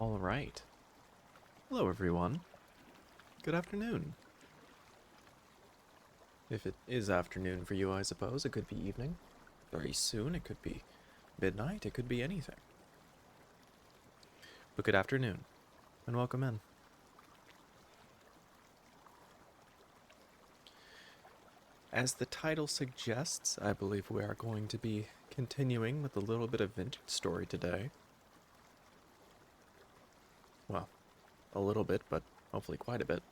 All right. Hello, everyone. Good afternoon. If it is afternoon for you, I suppose, it could be evening. Very soon, it could be midnight, it could be anything. But good afternoon, and welcome in. As the title suggests, I believe we are going to be continuing with a little bit of vintage story today. Well, a little bit, but hopefully quite a bit.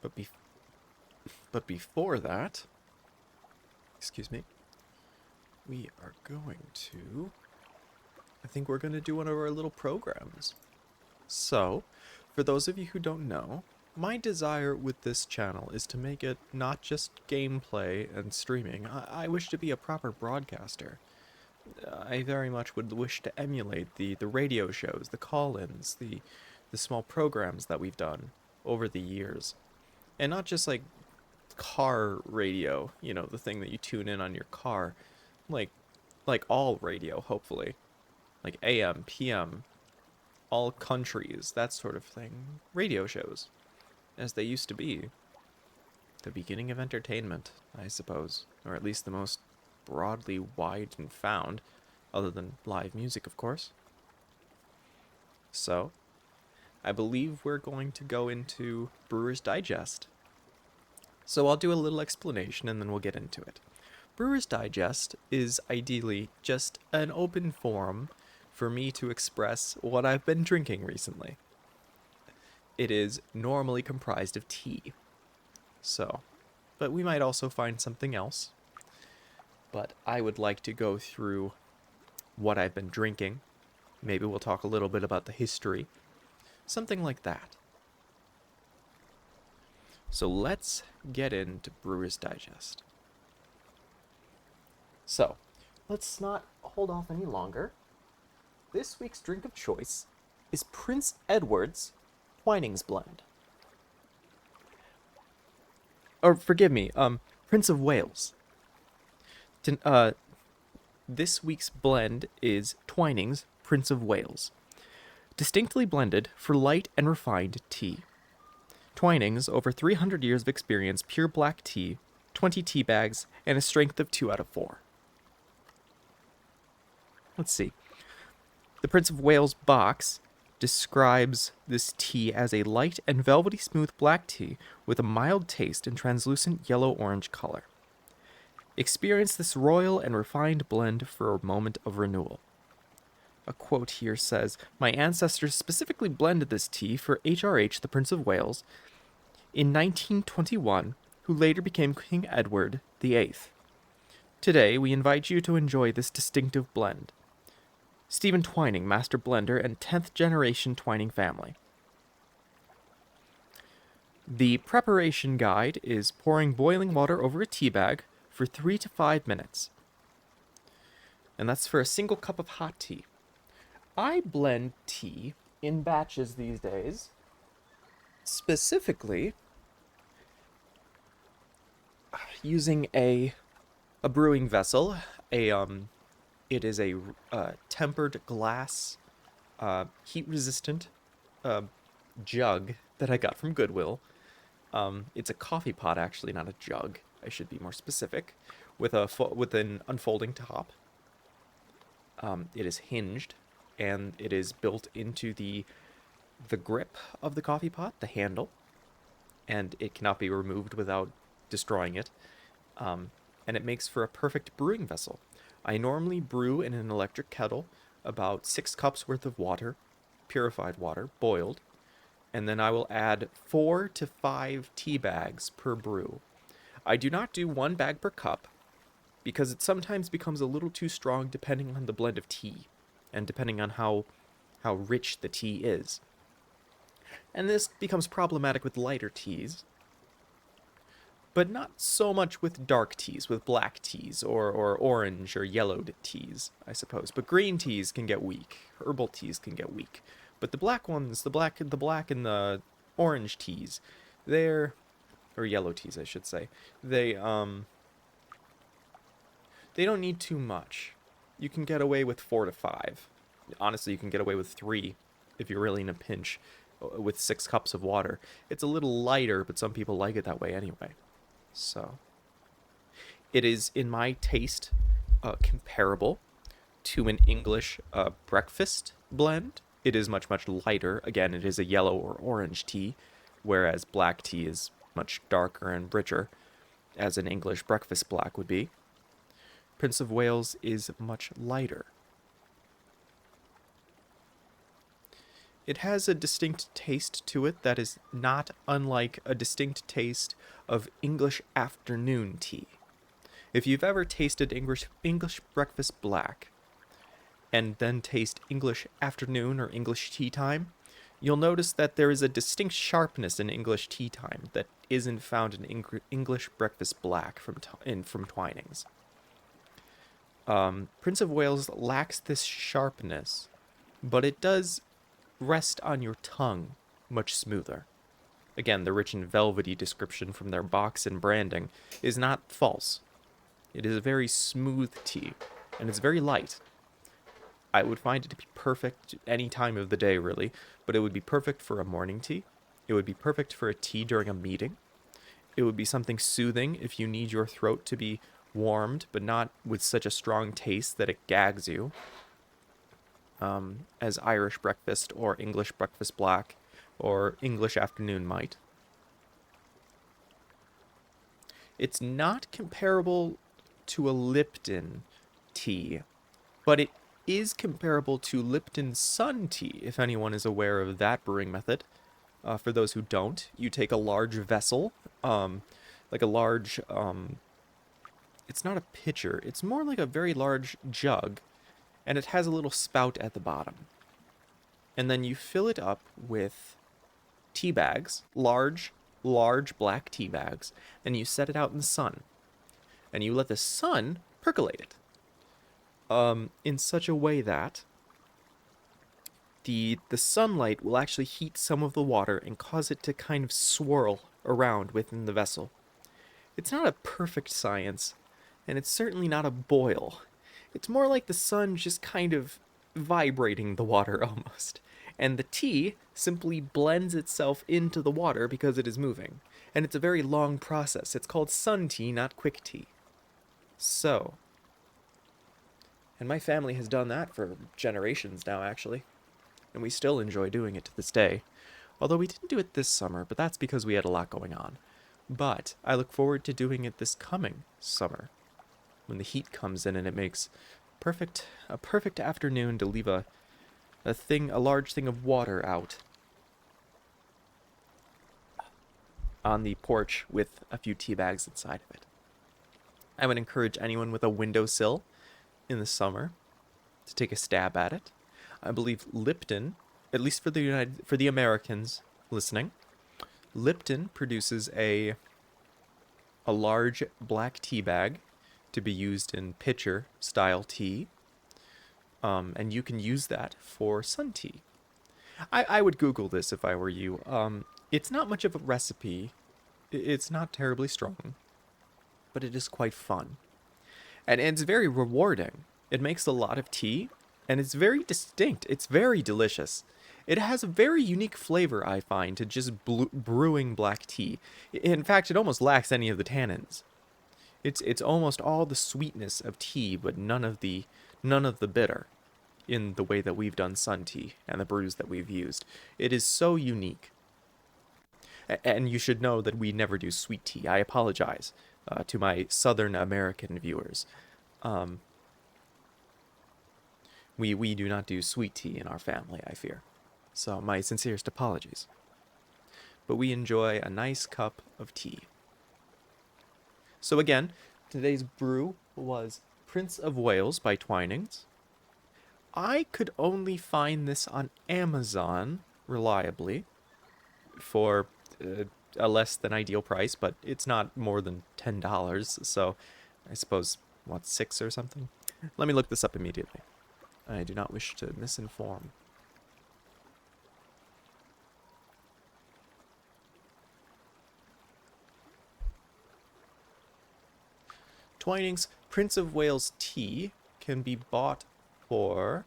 But, be- but before that, excuse me, we are going to. I think we're going to do one of our little programs. So, for those of you who don't know, my desire with this channel is to make it not just gameplay and streaming. I wish to be a proper broadcaster. I very much would wish to emulate the radio shows, the call-ins, the small programs that we've done over the years. And not just like car radio, the thing that you tune in on your car, like like all radio, hopefully. Like AM, PM, all countries, that sort of thing. Radio shows, as they used to be. The beginning of entertainment, I suppose. Or at least the most broadly wide and found, other than live music, of course. So, I believe we're going to go into Brewer's Digest. So I'll do a little explanation and then we'll get into it. Brewer's Digest is ideally just an open forum for me to express what I've been drinking recently. It is normally comprised of tea. So, but we might also find something else. But I would like to go through what I've been drinking. Maybe we'll talk a little bit about the history. Something like that. So let's get into Brewer's Digest. So, let's not hold off any longer. This week's drink of choice is Prince Edward's Twinings Blend. Or forgive me, Prince of Wales. This week's blend is Twinings Prince of Wales. Distinctly blended for light and refined tea. Twinings, over 300 years of experience, pure black tea, 20 tea bags, and a strength of 2 out of 4. Let's see. The Prince of Wales box describes this tea as a light and velvety smooth black tea with a mild taste and translucent yellow-orange color. Experience this royal and refined blend for a moment of renewal. A quote here says, "My ancestors specifically blended this tea for HRH, the Prince of Wales, in 1921, who later became King Edward VIII. Today, we invite you to enjoy this distinctive blend. Stephen Twining, Master Blender and 10th generation Twining family." The preparation guide is pouring boiling water over a tea bag for 3 to 5 minutes. And that's for a single cup of hot tea. I blend tea in batches these days, specifically using a brewing vessel. It is a tempered glass, heat-resistant jug that I got from Goodwill. It's a coffee pot, actually, not a jug. I should be more specific. With an unfolding top. It is hinged, and it is built into the grip of the coffee pot, the handle, and it cannot be removed without destroying it. And it makes for a perfect brewing vessel. I normally brew in an electric kettle about 6 cups worth of water, purified water, boiled, and then I will add 4 to 5 tea bags per brew. I do not do 1 bag per cup because it sometimes becomes a little too strong depending on the blend of tea and depending on how rich the tea is. And this becomes problematic with lighter teas, but not so much with dark teas, with black teas, or orange or yellowed teas, I suppose. But green teas can get weak. Herbal teas can get weak. But the black ones, the black and the orange teas, they're, or yellow teas, I should say, they don't need too much. you can get away with 4 to 5. Honestly, you can get away with 3 if you're really in a pinch with 6 cups of water. It's a little lighter, but some people like it that way anyway. So, it is, in my taste, comparable to an English breakfast blend. It is much, much lighter. Again, it is a yellow or orange tea, whereas black tea is much darker and richer, as an English breakfast black would be. Prince of Wales is much lighter. It has a distinct taste to it that is not unlike a distinct taste of English afternoon tea. If you've ever tasted English breakfast black and then taste English afternoon or English tea time, you'll notice that there is a distinct sharpness in English tea time that isn't found in English breakfast black from Twinings. Prince of Wales lacks this sharpness, but it does rest on your tongue much smoother. Again, the rich and velvety description from their box and branding is not false. It is a very smooth tea, and it's very light. I would find it to be perfect any time of the day, really, but it would be perfect for a morning tea. It would be perfect for a tea during a meeting. It would be something soothing if you need your throat to be warmed, but not with such a strong taste that it gags you, as Irish breakfast or English breakfast black or English afternoon might. It's not comparable to a Lipton tea, but it is comparable to Lipton Sun tea, if anyone is aware of that brewing method. For those who don't, you take a large vessel, like a large, it's not a pitcher, it's more like a very large jug, and it has a little spout at the bottom. And then you fill it up with tea bags, large black tea bags, and you set it out in the sun. And you let the sun percolate it. In such a way that the sunlight will actually heat some of the water and cause it to kind of swirl around within the vessel. It's not a perfect science, and it's certainly not a boil. It's more like the sun just kind of vibrating the water almost. And the tea simply blends itself into the water because it is moving. And it's a very long process. It's called sun tea, not quick tea. So, and my family has done that for generations now, actually. And we still enjoy doing it to this day. Although we didn't do it this summer, but that's because we had a lot going on. But I look forward to doing it this coming summer, when the heat comes in and it makes a perfect afternoon to leave a large thing of water out on the porch with a few tea bags inside of it. I would encourage anyone with a windowsill in the summer to take a stab at it. I believe Lipton, at least for the Americans listening, Lipton produces a large black tea bag to be used in pitcher style tea, and you can use that for sun tea. I would Google this if I were you. It's not much of a recipe. It's not terribly strong, but it is quite fun. And it's very rewarding. It makes a lot of tea, and it's very distinct. It's very delicious. It has a very unique flavor, I find, to just brewing black tea. In fact, it almost lacks any of the tannins. It's almost all the sweetness of tea, but none of the bitter, in the way that we've done sun tea and the brews that we've used. It is so unique. And you should know that we never do sweet tea. I apologize to my Southern American viewers. We do not do sweet tea in our family, I fear. So my sincerest apologies. But we enjoy a nice cup of tea. So again, today's brew was Prince of Wales by Twinings. I could only find this on Amazon reliably for a less than ideal price, but it's not more than $10, so I suppose, what, 6 or something? Let me look this up immediately. I do not wish to misinform. Twinings Prince of Wales tea can be bought for...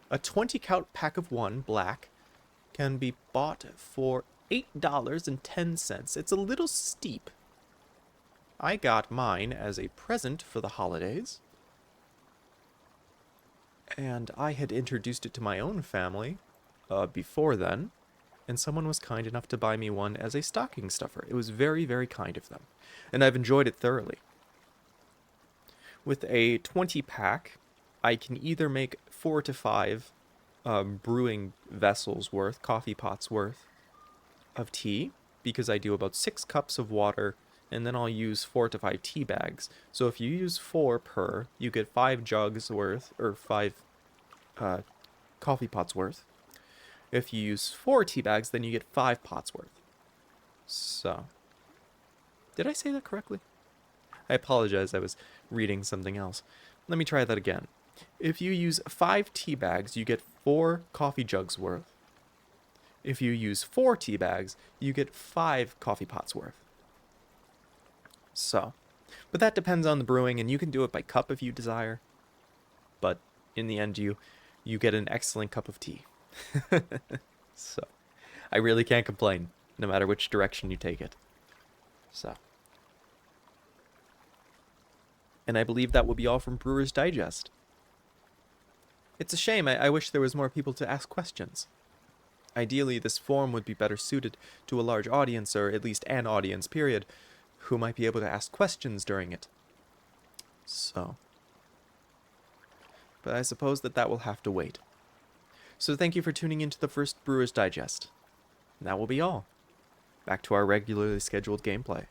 A 20 count pack of one, black, can be bought for $8.10. It's a little steep. I got mine as a present for the holidays. And I had introduced it to my own family before then. And someone was kind enough to buy me one as a stocking stuffer. It was very, very kind of them. And I've enjoyed it thoroughly. With a 20 pack, I can either make 4 to 5 brewing vessels worth, coffee pots worth of tea, because I do about 6 cups of water, and then I'll use 4 to 5 tea bags. So if you use 4 per, you get 5 jugs worth, or 5 coffee pots worth. If you use 4 tea bags, then you get 5 pots worth. So, did I say that correctly? I apologize, I was reading something else. Let me try that again. If you use 5 tea bags, you get 4 coffee jugs worth. If you use 4 tea bags, you get 5 coffee pots worth. So, but that depends on the brewing, and you can do it by cup if you desire. But in the end, you get an excellent cup of tea. So, I really can't complain, no matter which direction you take it. So. And I believe that will be all from Brewer's Digest. It's a shame. I wish there was more people to ask questions. Ideally, this forum would be better suited to a large audience, or at least an audience, period, who might be able to ask questions during it. So. But I suppose that will have to wait. So thank you for tuning into the first Brewer's Digest. And that will be all. Back to our regularly scheduled gameplay.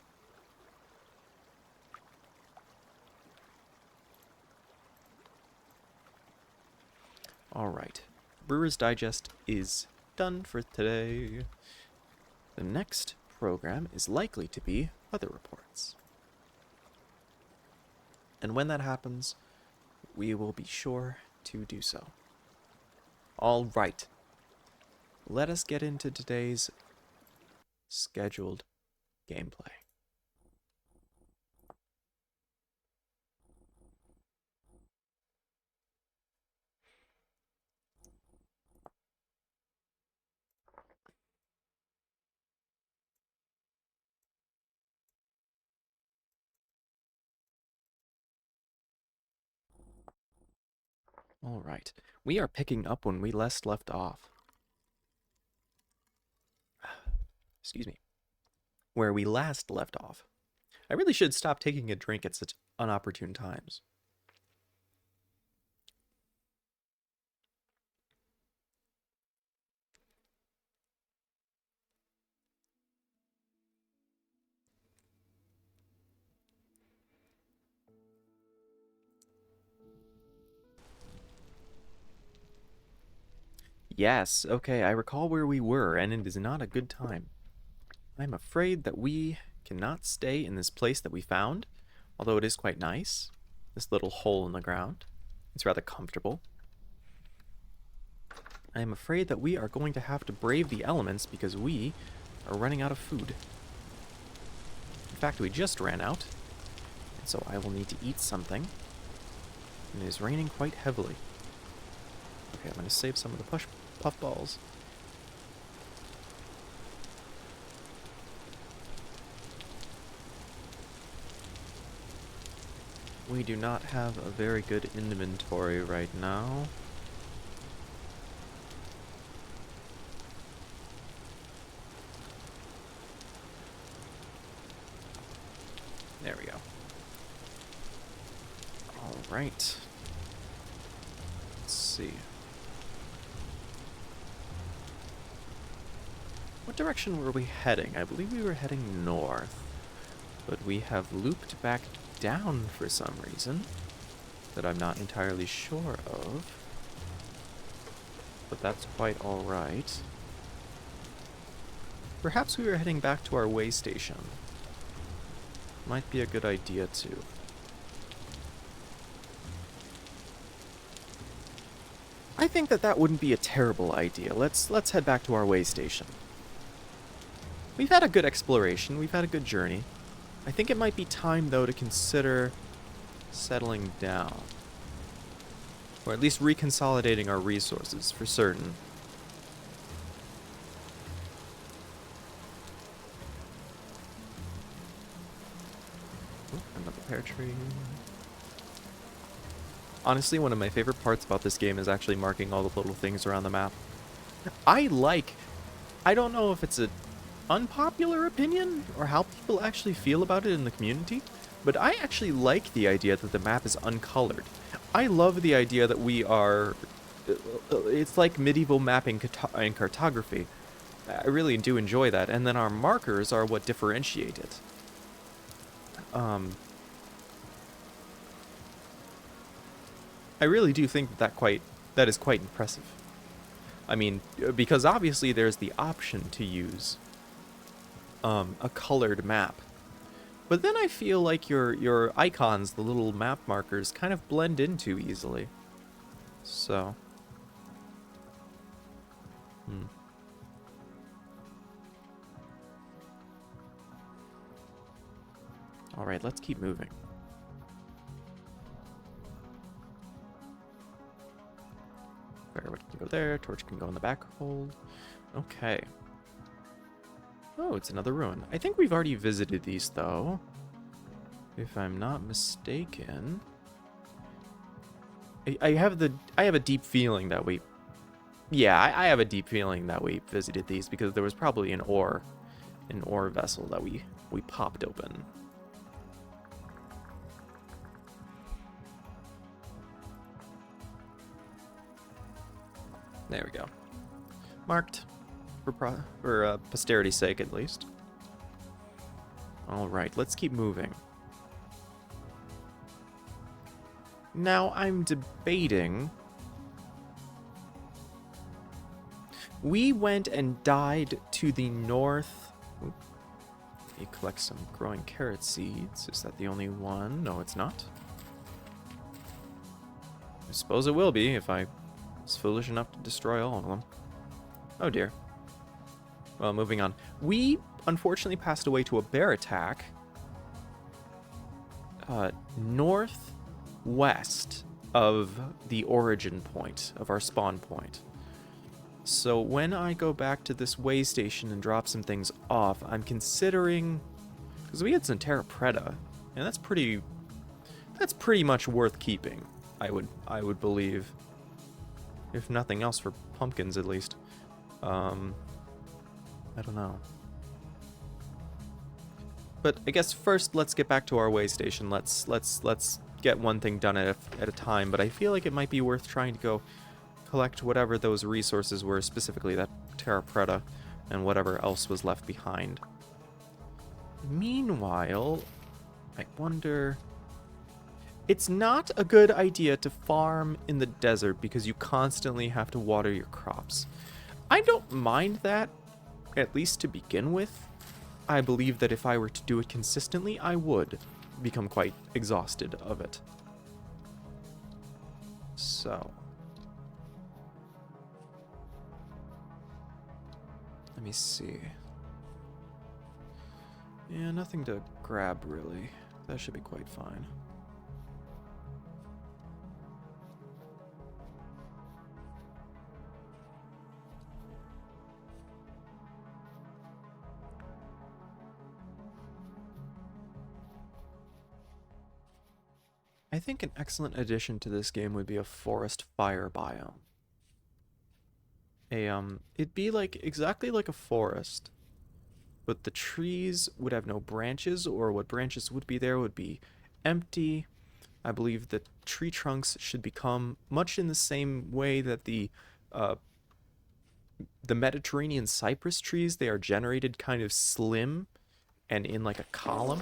Alright, Brewer's Digest is done for today. The next program is likely to be weather reports. And when that happens, we will be sure to do so. Alright, let us get into today's scheduled gameplay. Alright, we are picking up when we last left off. Excuse me. Where we last left off. I really should stop taking a drink at such inopportune times. Yes, okay, I recall where we were, and it is not a good time. I'm afraid that we cannot stay in this place that we found, although it is quite nice. This little hole in the ground. It's rather comfortable. I am afraid that we are going to have to brave the elements because we are running out of food. In fact, we just ran out, and so I will need to eat something. And it is raining quite heavily. Okay, I'm going to save some of the puffballs. We do not have a very good inventory right now. There we go. All right. Let's see. What direction were we heading? I believe we were heading north, but we have looped back down for some reason that I'm not entirely sure of. But that's quite all right. Perhaps we were heading back to our way station. Might be a good idea too. I think that wouldn't be a terrible idea. Let's head back to our way station. We've had a good exploration. We've had a good journey. I think it might be time, though, to consider settling down. Or at least reconsolidating our resources, for certain. Oh, another pear tree. Honestly, one of my favorite parts about this game is actually marking all the little things around the map. I don't know if it's an unpopular opinion or how people actually feel about it in the community, but I actually like the idea that the map is uncolored. I love the idea that we are... It's like medieval mapping and cartography. I really do enjoy that, and then our markers are what differentiate it. I really do think that is quite impressive. I mean, because obviously there's the option to use a colored map. But then I feel like your icons, the little map markers, kind of blend in too easily. So. Alright, let's keep moving. Firewood can go there, torch can go in the back hold. Okay. Oh, it's another ruin. I think we've already visited these, though. If I'm not mistaken. I have a deep feeling that we... Yeah, I have a deep feeling that we visited these because there was probably an ore vessel that we popped open. There we go. Marked. For posterity's sake, at least. Alright, let's keep moving. Now, I'm debating... We went and died to the north... Oop. Let me collect some growing carrot seeds. Is that the only one? No, it's not. I suppose it will be if I was foolish enough to destroy all of them. Oh dear. Well, moving on. We, unfortunately, passed away to a bear attack. Northwest of the origin point, of our spawn point. So when I go back to this way station and drop some things off, I'm considering... Because we had some Terra Preta, and that's pretty much worth keeping, I would believe. If nothing else, for pumpkins, at least. I don't know. But I guess first let's get back to our way station. Let's get one thing done at a time. But I feel like it might be worth trying to go collect whatever those resources were, specifically that Terra Preta and whatever else was left behind. Meanwhile, I wonder... It's not a good idea to farm in the desert because you constantly have to water your crops. I don't mind that, at least to begin with. I believe that if I were to do it consistently, I would become quite exhausted of it. So. Let me see. Yeah, nothing to grab, really. That should be quite fine. I think an excellent addition to this game would be a forest fire biome. It'd be like exactly like a forest, but the trees would have no branches, or what branches would be there would be empty. I believe that tree trunks should become much in the same way that the Mediterranean cypress trees, they are generated kind of slim and in like a column.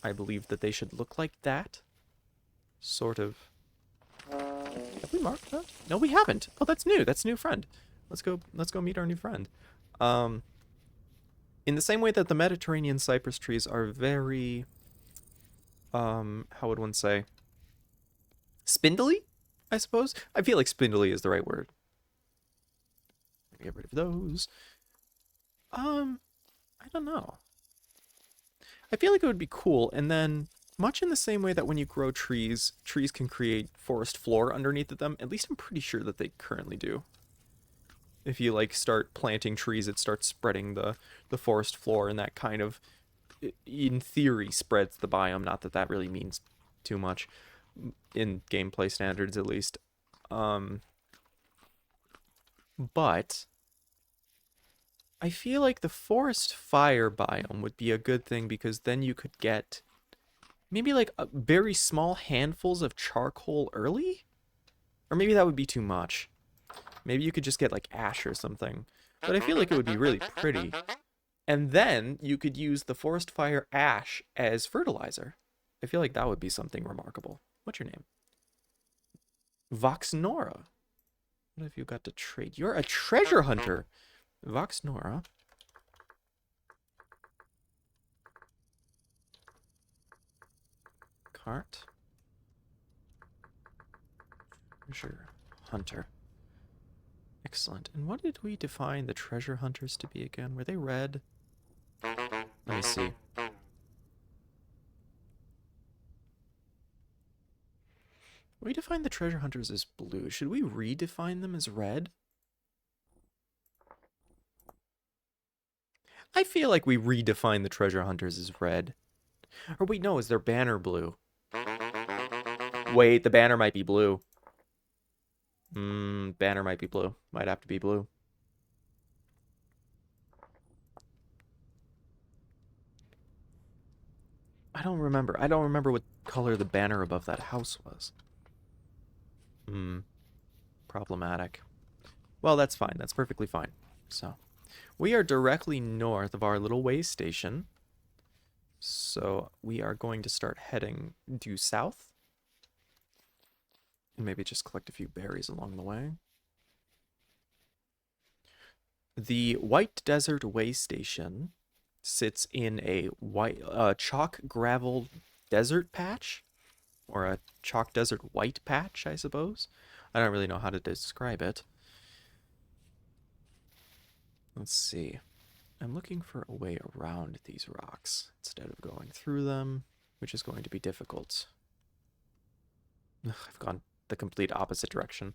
I believe that they should look like that. Sort of. Have we marked that? No, we haven't. Oh, that's new. That's a new friend. Let's go meet our new friend. In the same way that the Mediterranean cypress trees are very, how would one say? Spindly, I suppose? I feel like spindly is the right word. Get rid of those. I don't know. I feel like it would be cool, and then much in the same way that when you grow trees, trees can create forest floor underneath of them. At least I'm pretty sure that they currently do. If you like start planting trees, it starts spreading the forest floor, and that kind of, in theory, spreads the biome. Not that that really means too much in gameplay standards, at least. But I feel like the forest fire biome would be a good thing, because then you could get maybe like very small handfuls of charcoal early? Or maybe that would be too much. Maybe you could just get like ash or something. But I feel like it would be really pretty. And then you could use the forest fire ash as fertilizer. I feel like that would be something remarkable. What's your name? Voxnora. What have you got to trade? You're a treasure hunter. Voxnora. Cart. Treasure hunter. Excellent. And what did we define the treasure hunters to be again? Were they red? Let me see. We defined the treasure hunters as blue. Should we redefine them as red? I feel like we redefine the treasure hunters as red. Or wait, no, is their banner blue? Wait, the banner might be blue. Banner might be blue. Might have to be blue. I don't remember. I don't remember what color the banner above that house was. Problematic. Well, that's fine. That's perfectly fine. So, we are directly north of our little way station. So, we are going to start heading due south. And maybe just collect a few berries along the way. The White Desert Way Station sits in a chalk gravel desert patch, or a chalk desert white patch, I suppose. I don't really know how to describe it. Let's see. I'm looking for a way around these rocks instead of going through them, which is going to be difficult. Ugh, I've gone the complete opposite direction.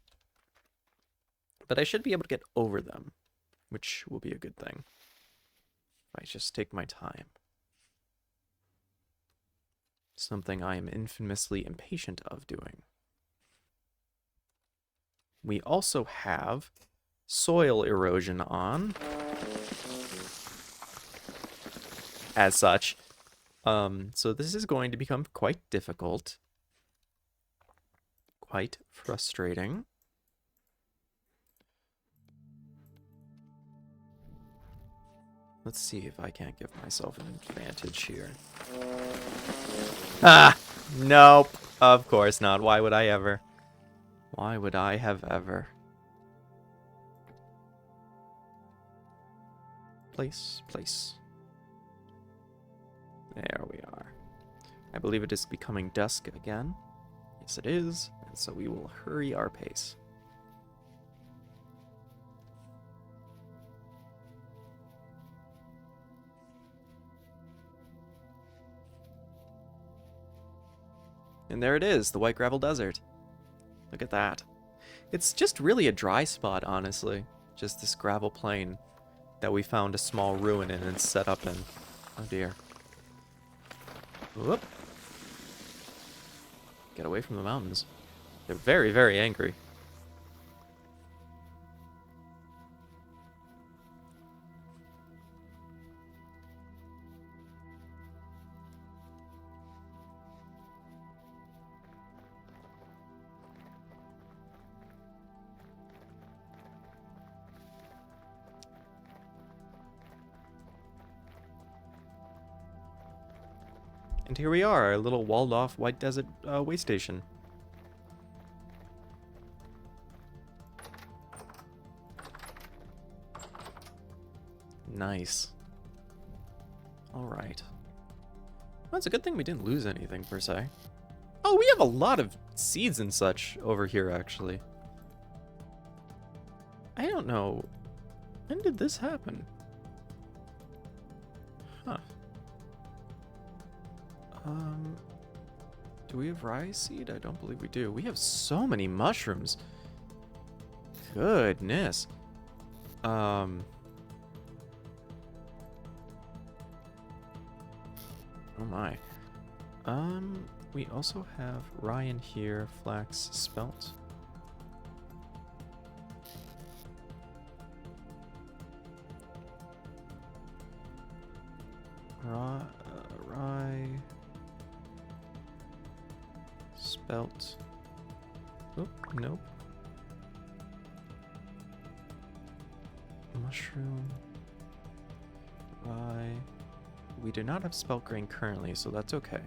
But I should be able to get over them, which will be a good thing. If I just take my time. Something I am infamously impatient of doing. We also have soil erosion on. As such. So this is going to become quite difficult. Quite frustrating. Let's see if I can't give myself an advantage here. Ah! Nope. Of course not. Why would I ever? Why would I have ever? Place. There we are. I believe it is becoming dusk again. Yes, it is. And so we will hurry our pace. And there it is, the White Gravel Desert. Look at that. It's just really a dry spot, honestly. Just this gravel plain that we found a small ruin in and set up in. Oh dear. Whoop. Get away from the mountains. They're very, very angry. And here we are, a little walled-off White Desert way station. Nice. Alright. Well, it's a good thing we didn't lose anything, per se. Oh, we have a lot of seeds and such over here, actually. I don't know. When did this happen? Huh. Do we have rye seed? I don't believe we do. We have so many mushrooms. Goodness. Oh my. We also have rye in here, flax, spelt. Rye. Spelt. Oh, nope. Mushroom. Rye. We do not have spelt grain currently, so that's okay.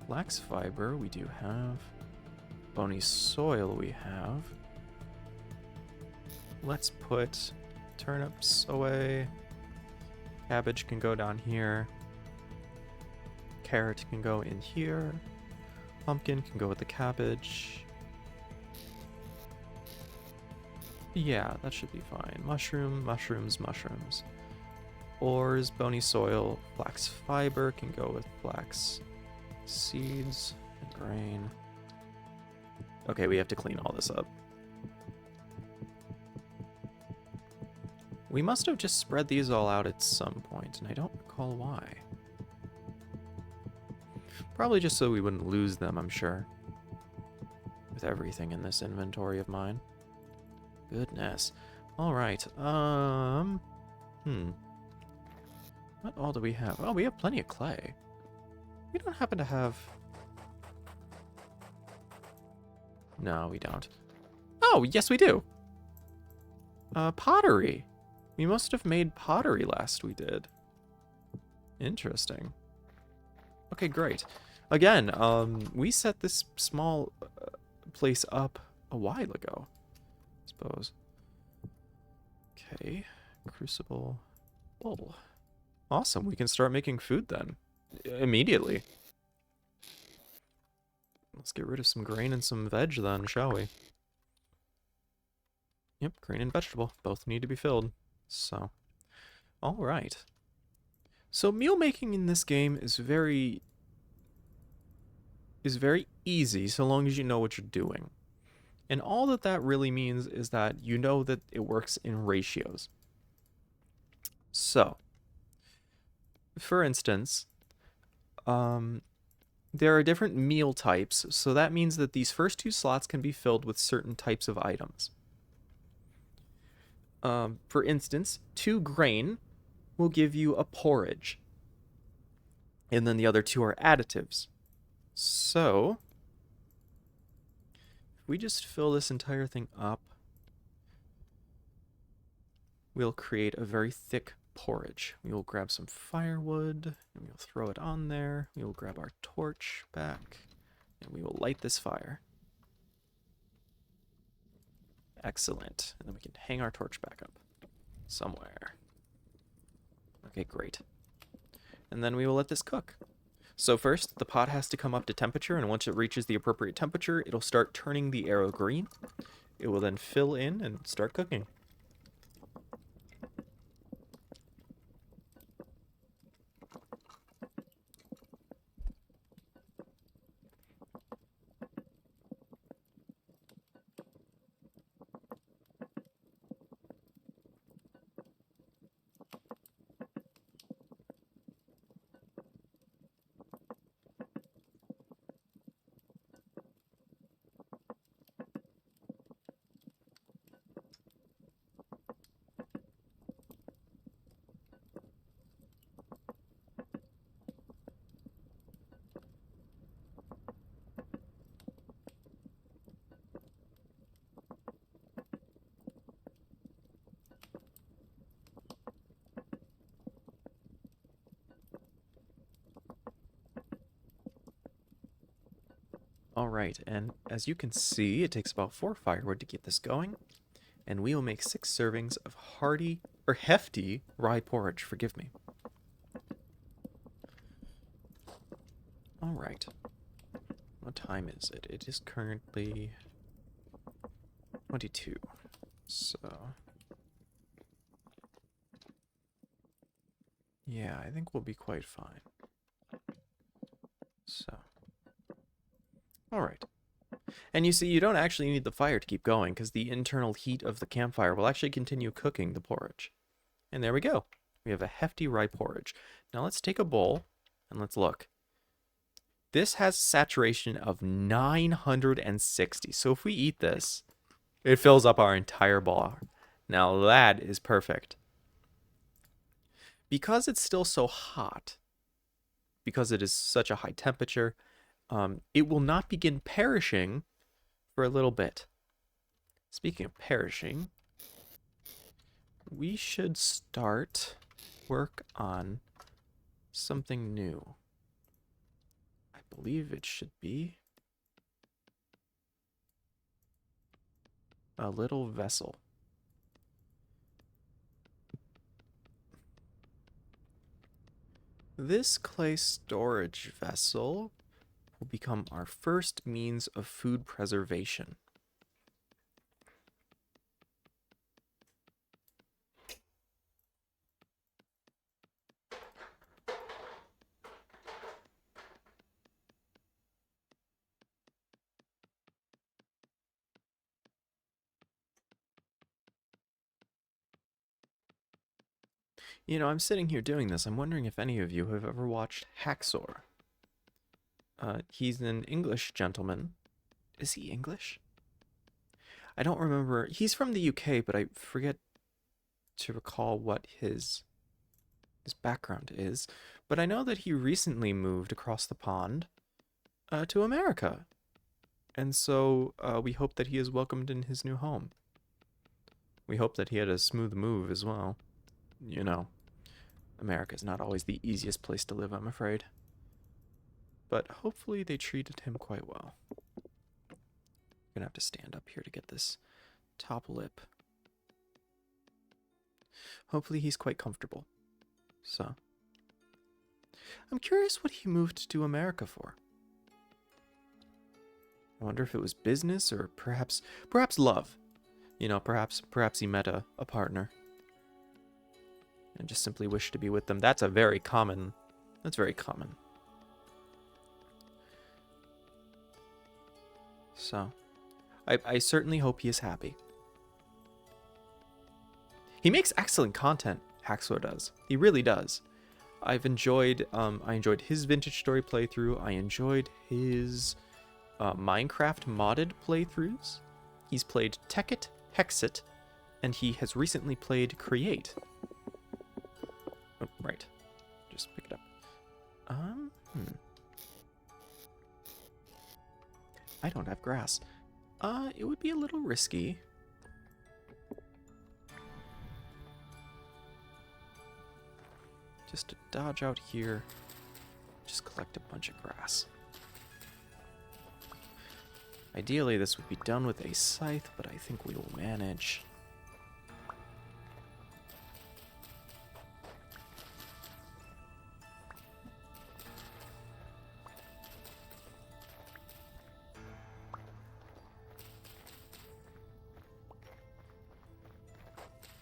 Flax fiber we do have. Bony soil we have. Let's put turnips away. Cabbage can go down here. Carrot can go in here. Pumpkin can go with the cabbage. Yeah, that should be fine. Mushroom, mushrooms, mushrooms. Ores, bony soil, flax fiber can go with flax seeds and grain. Okay, we have to clean all this up. We must have just spread these all out at some point, and I don't recall why. Probably just so we wouldn't lose them, I'm sure. With everything in this inventory of mine. Goodness. Alright, What all do we have? Oh, we have plenty of clay. We don't happen to have... No, we don't. Oh, yes we do! Pottery. We must have made pottery last we did. Interesting. Okay, great. Again, we set this small place up a while ago, I suppose. Okay, crucible bowl. Awesome, we can start making food then. Immediately. Let's get rid of some grain and some veg then, shall we? Yep, grain and vegetable. Both need to be filled. So, alright. So meal making in this game is very easy so long as you know what you're doing. And all that that really means is that you know that it works in ratios. So, for instance, there are different meal types, so that means that these first two slots can be filled with certain types of items. For instance, 2 grain will give you a porridge. And then the other 2 are additives. So, if we just fill this entire thing up, we'll create a very thick porridge. We will grab some firewood, and we'll throw it on there. We will grab our torch back, and we will light this fire. Excellent. And then we can hang our torch back up somewhere. Okay, great. And then we will let this cook. So first, the pot has to come up to temperature, and once it reaches the appropriate temperature, it'll start turning the arrow green. It will then fill in and start cooking. Alright, and as you can see, it takes about 4 firewood to get this going, and we will make 6 servings of hefty rye porridge, forgive me. Alright. What time is it? It is currently 22. So, yeah, I think we'll be quite fine. So, All right. And you see, you don't actually need the fire to keep going because the internal heat of the campfire will actually continue cooking the porridge. And there we go. We have a hefty rye porridge. Now let's take a bowl and let's look. This has saturation of 960. So if we eat this, it fills up our entire bar. Now that is perfect. Because it's still so hot, because it is such a high temperature, it will not begin perishing for a little bit. Speaking of perishing, we should start work on something new. I believe it should be a little vessel. This clay storage vessel will become our first means of food preservation. You know, I'm sitting here doing this. I'm wondering if any of you have ever watched Hacksaw. He's an English gentleman. Is he English? I don't remember. He's from the UK, but I forget to recall what his background is. But I know that he recently moved across the pond to America. And so we hope that he is welcomed in his new home. We hope that he had a smooth move as well. You know, America's not always the easiest place to live, I'm afraid. But hopefully they treated him quite well. I'm gonna have to stand up here to get this top lip. Hopefully he's quite comfortable. So, I'm curious what he moved to America for. I wonder if it was business or perhaps love. You know, perhaps he met a partner and just simply wished to be with them. That's very common. So, I certainly hope he is happy. He makes excellent content, Hacksaw does. He really does. I enjoyed his Vintage Story playthrough. I enjoyed his Minecraft modded playthroughs. He's played Tekkit, Hexit, and he has recently played Create. Oh, right. Just pick it up. I don't have grass. It would be a little risky. Just to dodge out here, just collect a bunch of grass. Ideally, this would be done with a scythe, but I think we will manage.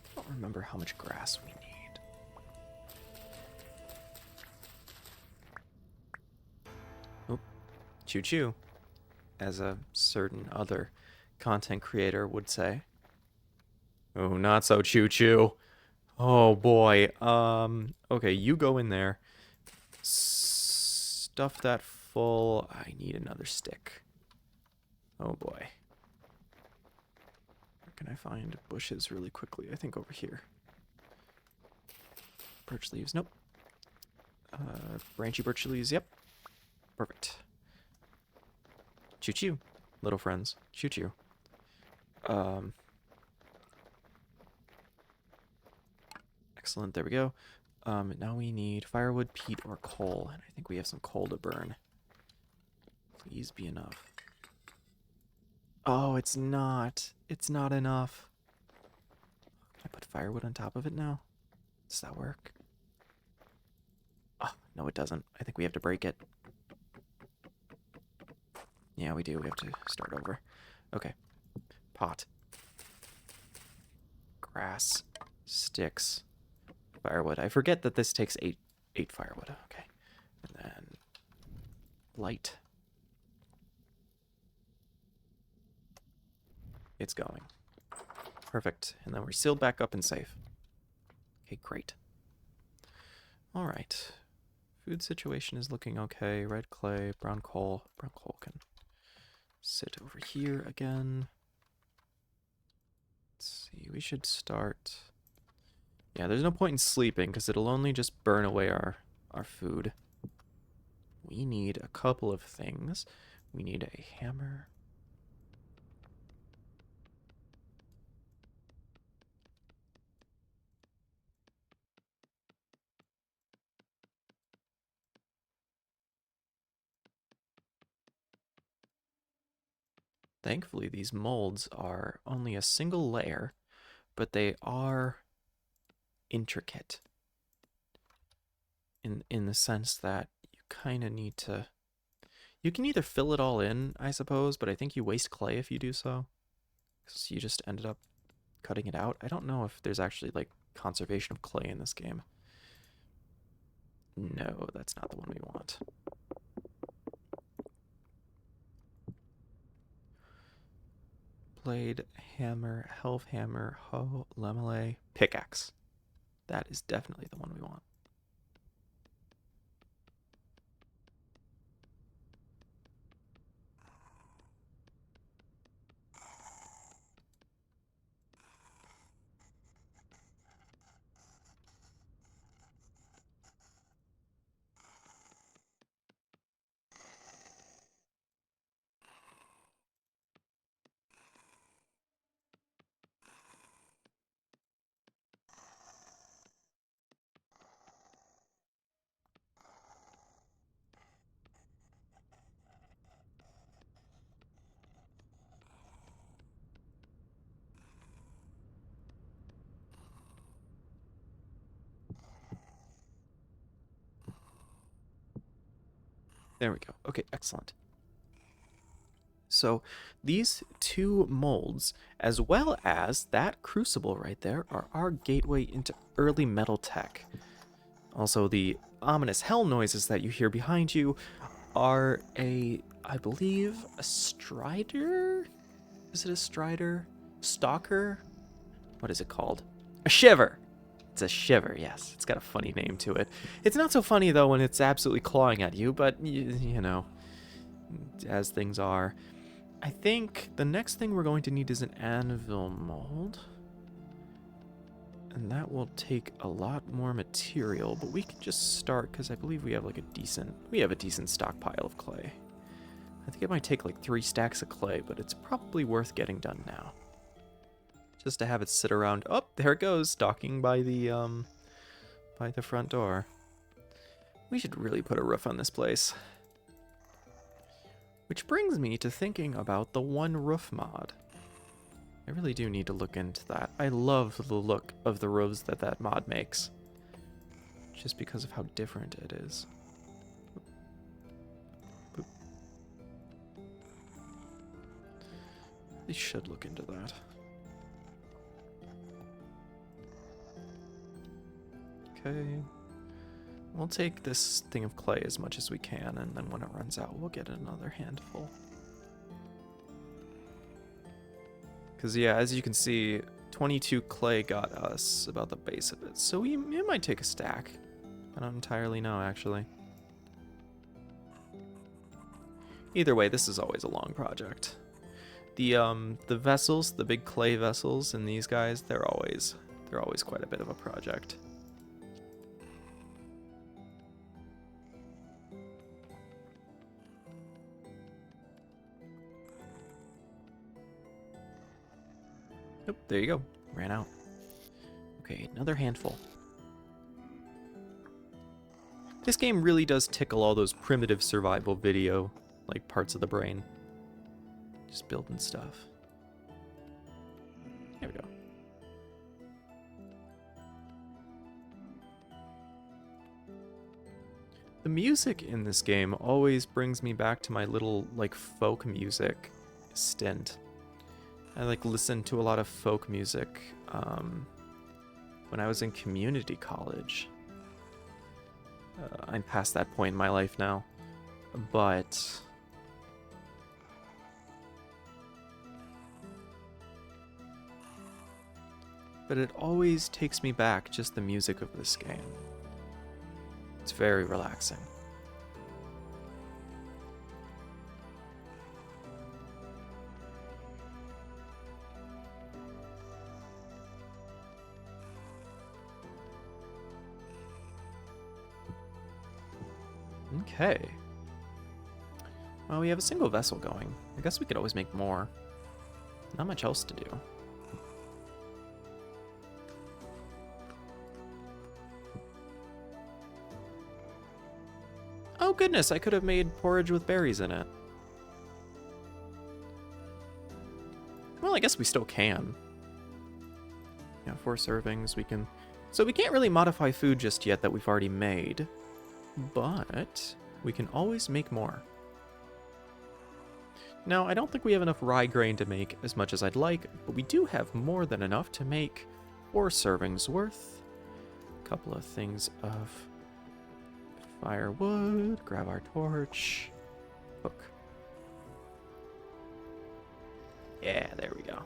I don't remember how much grass we need. Oh, choo-choo, as a certain other content creator would say. Oh, not so choo-choo. Oh boy. Okay, you go in there. Stuff that full. I need another stick. Oh boy. Where can I find bushes really quickly? I think over here. Birch leaves. Nope. Branchy birch leaves. Yep. Perfect. Choo-choo, little friends. Choo-choo. Excellent. There we go. Now we need firewood, peat, or coal. And I think we have some coal to burn. Please be enough. Oh, it's not. It's not enough. Can I put firewood on top of it now? Does that work? Oh, no, it doesn't. I think we have to break it. Yeah, we do. We have to start over. Okay. Pot. Grass. Sticks. Firewood. I forget that this takes eight firewood. Okay. And then light. it's going. Perfect. And then we're sealed back up and safe. Okay, great. All right. Food situation is looking okay. Red clay, brown coal. Brown coal can sit over here again. Let's see. We should start... Yeah, there's no point in sleeping because it'll only just burn away our food. We need a couple of things. We need a hammer. Thankfully, these molds are only a single layer, but they are intricate in the sense that you kind of need to... You can either fill it all in, I suppose, but I think you waste clay if you do so, because you just ended up cutting it out. I don't know if there's actually, like, conservation of clay in this game. No, that's not the one we want. Blade, hammer, helve hammer, hoe, lamellay, pickaxe. That is definitely the one we want. There we go. Okay, excellent. So these two molds, as well as that crucible right there, are our gateway into early metal tech. Also, the ominous hell noises that you hear behind you are I believe, a strider? Is it a strider? Stalker? What is it called? A shiver! It's a shiver, yes. It's got a funny name to it. It's not so funny, though, when it's absolutely clawing at you, but, you know, as things are. I think the next thing we're going to need is an anvil mold. And that will take a lot more material, but we can just start, because I believe we have like a decent stockpile of clay. I think it might take like 3 stacks of clay, but it's probably worth getting done now. Just to have it sit around. Oh, there it goes, stalking by the front door. We should really put a roof on this place. Which brings me to thinking about the one roof mod. I really do need to look into that. I love the look of the roofs that mod makes. Just because of how different it is. Boop. They should look into that. Okay. We'll take this thing of clay as much as we can, and then when it runs out, we'll get another handful. Because, yeah, as you can see, 22 clay got us about the base of it. So it might take a stack. I don't entirely know, actually. Either way, this is always a long project. The vessels, the big clay vessels, and these guys, they're always quite a bit of a project. Nope, there you go. Ran out. Okay, another handful. This game really does tickle all those primitive survival video, like, parts of the brain. Just building stuff. There we go. The music in this game always brings me back to my little, like, folk music stint. I listened to a lot of folk music when I was in community college. I'm past that point in my life now, but but it always takes me back, just the music of this game. It's very relaxing. Okay. Well, we have a single vessel going. I guess we could always make more. Not much else to do. Oh goodness, I could have made porridge with berries in it. Well, I guess we still can. Yeah, 4 servings, we can... So we can't really modify food just yet that we've already made. But we can always make more. Now, I don't think we have enough rye grain to make as much as I'd like, but we do have more than enough to make 4 servings worth. A couple of things of firewood, grab our torch, hook. Yeah, there we go.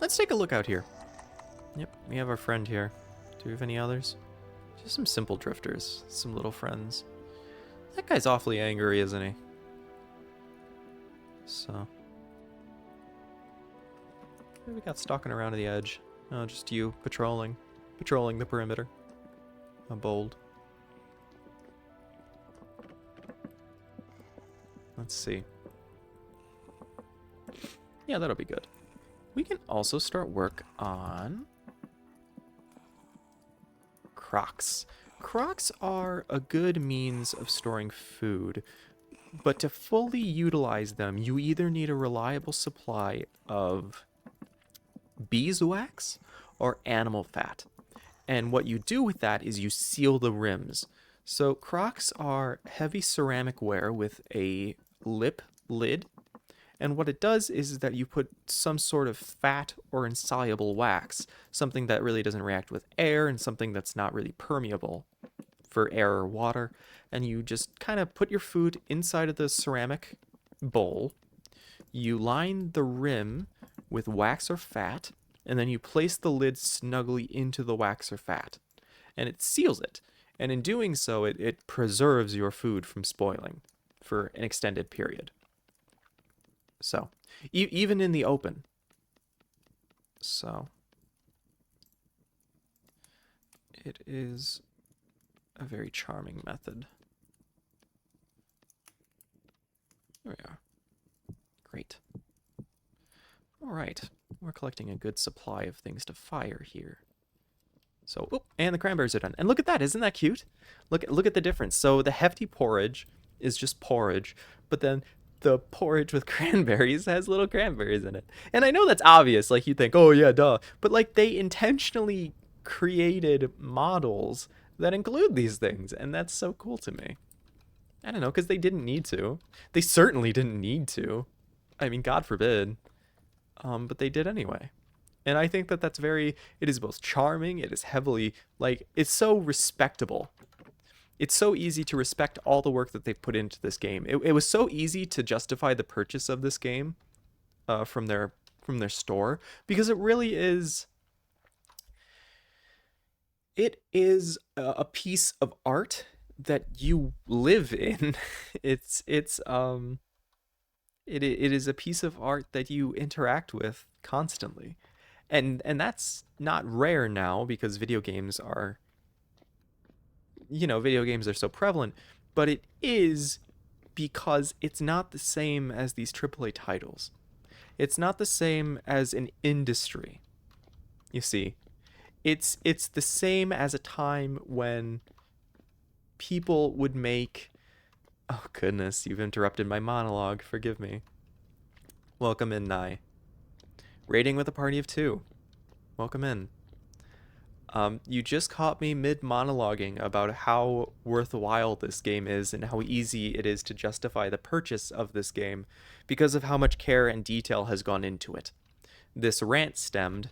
Let's take a look out here. Yep, we have our friend here. Do we have any others? Just some simple drifters, some little friends. That guy's awfully angry, isn't he? So, what do we got stalking around the edge? Oh, just you patrolling the perimeter. How bold. Let's see. Yeah, that'll be good. We can also start work on crocks. Crocks are a good means of storing food, but to fully utilize them, you either need a reliable supply of beeswax or animal fat. And what you do with that is you seal the rims. So crocks are heavy ceramic ware with a lip lid. And what it does is that you put some sort of fat or insoluble wax, something that really doesn't react with air and something that's not really permeable for air or water. And you just kind of put your food inside of the ceramic bowl. You line the rim with wax or fat, and then you place the lid snugly into the wax or fat. And it seals it. And in doing so, it preserves your food from spoiling for an extended period. So, even in the open. So, it is a very charming method. There we are. Great. All right. We're collecting a good supply of things to fire here. So, oh, and the cranberries are done. And look at that. Isn't that cute? Look at the difference. So the hefty porridge is just porridge, but then the porridge with cranberries has little cranberries in it. And I know that's obvious. Like, you think, oh, yeah, duh. But, like, they intentionally created models that include these things. And that's so cool to me. I don't know, because they didn't need to. They certainly didn't need to. I mean, God forbid. But they did anyway. And I think that that's very... It is both charming. It is heavily... Like, it's so respectable. It's so easy to respect all the work that they've put into this game. It was so easy to justify the purchase of this game from their store, because it really is... It is a piece of art that you live in. It is a piece of art that you interact with constantly. And that's not rare now, because video games are so prevalent, but it is because it's not the same as these AAA titles. It's not the same as an industry. You see, it's the same as a time when people would make... Oh goodness, you've interrupted my monologue. Forgive me. Welcome in, Nye. Raiding with a party of 2. Welcome in. You just caught me mid-monologuing about how worthwhile this game is and how easy it is to justify the purchase of this game because of how much care and detail has gone into it. This rant stemmed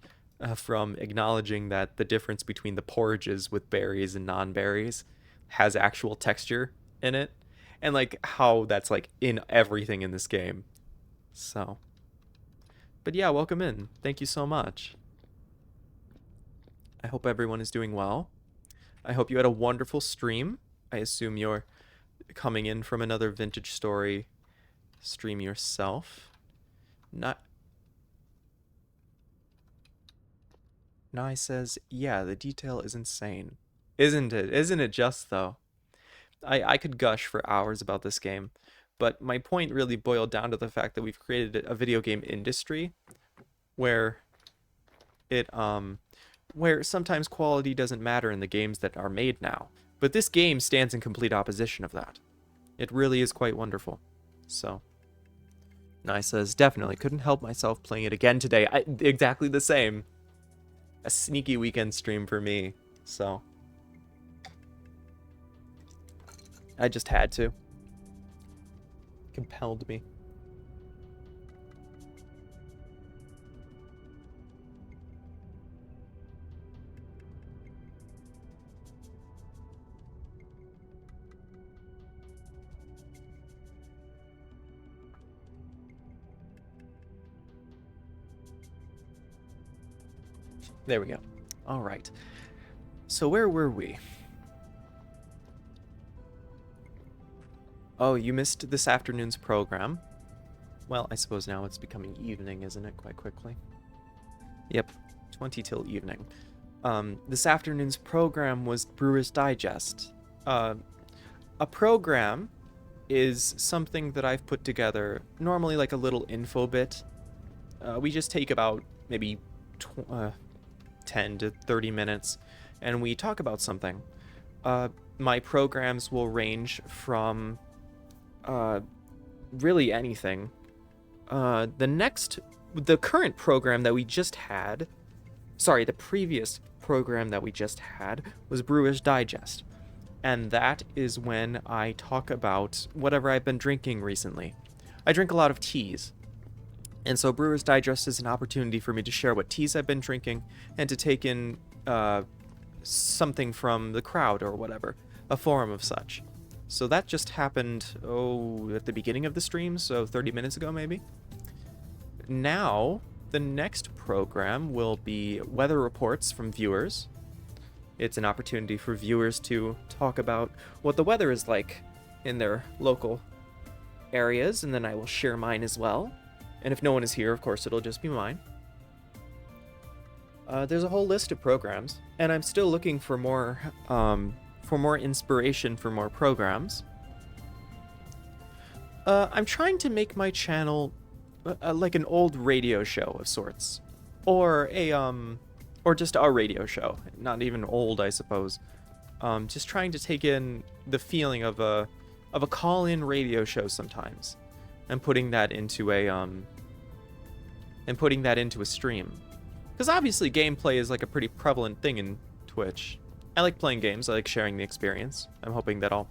from acknowledging that the difference between the porridges with berries and non-berries has actual texture in it, and like how that's like in everything in this game. So But yeah, welcome in. Thank you so much. I hope everyone is doing well. I hope you had a wonderful stream. I assume you're coming in from another Vintage Story stream yourself. Not Nai says, yeah, the detail is insane. Isn't it? Isn't it just, though? I could gush for hours about this game, but my point really boiled down to the fact that we've created a video game industry where it where sometimes quality doesn't matter in the games that are made now. But this game stands in complete opposition of that. It really is quite wonderful. So, Nai says, definitely couldn't help myself playing it again today. Exactly the same. A sneaky weekend stream for me. So, I just had to. Compelled me. There we go. All right. So where were we? Oh, you missed this afternoon's program. Well, I suppose now it's becoming evening, isn't it, quite quickly? Yep, 20 till evening. This afternoon's program was Brewer's Digest. A program is something that I've put together, normally like a little info bit. We just take about maybe 10 to 30 minutes, and we talk about something. My programs will range from really anything. The current program that we just had, the previous program that we just had was Brewer's Digest. And that is when I talk about whatever I've been drinking recently. I drink a lot of teas. And so Brewer's Digest is an opportunity for me to share what teas I've been drinking and to take in something from the crowd or whatever, a forum of such. So that just happened, at the beginning of the stream, so 30 minutes ago maybe. Now, the next program will be weather reports from viewers. It's an opportunity for viewers to talk about what the weather is like in their local areas, and then I will share mine as well. And if no one is here, of course, it'll just be mine. There's a whole list of programs, and I'm still looking for more inspiration for more programs. I'm trying to make my channel like an old radio show of sorts, or just a radio show. Not even old, I suppose. Just trying to take in the feeling of a call-in radio show sometimes, and putting that into a stream. Because obviously gameplay is like a pretty prevalent thing in Twitch. I like playing games, I like sharing the experience. I'm hoping that I'll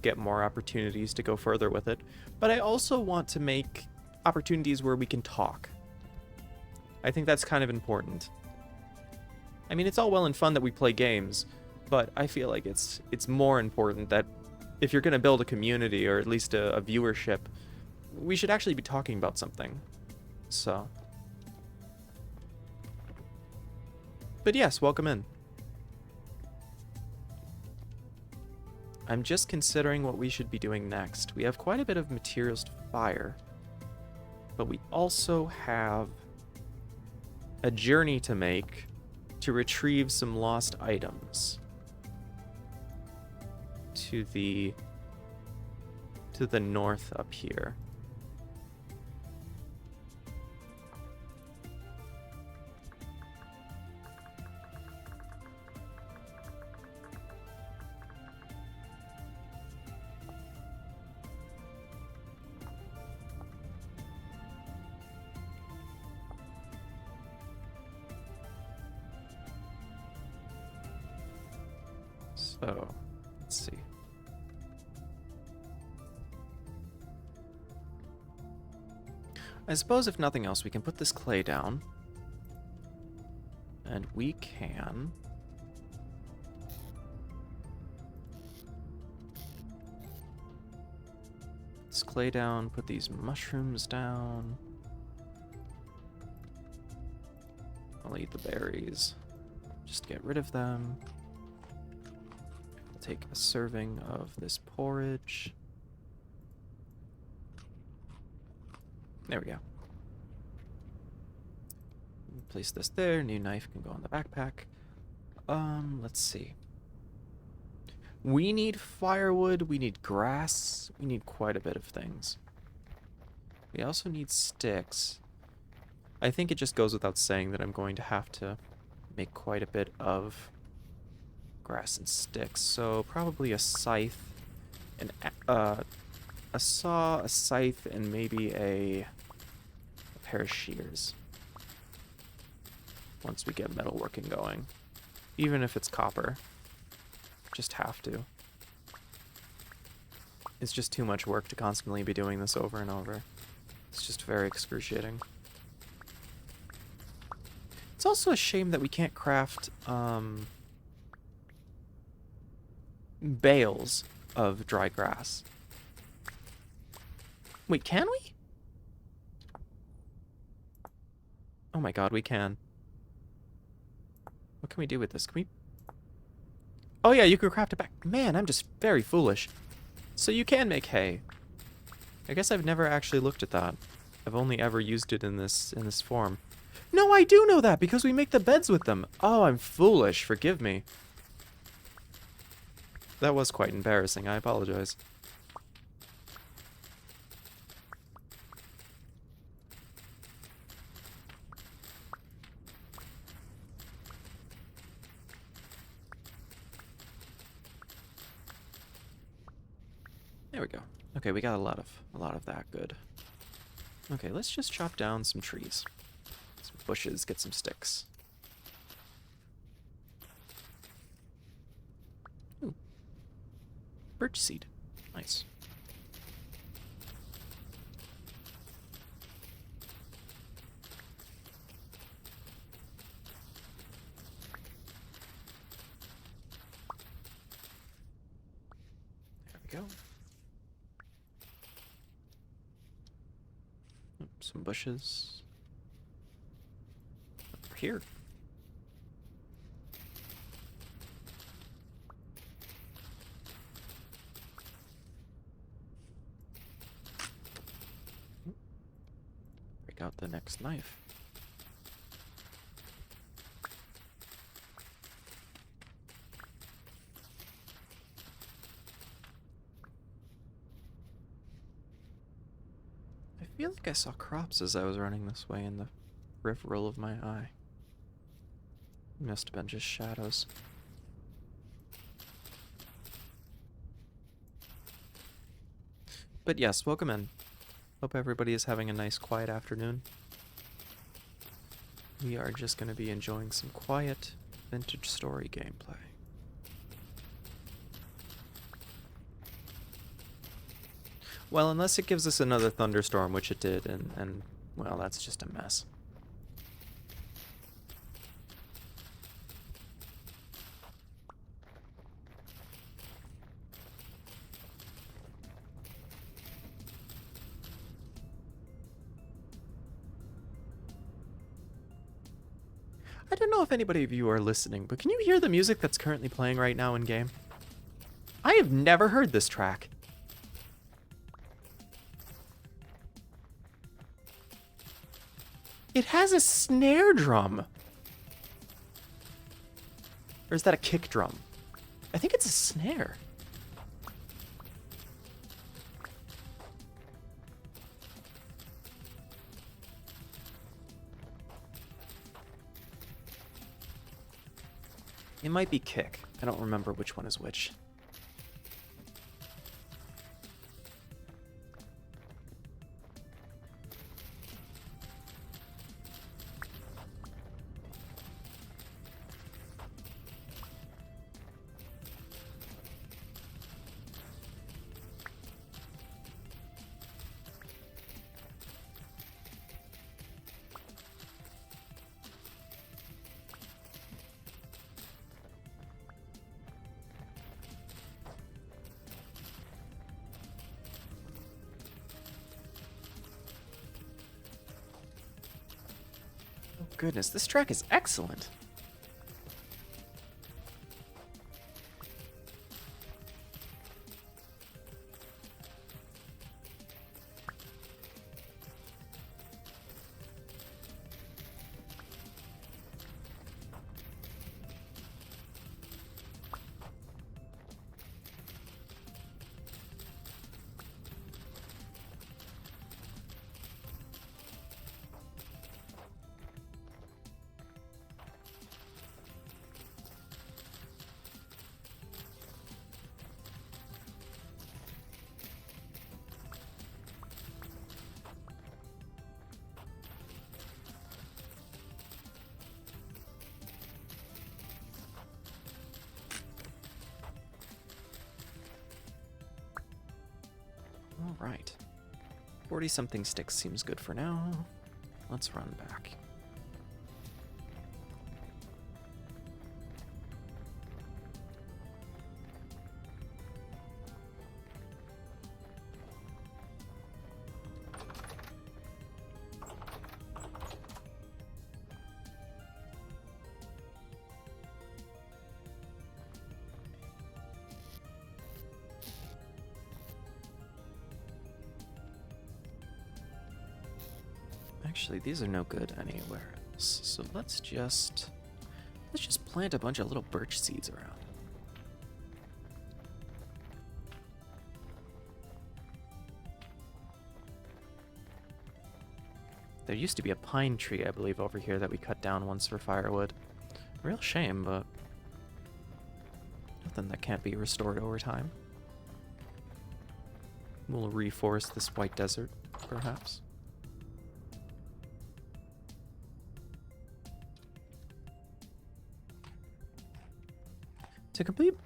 get more opportunities to go further with it. But I also want to make opportunities where we can talk. I think that's kind of important. I mean, it's all well and fun that we play games, but I feel like it's more important that if you're going to build a community, or at least a viewership, we should actually be talking about something. So. But yes, welcome in. I'm just considering what we should be doing next. We have quite a bit of materials to fire, but we also have a journey to make to retrieve some lost items to the north up here. So, let's see. I suppose if nothing else, we can put this clay down. And we can... this clay down, put these mushrooms down. I'll eat the berries. Just get rid of them. I'll take a serving of this porridge. There we go. Place this there. New knife can go in the backpack. Let's see. We need firewood. We need grass. We need quite a bit of things. We also need sticks. I think it just goes without saying that I'm going to have to make quite a bit of grass and sticks. So probably a scythe, a saw, a scythe, and maybe a pair of shears. Once we get metalworking going. Even if it's copper. Just have to. It's just too much work to constantly be doing this over and over. It's just very excruciating. It's also a shame that we can't craft bales of dry grass. Wait, can we? Oh my god, we can. What can we do with this? Can we... Oh yeah, you can craft it back. Man, I'm just very foolish. So you can make hay. I guess I've never actually looked at that. I've only ever used it in this form. No, I do know that because we make the beds with them. Oh, I'm foolish. Forgive me. That was quite embarrassing. I apologize. There we go. Okay, we got a lot of that. Good. Okay, let's just chop down some trees. Some bushes, get some sticks. Ooh. Birch seed. Nice. There we go. Some bushes. Over here. Break out the next knife. I feel like I saw crops as I was running this way in the peripheral of my eye. Must have been just shadows. But yes, welcome in. Hope everybody is having a nice quiet afternoon. We are just going to be enjoying some quiet vintage story gameplay. Well, unless it gives us another thunderstorm, which it did, and well, that's just a mess. I don't know if anybody of you are listening, but can you hear the music that's currently playing right now in-game? I have never heard this track. It has a snare drum. Or is that a kick drum? I think it's a snare. It might be kick. I don't remember which one is which. goodness, this track is excellent. All right. 40-something sticks seems good for now. Let's run back. Actually, these are no good anywhere else. So let's just plant a bunch of little birch seeds around. There used to be a pine tree, I believe, over here that we cut down once for firewood. Real shame, but nothing that can't be restored over time. We'll reforest this white desert, perhaps.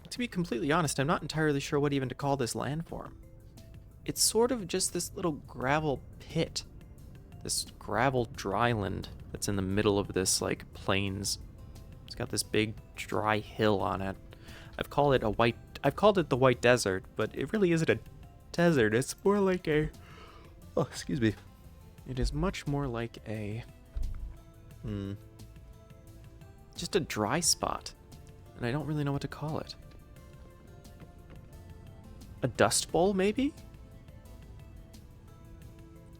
To be completely honest, I'm not entirely sure what even to call this landform. It's sort of just this little gravel pit. This gravel dryland that's in the middle of this, like, plains. It's got this big dry hill on it. I've called it the White Desert, but it really isn't a desert. It's more like a... Oh, excuse me. It is much more like a... just a dry spot. And I don't really know what to call it. A dust bowl, maybe?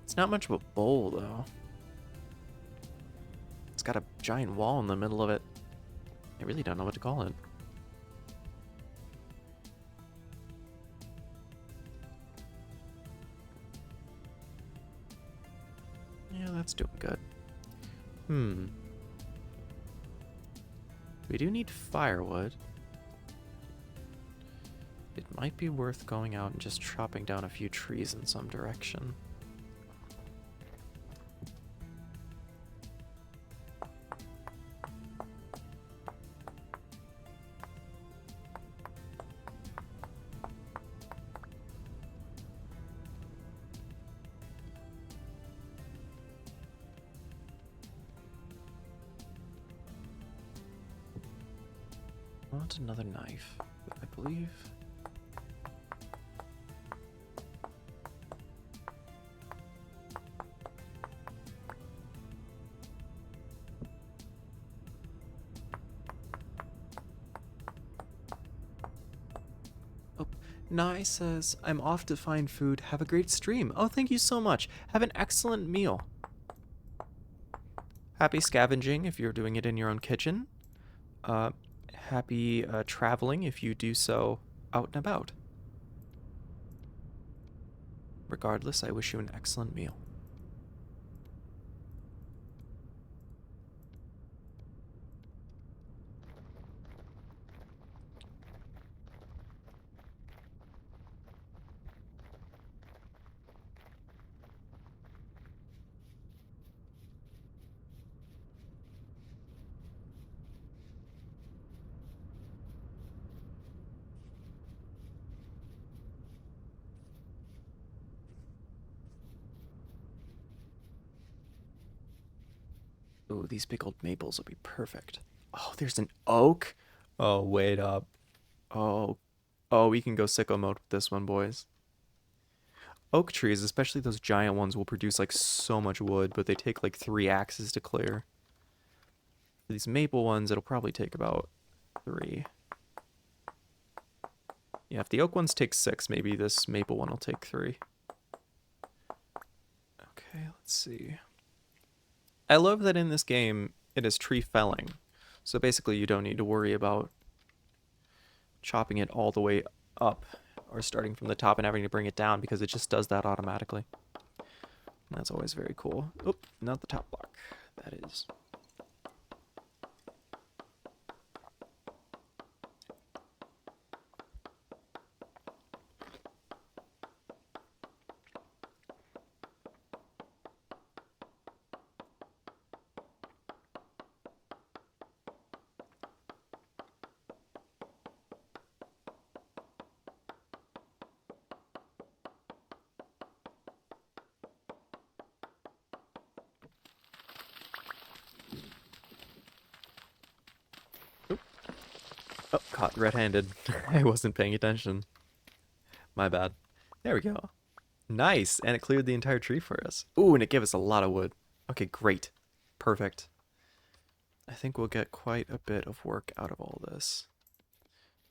It's not much of a bowl, though. It's got a giant wall in the middle of it. I really don't know what to call it. Yeah, that's doing good. We do need firewood. It might be worth going out and just chopping down a few trees in some direction. Want another knife, I believe. Oh, Nai says, I'm off to find food. Have a great stream. Oh, thank you so much. Have an excellent meal. Happy scavenging if you're doing it in your own kitchen. Happy traveling if you do so out and about. Regardless, I wish you an excellent meal. Ooh, these big old maples will be perfect. Oh, there's an oak? Oh, wait up. Oh, we can go sicko mode with this one, boys. Oak trees, especially those giant ones, will produce like so much wood, but they take like 3 axes to clear. For these maple ones, it'll probably take about 3. Yeah, if the oak ones take 6, maybe this maple one will take 3. Okay, let's see. I love that in this game, it is tree felling. So basically, you don't need to worry about chopping it all the way up or starting from the top and having to bring it down because it just does that automatically. And that's always very cool. Oop, not the top block. That is. Oop. Oh, caught red-handed. I wasn't paying attention. My bad. There we go. Nice, and it cleared the entire tree for us. Ooh, and it gave us a lot of wood. Okay, great. Perfect. I think we'll get quite a bit of work out of all this.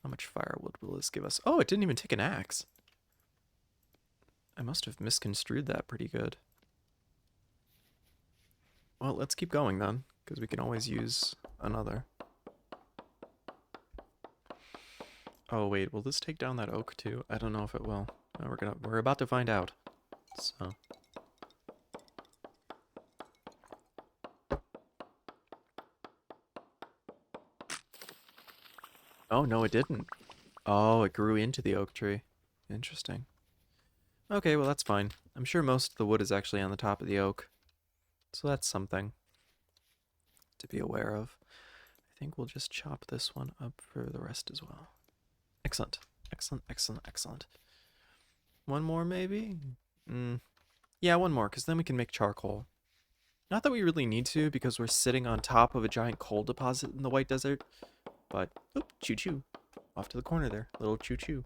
How much firewood will this give us? Oh, it didn't even take an axe. I must have misconstrued that pretty good. Well, let's keep going then, because we can always use another. Oh wait, will this take down that oak too? I don't know if it will. No, we're about to find out. So. Oh no, it didn't. Oh, it grew into the oak tree. Interesting. Okay, well that's fine. I'm sure most of the wood is actually on the top of the oak. So that's something to be aware of. I think we'll just chop this one up for the rest as well. Excellent. Excellent, excellent, excellent. One more, maybe? Yeah, one more, because then we can make charcoal. Not that we really need to, because we're sitting on top of a giant coal deposit in the White Desert. But, oop, choo-choo. Off to the corner there. Little choo-choo.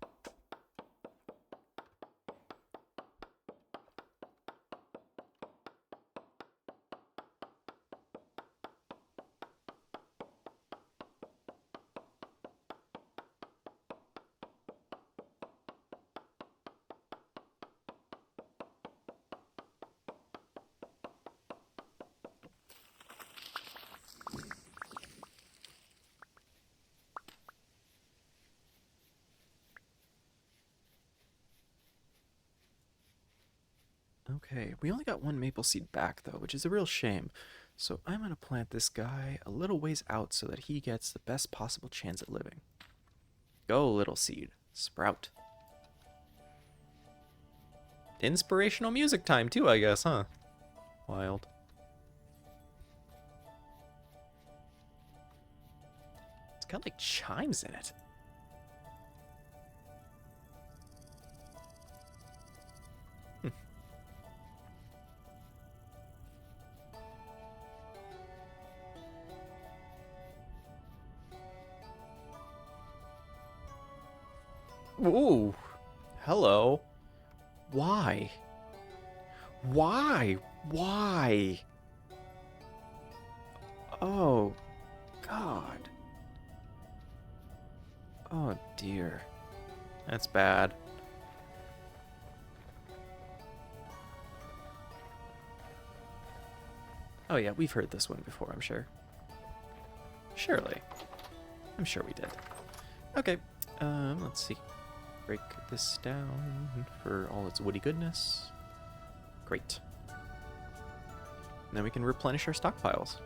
Okay, we only got one maple seed back, though, which is a real shame. So I'm going to plant this guy a little ways out so that he gets the best possible chance at living. Go, little seed. Sprout. Inspirational music time, too, I guess, huh? Wild. It's got, like, chimes in it. Ooh. Hello. Why? Why? Why? Oh, God. Oh, dear. That's bad. Oh, yeah, we've heard this one before, I'm sure. Surely. I'm sure we did. Okay, let's see. Break this down for all its woody goodness. Great. Then we can replenish our stockpiles.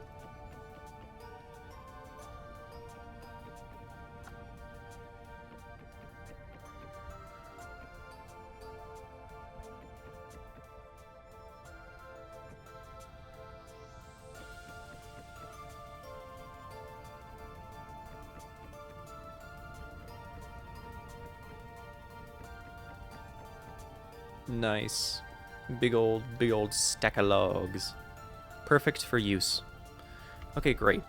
Nice. Big old stack of logs. Perfect for use. Okay, great.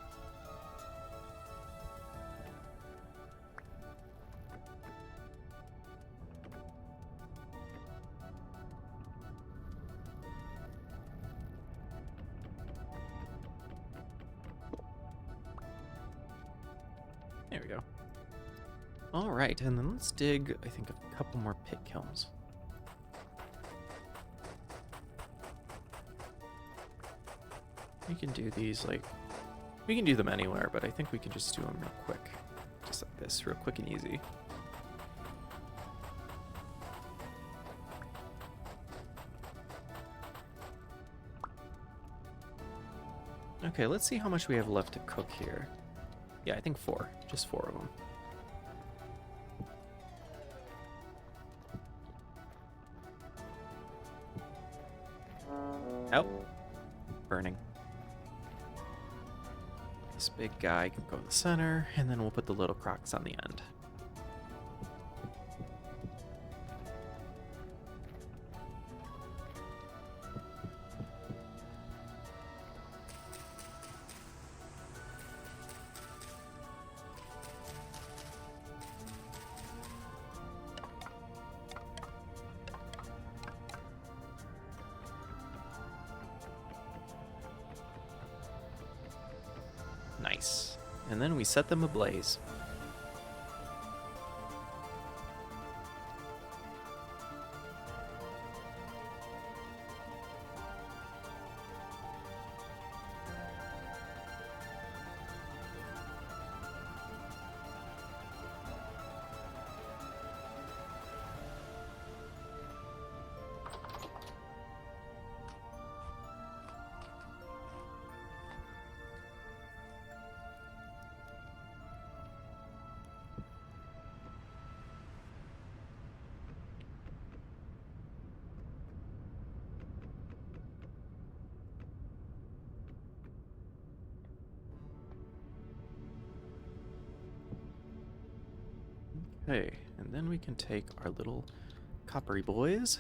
There we go. All right, and then let's dig, I think, a couple more pit kilns. We can do these, like, we can do them anywhere, but I think we can just do them real quick. Just like this, real quick and easy. Okay, let's see how much we have left to cook here. Yeah, I think 4. Just 4 of them. Oh. Burning. This big guy can go in the center, and then we'll put the little crocs on the end. Nice. And then we set them ablaze. Okay, and then we can take our little coppery boys,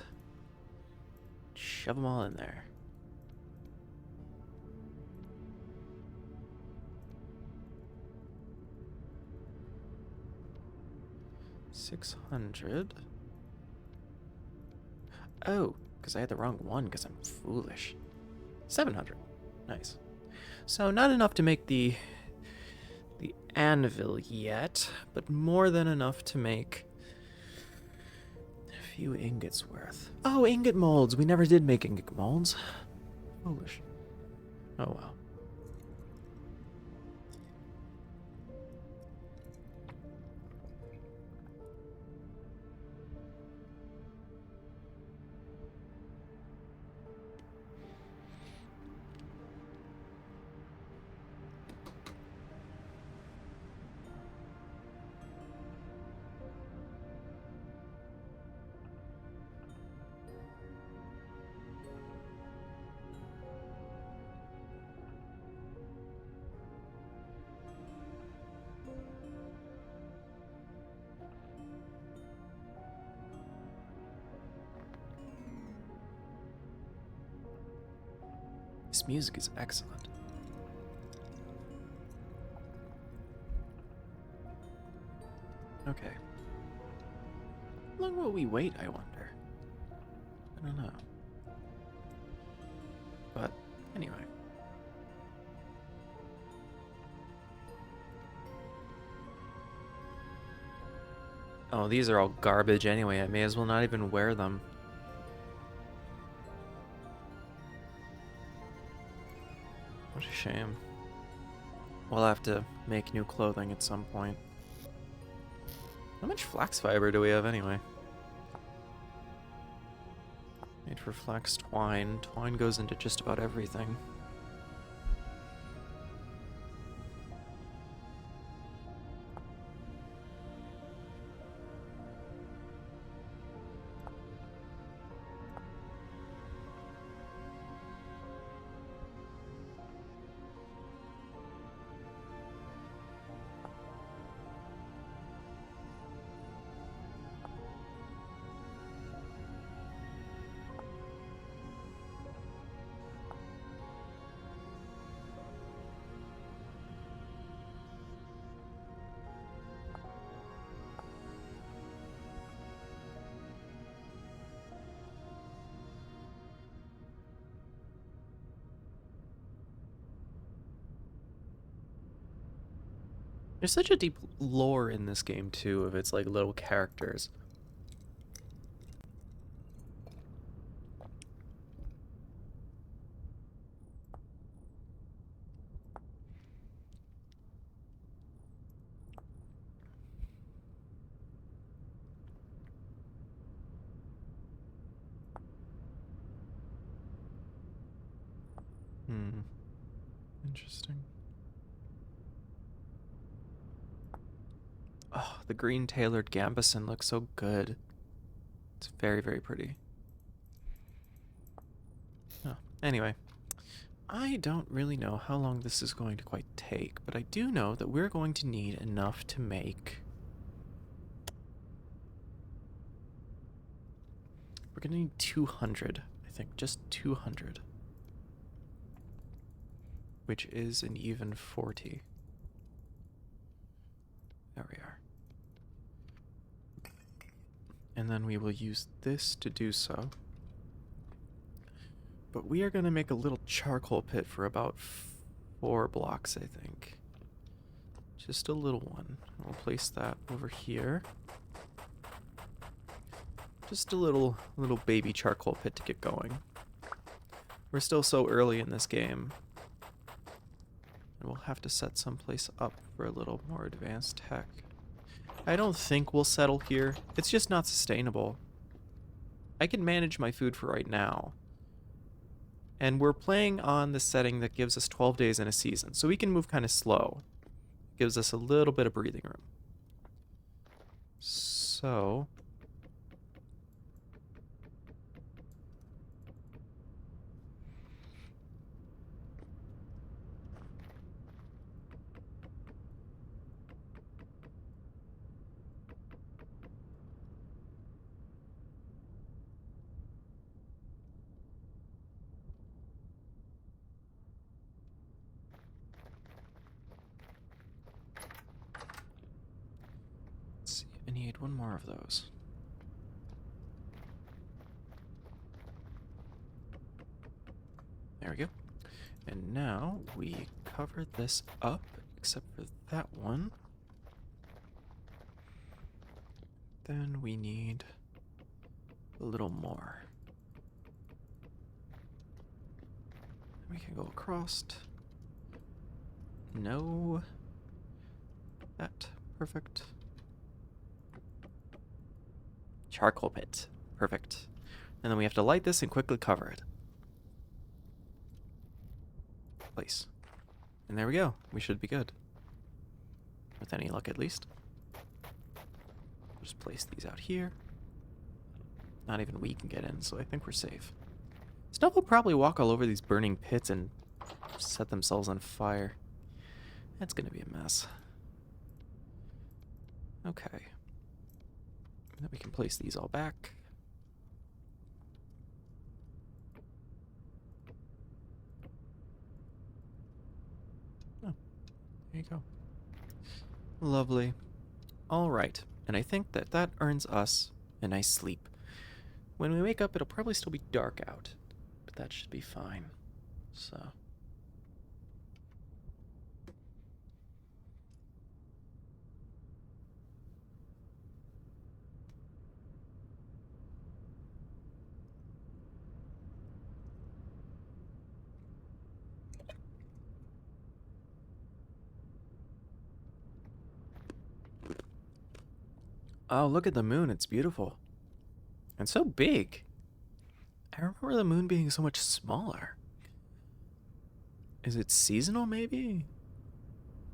shove them all in there. $600. Oh, because I had the wrong one because I'm foolish. 700. Nice. So not enough to make the anvil yet, but more than enough to make a few ingots worth. Oh, ingot molds. We never did make ingot molds. Foolish. Oh well. This music is excellent. Okay. How long will we wait, I wonder? I don't know. But, anyway. Oh, these are all garbage anyway. I may as well not even wear them. What a shame. We'll have to make new clothing at some point. How much flax fiber do we have anyway? Made for flax twine. Twine goes into just about everything. There's such a deep lore in this game, too, of its, like, little characters. Hmm. Interesting. Oh, the green tailored gambeson looks so good. It's very, very pretty. Oh, anyway, I don't really know how long this is going to quite take, but I do know that we're going to need enough to make... We're going to need 200, I think, just 200. Which is an even 40. There we are. And then we will use this to do so. But we are going to make a little charcoal pit for about 4 blocks, I think. Just a little one. We'll place that over here. Just a little baby charcoal pit to get going. We're still so early in this game. And we'll have to set someplace up for a little more advanced tech. I don't think we'll settle here. It's just not sustainable. I can manage my food for right now. And we're playing on the setting that gives us 12 days in a season, so we can move kind of slow. Gives us a little bit of breathing room. So... let's see, I need one more of those. There we go. And now we cover this up, except for that one. Then we need a little more. We can go across. No. That. Perfect. Charcoal pit. Perfect. And then we have to light this and quickly cover it. Place. And there we go. We should be good. With any luck, at least. Just place these out here. Not even we can get in, so I think we're safe. Stuff will probably walk all over these burning pits and set themselves on fire. That's gonna be a mess. Okay. And then we can place these all back. Oh, there you go. Lovely. All right. And I think that that earns us a nice sleep. When we wake up, it'll probably still be dark out, but that should be fine. So... Oh, look at the moon. It's beautiful. And so big. I remember the moon being so much smaller. Is it seasonal, maybe?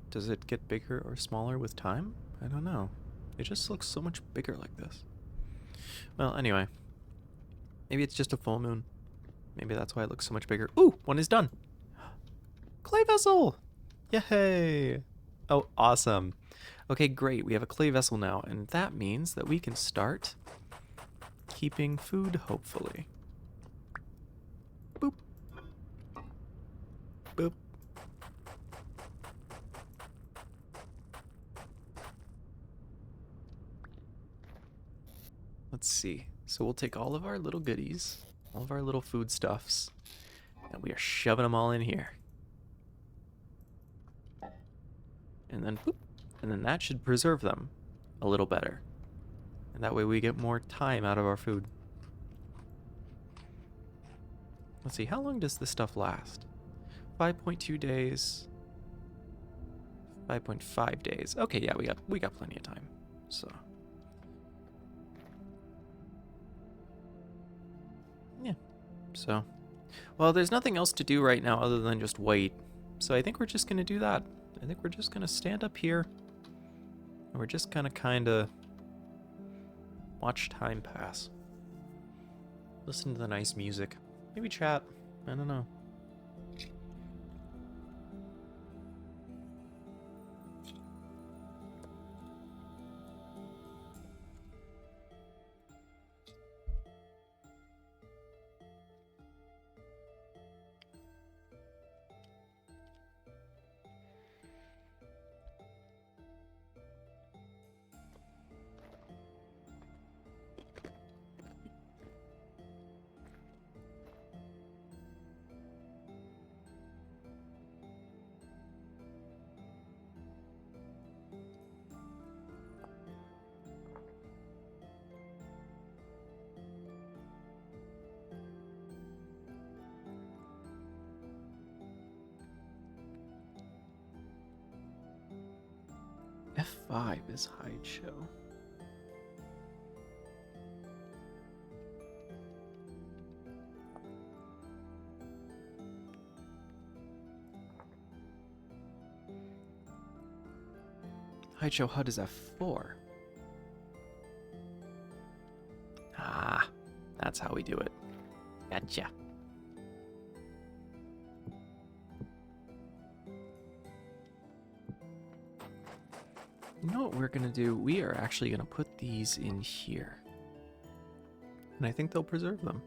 Does it get bigger or smaller with time? I don't know. It just looks so much bigger like this. Well, anyway. Maybe it's just a full moon. Maybe that's why it looks so much bigger. Ooh, one is done. Clay vessel! Yay! Oh, awesome. Okay, great. We have a clay vessel now, and that means that we can start keeping food, hopefully. Boop. Boop. Let's see. So we'll take all of our little goodies, all of our little foodstuffs, and we are shoving them all in here. And then, boop, And then that should preserve them a little better. And that way we get more time out of our food. Let's see, how long does this stuff last? 5.2 days. 5.5 days. Okay, yeah, we got plenty of time. So yeah. So well, there's nothing else to do right now other than just wait. So I think we're just gonna do that. I think we're just gonna stand up here and we're just gonna kinda watch time pass. Listen to the nice music. Maybe chat. I don't know. F5 is hide show. Hide show HUD is F4. Ah, that's how we do it. Gotcha. You know what we're gonna do? We are actually gonna put these in here. And I think they'll preserve them.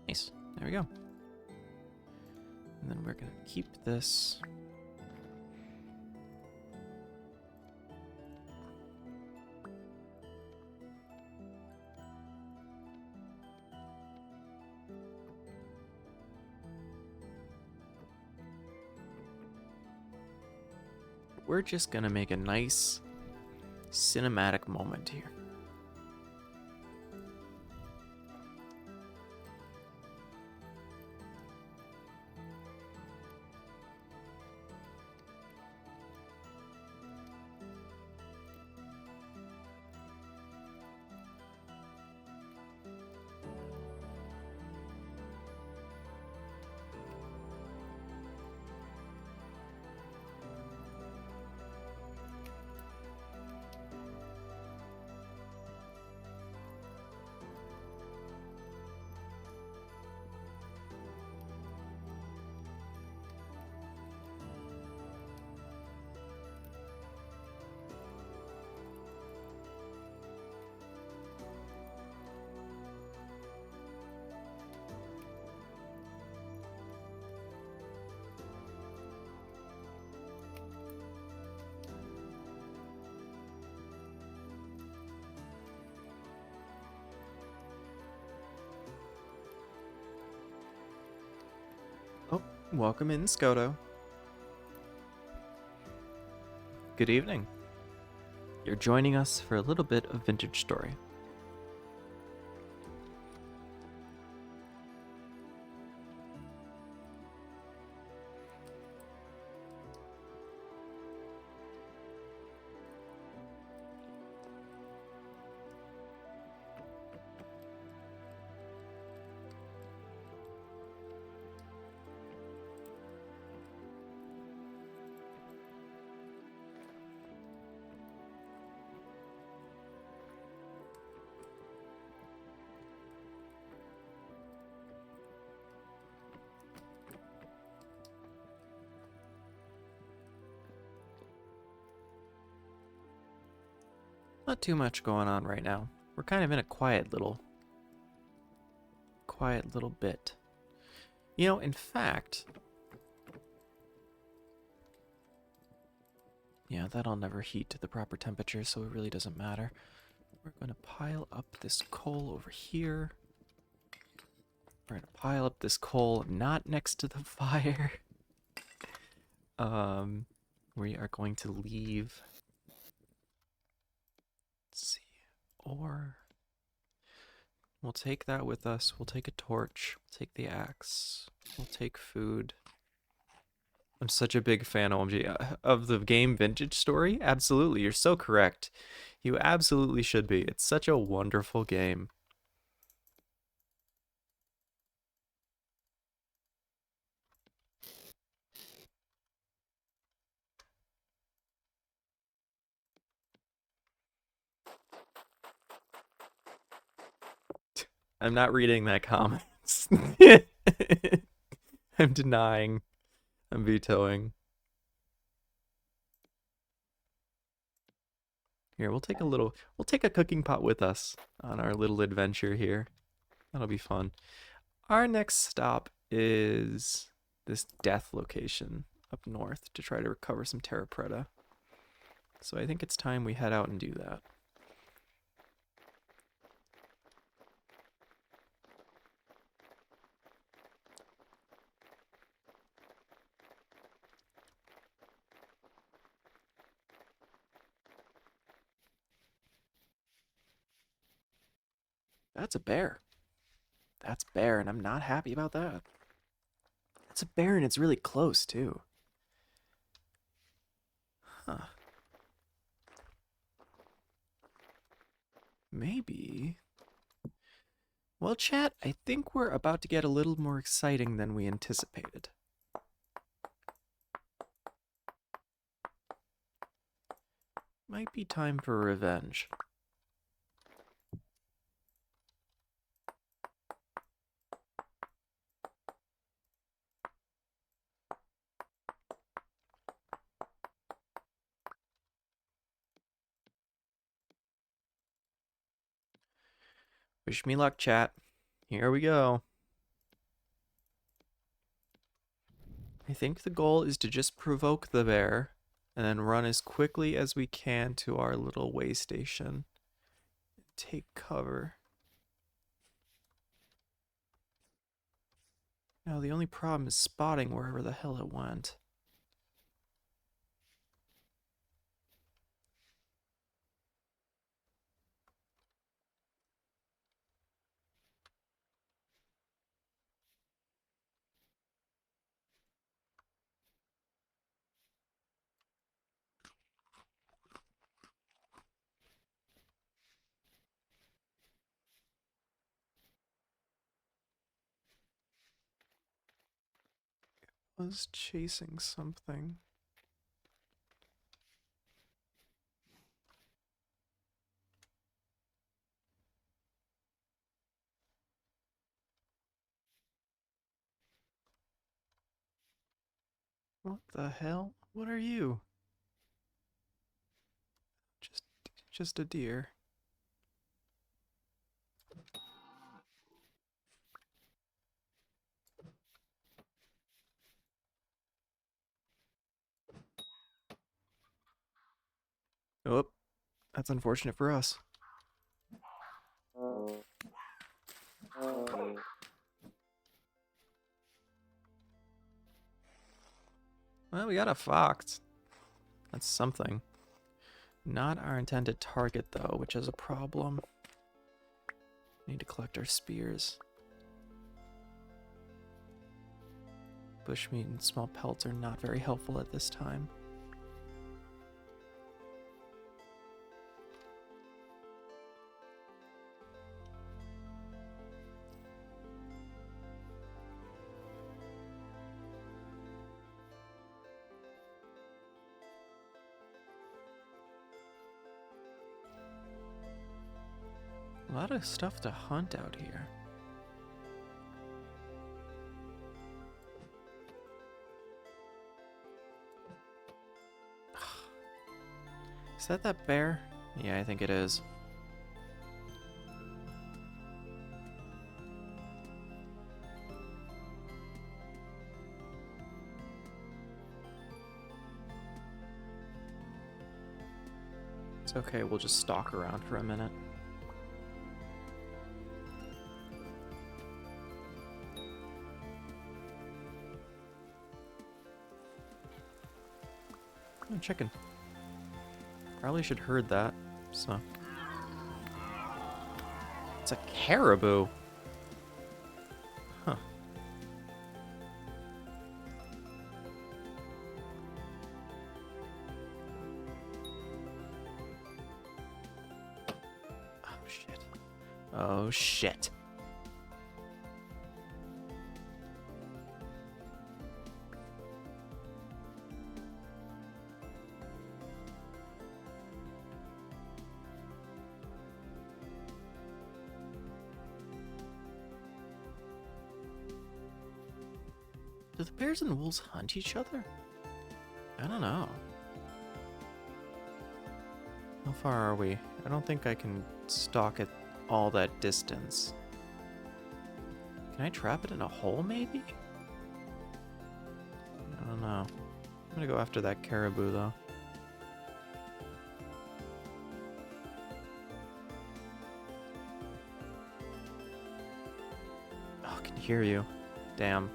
Nice. There we go. And then we're gonna keep this. We're just gonna make a nice cinematic moment here. Oh, welcome in, Skoto. Good evening. You're joining us for a little bit of vintage story. Not too much going on right now. We're kind of in a quiet little bit. You know, in fact, yeah, that'll never heat to the proper temperature, so it really doesn't matter. We're going to pile up this coal over here. We're going to pile up this coal not next to the fire. Um, we are going to leave. Let's see. Or we'll take that with us. We'll take a torch. We'll take the axe. We'll take food. I'm such a big fan, OMG, of the game Vintage Story. Absolutely, you're so correct. You absolutely should be. It's such a wonderful game. I'm not reading that comments. I'm denying. I'm vetoing. Here, we'll take a cooking pot with us on our little adventure here. That'll be fun. Our next stop is this death location up north to try to recover some terra preta. So I think it's time we head out and do that. That's a bear. That's bear, and I'm not happy about that. It's a bear, and it's really close, too. Huh. Maybe. Well, chat, I think we're about to get a little more exciting than we anticipated. Might be time for revenge. Wish me luck, chat. Here we go. I think the goal is to just provoke the bear and then run as quickly as we can to our little way station. Take cover. Now the only problem is spotting wherever the hell it went. Was chasing something. What the hell? What are you? Just a deer. Oh, that's unfortunate for us. Well, we got a fox. That's something. Not our intended target, though, which is a problem. Need to collect our spears. Bushmeat and small pelts are not very helpful at this time. A lot of stuff to hunt out here. Is that bear? Yeah, I think it is. It's okay, we'll just stalk around for a minute. Oh, chicken. Probably should herd that. So. It's a caribou. Huh. Oh, shit. Oh, shit. Do the bears and wolves hunt each other? I don't know. How far are we? I don't think I can stalk it all that distance. Can I trap it in a hole, maybe? I don't know. I'm gonna go after that caribou, though. Oh, I can hear you. Damn.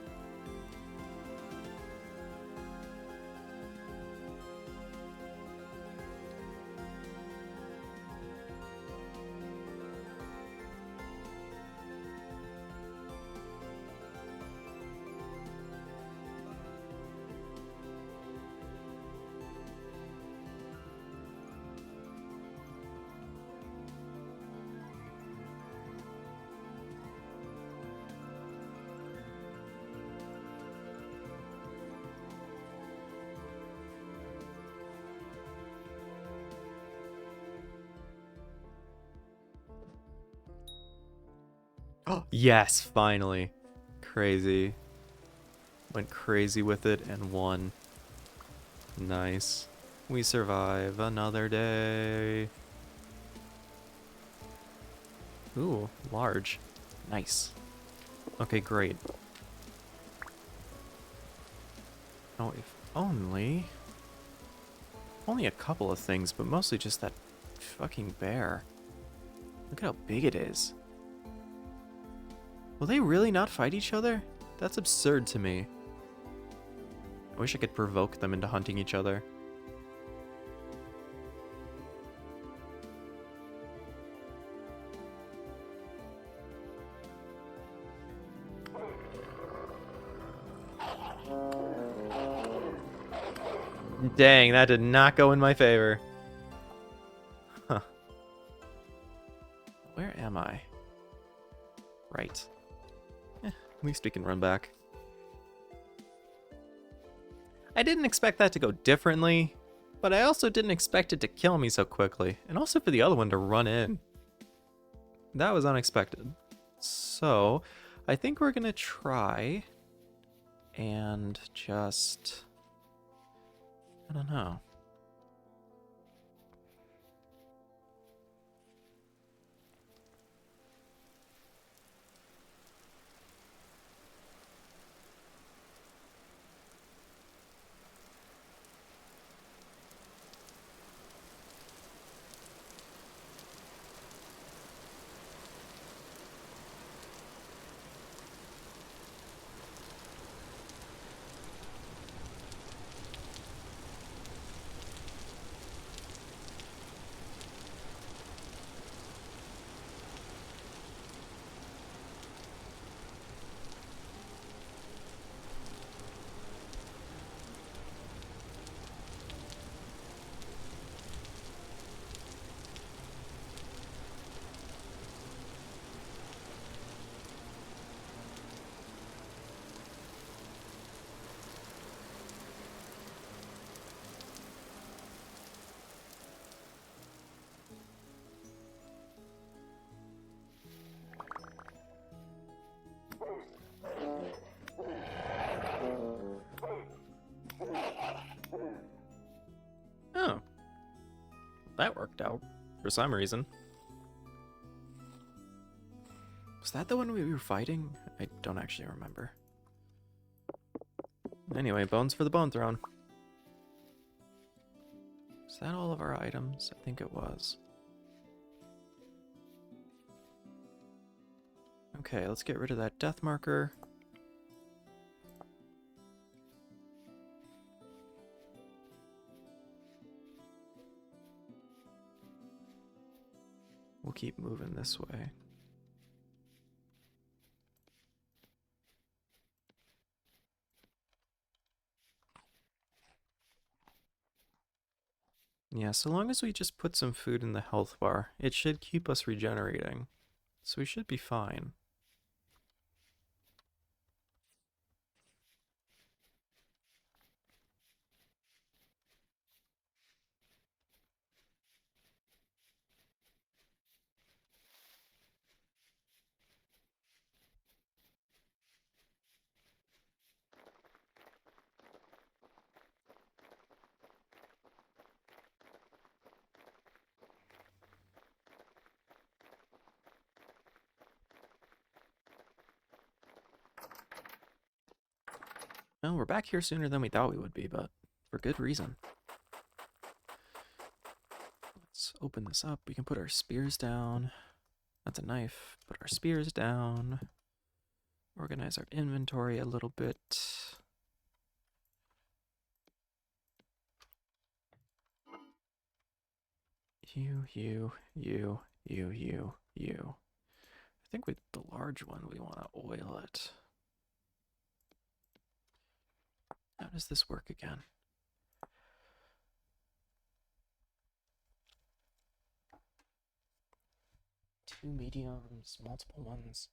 Oh, yes, finally. Crazy. Went crazy with it and won. Nice. We survive another day. Ooh, large. Nice. Okay, great. Oh, if only... Only a couple of things, but mostly just that fucking bear. Look at how big it is. Will they really not fight each other? That's absurd to me. I wish I could provoke them into hunting each other. Dang, that did not go in my favor. Huh. Where am I? Right. At least we can run back. I didn't expect that to go differently, but I also didn't expect it to kill me so quickly, and also for the other one to run in. That was unexpected. So, I think we're gonna try and just... I don't know. Oh. That worked out. For some reason. Was that the one we were fighting? I don't actually remember. Anyway, bones for the bone throne. Is that all of our items? I think it was. Okay, let's get rid of that death marker. We'll keep moving this way. Yeah, so long as we just put some food in the health bar, it should keep us regenerating. So we should be fine. Well, we're back here sooner than we thought we would be, but for good reason. Let's open this up. We can put our spears down. That's a knife. Put our spears down. Organize our inventory a little bit. You. I think with the large one, we want to oil it. How does this work again? Two mediums, multiple ones.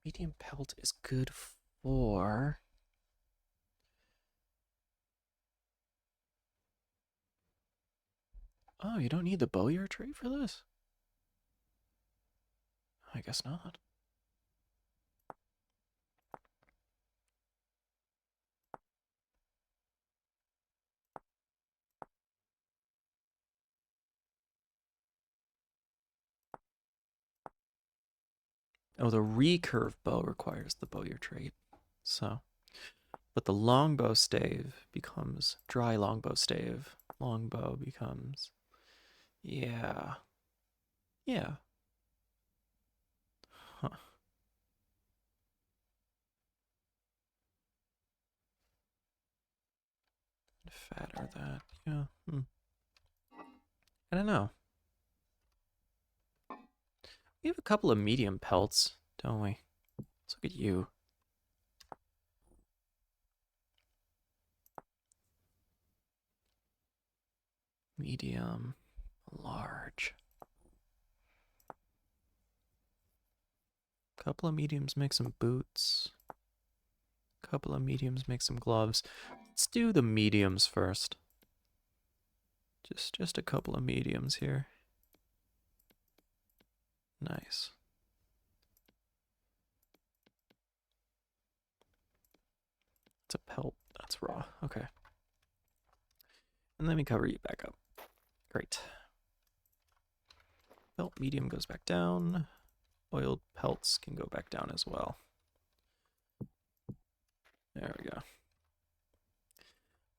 Medium pelt is good for... Oh, you don't need the bowyer trait for this? I guess not. Oh, the recurve bow requires the bowyer trait. So, but the longbow stave becomes dry longbow stave. Longbow becomes, yeah. Huh. Fat or that, yeah. I don't know. We have a couple of medium pelts, don't we? Let's look at you. Medium, large. Couple of mediums make some boots. Couple of mediums make some gloves. Let's do the mediums first. Just a couple of mediums here. Nice. It's a pelt. That's raw. Okay. And let me cover you back up. Great. Pelt medium goes back down. Oiled pelts can go back down as well. There we go.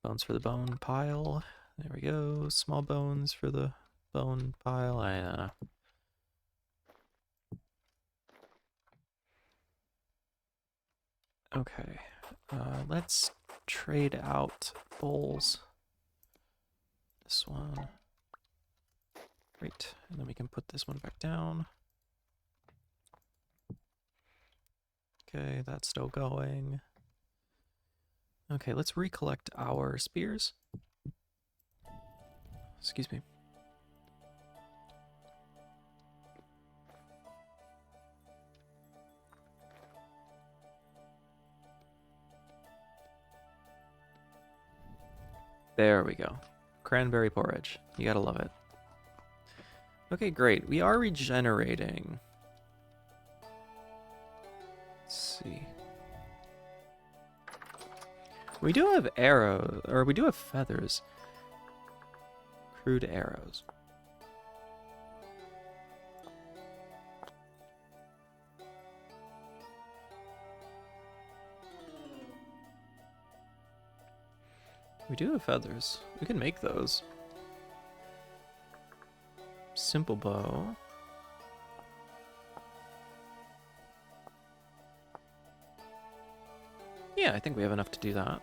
Bones for the bone pile. There we go. Small bones for the bone pile. I don't know. Okay. Let's trade out bowls. This one. Great. And then we can put this one back down. Okay, that's still going. Okay, let's recollect our spears. Excuse me. There we go. Cranberry porridge. You gotta love it. Okay, great. We are regenerating. Let's see. We do have arrows, or we do have feathers. Crude arrows. We do have feathers. We can make those. Simple bow. Yeah, I think we have enough to do that.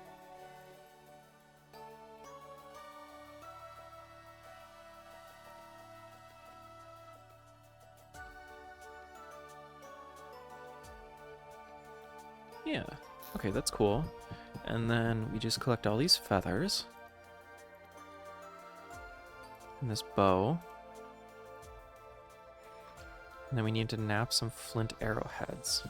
Yeah. Okay, that's cool. And then we just collect all these feathers. And this bow. And then we need to nap some flint arrowheads.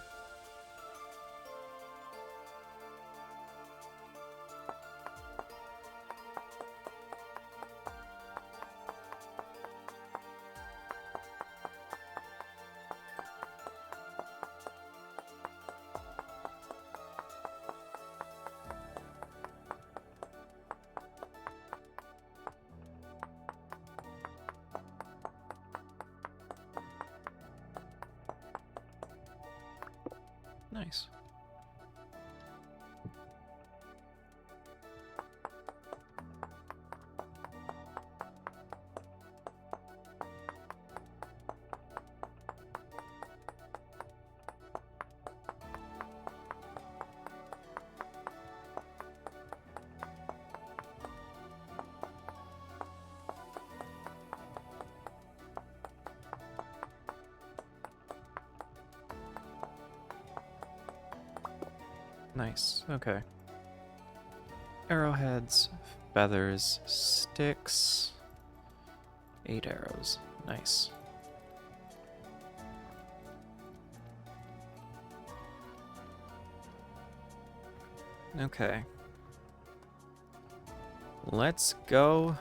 Nice. Nice. Okay. Arrowheads, feathers, sticks, 8 arrows. Nice. Okay. Let's go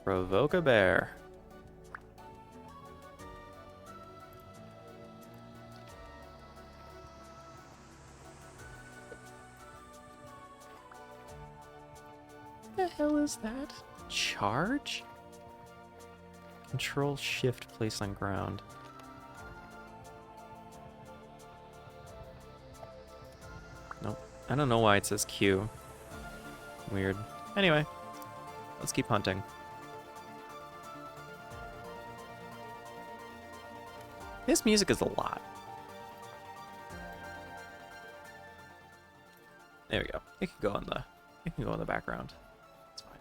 provoke a bear. What the hell is that? Charge? Control shift place on ground. Nope. I don't know why it says Q. Weird. Anyway, let's keep hunting. This music is a lot. There we go. It can go in the background. It's fine.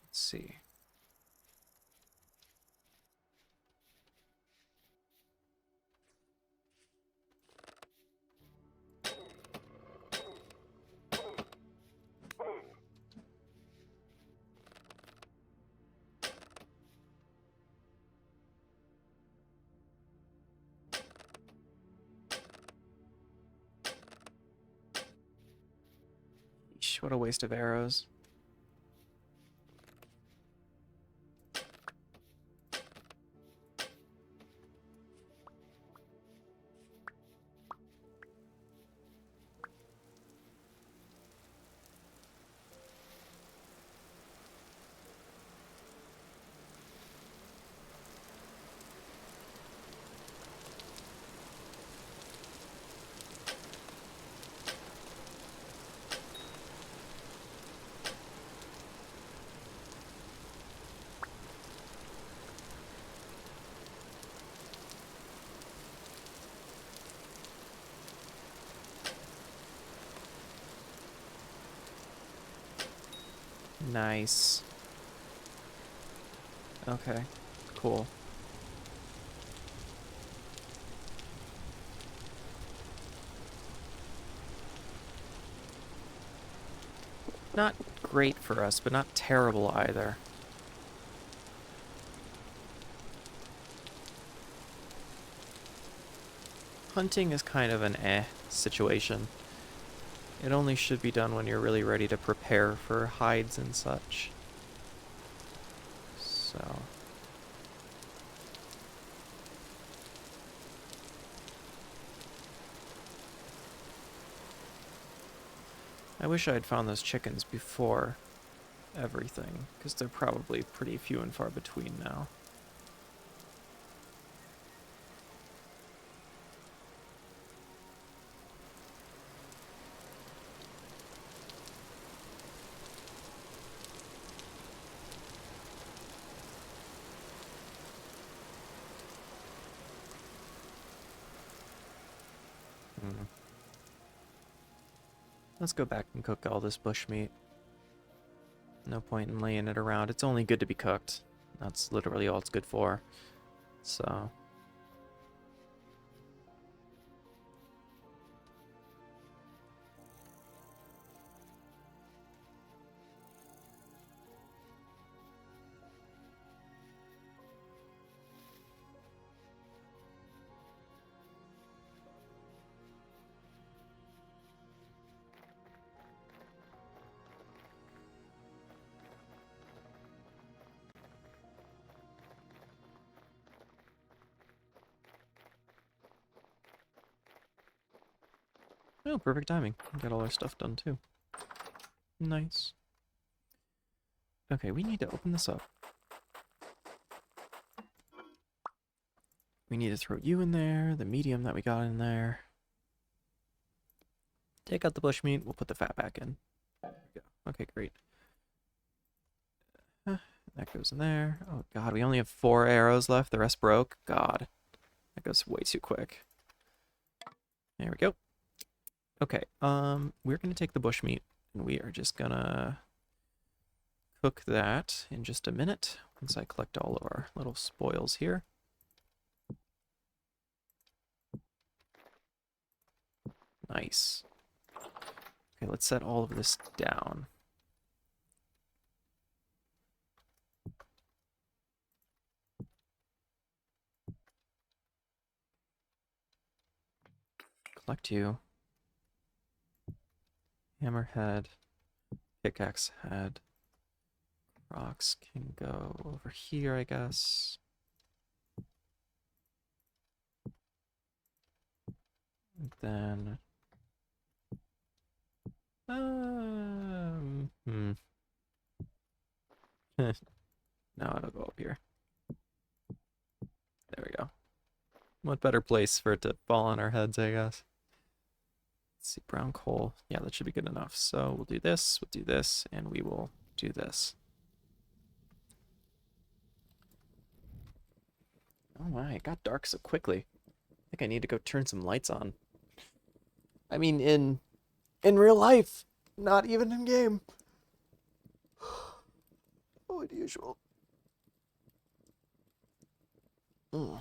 Let's see. Eesh, what a waste of arrows. Nice. Okay, cool. Not great for us, but not terrible either. Hunting is kind of an situation. It only should be done when you're really ready to prepare for hides and such. So... I wish I had found those chickens before everything, because they're probably pretty few and far between now. let's go back and cook all this bushmeat. No point in laying it around. It's only good to be cooked. That's literally all it's good for. So... Oh, perfect timing. Got all our stuff done too. Nice. Okay, we need to open this up. We need to throw you in there, the medium that we got in there. Take out the bushmeat, we'll put the fat back in. There we go. Okay, great. That goes in there. Oh god, we only have 4 arrows left, the rest broke. God, that goes way too quick. There we go. Okay, we're gonna take the bushmeat and we are just gonna cook that in just a minute once I collect all of our little spoils here. Nice. Okay, let's set all of this down. Collect you. Hammerhead. Pickaxe head. Rocks can go over here, I guess. And then... No, it'll go up here. There we go. What better place for it to fall on our heads, I guess. Let's see, brown coal. Yeah, that should be good enough. So we'll do this, and we will do this. Oh my, it got dark so quickly. I think I need to go turn some lights on. I mean, in real life, not even in game. Oh, as usual. Mm.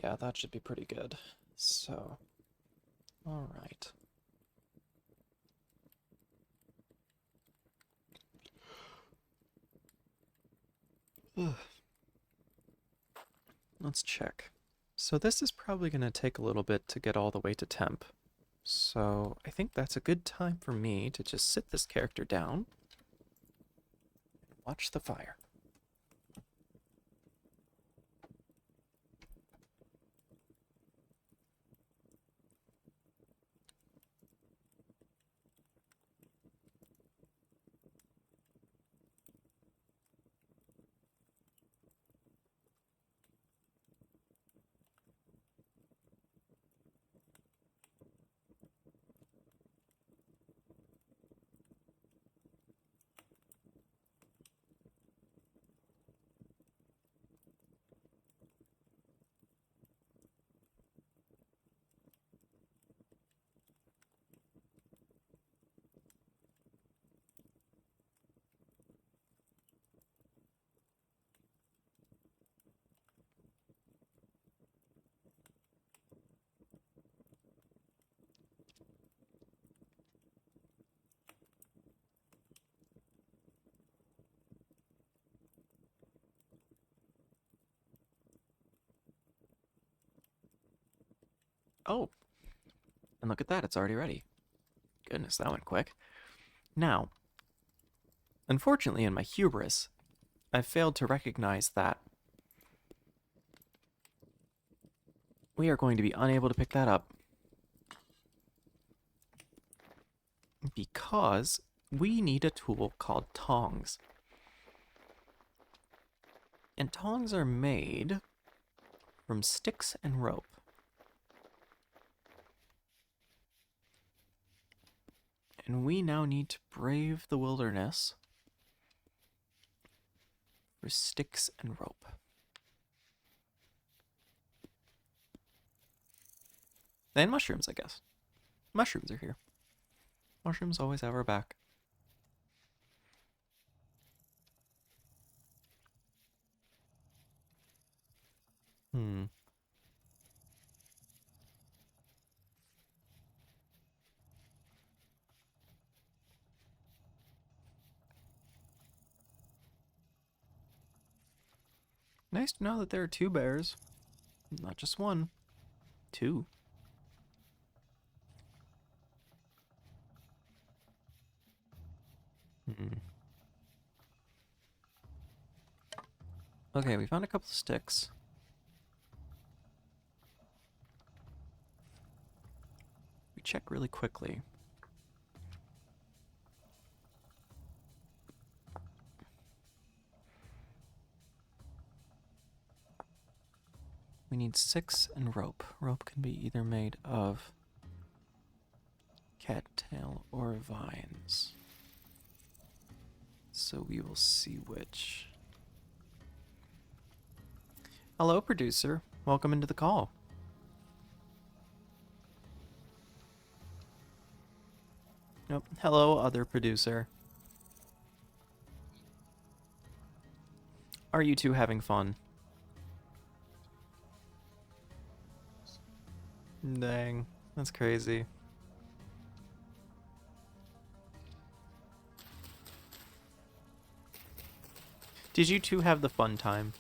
Yeah, that should be pretty good. So, all right. Let's check. So this is probably going to take a little bit to get all the way to temp. So I think that's a good time for me to just sit this character down and watch the fire. Oh, and look at that, it's already ready. Goodness, that went quick. Now, unfortunately, in my hubris, I failed to recognize that we are going to be unable to pick that up because we need a tool called tongs. And tongs are made from sticks and rope. And we now need to brave the wilderness for sticks and rope. And mushrooms, I guess. Mushrooms are here. Mushrooms always have our back. Hmm. Nice to know that there are two bears. Not just one. Two. Hmm. Okay, we found a couple of sticks. We check really quickly. We need sticks and rope. Rope can be either made of cattail or vines. So we will see which. Hello, producer. Welcome into the call. Nope. Hello, other producer. Are you two having fun? Dang, that's crazy. Did you two have the fun time?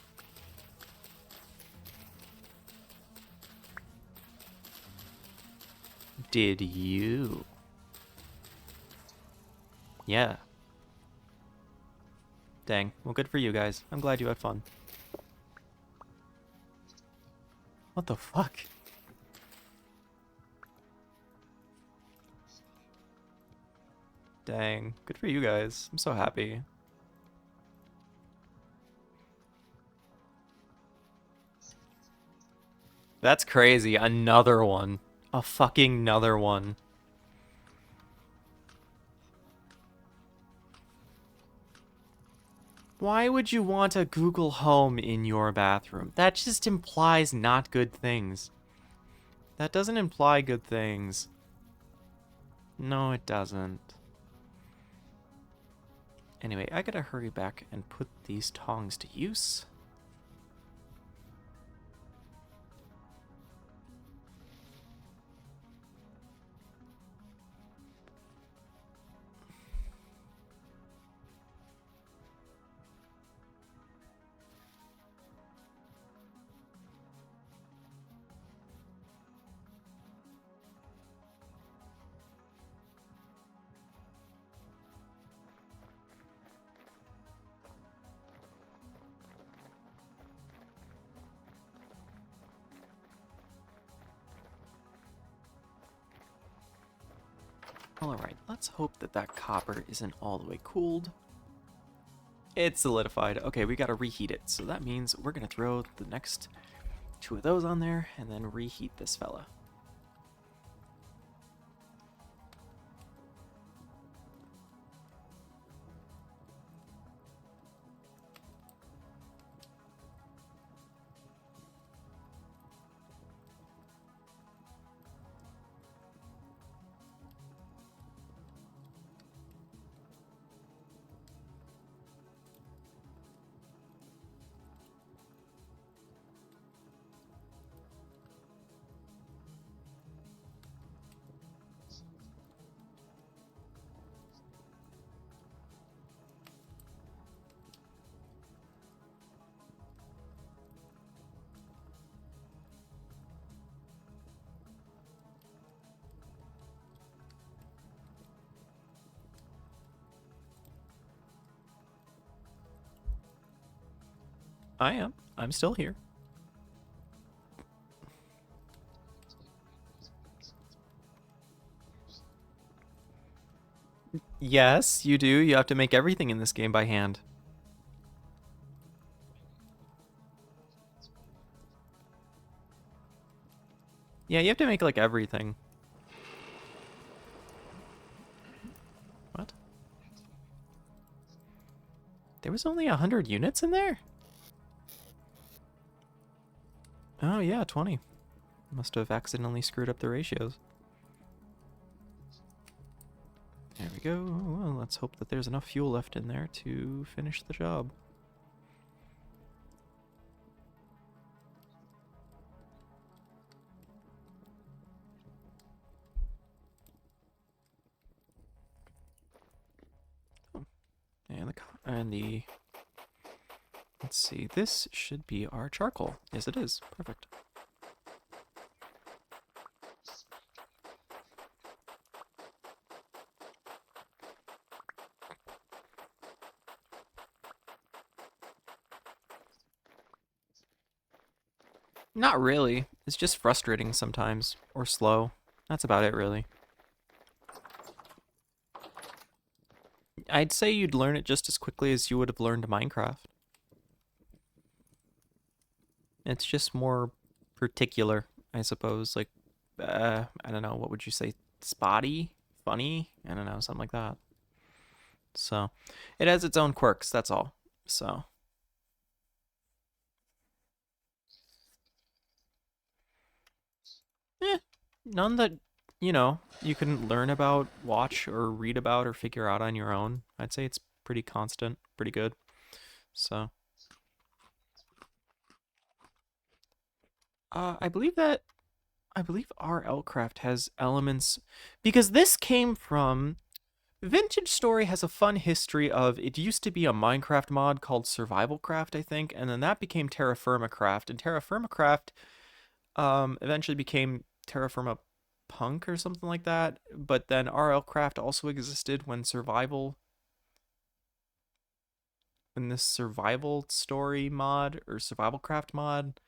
Did you? Yeah. Dang. Well, good for you guys. I'm glad you had fun. What the fuck? Dang. Good for you guys. I'm so happy. That's crazy. Another one. A fucking another one. Why would you want a Google Home in your bathroom? That just implies not good things. That doesn't imply good things. No, it doesn't. Anyway, I gotta hurry back and put these tongs to use. Alright, let's hope that that copper isn't all the way cooled. It's solidified. Okay, we gotta reheat it. So that means we're gonna throw the next two of those on there and then reheat this fella. I am. I'm still here. Yes, you do. You have to make everything in this game by hand. Yeah, you have to make like everything. What? There was only 100 units in there? Oh yeah, 20. Must have accidentally screwed up the ratios. There we go. Well, let's hope that there's enough fuel left in there to finish the job. Oh, and the let's see. This should be our charcoal. Yes, it is. Perfect. Not really. It's just frustrating sometimes or slow. That's about it, really. I'd say you'd learn it just as quickly as you would have learned Minecraft. It's just more particular, I suppose. Like, I don't know, what would you say? Spotty? Funny? I don't know, something like that. So, it has its own quirks, that's all. So, eh, none that, you can learn about, watch, or read about, or figure out on your own. I'd say it's pretty constant, pretty good. So, I believe that I believe our Elcraft has elements because this came from Vintage Story has a fun history of it used to be a Minecraft mod called Survival Craft, I think, and then that became Terra Firma Craft, and Terra Firma Craft eventually became Terra Firma Punk or something like that. But then RL Craft also existed when this survival story mod or survival craft mod,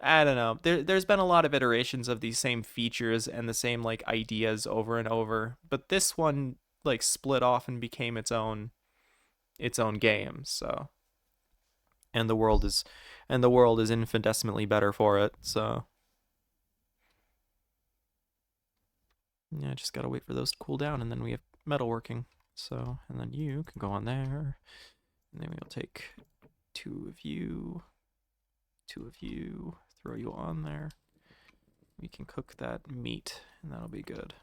I don't know. There's been a lot of iterations of these same features and the same like ideas over and over, but this one like split off and became its own game. So, and the world is infinitesimally better for it. So, yeah, just gotta wait for those to cool down, and then we have metalworking. So, and then you can go on there, and then we'll take two of you, throw you on there. We can cook that meat, and that'll be good.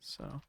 So.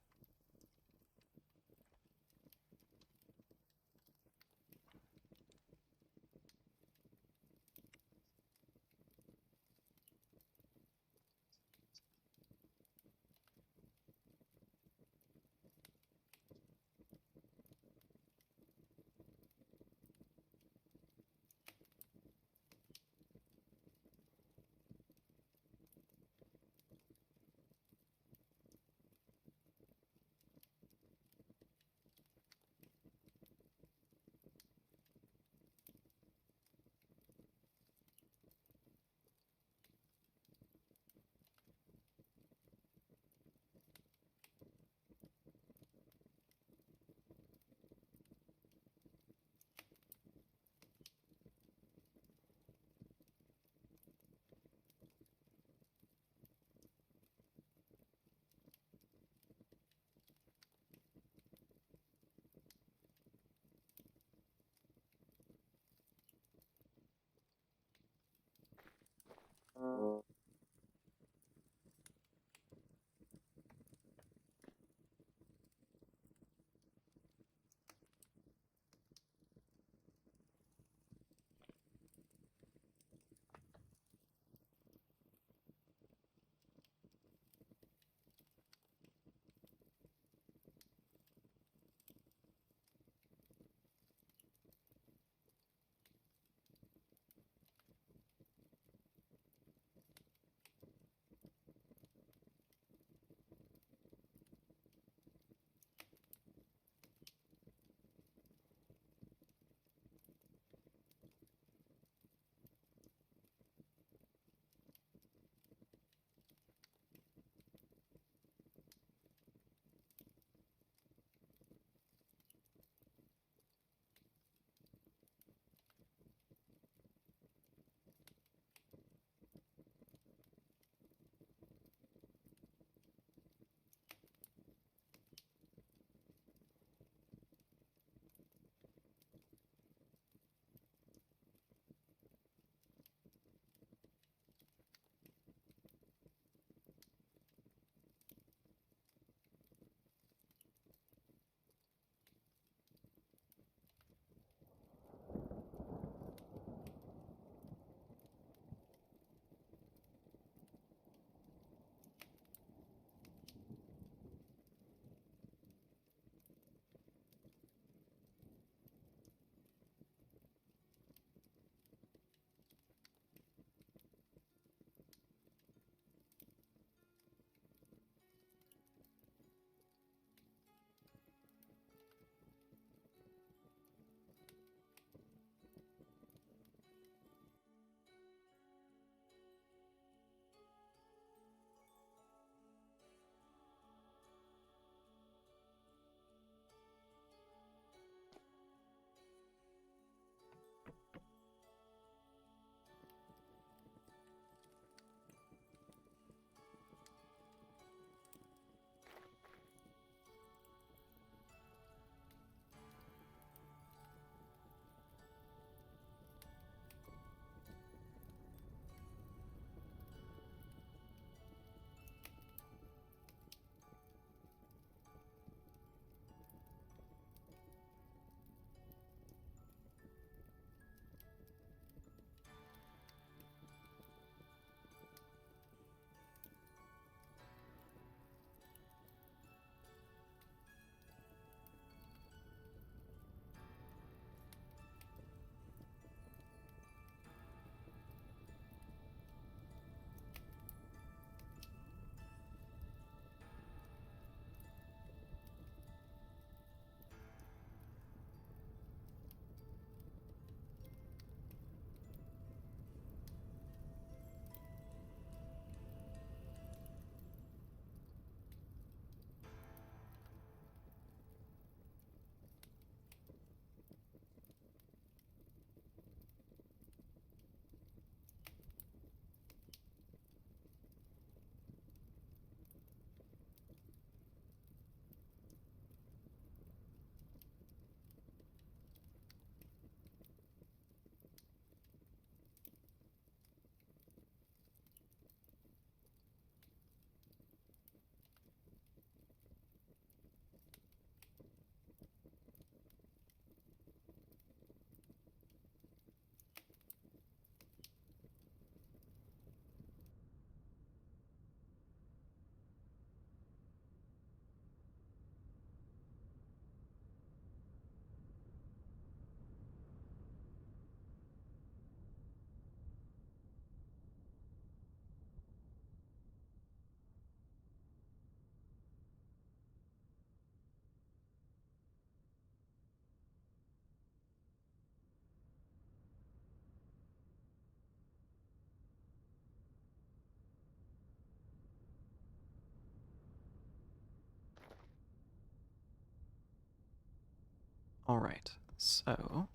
Alright, so,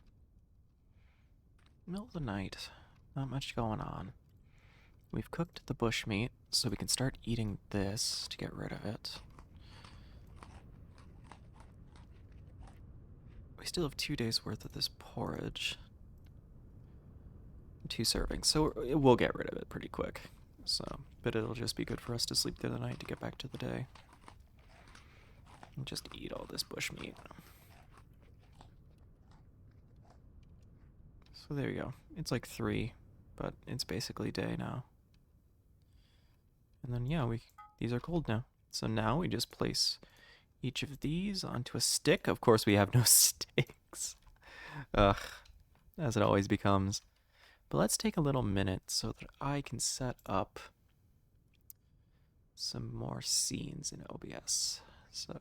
middle of the night, not much going on. We've cooked the bushmeat, so we can start eating this to get rid of it. We still have 2 days worth of this porridge. 2 servings, so we'll get rid of it pretty quick. So, but it'll just be good for us to sleep through the night to get back to the day. And just eat all this bushmeat. So there you go. It's like 3, but it's basically day now. And then yeah, these are cold now. So now we just place each of these onto a stick. Of course, we have no sticks. Ugh, as it always becomes. But let's take a little minute so that I can set up some more scenes in OBS. So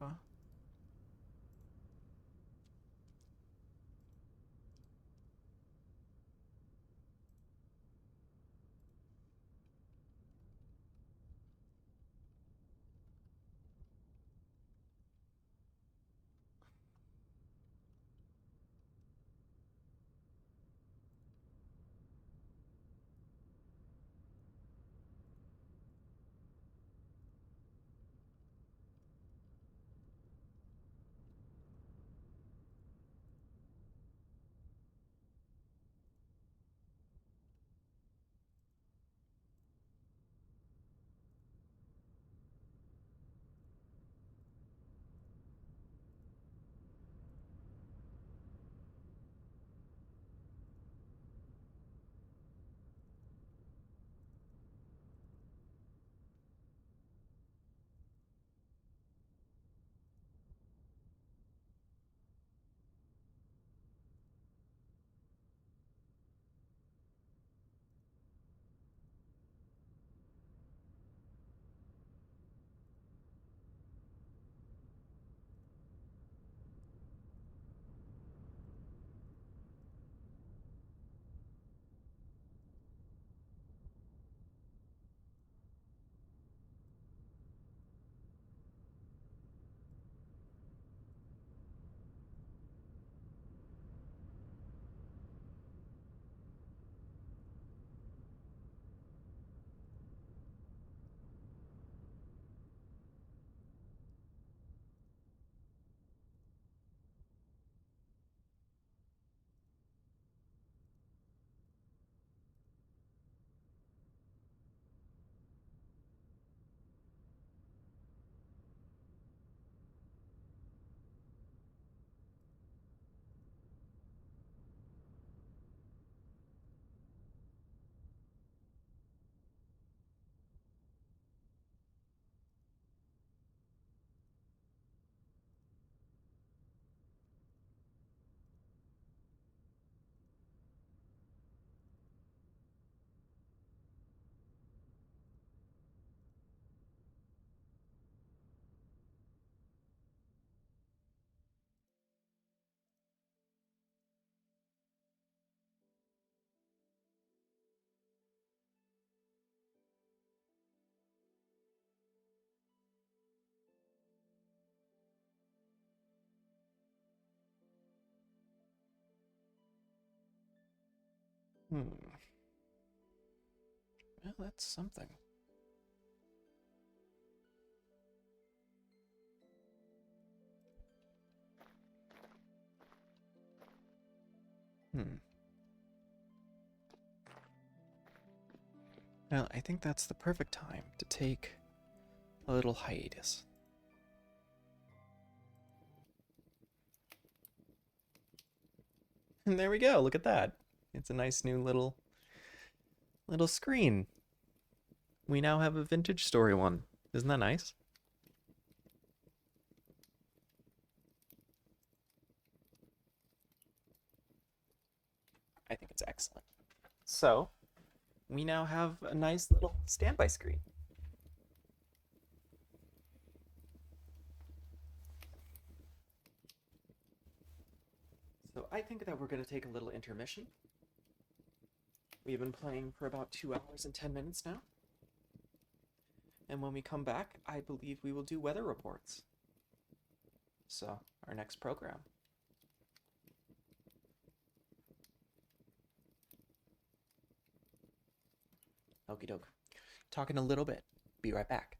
well, that's something. Hmm. Well, I think that's the perfect time to take a little hiatus. And there we go. Look at that. It's a nice new little screen. We now have a vintage story one. Isn't that nice? I think it's excellent. So, we now have a nice little standby screen. So I think that we're going to take a little intermission. We've been playing for about 2 hours and 10 minutes now. And when we come back, I believe we will do weather reports. So, our next program. Okie doke. Talk in a little bit. Be right back.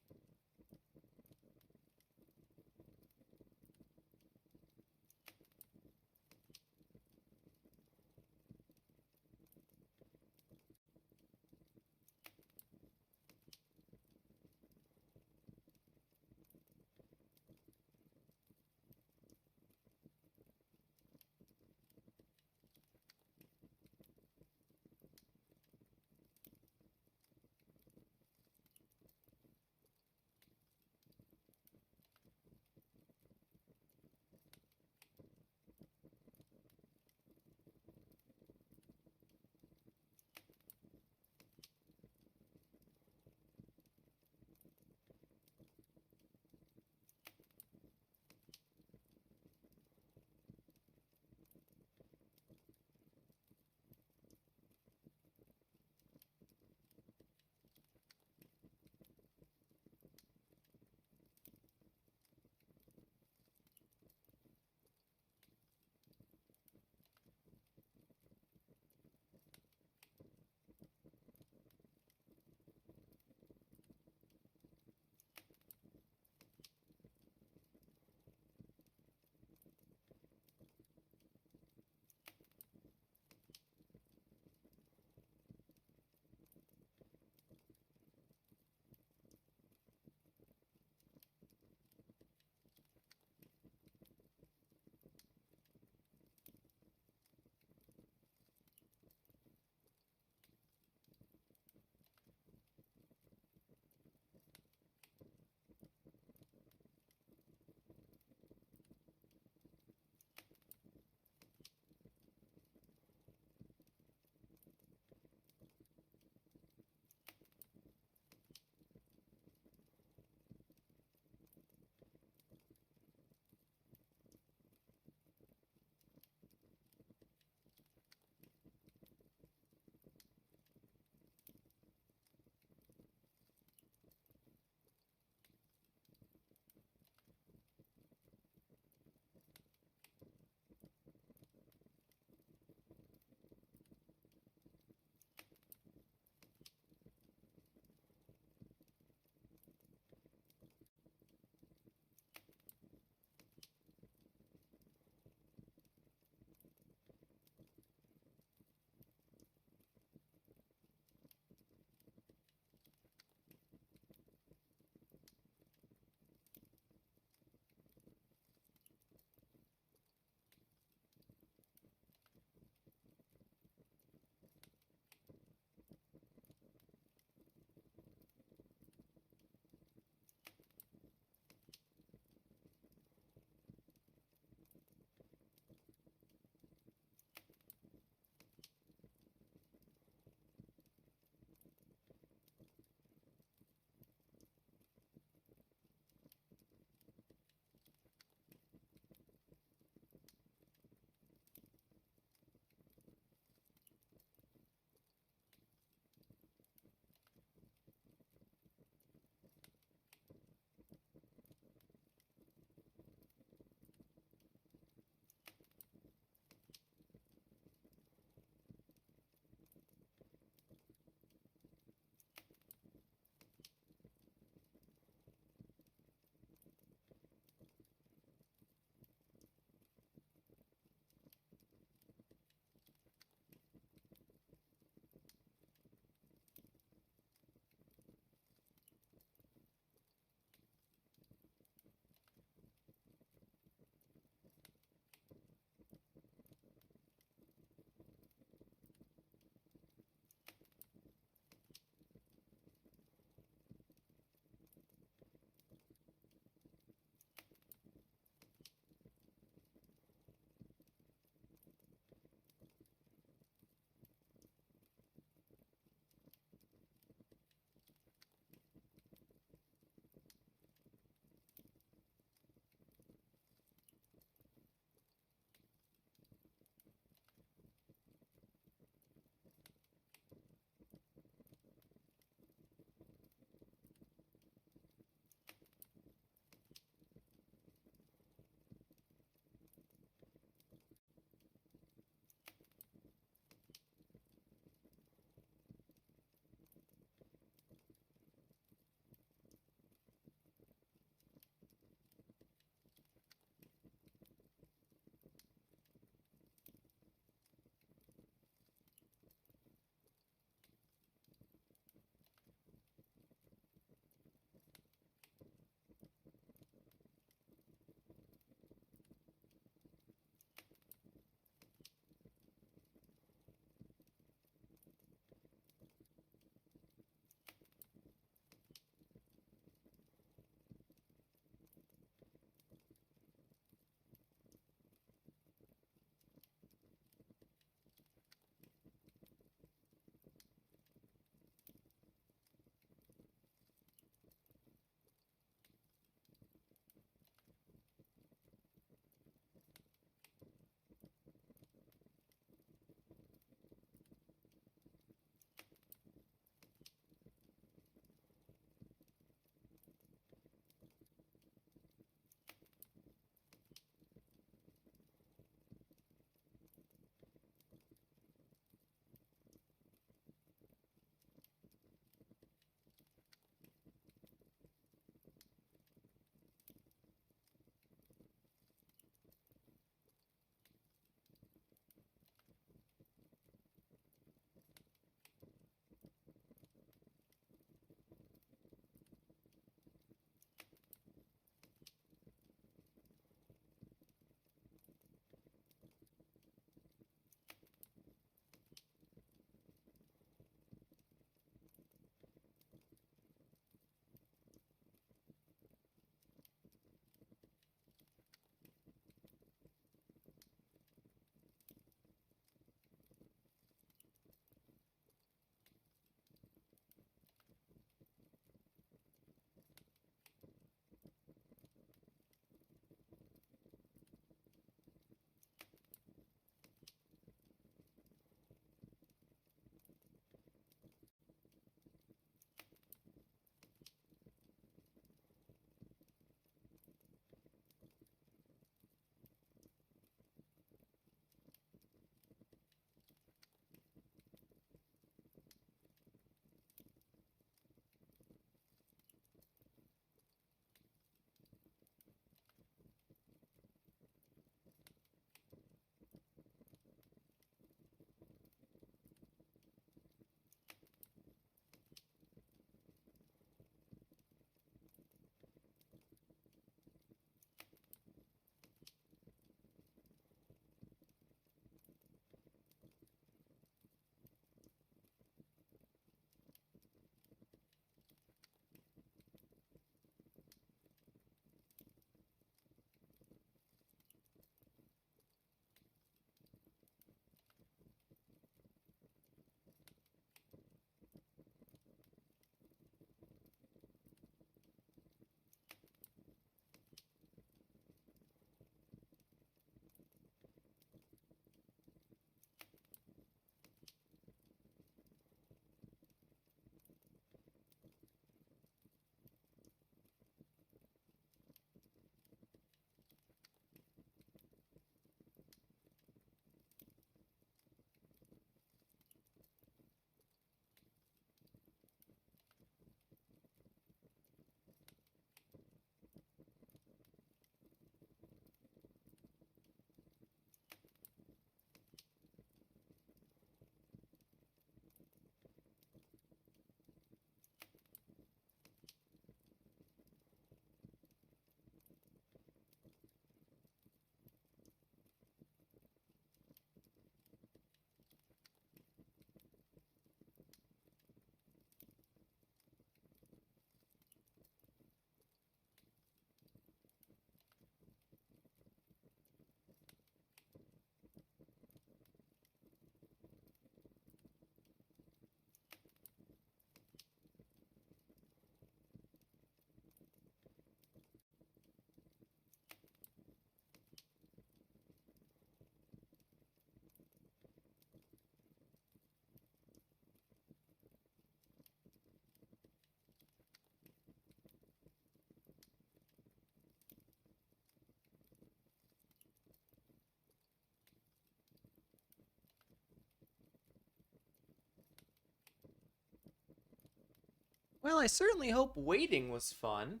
Well, I certainly hope waiting was fun,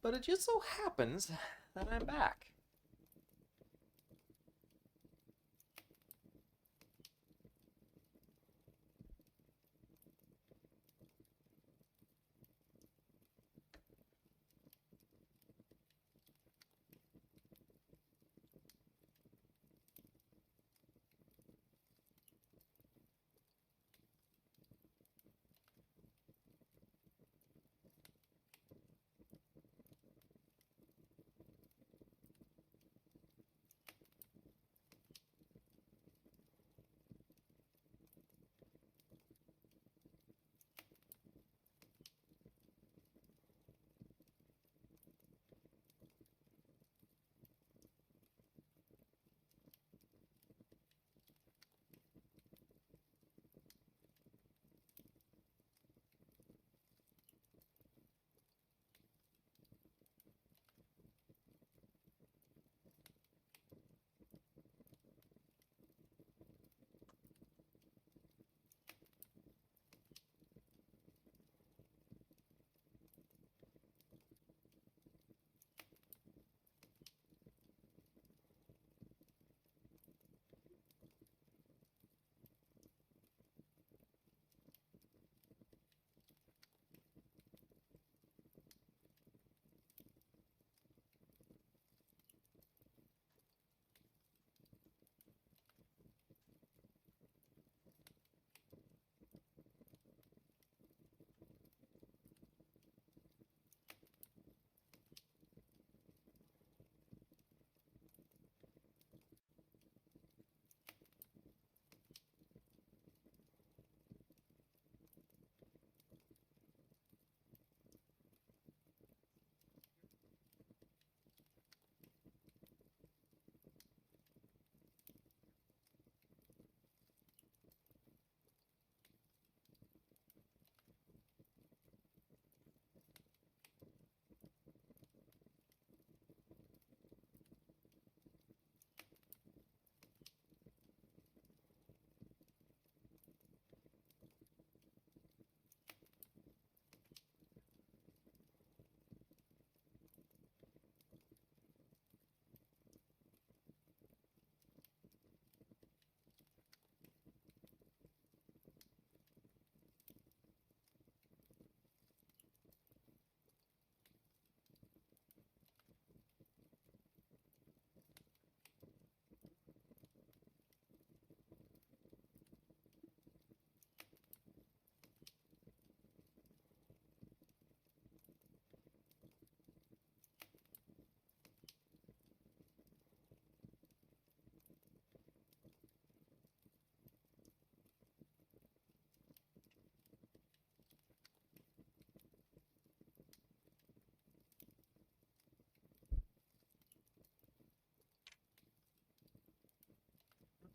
but it just so happens that I'm back.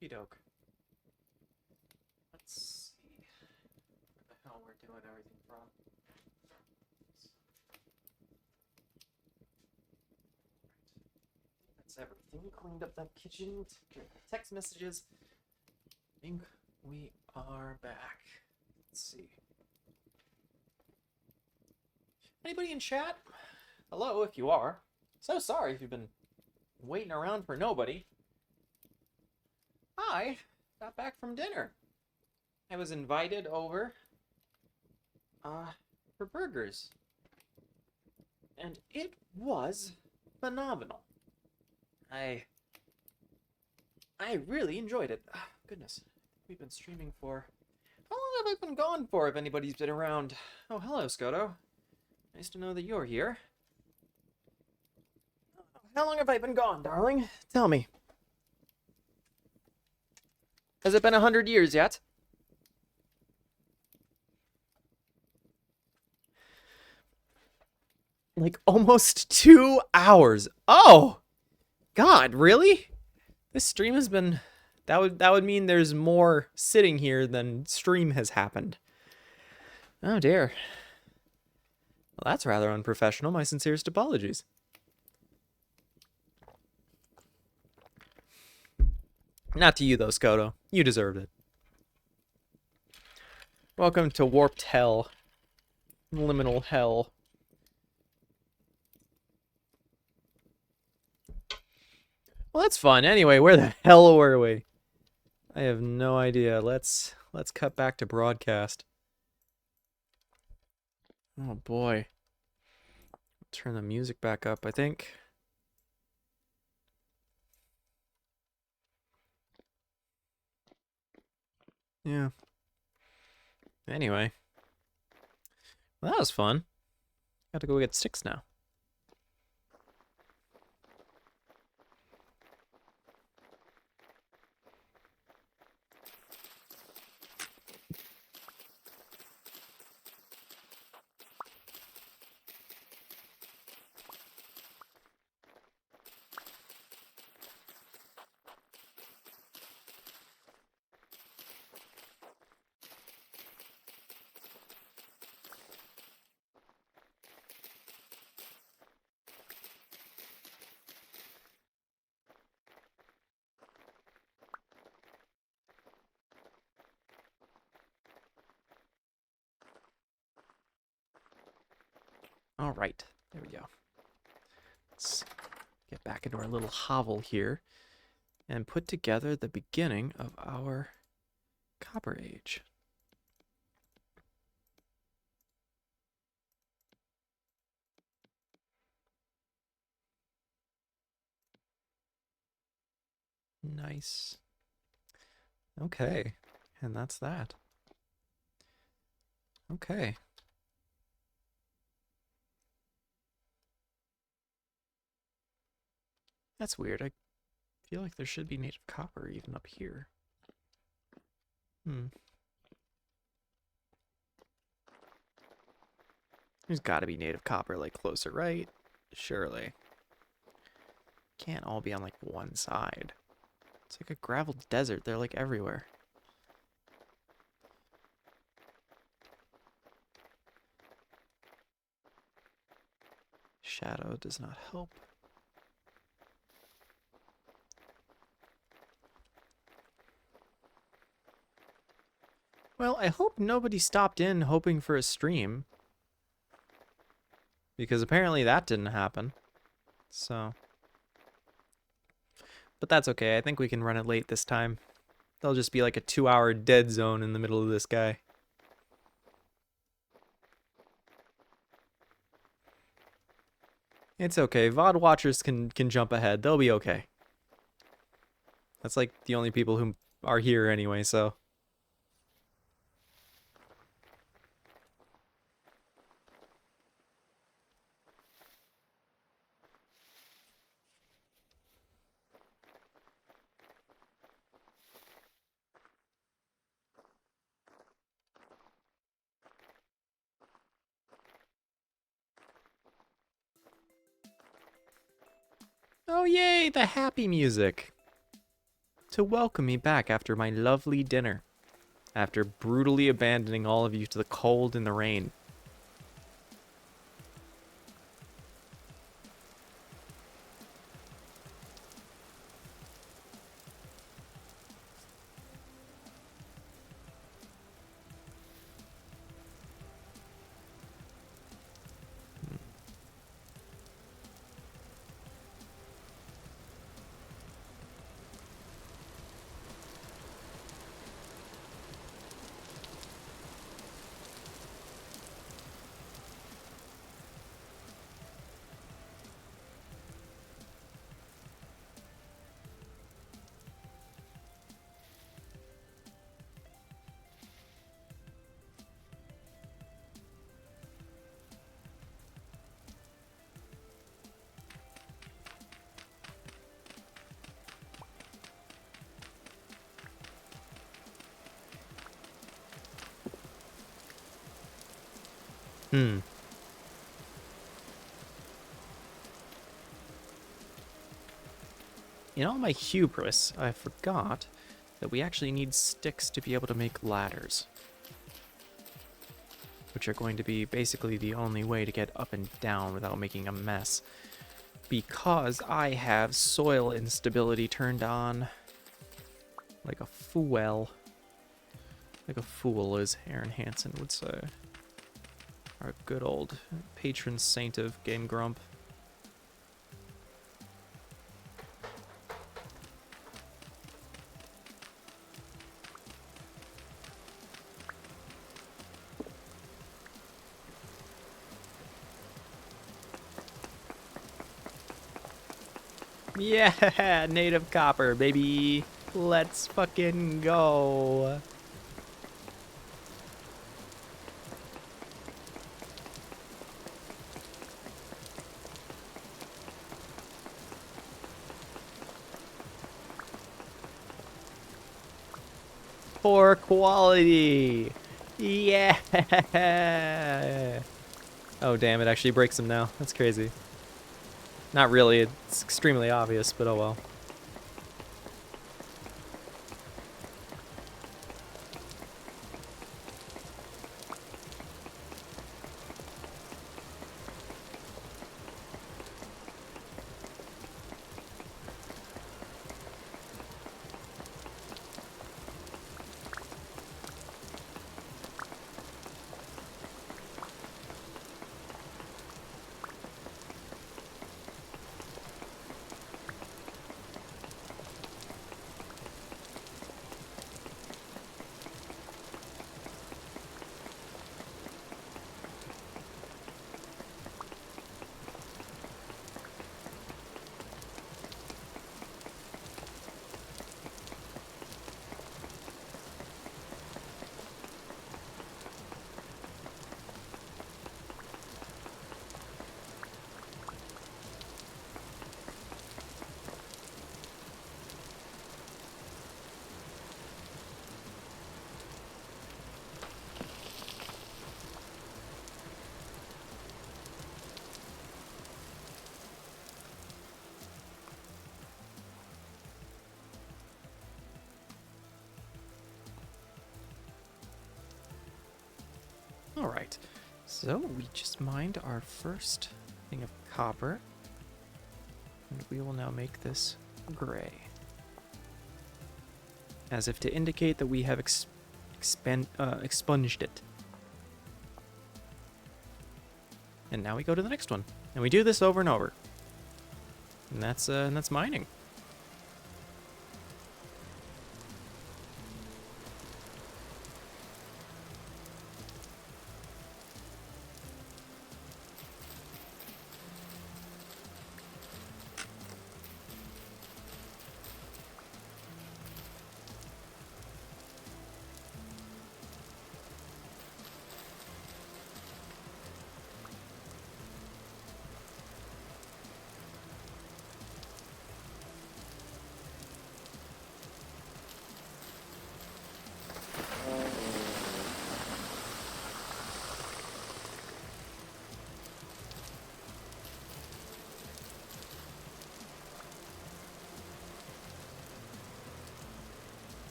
Okey doke. Let's see where the hell we're doing everything from. That's everything. Cleaned up that kitchen. Text messages. I think we are back. Let's see. Anybody in chat? Hello, if you are. So sorry if you've been waiting around for nobody. I got back from dinner. I was invited over for burgers. And it was phenomenal. I really enjoyed it. Goodness. We've been streaming for... How long have I been gone for if anybody's been around? Oh, hello, Skoto. Nice to know that you're here. How long have I been gone, darling? Tell me. Has it been 100 years yet? Like almost 2 hours. Oh! God, really? This stream has been... That would mean there's more sitting here than stream has happened. Oh dear. Well, that's rather unprofessional. My sincerest apologies. Not to you though, Skoto. You deserved it. Welcome to warped hell. Liminal hell. Well, that's fun. Anyway, where the hell were we? I have no idea. Let's cut back to broadcast. Oh boy. Turn the music back up, I think. Yeah. Anyway. Well, that was fun. Got to go get sticks now. All right. There we go. Let's get back into our little hovel here and put together the beginning of our Copper Age. Nice. Okay. And that's that. Okay. That's weird. I feel like there should be native copper even up here. There's got to be native copper like closer, right? Surely. Can't all be on like one side. It's like a gravel desert. They're like everywhere. Shadow does not help. Well, I hope nobody stopped in hoping for a stream. Because apparently that didn't happen. So. But that's okay. I think we can run it late this time. There'll just be like a 2-hour dead zone in the middle of this guy. It's okay. VOD watchers can jump ahead. They'll be okay. That's like the only people who are here anyway, so. Oh yay, the happy music! To welcome me back after my lovely dinner. After brutally abandoning all of you to the cold and the rain. Hmm. In all my hubris, I forgot that we actually need sticks to be able to make ladders. Which are going to be basically the only way to get up and down without making a mess. Because I have soil instability turned on like a fool. Like a fool, as Aaron Hansen would say. Our good old patron saint of Game Grump. Yeah, native copper, baby. Let's fucking go. For quality. Yeah. Oh, damn, it actually breaks them now. That's crazy. Not really, it's extremely obvious, but oh well. Alright, so we just mined our first thing of copper. And we will now make this gray. As if to indicate that we have expunged it. And now we go to the next one. And we do this over and over. And that's mining.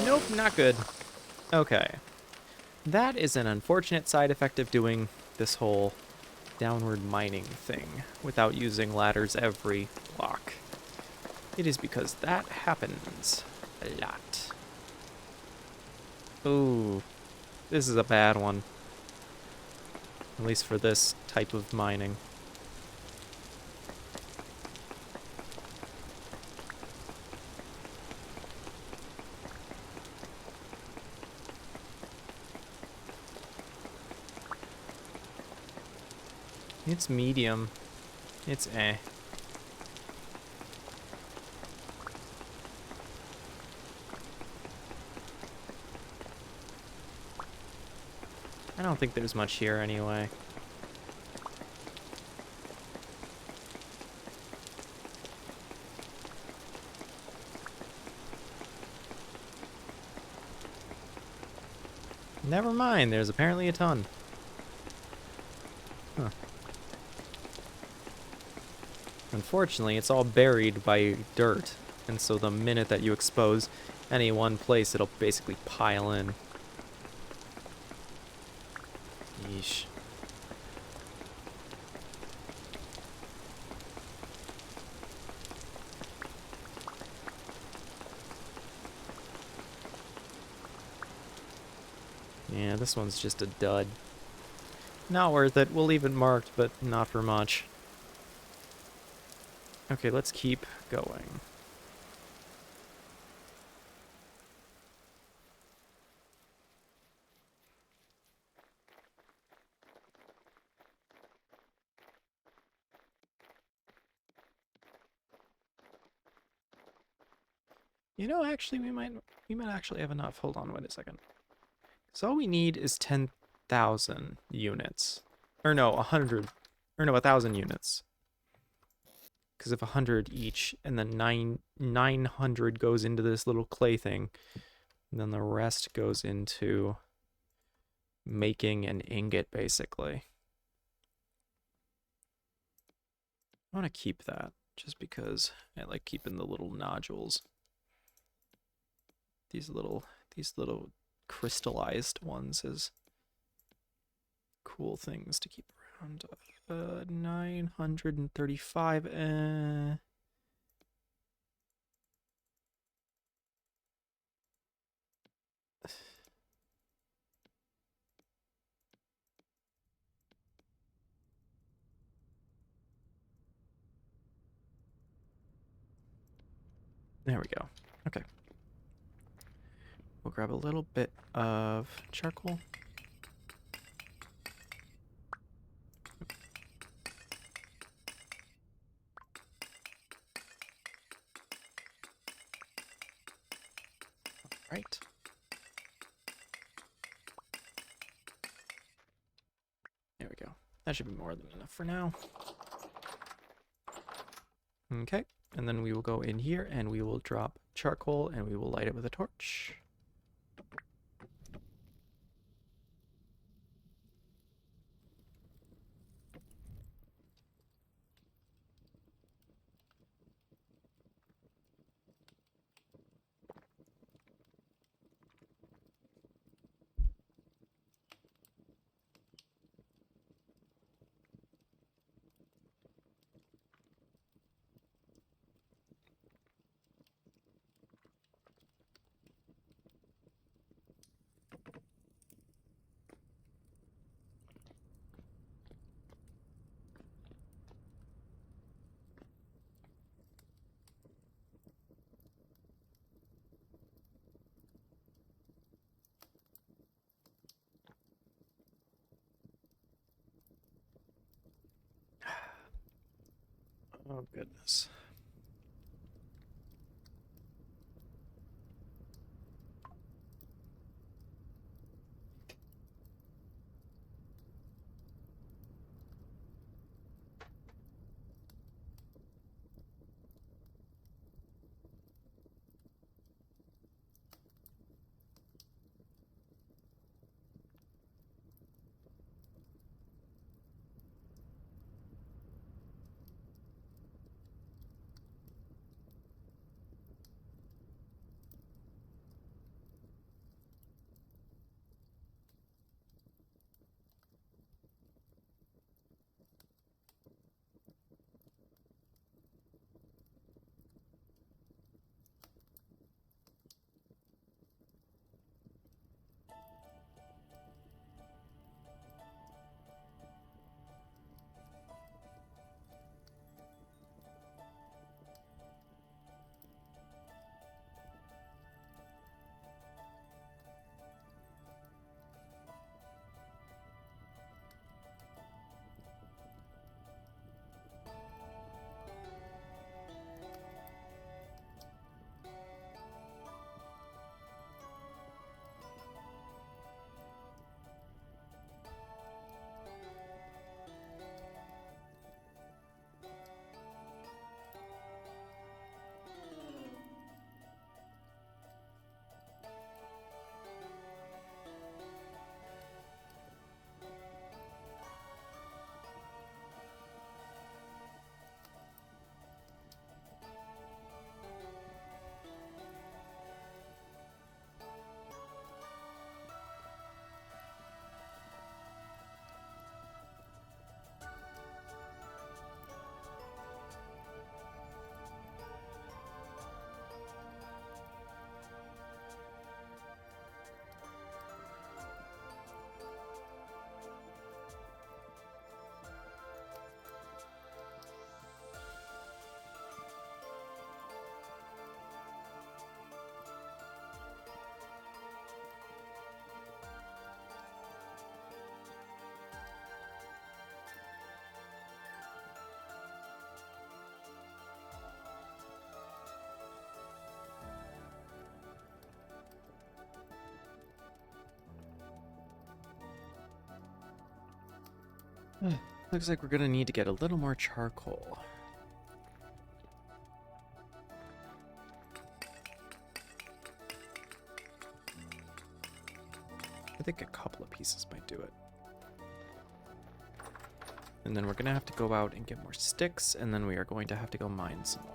Nope, not good. Okay. That is an unfortunate side effect of doing this whole downward mining thing without using ladders every block. It is because that happens a lot. Ooh, this is a bad one. At least for this type of mining. It's medium. It's eh. I don't think there's much here anyway. Never mind, there's apparently a ton. Huh. Unfortunately, it's all buried by dirt, and so the minute that you expose any one place, it'll basically pile in. Yeesh. Yeah, this one's just a dud. Not worth it. We'll leave it marked, but not for much. Okay, let's keep going. You know, actually, we might actually have enough. Hold on, wait a second. So all we need is 10,000 units, or no, 100, or no, 1,000 units. Because if 100 each, and then 900 goes into this little clay thing, and then the rest goes into making an ingot, basically. I want to keep that, just because I like keeping the little nodules. These little crystallized ones as cool things to keep around. 935. There we go. Okay. We'll grab a little bit of charcoal. Right. There we go. That should be more than enough for now. Okay. And then we will go in here and we will drop charcoal and we will light it with a torch. Oh, goodness. Looks like we're gonna need to get a little more charcoal. I think a couple of pieces might do it. And then we're gonna have to go out and get more sticks, and then we are going to have to go mine some more.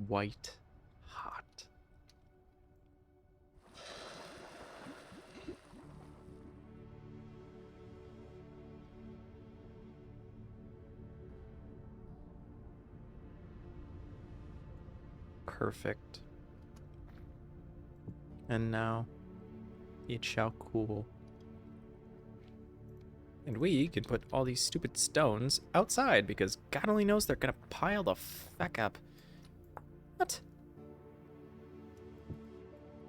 White hot. Perfect. And now it shall cool. And we can put all these stupid stones outside because God only knows they're gonna pile the feck up. What?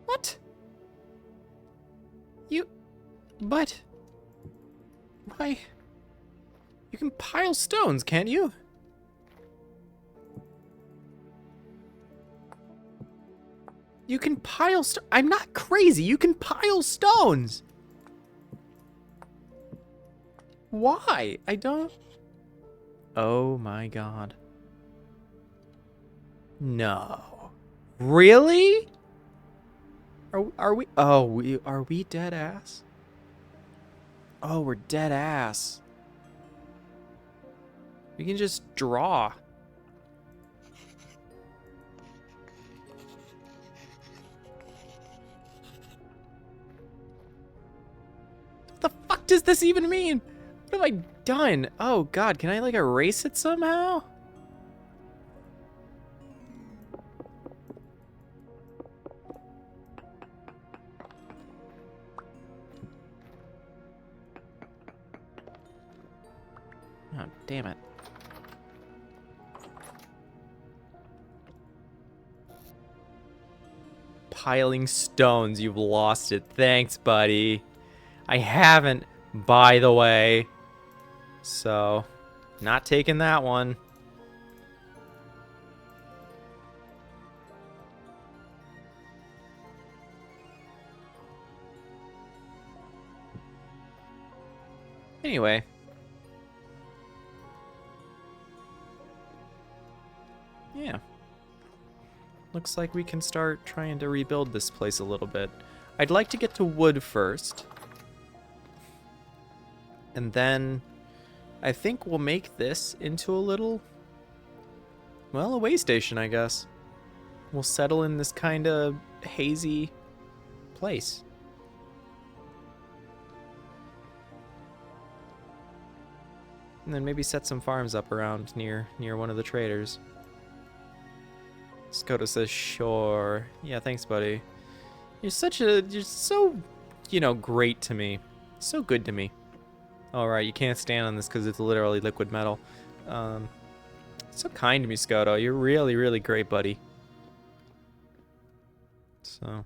What? But... Why? You can pile stones, can't you? You can pile I'm not crazy. You can pile stones. Why? I don't... Oh my God. No. Really? Are we... Oh, are we dead ass? Oh, we're dead ass. We can just draw. What the fuck does this even mean? What have I done? Oh God, can I like erase it somehow? Oh, damn it. Piling stones, you've lost it. Thanks, buddy. I haven't, by the way. So, not taking that one. Anyway. Yeah. Looks like we can start trying to rebuild this place a little bit. I'd like to get to wood first. And then I think we'll make this into a little, well, a way station, I guess. We'll settle in this kind of hazy place. And then maybe set some farms up around near one of the traders. Skoda says, sure. Yeah, thanks, buddy. You're so, great to me. So good to me. Alright, you can't stand on this because it's literally liquid metal. So kind to me, Skoda. You're really, really great, buddy. So.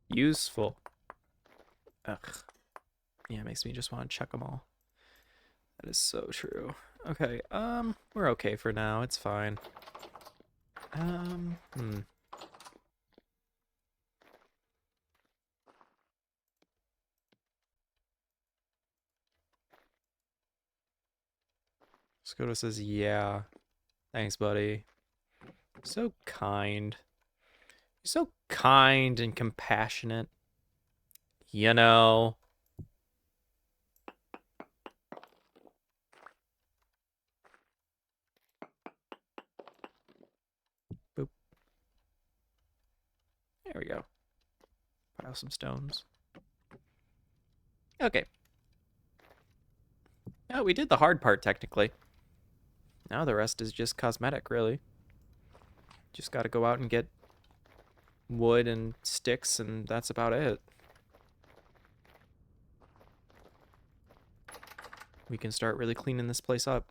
Useful. Ugh. Yeah, it makes me just want to check them all. That is so true. Okay, we're okay for now. It's fine. Hmm. Skoda says, yeah. Thanks, buddy. So kind. You're so kind and compassionate. You know. Boop. There we go. Pile some stones. Okay. Oh, we did the hard part, technically. Now the rest is just cosmetic, really. Just gotta go out and get wood and sticks, and that's about it. We can start really cleaning this place up.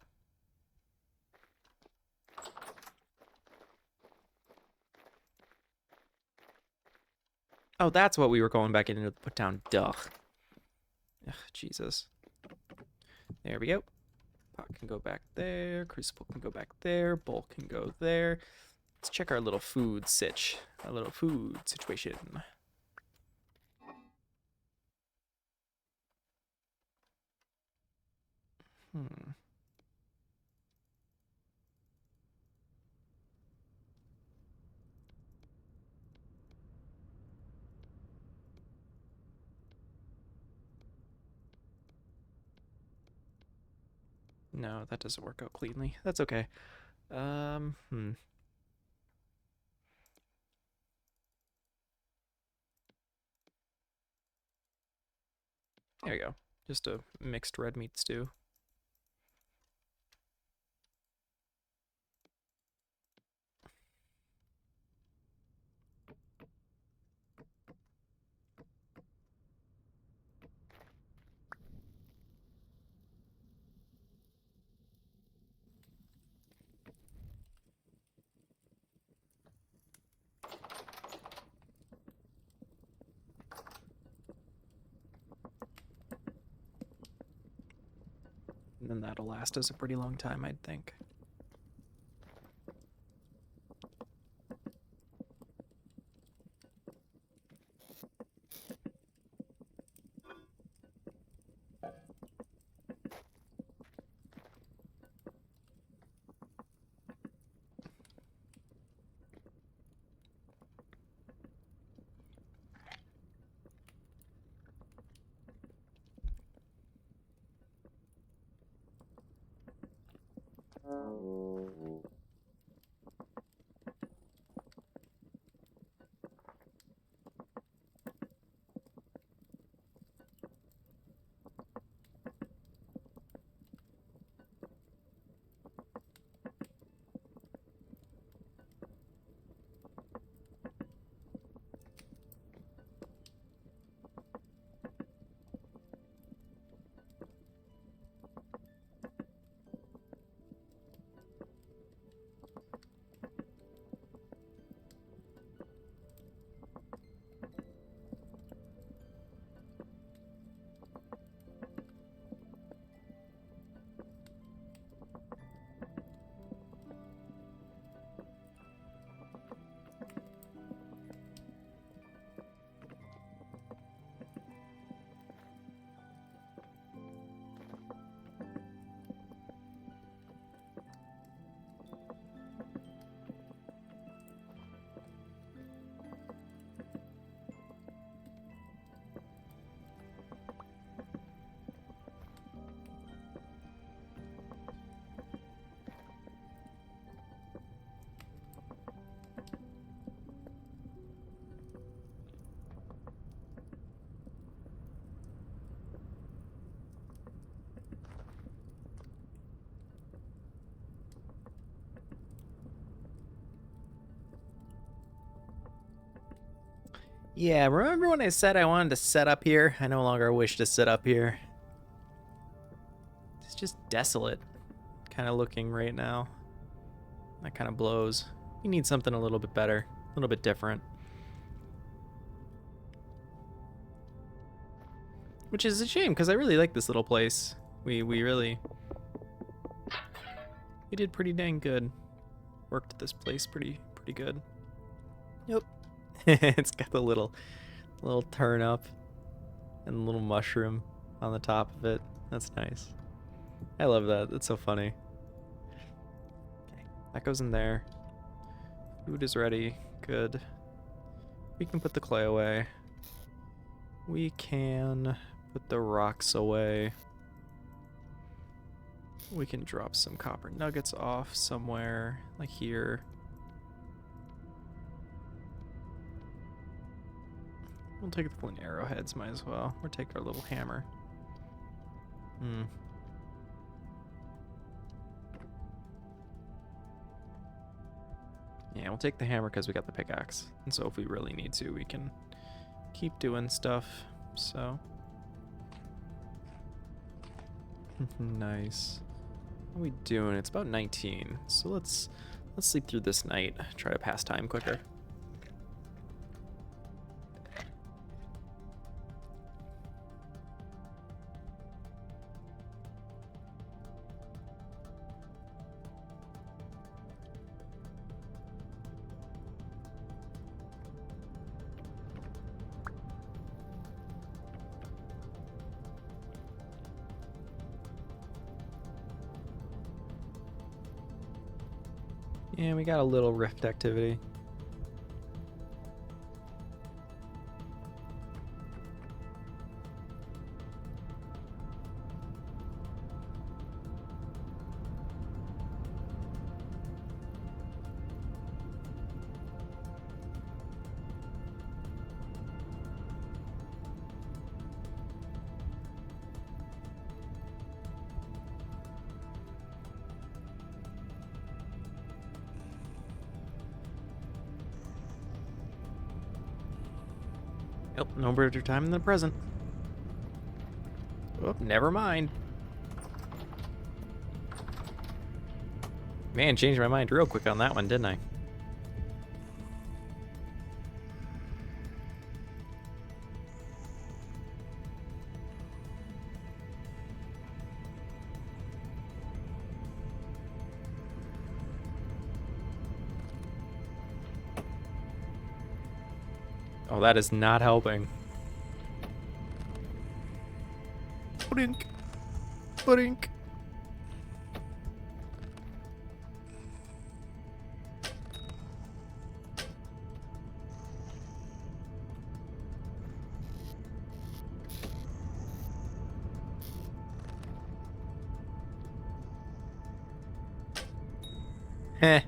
Oh, that's what we were going back in to put down. Duh. Ugh, Jesus. There we go. Pot can go back there. Crucible can go back there. Bowl can go there. Let's check our little food sitch. Our little food situation. Hmm. No, that doesn't work out cleanly. That's okay. Hmm. There you go. Just a mixed red meat stew. And then that'll last us a pretty long time, I'd think. Yeah, remember when I said I wanted to set up here? I no longer wish to sit up here. It's just desolate kind of looking right now. That kind of blows. We need something a little bit better, a little bit different. Which is a shame, because I really like this little place. We did pretty dang good. Worked this place pretty good. Yep. It's got the little turn up and a little mushroom on the top of it. That's nice. I love that. That's so funny. Okay, that goes in there. Food is ready. Good. We can put the clay away. We can put the rocks away. We can drop some copper nuggets off somewhere, like here. We'll take the flint arrowheads, might as well. Or take our little hammer. Yeah, we'll take the hammer because we got the pickaxe. And so if we really need to, we can keep doing stuff. So. Nice. How are we doing? It's about 19. So let's sleep through this night. Try to pass time quicker. Yeah, we got a little rift activity. Yep, no better time than the present. Oh, never mind. Man, changed my mind real quick on that one, didn't I? Oh, that is not helping. Blink. Blink. Heh.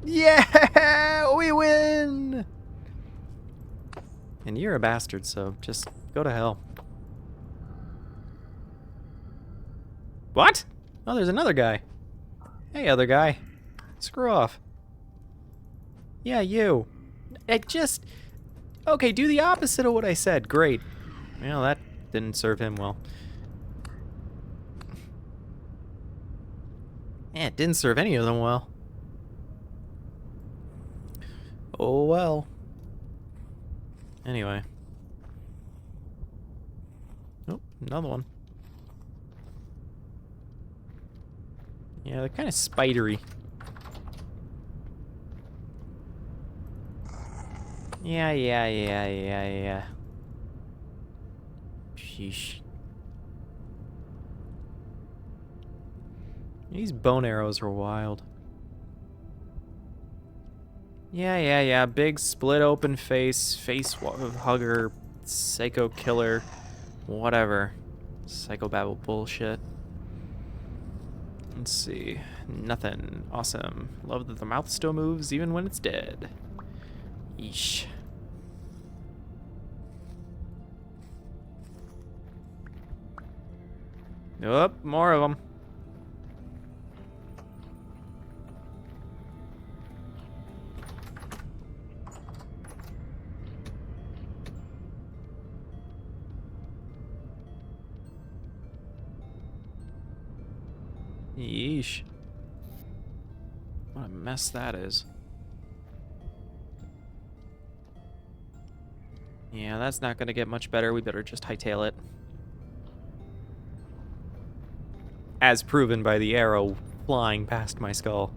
Yeah, we win! And you're a bastard, so just go to hell. What? Oh, there's another guy. Hey, other guy. Screw off. Yeah, you. Okay, do the opposite of what I said. Great. Well, that didn't serve him well. Yeah, it didn't serve any of them well. Oh well. Anyway. Oh, another one. Yeah, they're kind of spidery. Yeah. Sheesh. These bone arrows are wild. Yeah. Big split open face hugger, psycho killer, whatever. Psychobabble bullshit. Let's see. Nothing. Awesome. Love that the mouth still moves even when it's dead. Yeesh. Oh, more of them. Yeesh. What a mess that is. Yeah, that's not gonna get much better. We better just hightail it. As proven by the arrow flying past my skull.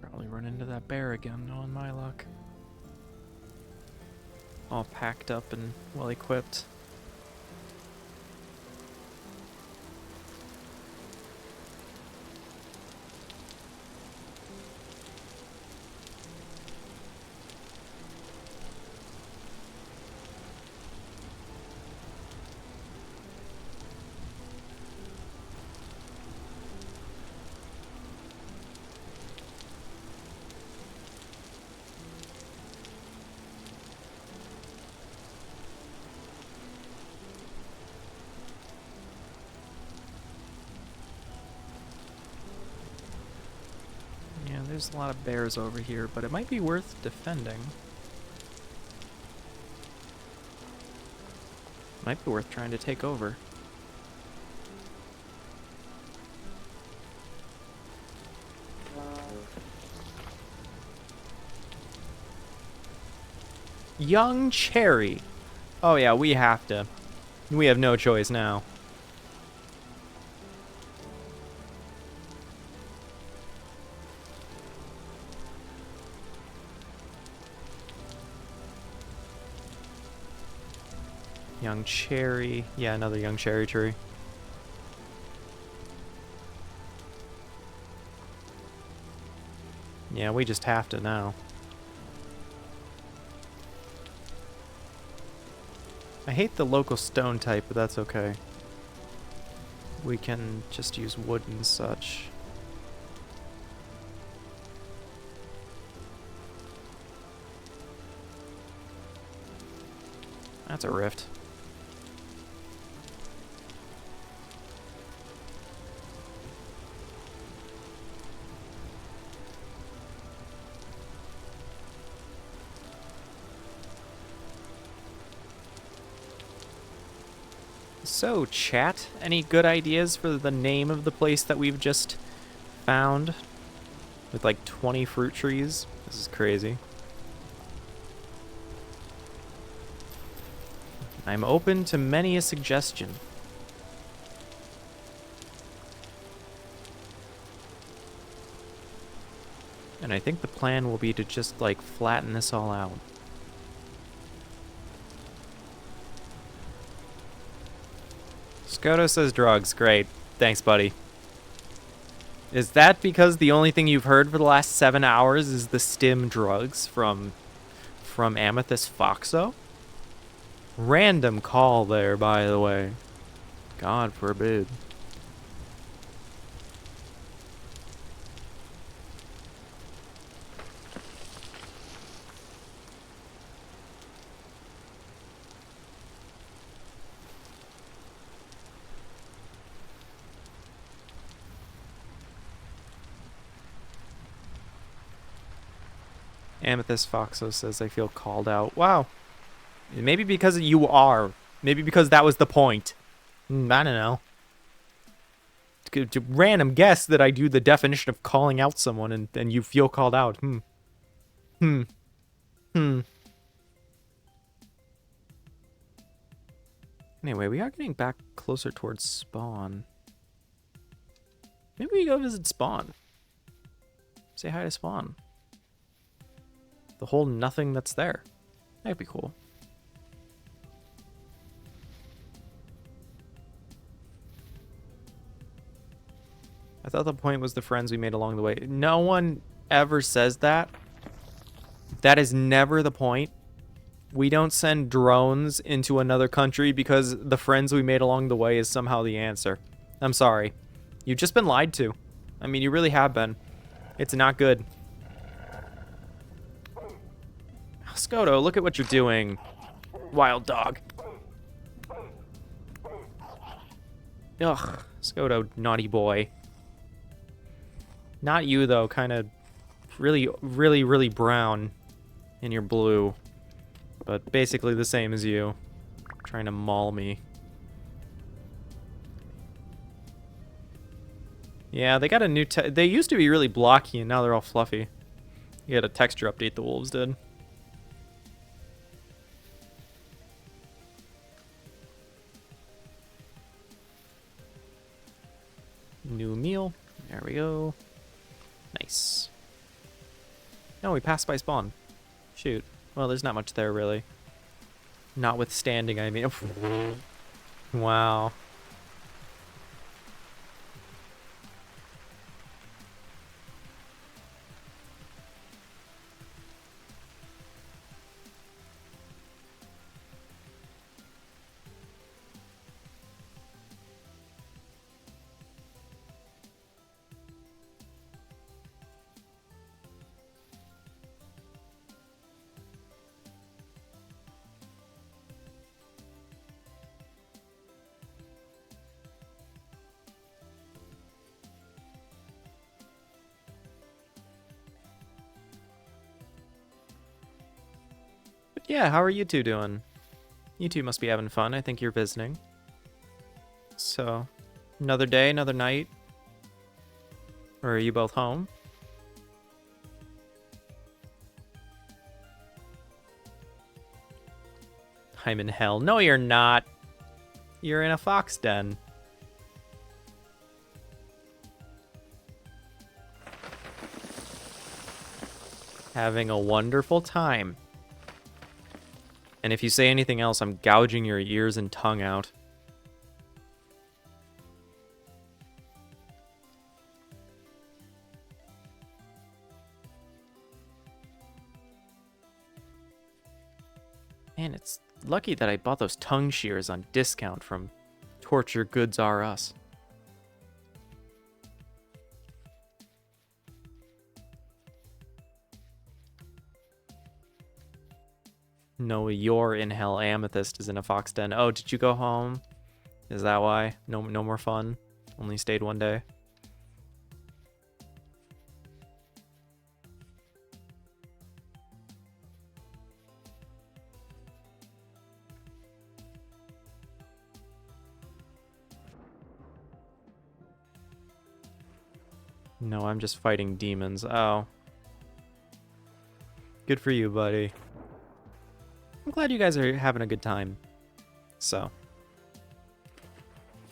Probably run into that bear again, knowing my luck. All packed up and well equipped. Yeah, there's a lot of bears over here, but it might be worth defending. Might be worth trying to take over. Young Cherry. Oh yeah, we have to. We have no choice now. Young cherry. Yeah, another young cherry tree. Yeah, we just have to now. I hate the local stone type, but that's okay. We can just use wood and such. That's a rift. So, chat, any good ideas for the name of the place that we've just found? With like 20 fruit trees? This is crazy. I'm open to many a suggestion. And I think the plan will be to just like flatten this all out. Skoto says drugs. Great. Thanks, buddy. Is that because the only thing you've heard for the last 7 hours is the stim drugs from Amethyst Foxo? Random call there, by the way. God forbid. Amethyst Foxo says I feel called out. Wow. Maybe because you are. Maybe because that was the point. I don't know. To random guess that I do the definition of calling out someone and you feel called out. Anyway, we are getting back closer towards spawn. Maybe we go visit spawn. Say hi to spawn. The whole nothing that's there. That'd be cool. I thought the point was the friends we made along the way. No one ever says that. That is never the point. We don't send drones into another country because the friends we made along the way is somehow the answer. I'm sorry. You've just been lied to. I mean, you really have been. It's not good. Skoto, look at what you're doing. Wild dog. Ugh, Skoto, naughty boy. Not you, though. Kind of really, really, really brown in your blue. But basically the same as you. Trying to maul me. Yeah, they got a new they used to be really blocky, and now they're all fluffy. You had a texture update, the wolves did. New meal. There we go. Nice. No, we passed by spawn. Shoot. Well, there's not much there, really. Notwithstanding, I mean... Wow. Yeah, how are you two doing? You two must be having fun. I think you're visiting. So, another day, another night. Or are you both home? I'm in hell. No, you're not. You're in a fox den. Having a wonderful time. And if you say anything else, I'm gouging your ears and tongue out. Man, it's lucky that I bought those tongue shears on discount from Torture Goods R Us. No, your in hell amethyst is in a fox den. Oh, did you go home? Is that why? No more fun? Only stayed one day? No, I'm just fighting demons. Oh. Good for you, buddy. I'm glad you guys are having a good time. So.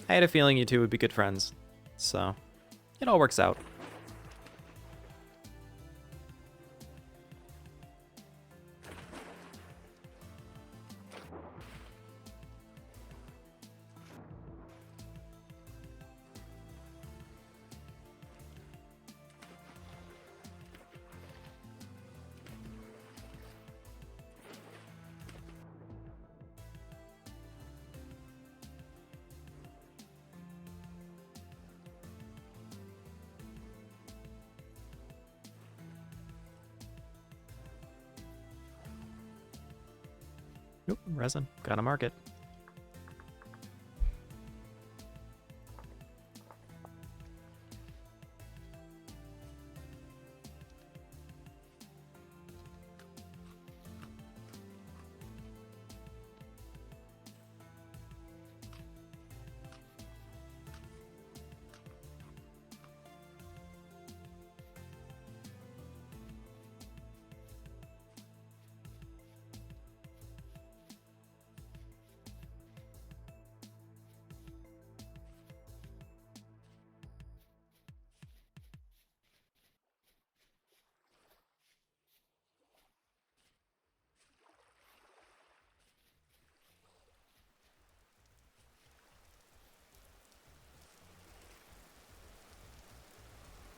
I had a feeling you two would be good friends. So. It all works out. Oop, resin. Gotta mark it.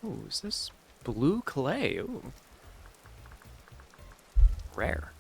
Ooh, is this blue clay? Ooh, rare.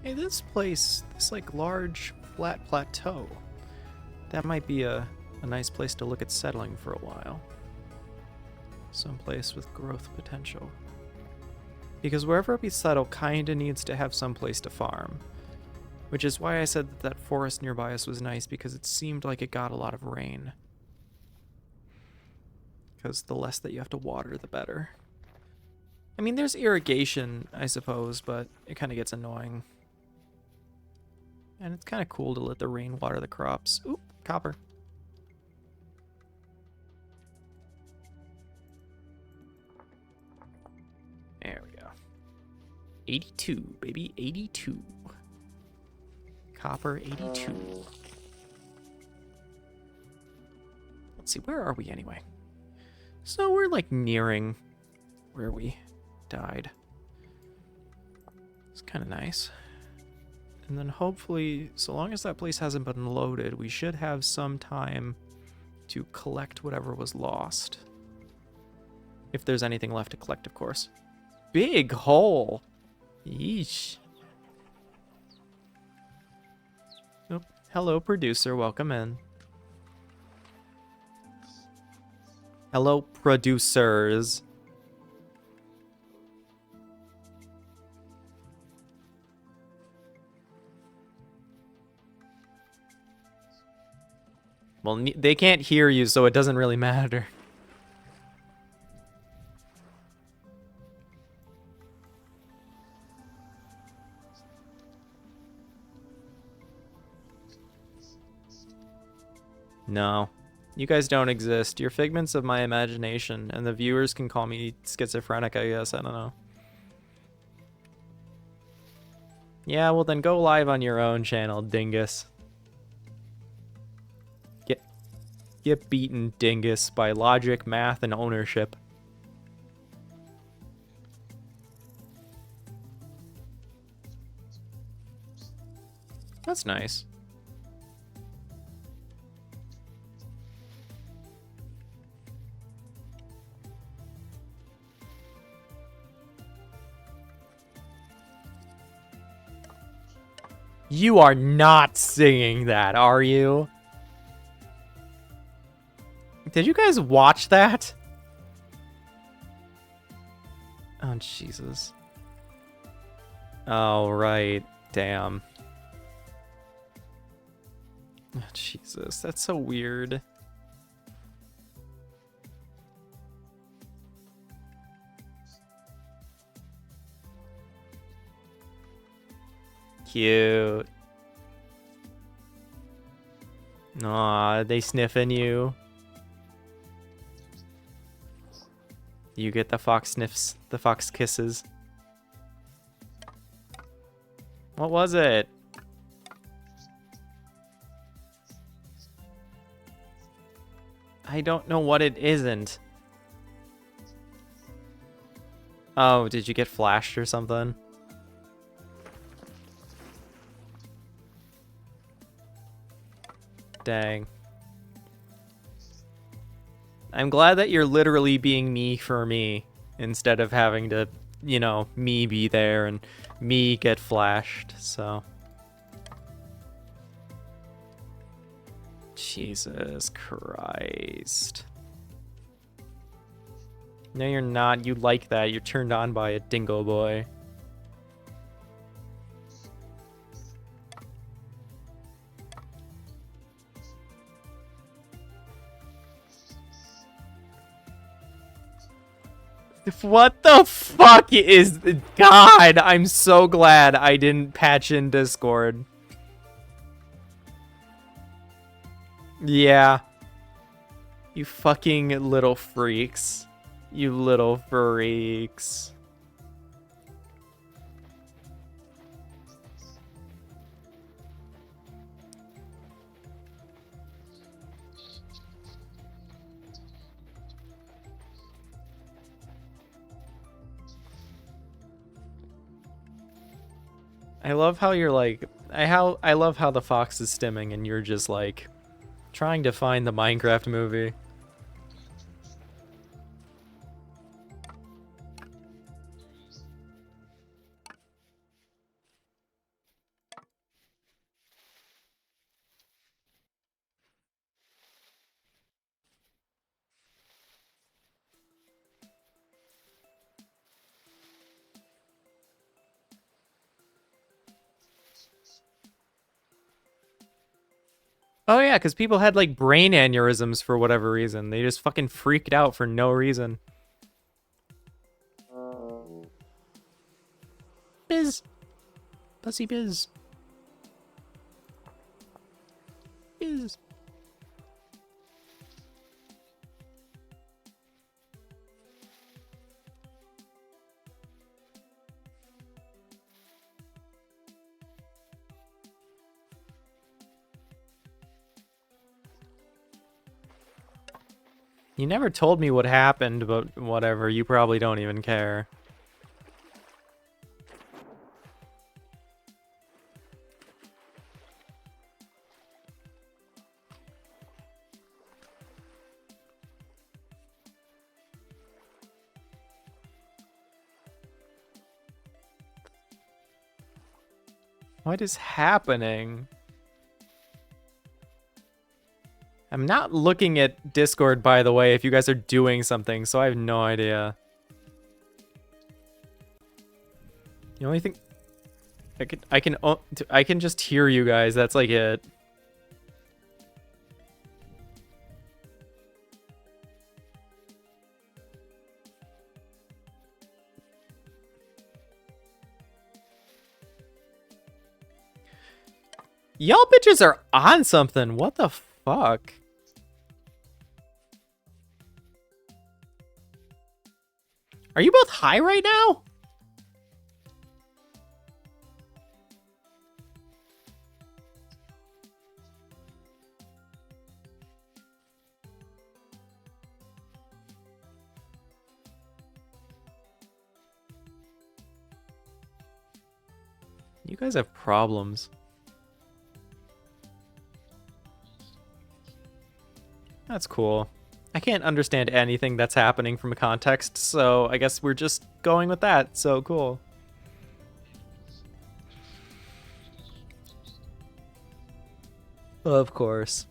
Hey, this place, this like large flat plateau, that might be a nice place to look at settling for a while. Someplace with growth potential. Because wherever we settle kinda needs to have some place to farm. Which is why I said that that forest nearby us was nice, because it seemed like it got a lot of rain. Because the less that you have to water, the better. I mean, there's irrigation, I suppose, but it kind of gets annoying. And it's kind of cool to let the rain water the crops. Oop, copper. There we go. 82, baby, 82. Copper 82. Let's see, where are we anyway? So we're like nearing where we died. It's kind of nice. And then hopefully, so long as that place hasn't been loaded, we should have some time to collect whatever was lost. If there's anything left to collect, of course. Big hole! Yeesh. Oh, hello, producer. Welcome in. Hello, producers. Well, they can't hear you, so it doesn't really matter. No. You guys don't exist. You're figments of my imagination, and the viewers can call me schizophrenic, I guess. I don't know. Yeah, well then go live on your own channel, dingus. Get beaten, dingus, by logic, math, and ownership. That's nice. You are not singing that, are you? Did you guys watch that? Oh, Jesus. Oh, right. Damn. Oh, Jesus, that's so weird. Cute. Aw, they sniffing you. You get the fox sniffs, the fox kisses. What was it? I don't know what it isn't. Oh, did you get flashed or something? Dang. I'm glad that you're literally being me for me instead of having to, you know, me be there and me get flashed, so. Jesus Christ. No, you're not. You like that. You're turned on by a dingo boy. What the fuck is... God, I'm so glad I didn't patch in Discord. Yeah. You fucking little freaks. You little freaks. I love how you're like... I love how the fox is stimming and you're just like... trying to find the Minecraft movie. Oh yeah, because people had like brain aneurysms for whatever reason. They just fucking freaked out for no reason. Biz. Pussy biz. Biz. You never told me what happened, but whatever. You probably don't even care. What is happening? I'm not looking at Discord, by the way, if you guys are doing something, so I have no idea. The only thing I can just hear you guys. That's like it. Y'all bitches are on something. What the fuck? Are you both high right now? You guys have problems. That's cool. I can't understand anything that's happening from context, so I guess we're just going with that. So cool. Of course.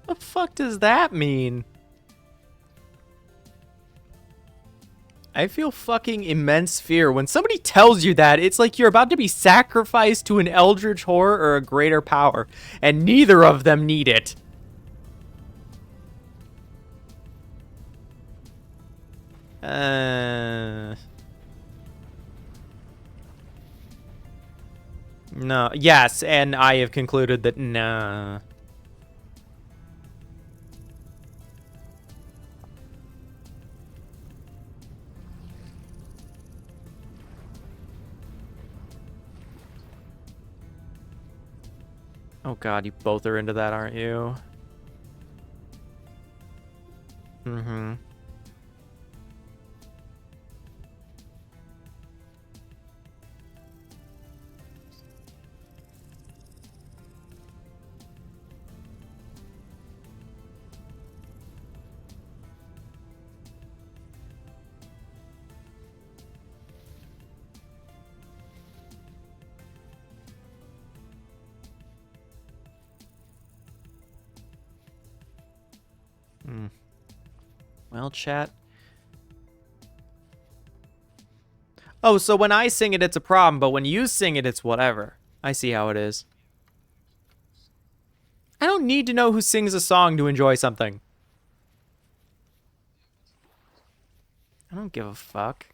The fuck does that mean? I feel fucking immense fear. When somebody tells you that, it's like you're about to be sacrificed to an eldritch horror or a greater power, and neither of them need it. No. Yes, and I have concluded that nah. Oh god, you both are into that, aren't you? Mm-hmm. Well, chat. Oh, so when I sing it, it's a problem, but when you sing it, it's whatever. I see how it is. I don't need to know who sings a song to enjoy something. I don't give a fuck.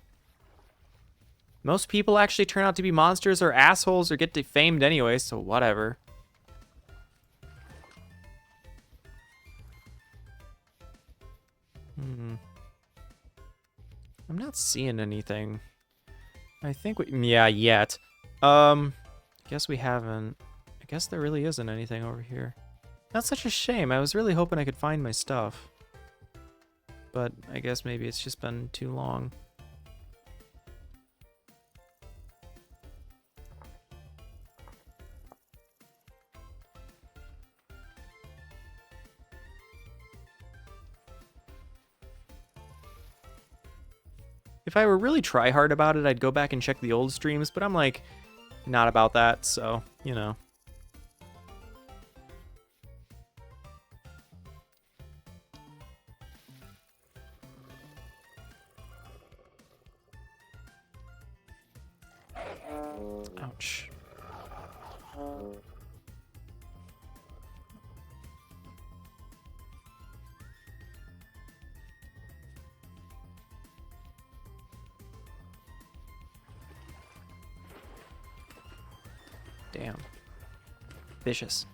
Most people actually turn out to be monsters or assholes or get defamed anyway, so whatever. I'm not seeing anything. I think we... Yeah, yet. Guess we haven't... I guess there really isn't anything over here. That's such a shame. I was really hoping I could find my stuff. But I guess maybe it's just been too long. If I were really try hard about it, I'd go back and check the old streams, but I'm like, not about that, so, you know. Ouch. Damn. Vicious.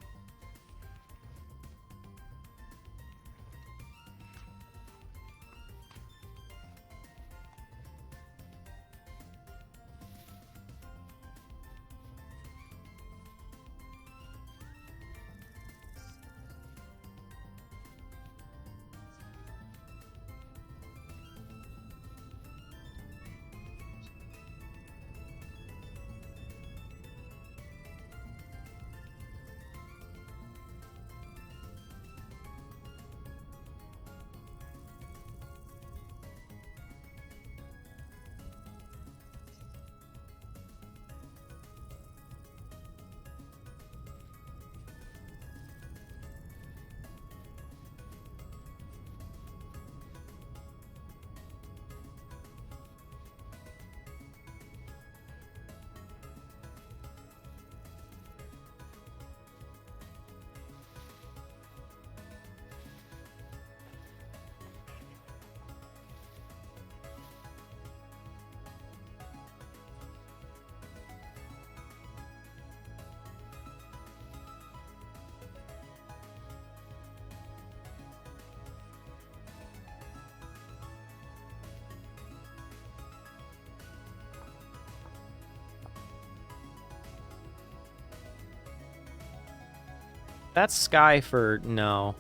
That's Sky for no.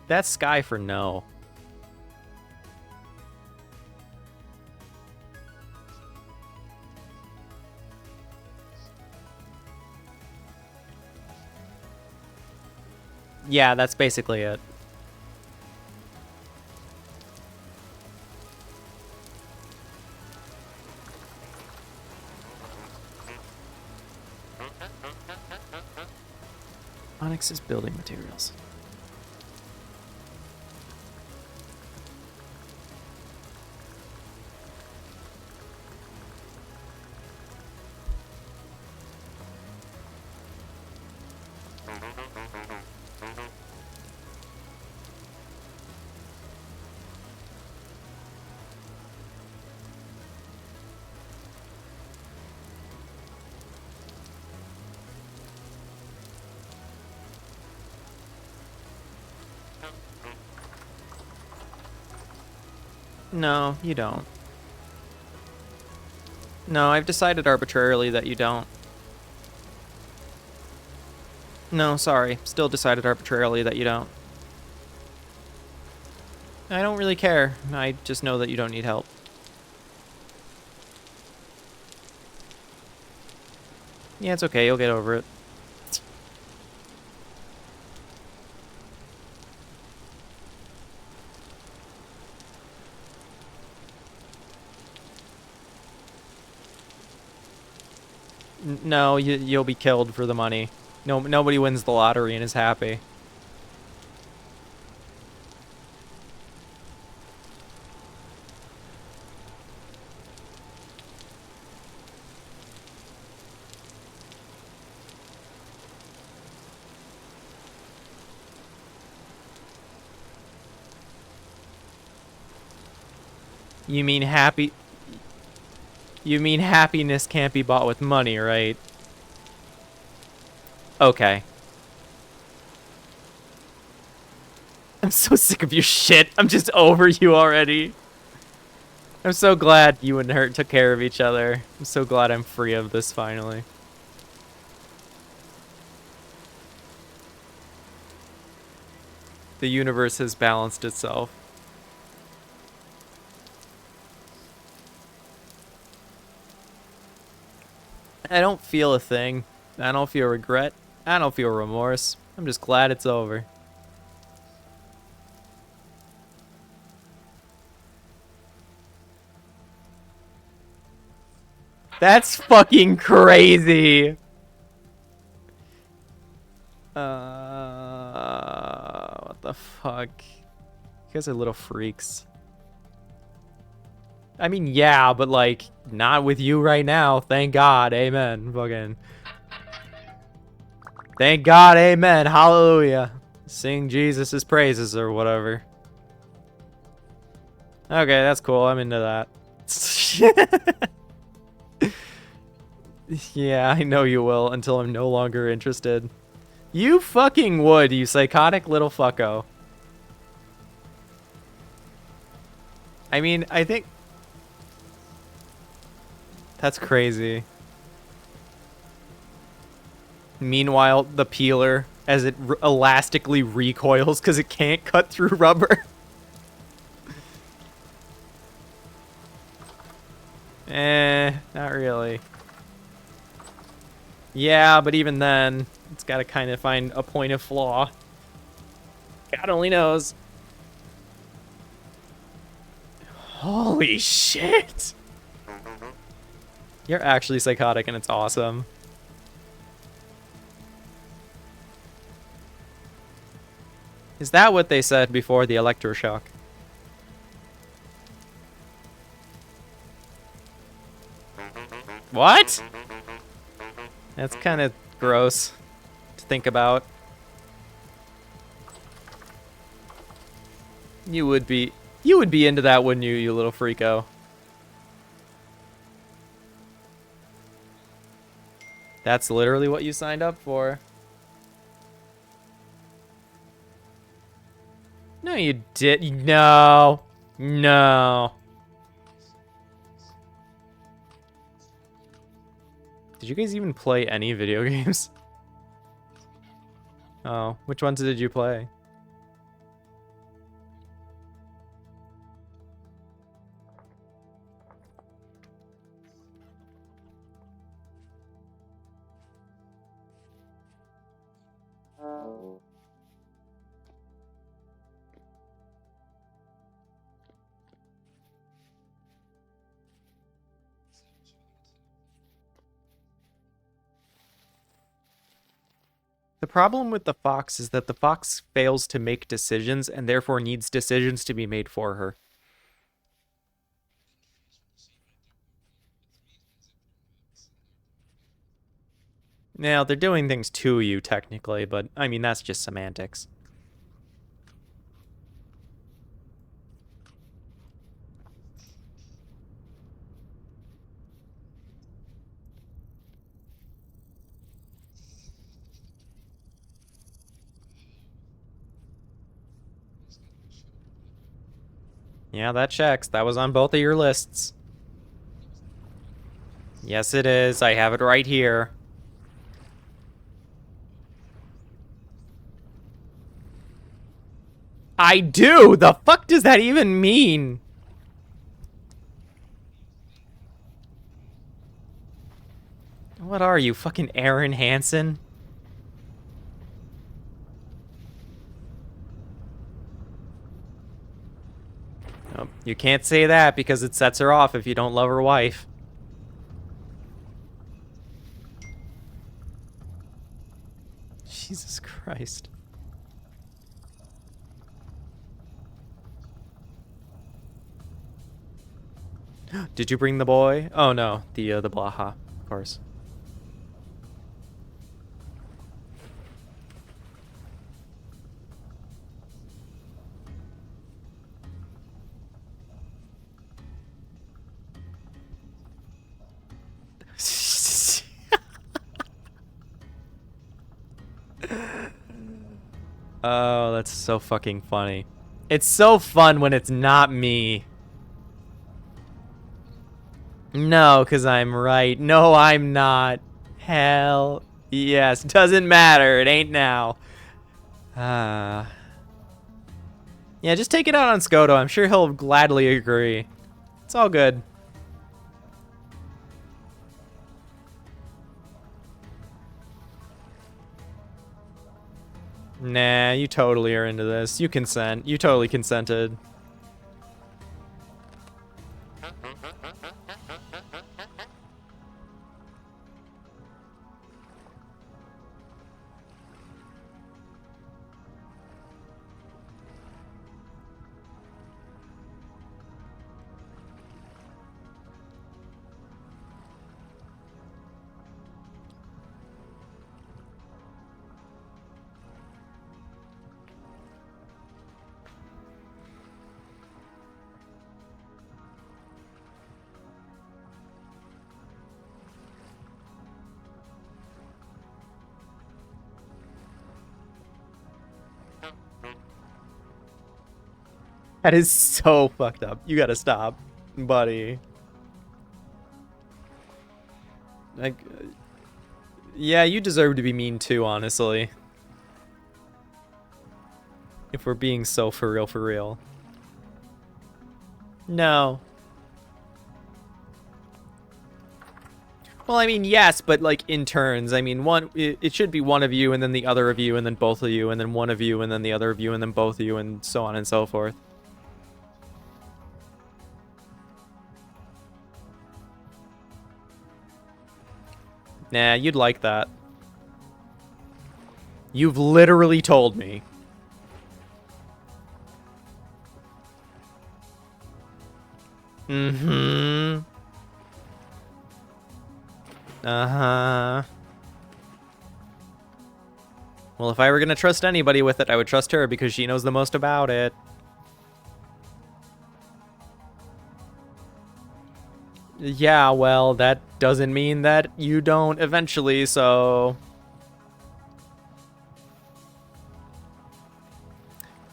That's Sky for no. Yeah, that's basically it. Onyx is building materials. No, you don't. No, I've decided arbitrarily that you don't. No, sorry. Still decided arbitrarily that you don't. I don't really care. I just know that you don't need help. Yeah, it's okay. You'll get over it. No, you'll be killed for the money. No, nobody wins the lottery and is happy. You mean happy? You mean happiness can't be bought with money, right? Okay. I'm so sick of your shit. I'm just over you already. I'm so glad you and her took care of each other. I'm so glad I'm free of this finally. The universe has balanced itself. I don't feel a thing. I don't feel regret. I don't feel remorse. I'm just glad it's over. That's fucking crazy. What the fuck? You guys are little freaks. I mean, yeah, but like, not with you right now. Thank God. Amen. Fucking. Thank God. Amen. Hallelujah. Sing Jesus' praises or whatever. Okay, that's cool. I'm into that. Yeah, I know you will until I'm no longer interested. You fucking would, you psychotic little fucko. I mean, I think... That's crazy. Meanwhile, the peeler, as it elastically recoils because it can't cut through rubber. Not really. Yeah, but even then, it's got to kind of find a point of flaw. God only knows. Holy shit! You're actually psychotic and it's awesome. Is that what they said before the electroshock? What? That's kind of gross to think about. You would be into that, wouldn't you, you little freako? That's literally what you signed up for. No, you did. No. No. Did you guys even play any video games? Oh, which ones did you play? The problem with the fox is that the fox fails to make decisions and therefore needs decisions to be made for her. Now, they're doing things to you, technically, but I mean, that's just semantics. Yeah, that checks. That was on both of your lists. Yes, it is. I have it right here. I do! The fuck does that even mean? What are you, fucking Aaron Hansen? Oh, you can't say that because it sets her off if you don't love her wife. Jesus Christ. Did you bring the boy? Oh no, the Blaha, of course. Oh, that's so fucking funny. It's so fun when it's not me. No, because I'm right. No, I'm not. Hell yes. Doesn't matter. It ain't now. Yeah, just take it out on Skoto. I'm sure he'll gladly agree. It's all good. Nah, you totally are into this. You consent. You totally consented. That is so fucked up. You gotta stop, buddy. Like, yeah, you deserve to be mean too, honestly. If we're being so for real, for real. No. Well, I mean, yes, but like in turns. I mean, it should be one of you, and then the other of you, and then both of you, and then one of you, and then the other of you, and then both of you, and so on and so forth. Nah, you'd like that. You've literally told me. Mm-hmm. Uh-huh. Well, if I were gonna trust anybody with it, I would trust her because she knows the most about it. Yeah, well, that doesn't mean that you don't eventually, so...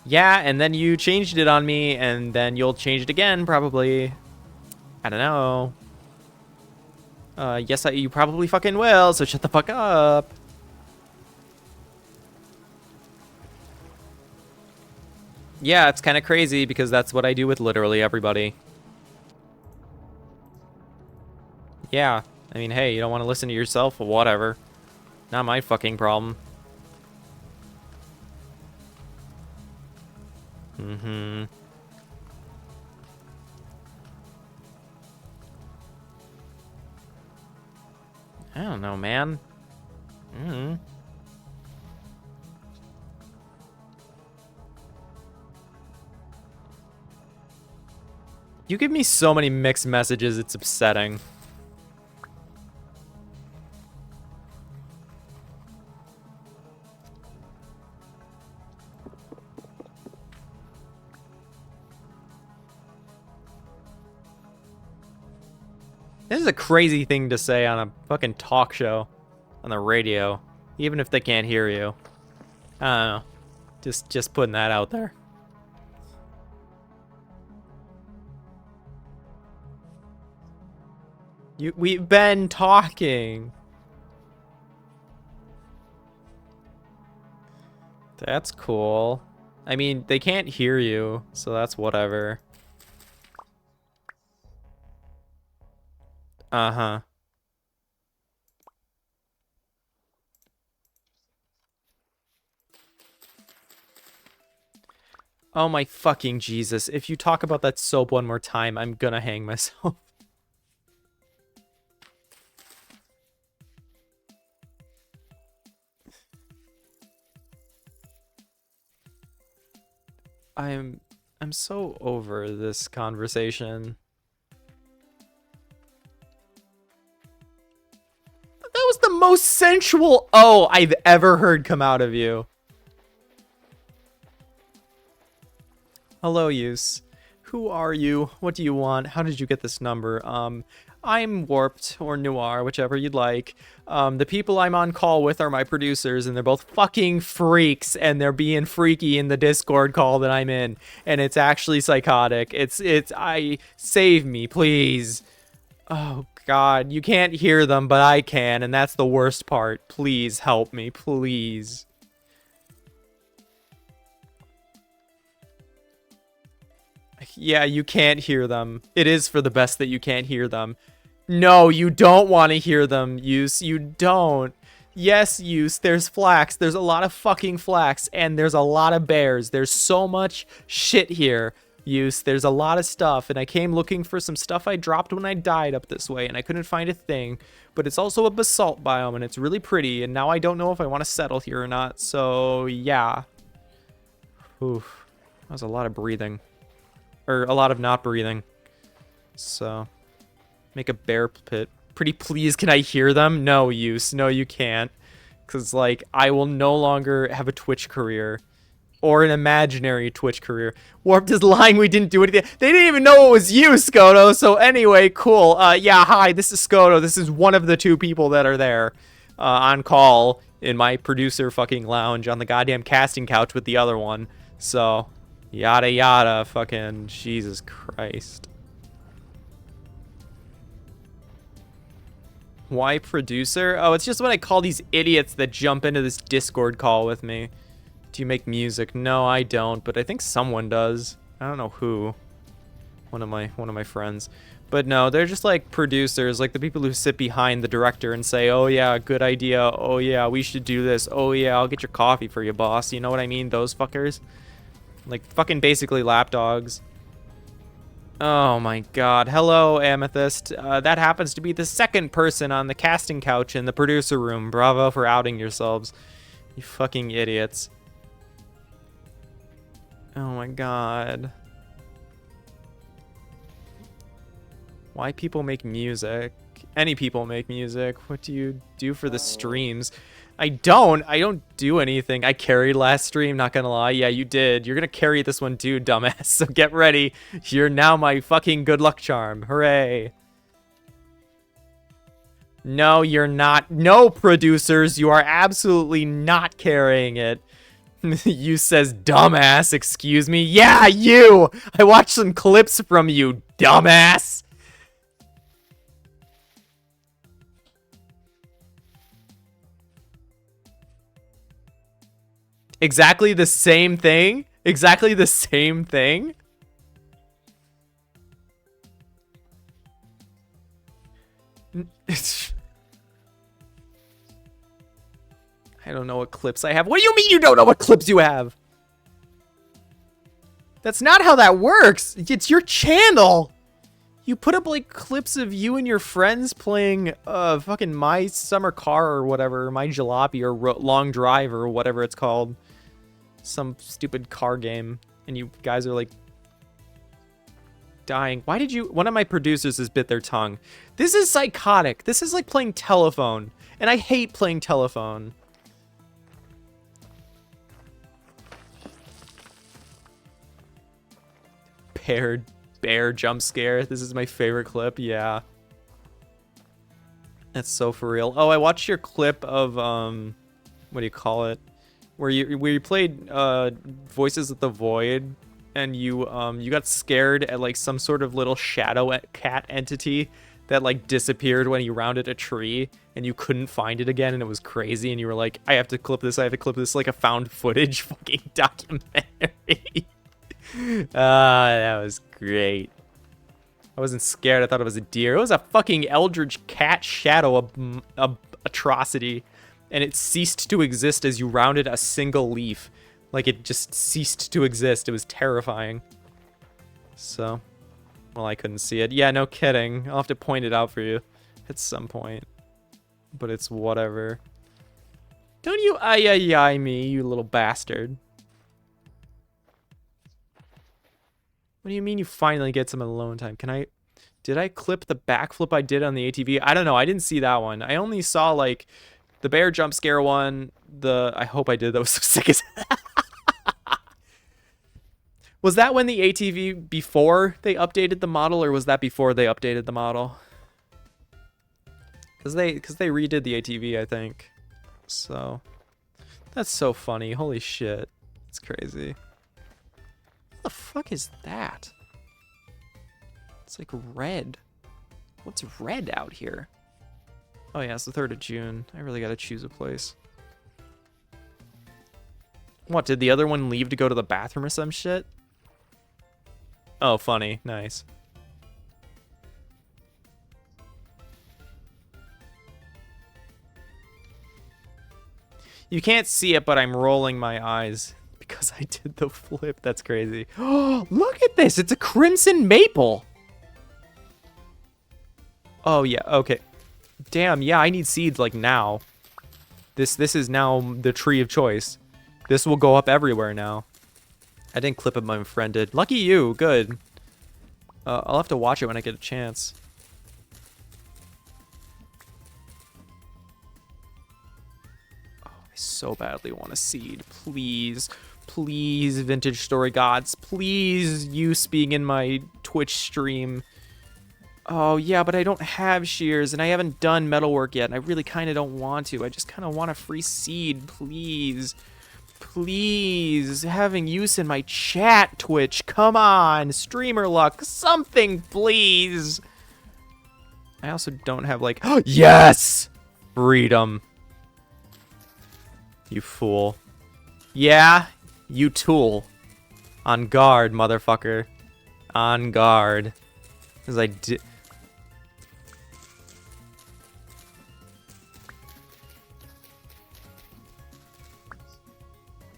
Yeah, and then you changed it on me, and then you'll change it again, probably. I don't know. Yes, you probably fucking will, so shut the fuck up. Yeah, it's kind of crazy because that's what I do with literally everybody. Yeah, I mean, hey, you don't want to listen to yourself? Well, whatever. Not my fucking problem. Mm-hmm. I don't know, man. Mm-hmm. You give me so many mixed messages, it's upsetting. This is a crazy thing to say on a fucking talk show on the radio, even if they can't hear you. I don't know. Just putting that out there. We've been talking. That's cool. I mean, they can't hear you, so that's whatever. Uh-huh. Oh my fucking Jesus. If you talk about that soap one more time, I'm gonna hang myself. I'm so over this conversation. That was the most sensual "oh" I've ever heard come out of you. Hello, Use. Who are you? What do you want? How did you get this number? I'm Warped, or Noir, whichever you'd like. The people I'm on call with are my producers, and they're both fucking freaks, and they're being freaky in the Discord call that I'm in, and it's actually psychotic. Save me, please. Oh, God, you can't hear them, but I can, and that's the worst part. Please help me, please. Yeah, you can't hear them. It is for the best that you can't hear them. No, you don't want to hear them, Use. You don't. Yes, Use, there's flax. There's a lot of fucking flax, and there's a lot of bears. There's so much shit here, Use. There's a lot of stuff, and I came looking for some stuff I dropped when I died up this way, and I couldn't find a thing. But it's also a basalt biome, and it's really pretty, and now I don't know if I want to settle here or not, so yeah. Oof. That was a lot of breathing. Or a lot of not breathing. So, make a bear pit. Pretty please, can I hear them? No, Use. No, you can't. Because, like, I will no longer have a Twitch career. Or an imaginary Twitch career. Warped is lying, we didn't do anything. They didn't even know it was you, Skoto. So anyway, cool. Yeah, hi, this is Skoto. This is one of the two people that are there. On call in my producer fucking lounge on the goddamn casting couch with the other one. So... Yada yada, fucking Jesus Christ. Why producer? Oh, it's just when I call these idiots that jump into this Discord call with me. Do you make music? No, I don't, but I think someone does. I don't know who. One of my friends. But no, they're just like producers, like the people who sit behind the director and say, "Oh yeah, good idea. Oh yeah, we should do this. Oh yeah, I'll get your coffee for you, boss." You know what I mean? Those fuckers. Like fucking basically lapdogs. Oh my god. Hello, Amethyst. That happens to be the second person on the casting couch in the producer room. Bravo for outing yourselves. You fucking idiots. Oh my god. Why people make music? Any people make music. What do you do for the streams? I don't do anything. I carried last stream, not gonna lie. Yeah, you did. You're gonna carry this one too, dumbass. So get ready. You're now my fucking good luck charm. Hooray. No, you're not. No, producers, you are absolutely not carrying it. You says dumbass, excuse me. Yeah, you! I watched some clips from you, dumbass! Exactly the same thing? Exactly the same thing? I don't know what clips I have. What do you mean you don't know what clips you have? That's not how that works. It's your channel. You put up like clips of you and your friends playing fucking My Summer Car or whatever, My Jalopy or Long Drive or whatever it's called. Some stupid car game, and you guys are like dying. Why did you? One of my producers has bit their tongue. This is psychotic. This is like playing telephone, and I hate playing telephone. Bear jump scare. This is my favorite clip. Yeah, that's so for real. Oh, I watched your clip of what do you call it? Where you played Voices of the Void, and you got scared at like some sort of little shadow cat entity that like disappeared when you rounded a tree, and you couldn't find it again, and it was crazy, and you were like, I have to clip this, like a found footage fucking documentary. That was great. I wasn't scared, I thought it was a deer. It was a fucking eldritch cat shadow atrocity. And it ceased to exist as you rounded a single leaf. Like, it just ceased to exist. It was terrifying. So, well, I couldn't see it. Yeah, no kidding. I'll have to point it out for you at some point. But it's whatever. Don't you ay me, you little bastard. What do you mean you finally get some alone time? Did I clip the backflip I did on the ATV? I don't know. I didn't see that one. I only saw, like, the bear jump scare one, I hope I did, that was so sick as Was that when the ATV before they updated the model, or was that before they updated the model? Cause they redid the ATV, I think. So that's so funny. Holy shit. It's crazy. What the fuck is that? It's like red. What's red out here? Oh yeah, it's the 3rd of June. I really gotta choose a place. What, did the other one leave to go to the bathroom or some shit? Oh, funny. Nice. You can't see it, but I'm rolling my eyes because I did the flip. That's crazy. Oh, look at this! It's a crimson maple! Oh yeah, okay. Damn, yeah, I need seeds, like, now. This is now the tree of choice. This will go up everywhere now. I didn't clip it, my friend did. Lucky you, good. I'll have to watch it when I get a chance. Oh, I so badly want a seed. Please. Please, Vintage Story Gods. Please, use being in my Twitch stream. Oh, yeah, but I don't have shears, and I haven't done metalwork yet, and I really kind of don't want to. I just kind of want a free seed, please. Please, having use in my chat, Twitch. Come on, streamer luck, something, please. I also don't have like, yes, freedom. You fool. Yeah, you tool. On guard, motherfucker. On guard. Because I did.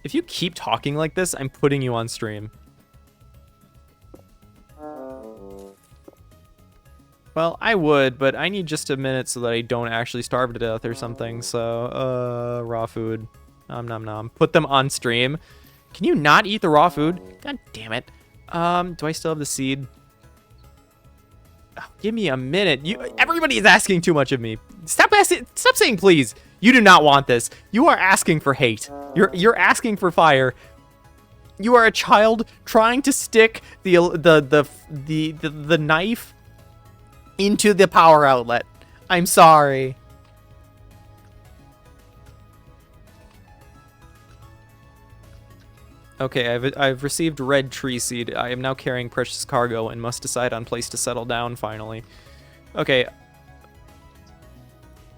If you keep talking like this, I'm putting you on stream. Well, I would, but I need just a minute so that I don't actually starve to death or something. So, raw food. Nom nom nom. Put them on stream. Can you not eat the raw food? God damn it. Do I still have the seed? Oh, give me a minute. Everybody is asking too much of me. Stop saying please. You do not want this. You are asking for hate. You're asking for fire. You are a child trying to stick the knife into the power outlet. I'm sorry. Okay, I've received red tree seed. I am now carrying precious cargo and must decide on place to settle down finally. Okay.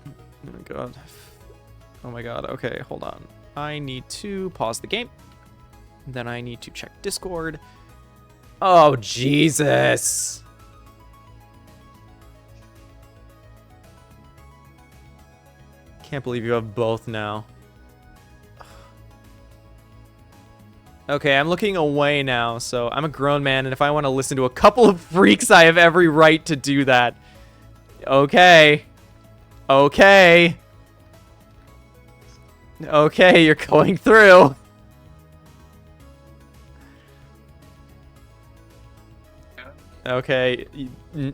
Oh my god. Oh my god. Okay, hold on. I need to pause the game. Then I need to check Discord. Oh, Jesus. Can't believe you have both now. Okay, I'm looking away now, so I'm a grown man, and if I want to listen to a couple of freaks, I have every right to do that. Okay. Okay. Okay, you're going through. Okay,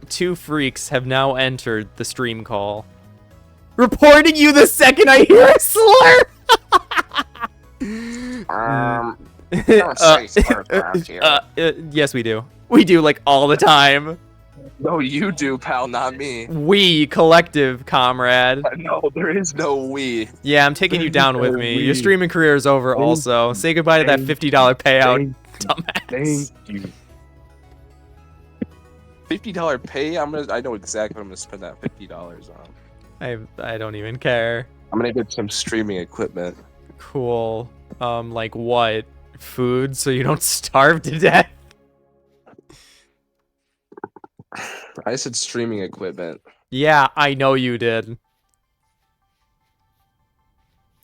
2 freaks have now entered the stream call. Reporting you the second I hear a slur! Don't say slurs around here. Yes, we do. We do, like, all the time. No, you do, pal, not me. We, collective, comrade. No, there is no we. Yeah, I'm taking you down with me. Your streaming career is over also. Say goodbye to that $50 payout, dumbass. Thank you. $50 pay? I know exactly what I'm gonna spend that $50 on. I don't even care. I'm gonna get some streaming equipment. Cool. Like what? Food so you don't starve to death? I said streaming equipment. Yeah, I know you did.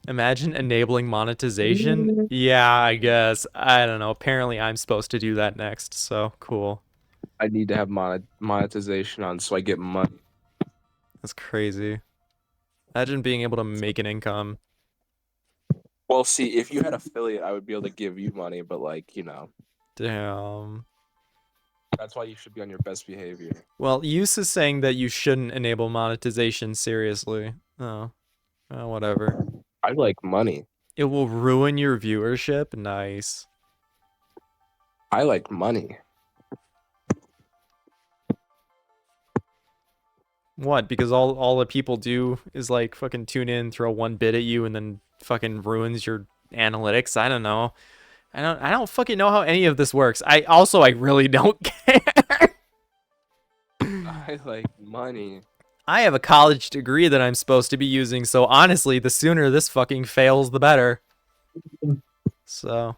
Imagine enabling monetization? Yeah, I guess. I don't know. Apparently I'm supposed to do that next, so cool. I need to have monetization on so I get money. That's crazy. Imagine being able to make an income. Well, see, if you had affiliate, I would be able to give you money, but like, you know. Damn. That's why you should be on your best behavior. Well, Use is saying that you shouldn't enable monetization seriously. Oh. Whatever. I like money. It will ruin your viewership? Nice. I like money. What? Because all the people do is like fucking tune in, throw 1 bit at you, and then fucking ruins your analytics. I don't know. I don't fucking know how any of this works. I really don't care. I like money. I have a college degree that I'm supposed to be using, so honestly, the sooner this fucking fails, the better. So.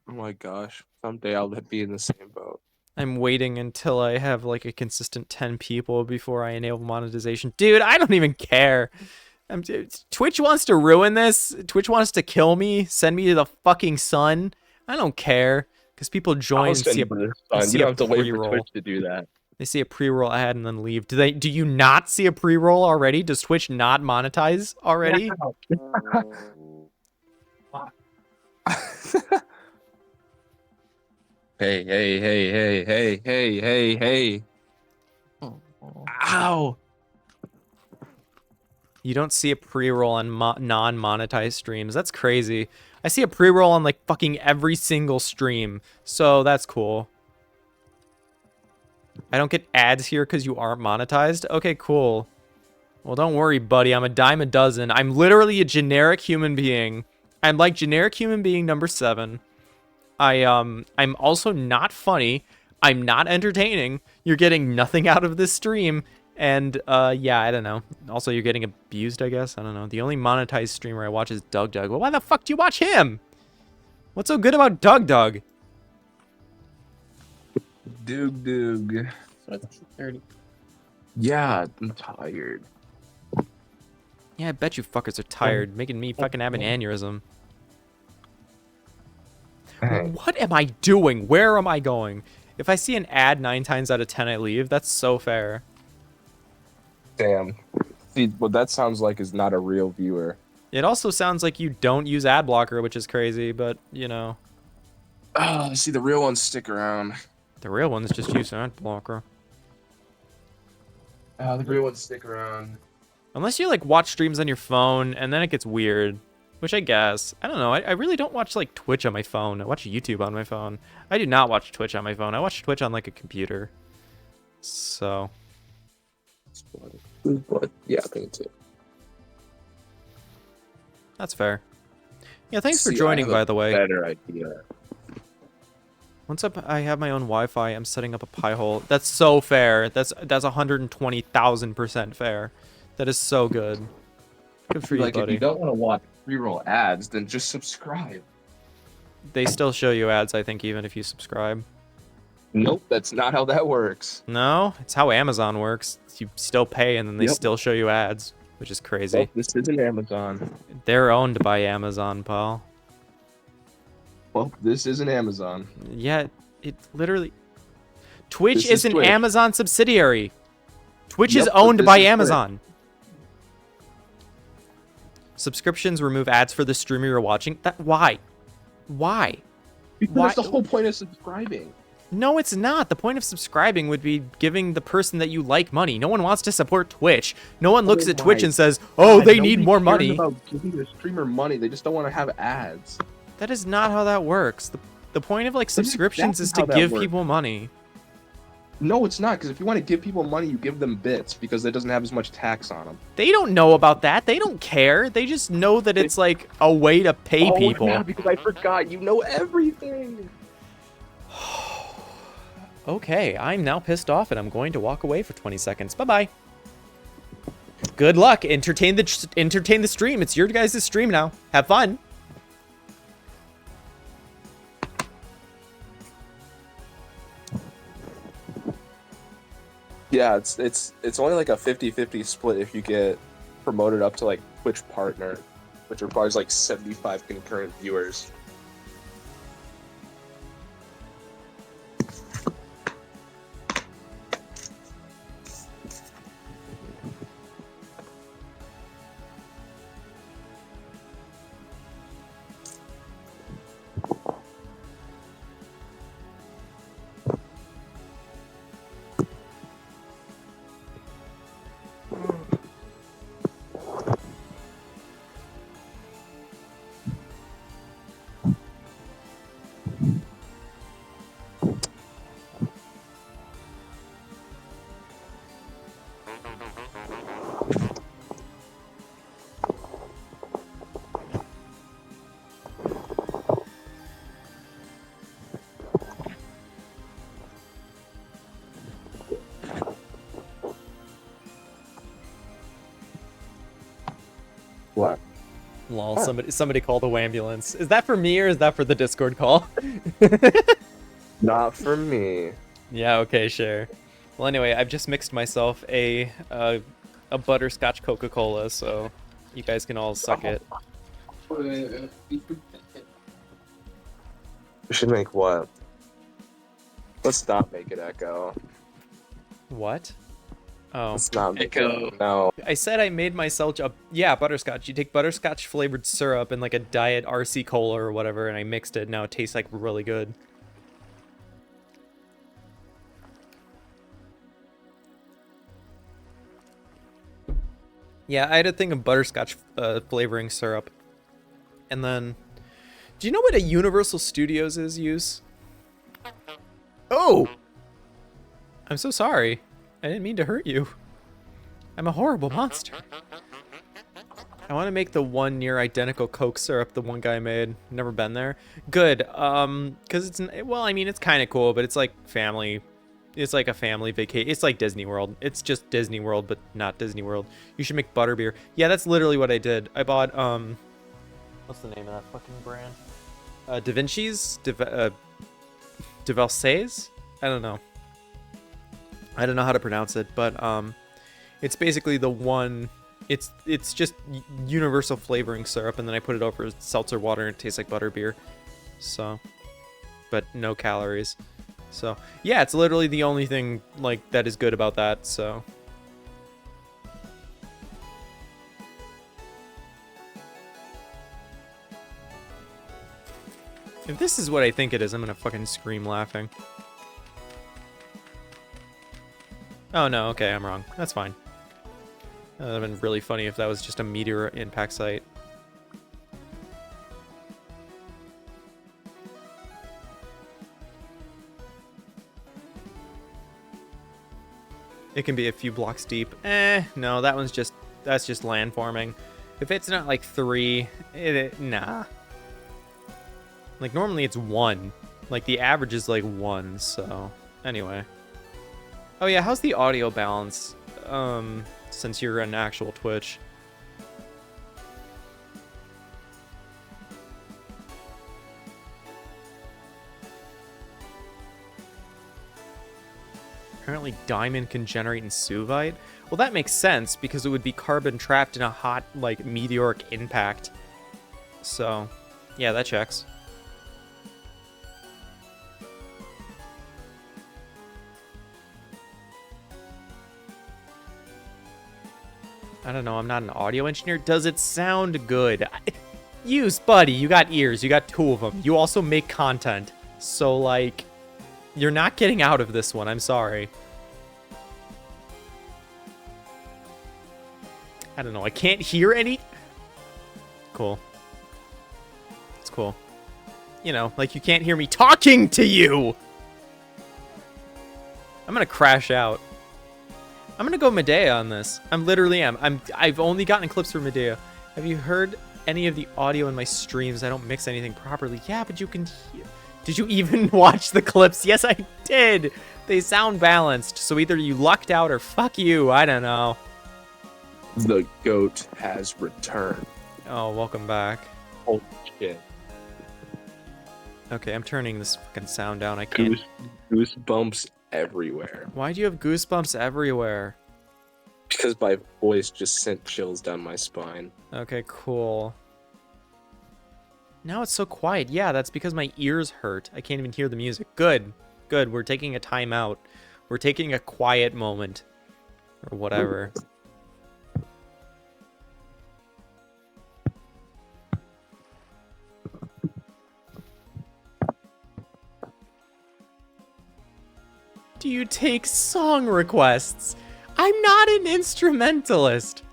Oh my gosh. Someday I'll be in the same boat. I'm waiting until I have like a consistent 10 people before I enable monetization. Dude, I don't even care. Twitch wants to ruin this. Twitch wants to kill me, send me to the fucking sun. I don't care. Because people join and see you don't have to wait for Twitch to do that. They see a pre-roll ad and then leave. Do you not see a pre-roll already? Does Twitch not monetize already? Hey, hey, hey, hey, hey, hey, hey, hey. Ow! You don't see a pre-roll on non-monetized streams. That's crazy. I see a pre-roll on like fucking every single stream. So that's cool. I don't get ads here because you aren't monetized? Okay, cool. Well, don't worry, buddy. I'm a dime a dozen. I'm literally a generic human being I'm like generic human being number 7. I'm also not funny. I'm not entertaining. You're getting nothing out of this stream. And yeah, I don't know. Also, you're getting abused, I guess. I don't know. The only monetized streamer I watch is Doug. Well, why the fuck do you watch him? What's so good about Doug? Doog. So it's 30. Yeah, I'm tired. Yeah, I bet you fuckers are tired, making me fucking have an aneurysm. Hey. What am I doing? Where am I going? If I see an ad 9 times out of 10, I leave. That's so fair. Damn. See, what that sounds like is not a real viewer. It also sounds like you don't use ad blocker, which is crazy, but, you know. Oh, see, the real ones stick around. The real ones just use ad blocker. The real ones stick around. Unless you, like, watch streams on your phone, and then it gets weird. Which I guess. I don't know. I really don't watch, like, Twitch on my phone. I watch YouTube on my phone. I do not watch Twitch on my phone. I watch Twitch on, like, a computer. So. But, yeah, I think too. That's fair. Yeah, thanks for See, I joining, have a by the way. Better idea. Once I have my own Wi-Fi, I'm setting up a pie hole. That's so fair. That's 120,000% fair. That is so good. Good for you, Like, if buddy. you don't want to watch pre-roll ads, then just subscribe. They still show you ads, I think, even if you subscribe. Nope, that's not how that works. No, it's how Amazon works. You still pay, and then they Yep. still show you ads, which is crazy. Well, this isn't Amazon. They're owned by Amazon, pal. Well, this isn't Amazon. Yeah, it literally... Twitch This is is an Twitch. Amazon subsidiary. Twitch is Yep, but owned this by is Twitch. Amazon. Subscriptions remove ads for the streamer you're watching. Why? Why? Because Why- that's the whole point of subscribing. No, it's not. The point of subscribing would be giving the person that you like money. No one wants to support Twitch. No one looks at Twitch my and says, "Oh, God, they need nobody more cares money." About giving the streamer money, they just don't want to have ads. That is not how that works. The point of like is subscriptions is to exactly how that give works. people money. No, it's not. Because if you want to give people money, you give them bits because it doesn't have as much tax on them. They don't know about that. They don't care. They just know that it's like a way to pay people. Yeah, because I forgot. You know everything. Okay, I'm now pissed off and I'm going to walk away for 20 seconds. Bye-bye. Good luck. Entertain the stream. It's your guys' stream now. Have fun. Yeah, it's only like a 50-50 split if you get promoted up to like Twitch partner, which requires like 75 concurrent viewers. What? Lol, somebody called a ambulance. Is that for me or is that for the Discord call? Not for me. Yeah, okay, sure. Well, anyway, I've just mixed myself a butterscotch Coca-Cola, so you guys can all suck it. We should make what? Let's not make it echo. What? Oh. Let's not make Echo. it. No. I said I made myself butterscotch. You take butterscotch flavored syrup and like a diet RC cola or whatever, and I mixed it. Now it tastes like really good. Yeah, I had a thing of butterscotch flavoring syrup. And then, do you know what a Universal Studios is, use? Oh! I'm so sorry. I didn't mean to hurt you. I'm a horrible monster. I want to make the one near identical Coke syrup the one guy made. Never been there. Good. Because it's, well, I mean, it's kind of cool, but it's like family. It's like a family vacation. It's like Disney World. It's just Disney World, but not Disney World. You should make butterbeer. Yeah, that's literally what I did. I bought, what's the name of that fucking brand? Da Vinci's? De Valsays? I don't know. I don't know how to pronounce it, but, it's basically the one... It's just universal flavoring syrup, and then I put it over seltzer water, and it tastes like butterbeer. So, but no calories. So, yeah, it's literally the only thing, like, that is good about that, so. If this is what I think it is, I'm gonna fucking scream laughing. Oh, no, okay, I'm wrong. That's fine. That would have been really funny if that was just a meteor impact site. It can be a few blocks deep. No, that's just landforming. If it's not like 3, nah. Like normally it's 1. Like the average is like 1, so anyway. Oh yeah, how's the audio balance? Since you're an actual Twitch. Apparently diamond can generate in Suvite. Well, that makes sense because it would be carbon trapped in a hot, like, meteoric impact. So, yeah, that checks. I don't know, I'm not an audio engineer. Does it sound good? Buddy, you got ears. You got 2 of them. You also make content. So, like... You're not getting out of this one, I'm sorry. I don't know, I can't hear any... Cool. It's cool. You know, like you can't hear me talking to you! I'm gonna crash out. I'm gonna go Medea on this. I've only gotten clips from Medea. Have you heard any of the audio in my streams? I don't mix anything properly. Yeah, but you can hear... Did you even watch the clips? Yes, I did. They sound balanced. So either you lucked out or fuck you. I don't know. The goat has returned. Oh, welcome back. Holy shit. Okay, I'm turning this fucking sound down. I can't. Goosebumps everywhere. Why do you have goosebumps everywhere? Because my voice just sent chills down my spine. Okay, cool. Now it's so quiet. Yeah, that's because my ears hurt. I can't even hear the music. Good. Good. We're taking a timeout. We're taking a quiet moment. Or whatever. Do you take song requests? I'm not an instrumentalist.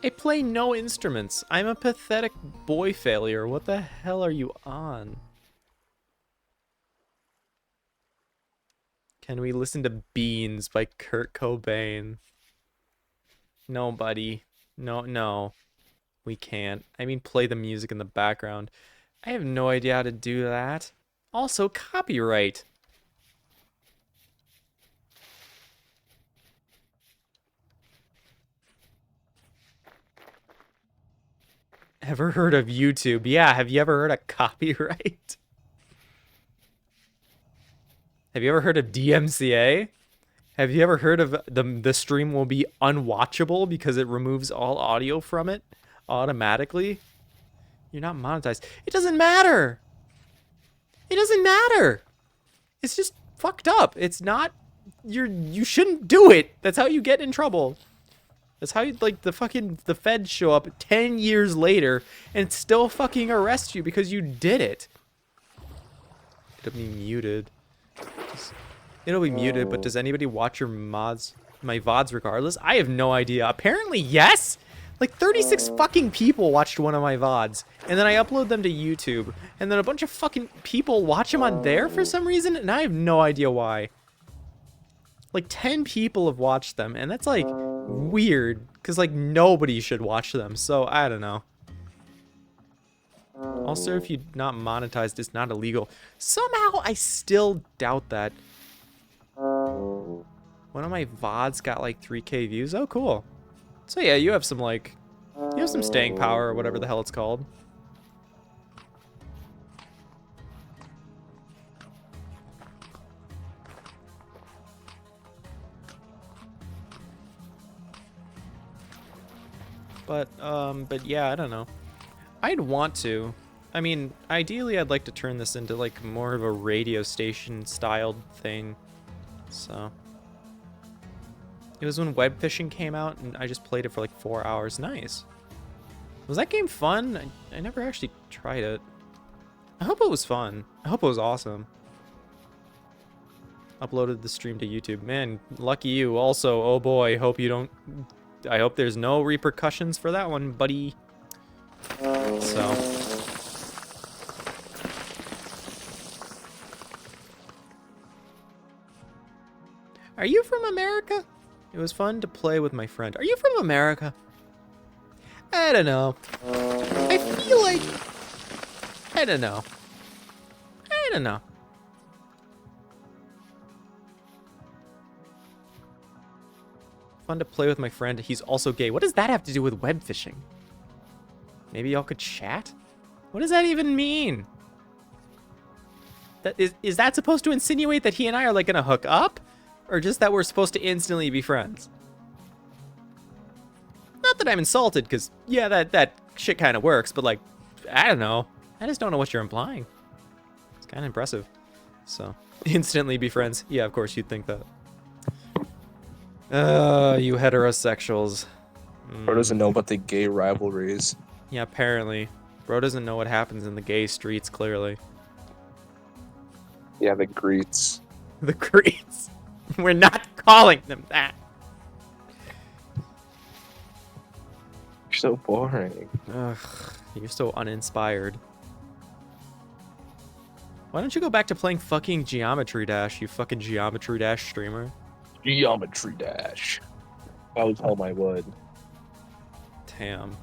I play no instruments. I'm a pathetic boy failure. What the hell are you on? Can we listen to Beans by Kurt Cobain? No, buddy. No. We can't. I mean, play the music in the background. I have no idea how to do that. Also, copyright. Ever heard of YouTube? Yeah, have you ever heard of copyright? Have you ever heard of DMCA? Have you ever heard of the stream will be unwatchable because it removes all audio from it automatically? You're not monetized. It doesn't matter. It doesn't matter. It's just fucked up. It's not you shouldn't do it. That's how you get in trouble. That's how you, like, the feds show up 10 years later and still fucking arrest you because you did it. It'll be muted. It'll be muted, but does anybody watch your my VODs regardless? I have no idea. Apparently, yes! Like 36 fucking people watched one of my VODs, and then I upload them to YouTube, and then a bunch of fucking people watch them on there for some reason, and I have no idea why. Like 10 people have watched them, and that's like weird, because like nobody should watch them, so I don't know. Also, if you're not monetized, it's not illegal. Somehow, I still doubt that. One of my VODs got like 3K views. Oh, cool. So yeah, you have some like, you have some staying power or whatever the hell it's called. But yeah, I don't know. I'd want to. I mean, ideally, I'd like to turn this into like more of a radio station styled thing. So it was when web fishing came out, and I just played it for like 4 hours. Nice. Was that game fun? I never actually tried it. I hope it was fun. I hope it was awesome. Uploaded the stream to YouTube. Man, lucky you. Also, oh boy, hope you don't... I hope there's no repercussions for that one, buddy. So... Are you from America? It was fun to play with my friend. Are you from America? I don't know. I feel like... I don't know. I don't know. Fun to play with my friend. He's also gay. What does that have to do with web fishing? Maybe y'all could chat? What does that even mean? That is that supposed to insinuate that he and I are like gonna hook up? Or just that we're supposed to instantly be friends? Not that I'm insulted, because, yeah, that shit kind of works, but, like, I don't know. I just don't know what you're implying. It's kind of impressive. So, instantly be friends. Yeah, of course, you'd think that. You heterosexuals. Bro doesn't know about the gay rivalries. Yeah, apparently. Bro doesn't know what happens in the gay streets, clearly. Yeah, the greets. The Greeks. We're not calling them that. You're so boring. Ugh, you're so uninspired. Why don't you go back to playing fucking Geometry Dash, you fucking Geometry Dash streamer? Geometry Dash. I was home I would. Damn.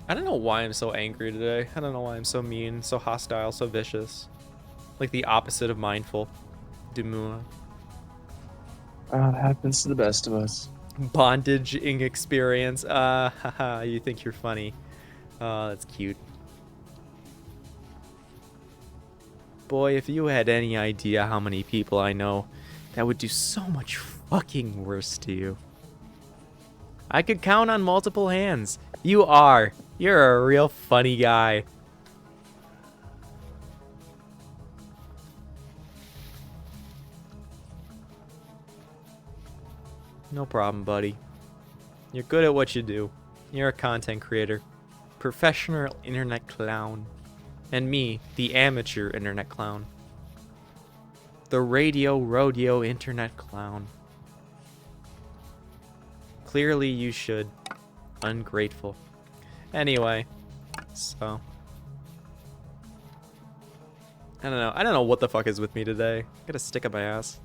I don't know why I'm so angry today. I don't know why I'm so mean, so hostile, so vicious. Like the opposite of mindful. Demure. It happens to the best of us. Bondage-ing experience. Haha, you think you're funny. Oh, that's cute. Boy, if you had any idea how many people I know that would do so much fucking worse to you. I could count on multiple hands. You are. You're a real funny guy. No problem, buddy. You're good at what you do. You're a content creator. Professional internet clown. And me, the amateur internet clown. The radio rodeo internet clown. Clearly you should. Ungrateful. Anyway, so. I don't know. I don't know what the fuck is with me today. I got a stick up my ass.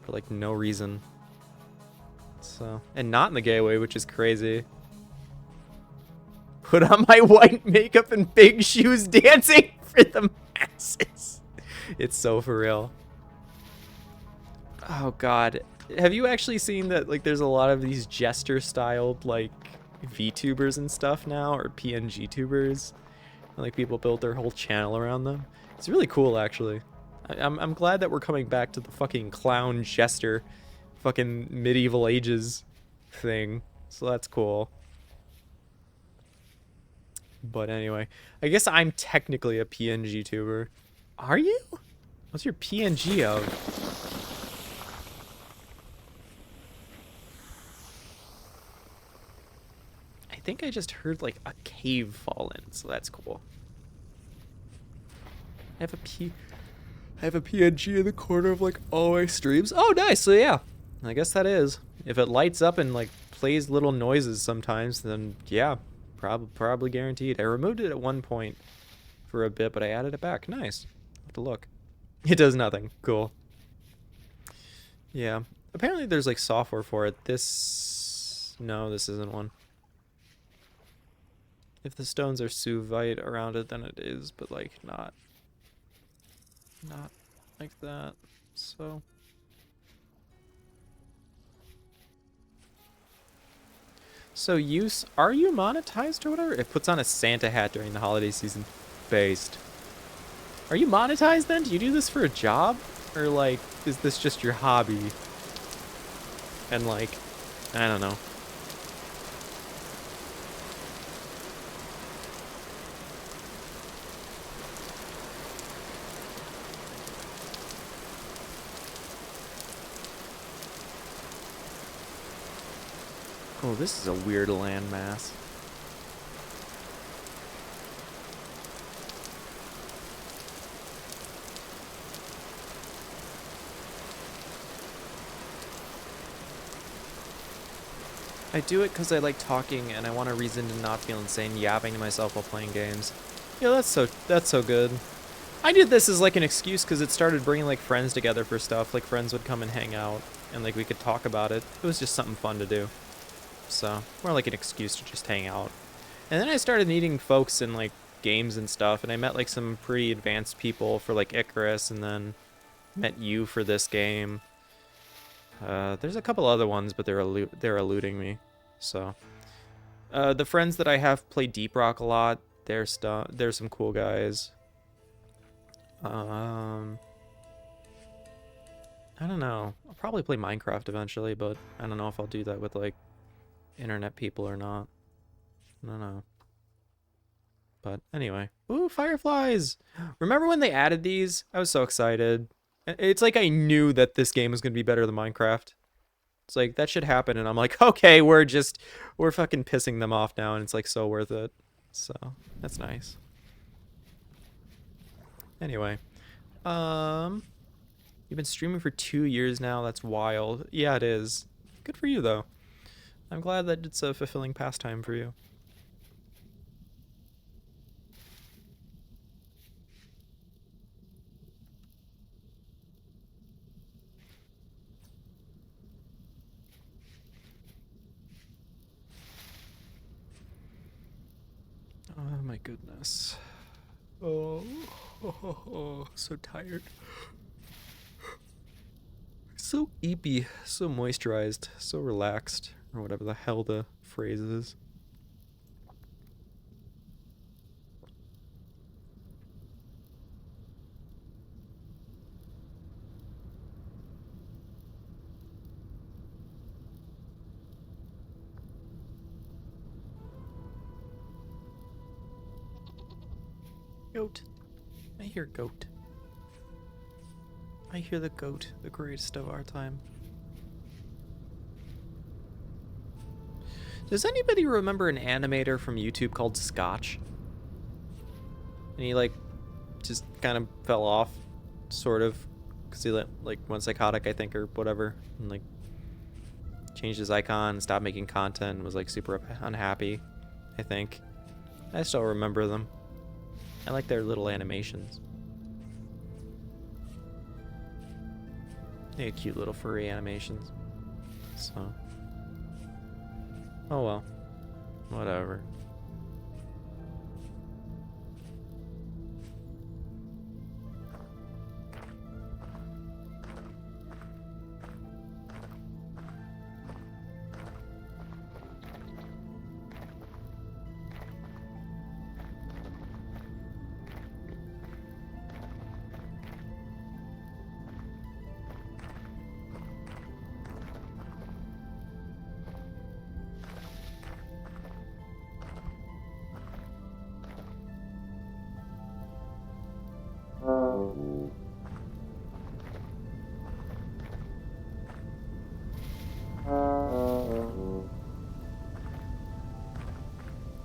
For like no reason. So, and not in the gay way, which is crazy. Put on my white makeup and big shoes dancing for the masses. It's so for real. Oh god. Have you actually seen that like there's a lot of these jester styled like VTubers and stuff now, or PNG tubers? And, like people build their whole channel around them. It's really cool actually. I'm glad that we're coming back to the fucking clown jester fucking medieval ages thing. So that's cool. But anyway, I guess I'm technically a PNG tuber. Are you? What's your PNG of? I think I just heard like a cave fall in, so that's cool. I have a PNG in the corner of like all my streams. Oh, nice. So yeah, I guess that is. If it lights up and like plays little noises sometimes, then yeah, probably guaranteed. I removed it at one point for a bit, but I added it back. Nice. I'll have to look. It does nothing. Cool. Yeah. Apparently there's like software for it. No, this isn't one. If the stones are suvite around it, then it is, but like not like that. So are you monetized or whatever? It puts on a Santa hat during the holiday season. Based. Are you monetized then? Do you do this for a job? Or like, is this just your hobby? And like, I don't know. Oh, this is a weird landmass. I do it because I like talking and I want a reason to not feel insane yapping to myself while playing games. Yeah, that's so good. I did this as like an excuse because it started bringing like friends together for stuff. Like friends would come and hang out and like we could talk about it. It was just something fun to do. So more like an excuse to just hang out. And then I started meeting folks in like games and stuff, and I met like some pretty advanced people for like Icarus, and then met you for this game. There's a couple other ones, but they're eluding me. So the friends that I have play Deep Rock a lot. They're some cool guys. I don't know. I'll probably play Minecraft eventually, but I don't know if I'll do that with like internet people or not. I don't know. But anyway. Ooh, fireflies! Remember when they added these? I was so excited. It's like I knew that this game was going to be better than Minecraft. It's like, that should happen, and I'm like, okay, we're fucking pissing them off now, and it's like so worth it. So, that's nice. Anyway. You've been streaming for 2 years now. That's wild. Yeah, it is. Good for you, though. I'm glad that it's a fulfilling pastime for you. Oh my goodness. Oh, so tired. So eepy, so moisturized, so relaxed, or whatever the hell the phrase is. Goat. I hear goat. I hear the goat, the greatest of our time. Does anybody remember an animator from YouTube called Scotch? And he like just kind of fell off, sort of, because he like went psychotic, I think, or whatever, and like changed his icon, stopped making content, and was like super unhappy, I think. I still remember them. I like their little animations. They had cute little furry animations. So. Oh well. Whatever.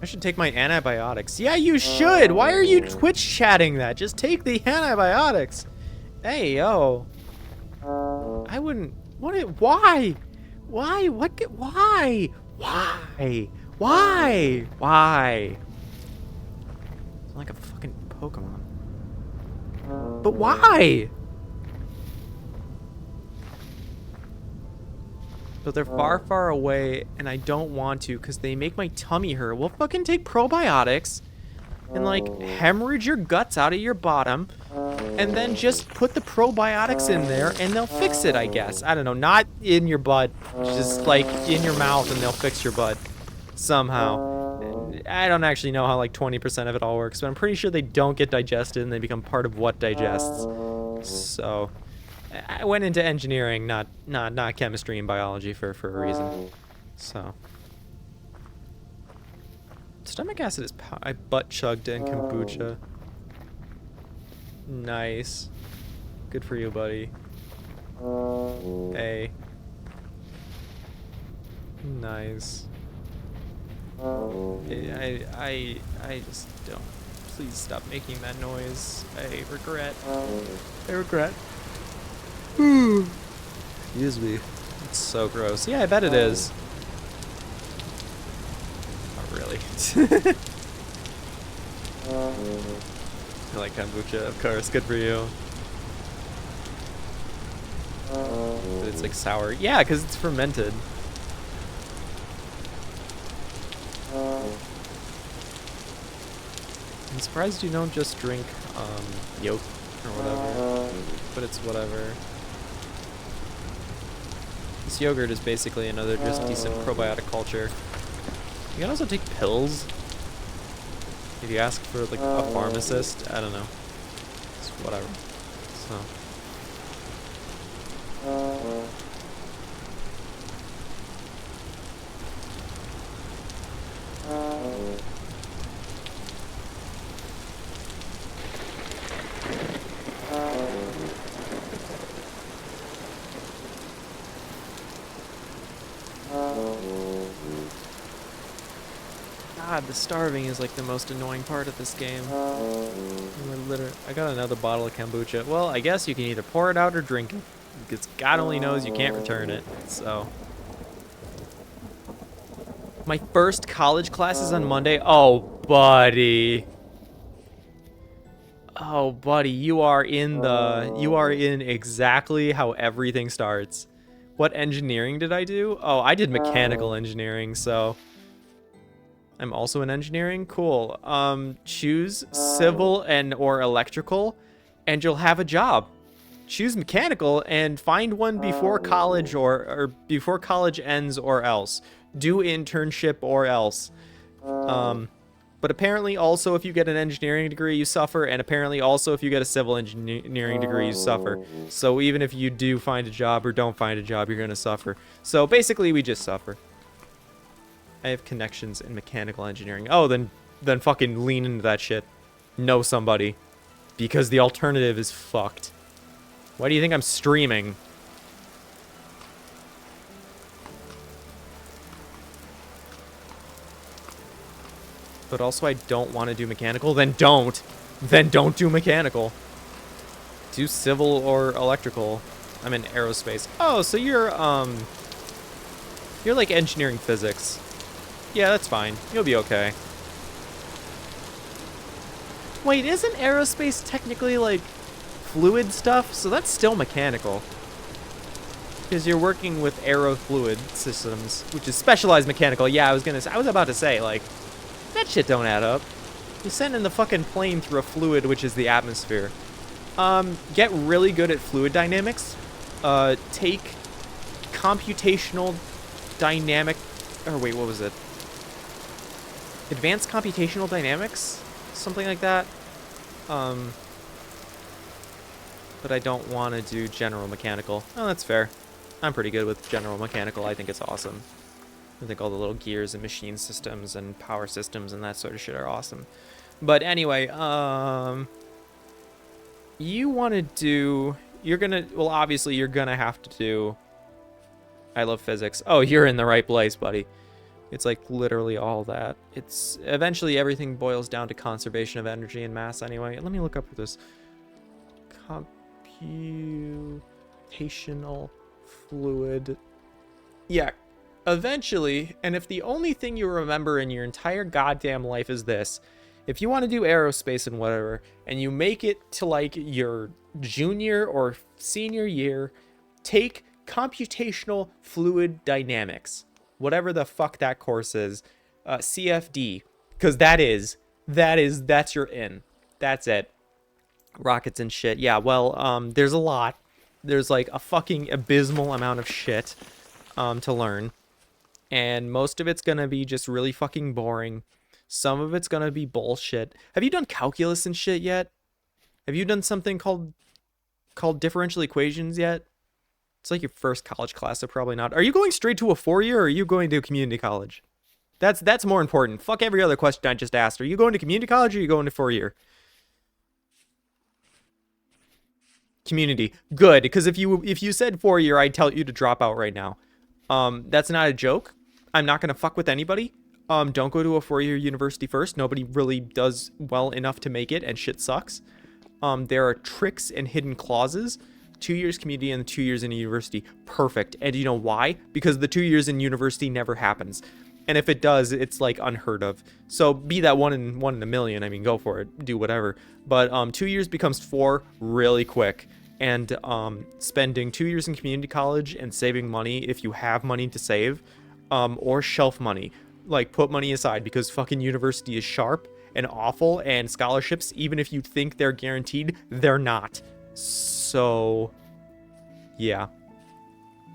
I should take my antibiotics. Yeah, you should! Why are you Twitch chatting that? Just take the antibiotics! Hey, yo. I wouldn't... Why? Why? Why? Why? Why? Why? It's like a fucking Pokemon. But why? But they're far, far away, and I don't want to because they make my tummy hurt. We'll fucking take probiotics and, like, hemorrhage your guts out of your bottom, and then just put the probiotics in there, and they'll fix it, I guess. I don't know. Not in your butt. Just, like, in your mouth, and they'll fix your butt somehow. I don't actually know how, like, 20% of it all works, but I'm pretty sure they don't get digested, and they become part of what digests. So I went into engineering, not chemistry and biology for a reason. So stomach acid is I butt chugged in kombucha. Nice. Good for you, buddy. Hey. Nice. I just don't. Please stop making that noise. I regret. I regret. Excuse me. It's so gross. Yeah, I bet it is. Not really. I like kombucha, of course. Good for you. But it's like sour. Yeah, because it's fermented. I'm surprised you don't just drink yolk or whatever. But it's whatever. This yogurt is basically another just decent probiotic culture. You can also take pills. If you ask for like a pharmacist, I don't know. It's whatever. So. God, the starving is like the most annoying part of this game. I got another bottle of kombucha. Well, I guess you can either pour it out or drink it. Because God only knows you can't return it, so. My first college class is on Monday. Oh, buddy. Oh, buddy, you are in exactly how everything starts. What engineering did I do? Oh, I did mechanical engineering, so. I'm also in engineering. Cool. Choose civil and or electrical, and you'll have a job. Choose mechanical and find one before college or before college ends or else. Do internship or else. But apparently also if you get an engineering degree, you suffer, and apparently also if you get a civil engineering degree, you suffer. So even if you do find a job or don't find a job, you're gonna suffer. So basically we just suffer. I have connections in mechanical engineering. Oh, then fucking lean into that shit. Know somebody. Because the alternative is fucked. Why do you think I'm streaming? But also I don't want to do mechanical. Then don't. Then don't do mechanical. Do civil or electrical. I'm in aerospace. Oh, so you're like engineering physics. Yeah, that's fine. You'll be okay. Wait, isn't aerospace technically like fluid stuff? So that's still mechanical. Because you're working with aerofluid systems, which is specialized mechanical. Yeah, I was about to say, like, that shit don't add up. You're sending the fucking plane through a fluid, which is the atmosphere. Get really good at fluid dynamics. Take computational dynamic, or wait, what was it? Advanced computational dynamics? Something like that. But I don't want to do general mechanical. Oh, that's fair. I'm pretty good with general mechanical. I think it's awesome. I think all the little gears and machine systems and power systems and that sort of shit are awesome. But anyway, you want to do... Well, obviously, you're gonna have to do... I love physics. Oh, you're in the right place, buddy. It's like literally all that. It's eventually everything boils down to conservation of energy and mass anyway. Let me look up this. Computational fluid Yeah, eventually, and if the only thing you remember in your entire goddamn life is this, if you want to do aerospace and whatever, and you make it to like your junior or senior year, take computational fluid dynamics, whatever the fuck that course is, CFD, because that's your in. That's it. Rockets and shit. Yeah, well, there's a lot. There's like a fucking abysmal amount of shit to learn, and most of it's gonna be just really fucking boring. Some of it's gonna be bullshit. Have you done calculus and shit yet? Have you done something called differential equations yet? It's like your first college class, so probably not. Are you going straight to a 4 year, or are you going to community college? That's more important. Fuck every other question I just asked. Are you going to community college, or are you going to 4 year? Community. Good, because if you said 4 year, I'd tell you to drop out right now. That's not a joke. I'm not gonna fuck with anybody. Don't go to a 4 year university first. Nobody really does well enough to make it, and shit sucks. There are tricks and hidden clauses. 2 years community and 2 years in a university. Perfect. And you know why? Because the 2 years in university never happens. And if it does, it's like unheard of. So be that one in a million. I mean, go for it. Do whatever. But 2 years becomes 4 really quick. And spending 2 years in community college and saving money if you have money to save, or shelf money. Like, put money aside, because fucking university is sharp and awful, and scholarships, even if you think they're guaranteed, they're not. So, yeah.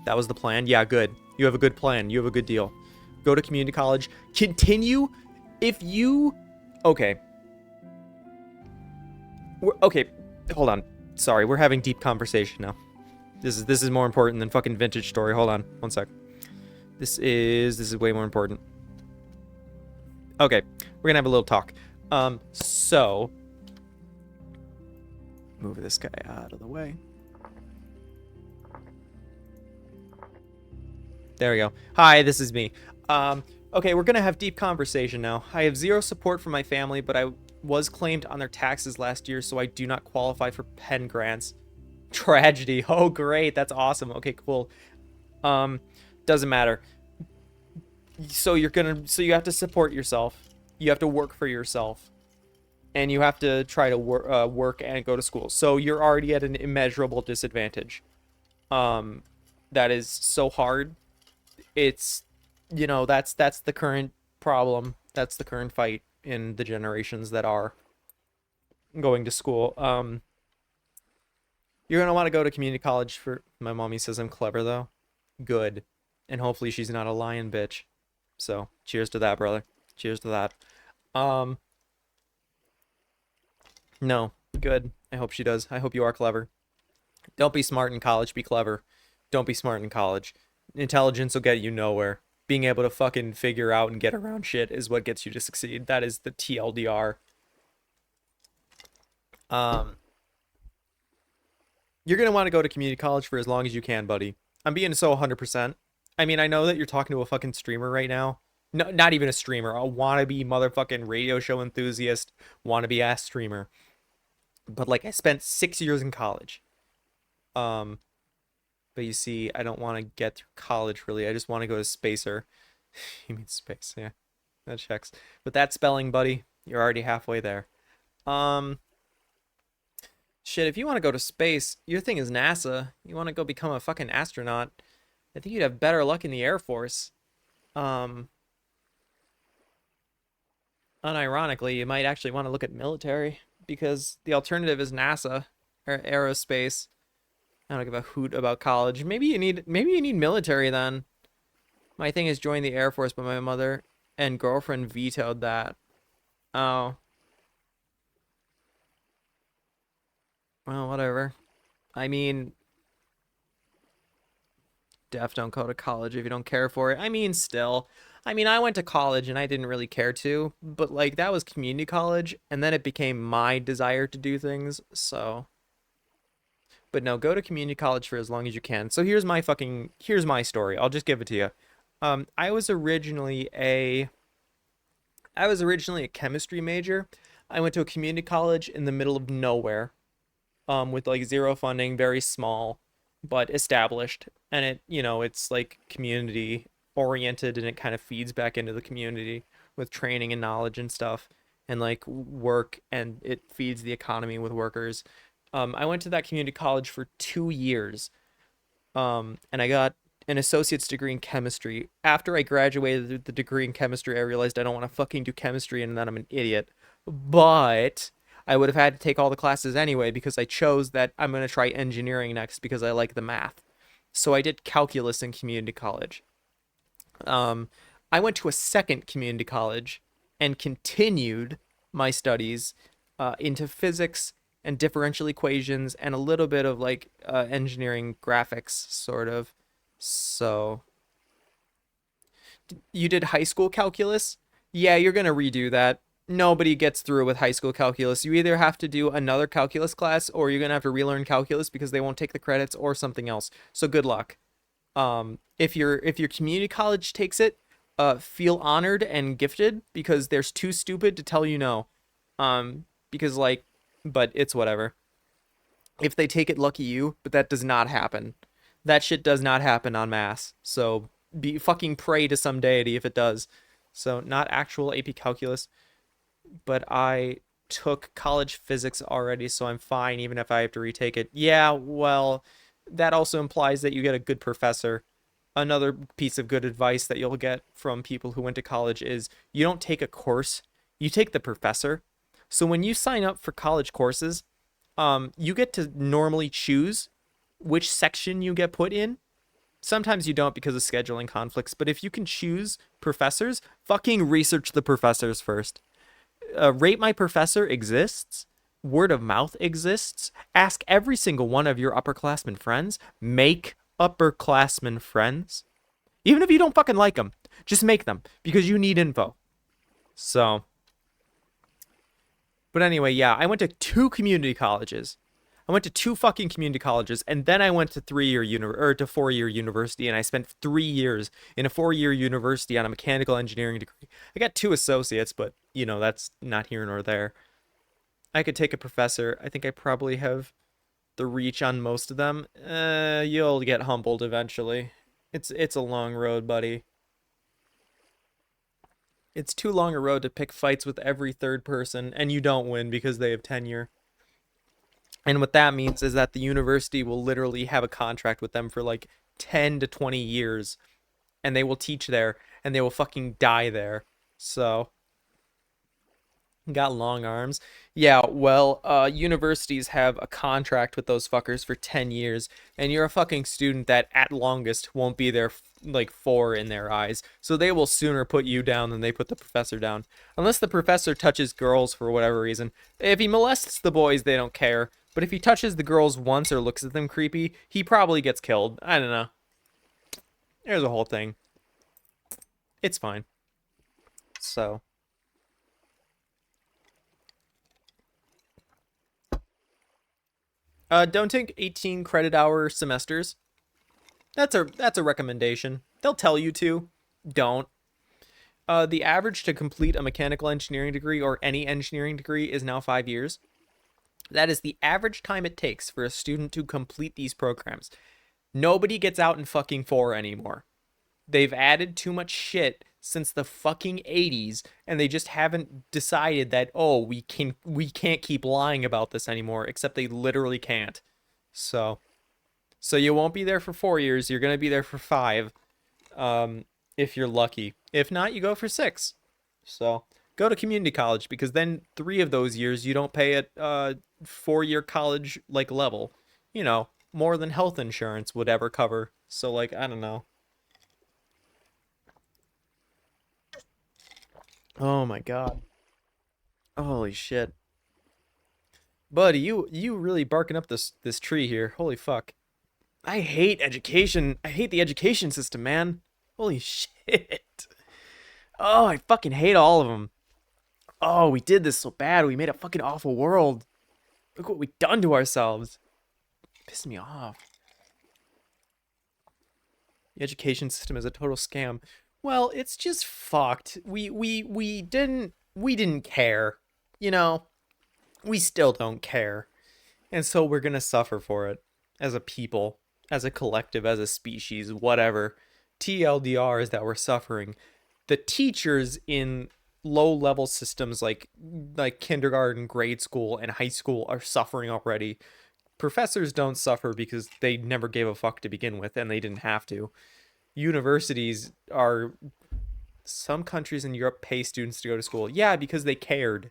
That was the plan. Yeah, good. You have a good plan. You have a good deal. Go to community college. Continue. If you... Okay. Okay, hold on. Sorry, we're having deep conversation now. This is more important than fucking vintage story. Hold on, one sec. This is way more important. Okay, we're gonna have a little talk. So move this guy out of the way. There we go. Hi, this is me. Okay, we're gonna have deep conversation now. I have zero support from my family, but I was claimed on their taxes last year, so I do not qualify for Penn grants. Tragedy. Oh, great. That's awesome. Okay, cool. Doesn't matter. So you have to support yourself. You have to work for yourself. And you have to try to work and go to school. So you're already at an immeasurable disadvantage. That is so hard. It's, that's the current problem. That's the current fight in the generations that are going to school. You're gonna want to go to community college for... My mommy says I'm clever, though. Good. And hopefully she's not a lying bitch. So, cheers to that, brother. Cheers to that. No. Good. I hope she does. I hope you are clever. Don't be smart in college, be clever. Don't be smart in college. Intelligence will get you nowhere. Being able to fucking figure out and get around shit is what gets you to succeed. That is the TLDR. You're going to want to go to community college for as long as you can, buddy. I'm being so 100%. I mean, I know that you're talking to a fucking streamer right now. No, not even a streamer. A wannabe motherfucking radio show enthusiast, wannabe ass streamer. But, like, I spent 6 years in college. But you see, I don't want to get through college, really. I just want to go to Spacer. You mean space, yeah. That checks. With that spelling, buddy, you're already halfway there. Shit, if you want to go to space, your thing is NASA. You want to go become a fucking astronaut. I think you'd have better luck in the Air Force. Unironically, you might actually want to look at military, because the alternative is NASA or aerospace. I don't give a hoot about college. Maybe you need military then. My thing is join the Air Force, but my mother and girlfriend vetoed that. Oh. Well, whatever. I mean, don't go to college if you don't care for it. I mean, still. I mean, I went to college and I didn't really care to, but like that was community college, and then it became my desire to do things, so. But no, go to community college for as long as you can. So here's my story. I'll just give it to you. I was originally a chemistry major. I went to a community college in the middle of nowhere, with like zero funding, very small. but established, and it's like community oriented, and it kind of feeds back into the community with training and knowledge and stuff, and like work, and it feeds the economy with workers. I went to that community college for 2 years, and I got an associate's degree in chemistry. After I graduated with the degree in chemistry, I realized I don't want to fucking do chemistry and then I'm an idiot. But I would have had to take all the classes anyway because I chose that I'm going to try engineering next because I like the math. So I did calculus in community college. Um, I went to a second community college and continued my studies into physics and differential equations and a little bit of like engineering graphics, sort of. So, you did high school calculus? Yeah, you're going to redo that. Nobody gets through with high school calculus. You either have to do another calculus class or you're going to have to relearn calculus because they won't take the credits or something else. So good luck. If your community college takes it, feel honored and gifted because there's too stupid to tell you no. Because like, but it's whatever. If they take it, lucky you, but that does not happen. That shit does not happen en masse. So be fucking pray to some deity if it does. So not actual AP calculus, but I took college physics already, so I'm fine even if I have to retake it. Yeah, well, that also implies that you get a good professor. Another piece of good advice that you'll get from people who went to college is you don't take a course, you take the professor. So when you sign up for college courses, you get to normally choose which section you get put in. Sometimes you don't because of scheduling conflicts, but if you can choose professors, fucking research the professors first. Rate My Professor exists. Word of mouth exists. Ask every single one of your upperclassmen friends. Make upperclassmen friends. Even if you don't fucking like them, just make them because you need info. So, but anyway, yeah, I went to two community colleges. I went to two fucking community colleges, and then I went to 4-year university, and I spent 3 years in a 4-year university on a mechanical engineering degree. I got two associates, but that's not here nor there. I could take a professor. I think I probably have the reach on most of them. You'll get humbled eventually. It's a long road, buddy. It's too long a road to pick fights with every third person, and you don't win because they have tenure. And what that means is that the university will literally have a contract with them for like 10 to 20 years, and they will teach there, and they will fucking die there. So, got long arms. Yeah, well, universities have a contract with those fuckers for 10 years, and you're a fucking student that at longest won't be there like 4 in their eyes. So they will sooner put you down than they put the professor down. Unless the professor touches girls for whatever reason. If he molests the boys, they don't care. But if he touches the girls once or looks at them creepy, he probably gets killed. I don't know. There's a whole thing. It's fine. So, don't take 18 credit hour semesters. That's a recommendation. They'll tell you to. Don't. The average to complete a mechanical engineering degree or any engineering degree is now 5 years. That is the average time it takes for a student to complete these programs. Nobody gets out in fucking 4 anymore. They've added too much shit since the fucking 80s, and they just haven't decided that, oh, we can't keep lying about this anymore, except they literally can't. So you won't be there for 4 years, you're gonna be there for 5. If you're lucky. If not, you go for 6. So go to community college because then 3 of those years you don't pay at 4-year college like level. More than health insurance would ever cover. So like, I don't know. Oh my god. Holy shit. Buddy, you really barking up this tree here. Holy fuck. I hate education. I hate the education system, man. Holy shit. Oh, I fucking hate all of them. Oh, we did this so bad. We made a fucking awful world. Look what we done to ourselves. Pissed me off. The education system is a total scam. Well, it's just fucked. We didn't care. We still don't care. And so we're gonna suffer for it as a people. as a collective, as a species, whatever. TLDR is that we're suffering. The teachers in low level systems like kindergarten, grade school, and high school are suffering already. Professors don't suffer because they never gave a fuck to begin with and they didn't have to. Universities are, some countries in Europe pay students to go to school. Yeah, because they cared.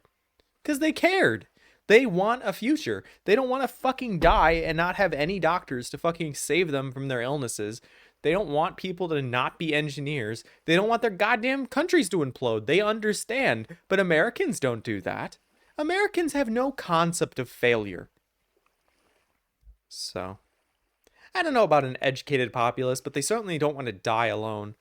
Because they cared. They want a future. They don't want to fucking die and not have any doctors to fucking save them from their illnesses. They don't want people to not be engineers. They don't want their goddamn countries to implode. They understand. But Americans don't do that. Americans have no concept of failure. So, I don't know about an educated populace, but they certainly don't want to die alone.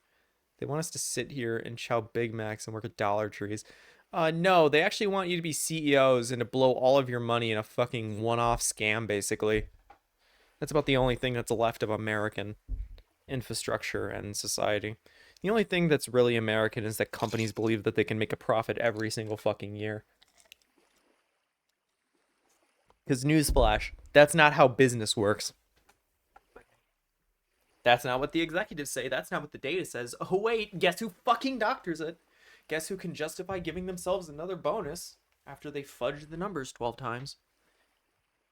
They want us to sit here and chow Big Macs and work at Dollar Trees. No, they actually want you to be CEOs and to blow all of your money in a fucking one-off scam, basically. That's about the only thing that's left of American infrastructure and society. The only thing that's really American is that companies believe that they can make a profit every single fucking year. Because newsflash, that's not how business works. That's not what the executives say. That's not what the data says. Oh, wait, guess who fucking doctors it? Guess who can justify giving themselves another bonus after they fudge the numbers 12 times?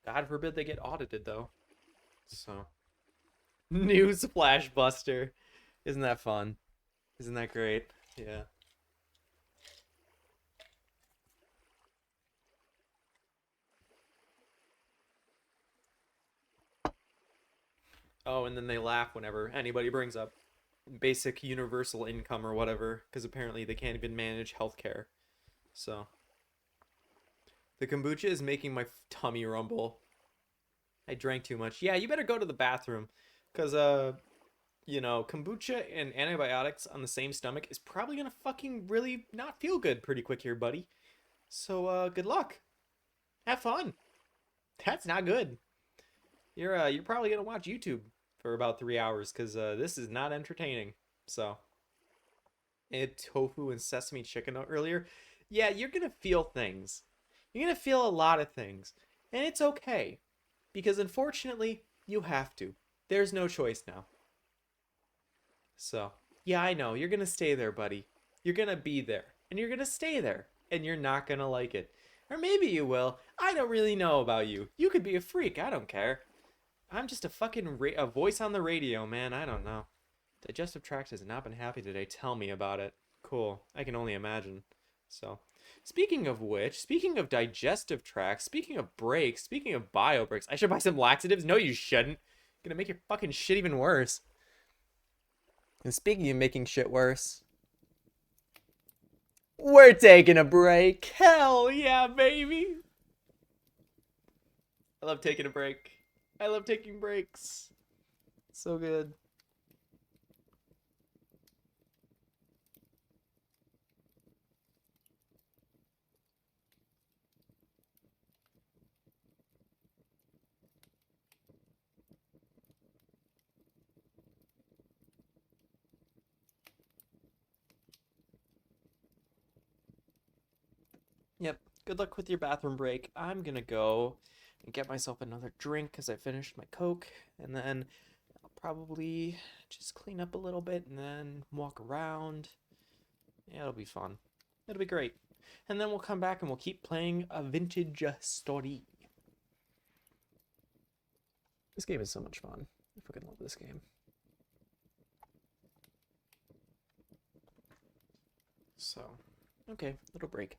God forbid they get audited, though. So. Newsflash Buster. Isn't that fun? Isn't that great? Yeah. Oh, and then they laugh whenever anybody brings up basic universal income or whatever, because apparently they can't even manage healthcare. So. The kombucha is making my tummy rumble. I drank too much. Yeah, you better go to the bathroom. Because, kombucha and antibiotics on the same stomach is probably gonna fucking really not feel good pretty quick here, buddy. So, good luck. Have fun. That's not good. You're probably gonna watch YouTube for about 3 hours, because, this is not entertaining. So. I had tofu and sesame chicken earlier. Yeah, you're gonna feel things. You're gonna feel a lot of things. And it's okay. Because unfortunately, you have to. There's no choice now. So, yeah, I know. You're gonna stay there, buddy. You're gonna be there. And you're gonna stay there. And you're not gonna like it. Or maybe you will. I don't really know about you. You could be a freak. I don't care. I'm just a fucking a voice on the radio, man. I don't know. Digestive tract has not been happy today. Tell me about it. Cool. I can only imagine. So, speaking of which, speaking of digestive tract, speaking of breaks, speaking of bio breaks, I should buy some laxatives? No, you shouldn't. Gonna make your fucking shit even worse. And speaking of making shit worse, we're taking a break. Hell yeah, baby. I love taking a break. I love taking breaks. So good. Yep. Good luck with your bathroom break. I'm gonna go and get myself another drink because I finished my Coke, and then I'll probably just clean up a little bit and then walk around. Yeah, it'll be fun. It'll be great. And then we'll come back and we'll keep playing a vintage story. This game is so much fun. I fucking love this game. So, okay, little break.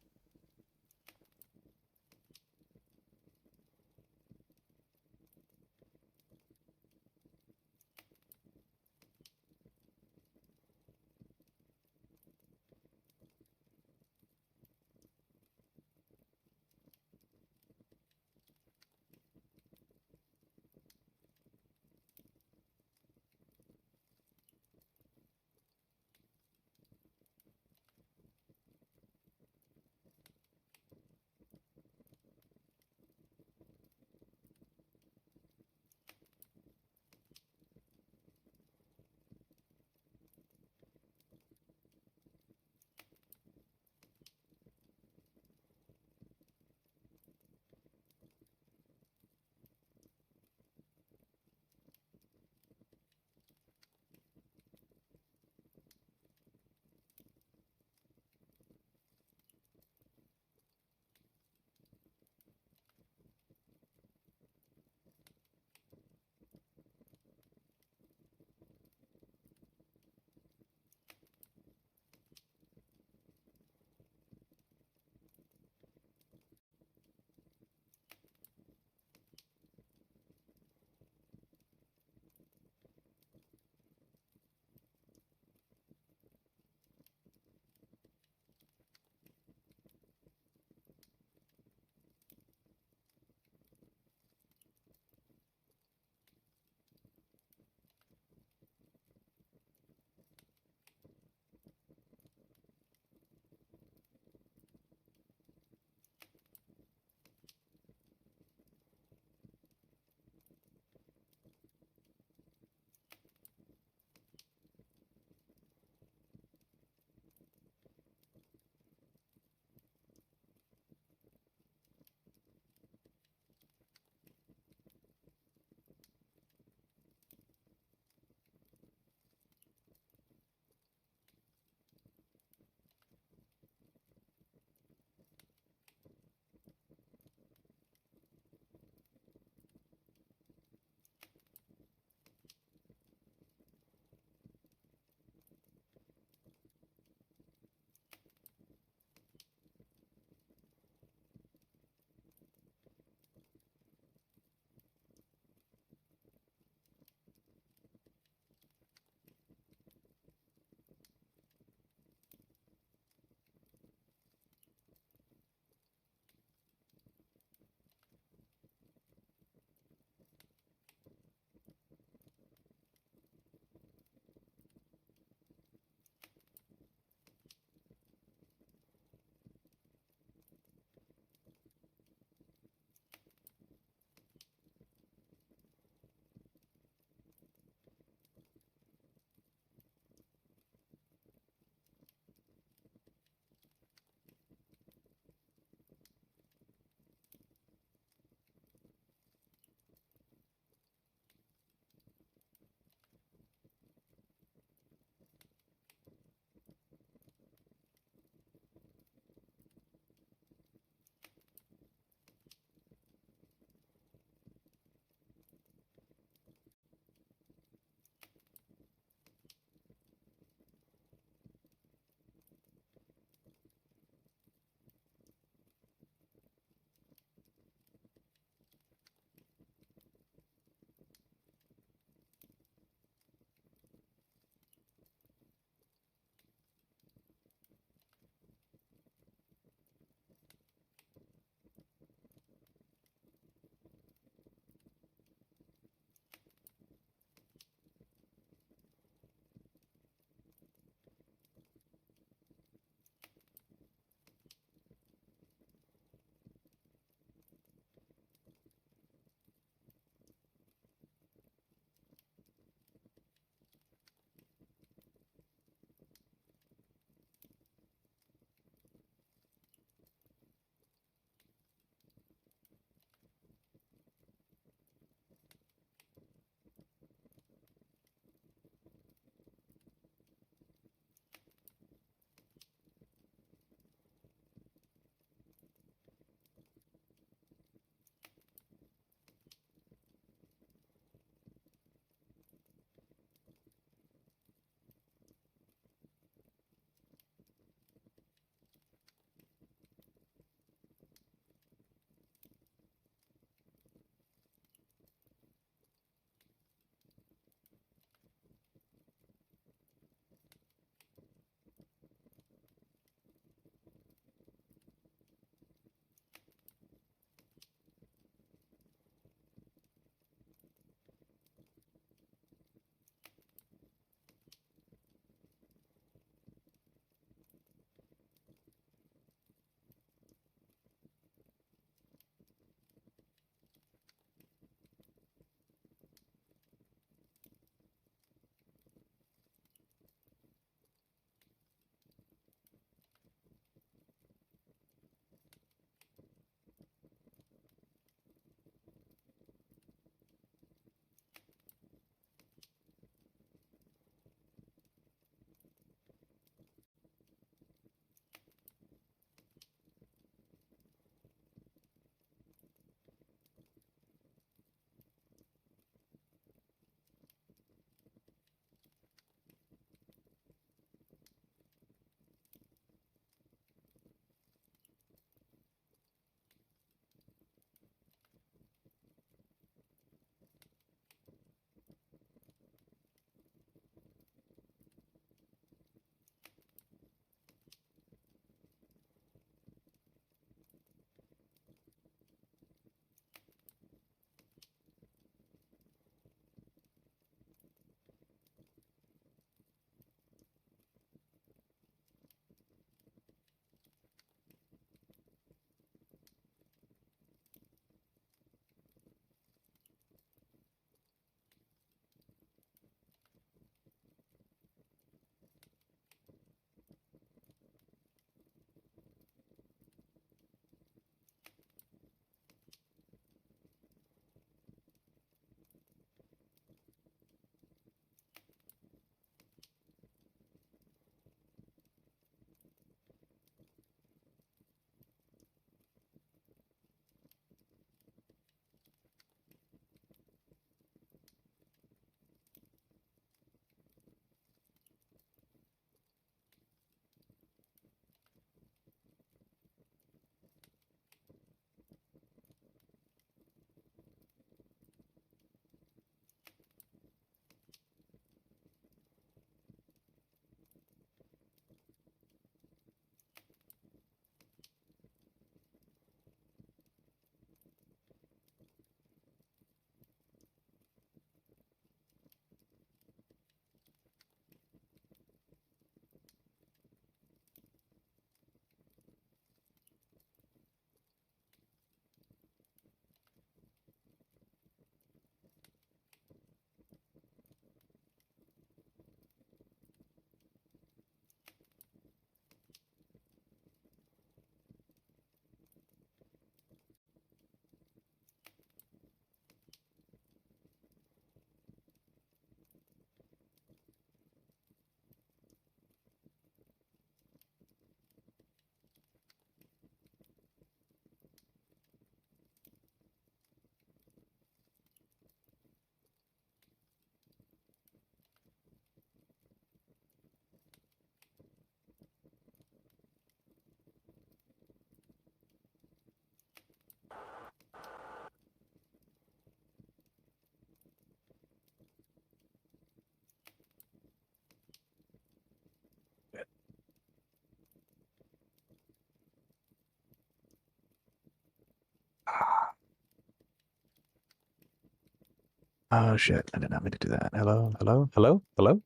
Oh shit, I did not mean to do that. Hello, hello, hello, hello.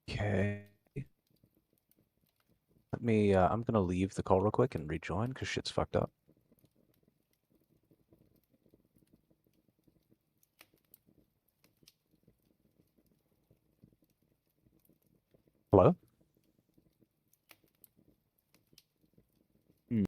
Okay. Let me, I'm gonna leave the call real quick and rejoin because shit's fucked up. Hello? Hmm.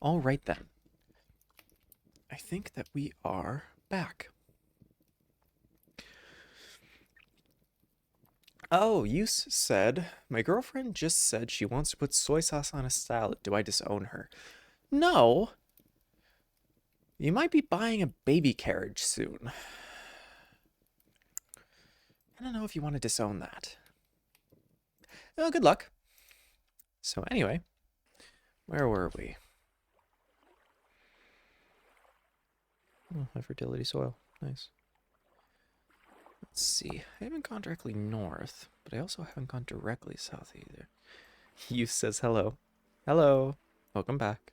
All right then. I think that we are back. Oh, you said, my girlfriend just said she wants to put soy sauce on a salad. Do I disown her? No. You might be buying a baby carriage soon. I don't know if you want to disown that. Oh, good luck. So anyway, where were we? Oh, high fertility soil. Nice. Let's see. I haven't gone directly north, but I also haven't gone directly south either. You says hello. Hello. Welcome back.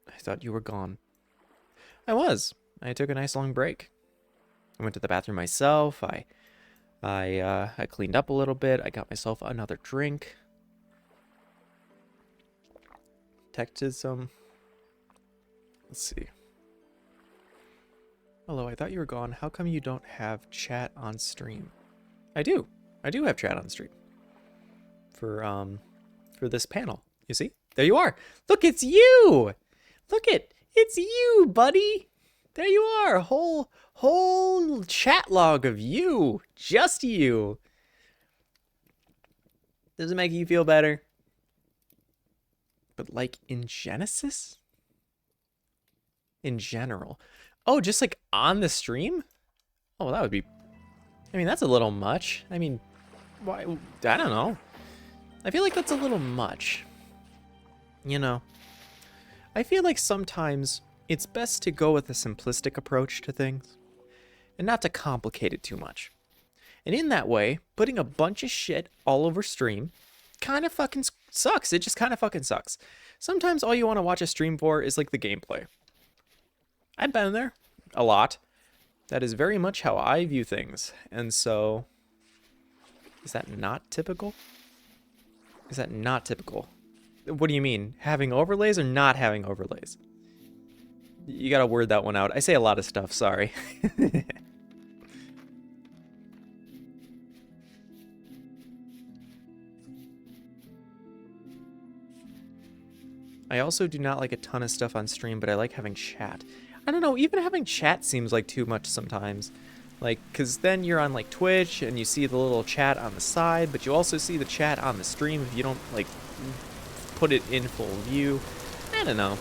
I thought you were gone. I was. I took a nice long break. I went to the bathroom myself. I cleaned up a little bit. I got myself another drink. Texted some. Let's see. Hello, I thought you were gone. How come you don't have chat on stream? I do. I do have chat on stream. For this panel. You see? There you are. Look, it's you. Look it's you, buddy. There you are. Whole chat log of you. Just you. Does it make you feel better? But like in Genesis? In general. Oh, just like on the stream? Oh, well, that would be... I mean, that's a little much. I mean, why? I don't know. I feel like that's a little much. You know, I feel like sometimes it's best to go with a simplistic approach to things and not to complicate it too much. And in that way, putting a bunch of shit all over stream kind of fucking sucks. It just kind of fucking sucks. Sometimes all you want to watch a stream for is like the gameplay. I've been there a lot. That is very much how I view things. And so, is that not typical? Is that not typical? What do you mean? Having overlays or not having overlays? You gotta word that one out. I say a lot of stuff, sorry. I also do not like a ton of stuff on stream, but I like having chat. I don't know, even having chat seems like too much sometimes. Like, cause then you're on like Twitch and you see the little chat on the side, but you also see the chat on the stream if you don't like put it in full view. I don't know.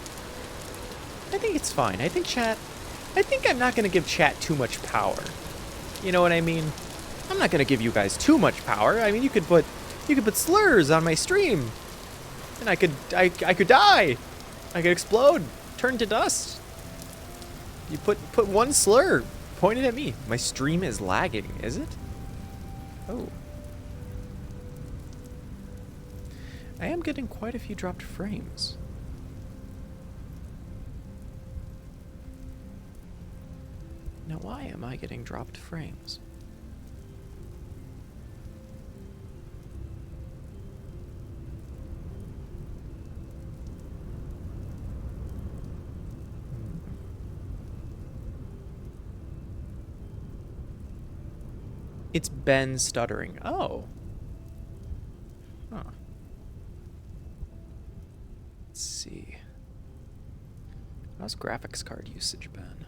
I think it's fine. I think I'm not gonna give chat too much power. You know what I mean? I'm not gonna give you guys too much power. I mean, you could put slurs on my stream, and I could die. I could explode, turn to dust. You put one slur pointed at me. My stream is lagging, is it? Oh. I am getting quite a few dropped frames. Now, why am I getting dropped frames? It's Ben stuttering. Oh. Huh. Let's see. How's graphics card usage been?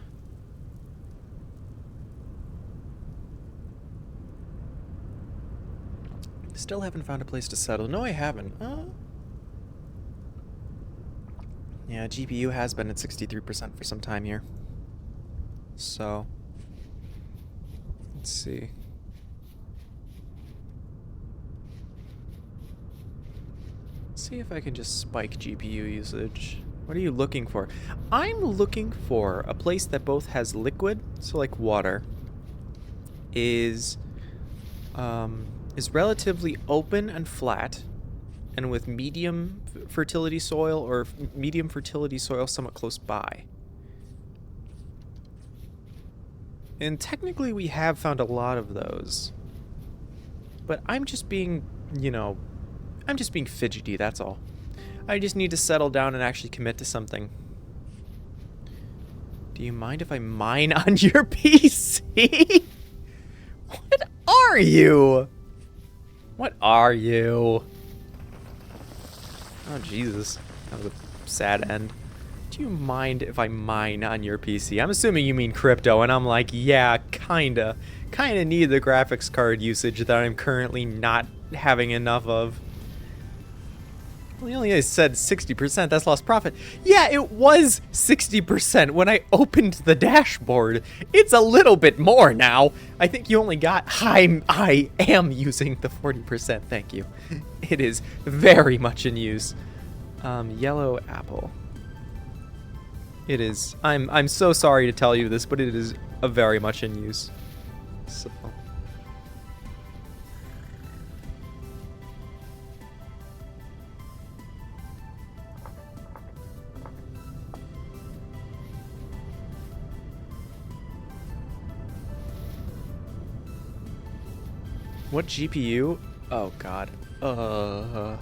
Still haven't found a place to settle. No, I haven't. Yeah, GPU has been at 63% for some time here. So, let's see. See if I can just spike GPU usage. What are you looking for? I'm looking for a place that both has liquid, so like water, is relatively open and flat, and with medium fertility soil or medium fertility soil somewhat close by. And technically we have found a lot of those. But I'm just being, you know, I'm just being fidgety, that's all. I just need to settle down and actually commit to something. Do you mind if I mine on your PC? What are you? What are you? Oh, Jesus. That was a sad end. Do you mind if I mine on your PC? I'm assuming you mean crypto, and I'm like, yeah, kinda. Kinda need the graphics card usage that I'm currently not having enough of. Well, he only said 60%, that's lost profit. Yeah, it was 60% when I opened the dashboard. It's a little bit more now. I think you only got, I am using the 40%, thank you. It is very much in use. Yellow apple. It is, I'm so sorry to tell you this, but it is a very much in use. So. What GPU? Oh god. Oh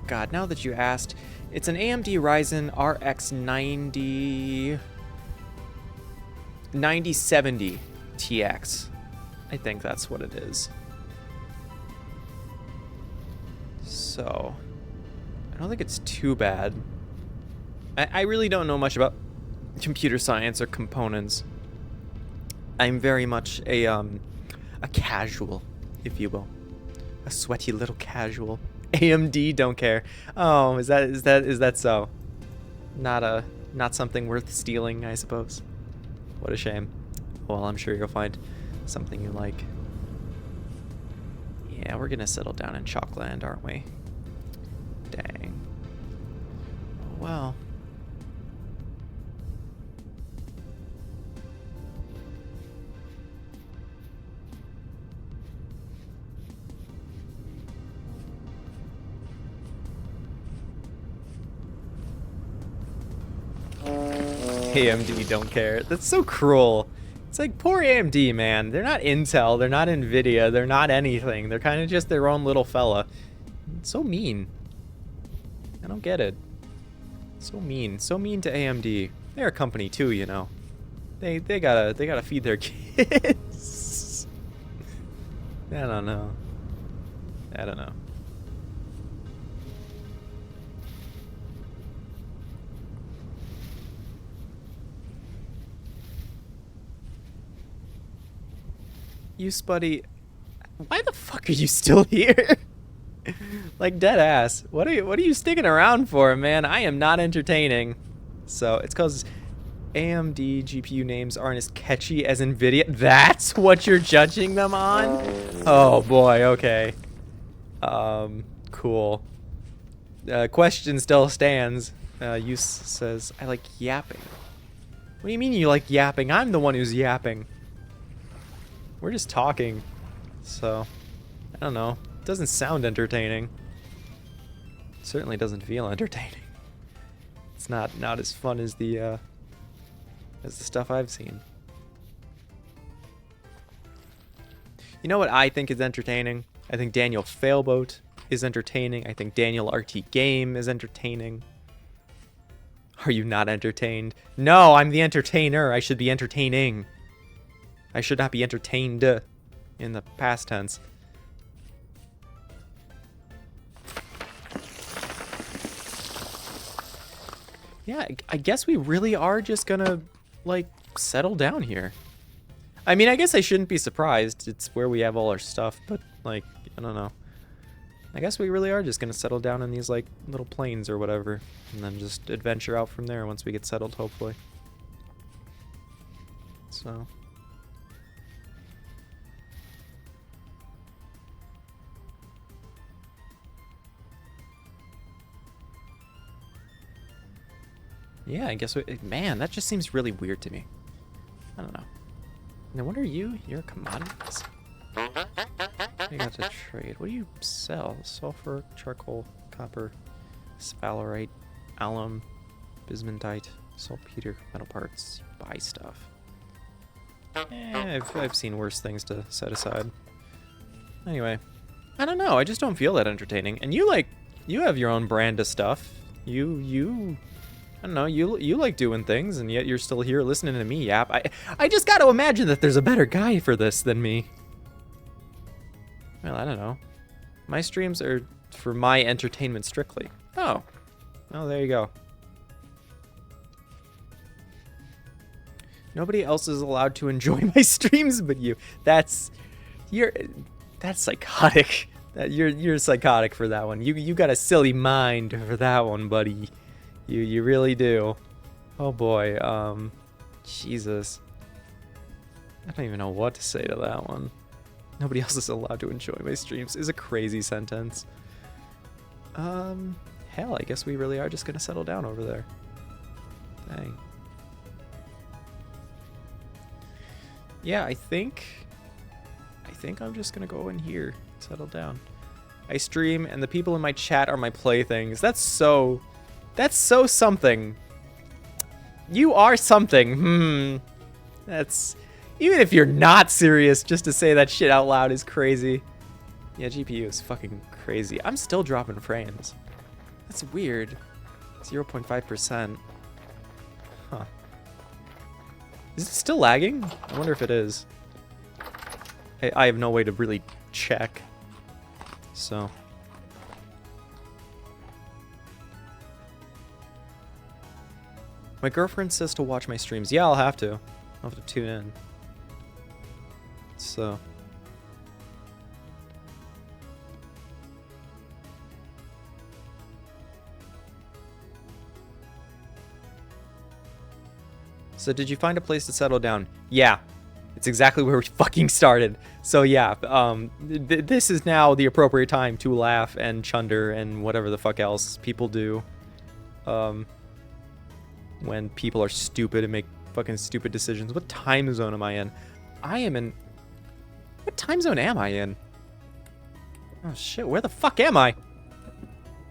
god, now that you asked, it's an AMD Ryzen RX 9070 TX. I think that's what it is. So, I don't think it's too bad. I really don't know much about computer science or components. I'm very much a casual, if you will. A sweaty little casual. AMD don't care. Oh, is that so? Not something worth stealing, I suppose. What a shame. Well, I'm sure you'll find something you like. Yeah, we're gonna settle down in Chalkland, aren't we? Dang. Well. AMD don't care. That's so cruel. It's like, poor AMD, man. They're not Intel, they're not Nvidia, they're not anything. They're kind of just their own little fella. It's so mean. I don't get it. So mean to AMD. They're a company too, you know. They gotta feed their kids. I don't know. You Spuddy, why the fuck are you still here? Like, dead ass. What are you sticking around for, man? I am not entertaining. So it's cause AMD GPU names aren't as catchy as Nvidia. That's what you're judging them on? Oh boy, okay. Cool. Question still stands. Use says, I like yapping. What do you mean you like yapping? I'm the one who's yapping. We're just talking, so I don't know. It doesn't sound entertaining. It certainly doesn't feel entertaining. It's not as fun as the stuff I've seen. You know what I think is entertaining? I think Daniel Failboat is entertaining. I think Daniel RT Game is entertaining. Are you not entertained? No, I'm the entertainer. I should be entertaining. I should not be entertained in the past tense. Yeah, I guess we really are just gonna, like, settle down here. I mean, I guess I shouldn't be surprised. It's where we have all our stuff, but, like, I don't know. I guess we really are just gonna settle down in these, like, little plains or whatever, and then just adventure out from there once we get settled, hopefully. So... yeah, I guess, man, that just seems really weird to me. I don't know. Now, what are you? You're a commodities? You got to trade. What do you sell? Sulfur, charcoal, copper, sphalerite, alum, bismuthite, saltpeter, metal parts. Buy stuff. I've seen worse things to set aside. Anyway, I don't know. I just don't feel that entertaining. And you have your own brand of stuff. I don't know, you like doing things, and yet you're still here listening to me yap. I just gotta imagine that there's a better guy for this than me. Well, I don't know. My streams are for my entertainment strictly. Oh. Oh, there you go. Nobody else is allowed to enjoy my streams but you. That's psychotic. You're psychotic for that one. You got a silly mind for that one, buddy. You really do. Oh boy. Jesus. I don't even know what to say to that one. Nobody else is allowed to enjoy my streams is a crazy sentence. Hell, I guess we really are just gonna settle down over there. Dang. Yeah, I think I'm just gonna go in here, settle down. I stream, and the people in my chat are my playthings. That's so something. You are something. That's, even if you're not serious, just to say that shit out loud is crazy. Yeah, GPU is fucking crazy. I'm still dropping frames. That's weird. 0.5%. Huh. Is it still lagging? I wonder if it is. I have no way to really check. So. My girlfriend says to watch my streams. Yeah, I'll have to. I'll have to tune in. So. So did you find a place to settle down? Yeah. It's exactly where we fucking started. So yeah, this is now the appropriate time to laugh and chunder and whatever the fuck else people do. When people are stupid and make fucking stupid decisions. What time zone am I in? I am in... What time zone am I in? Oh shit, where the fuck am I?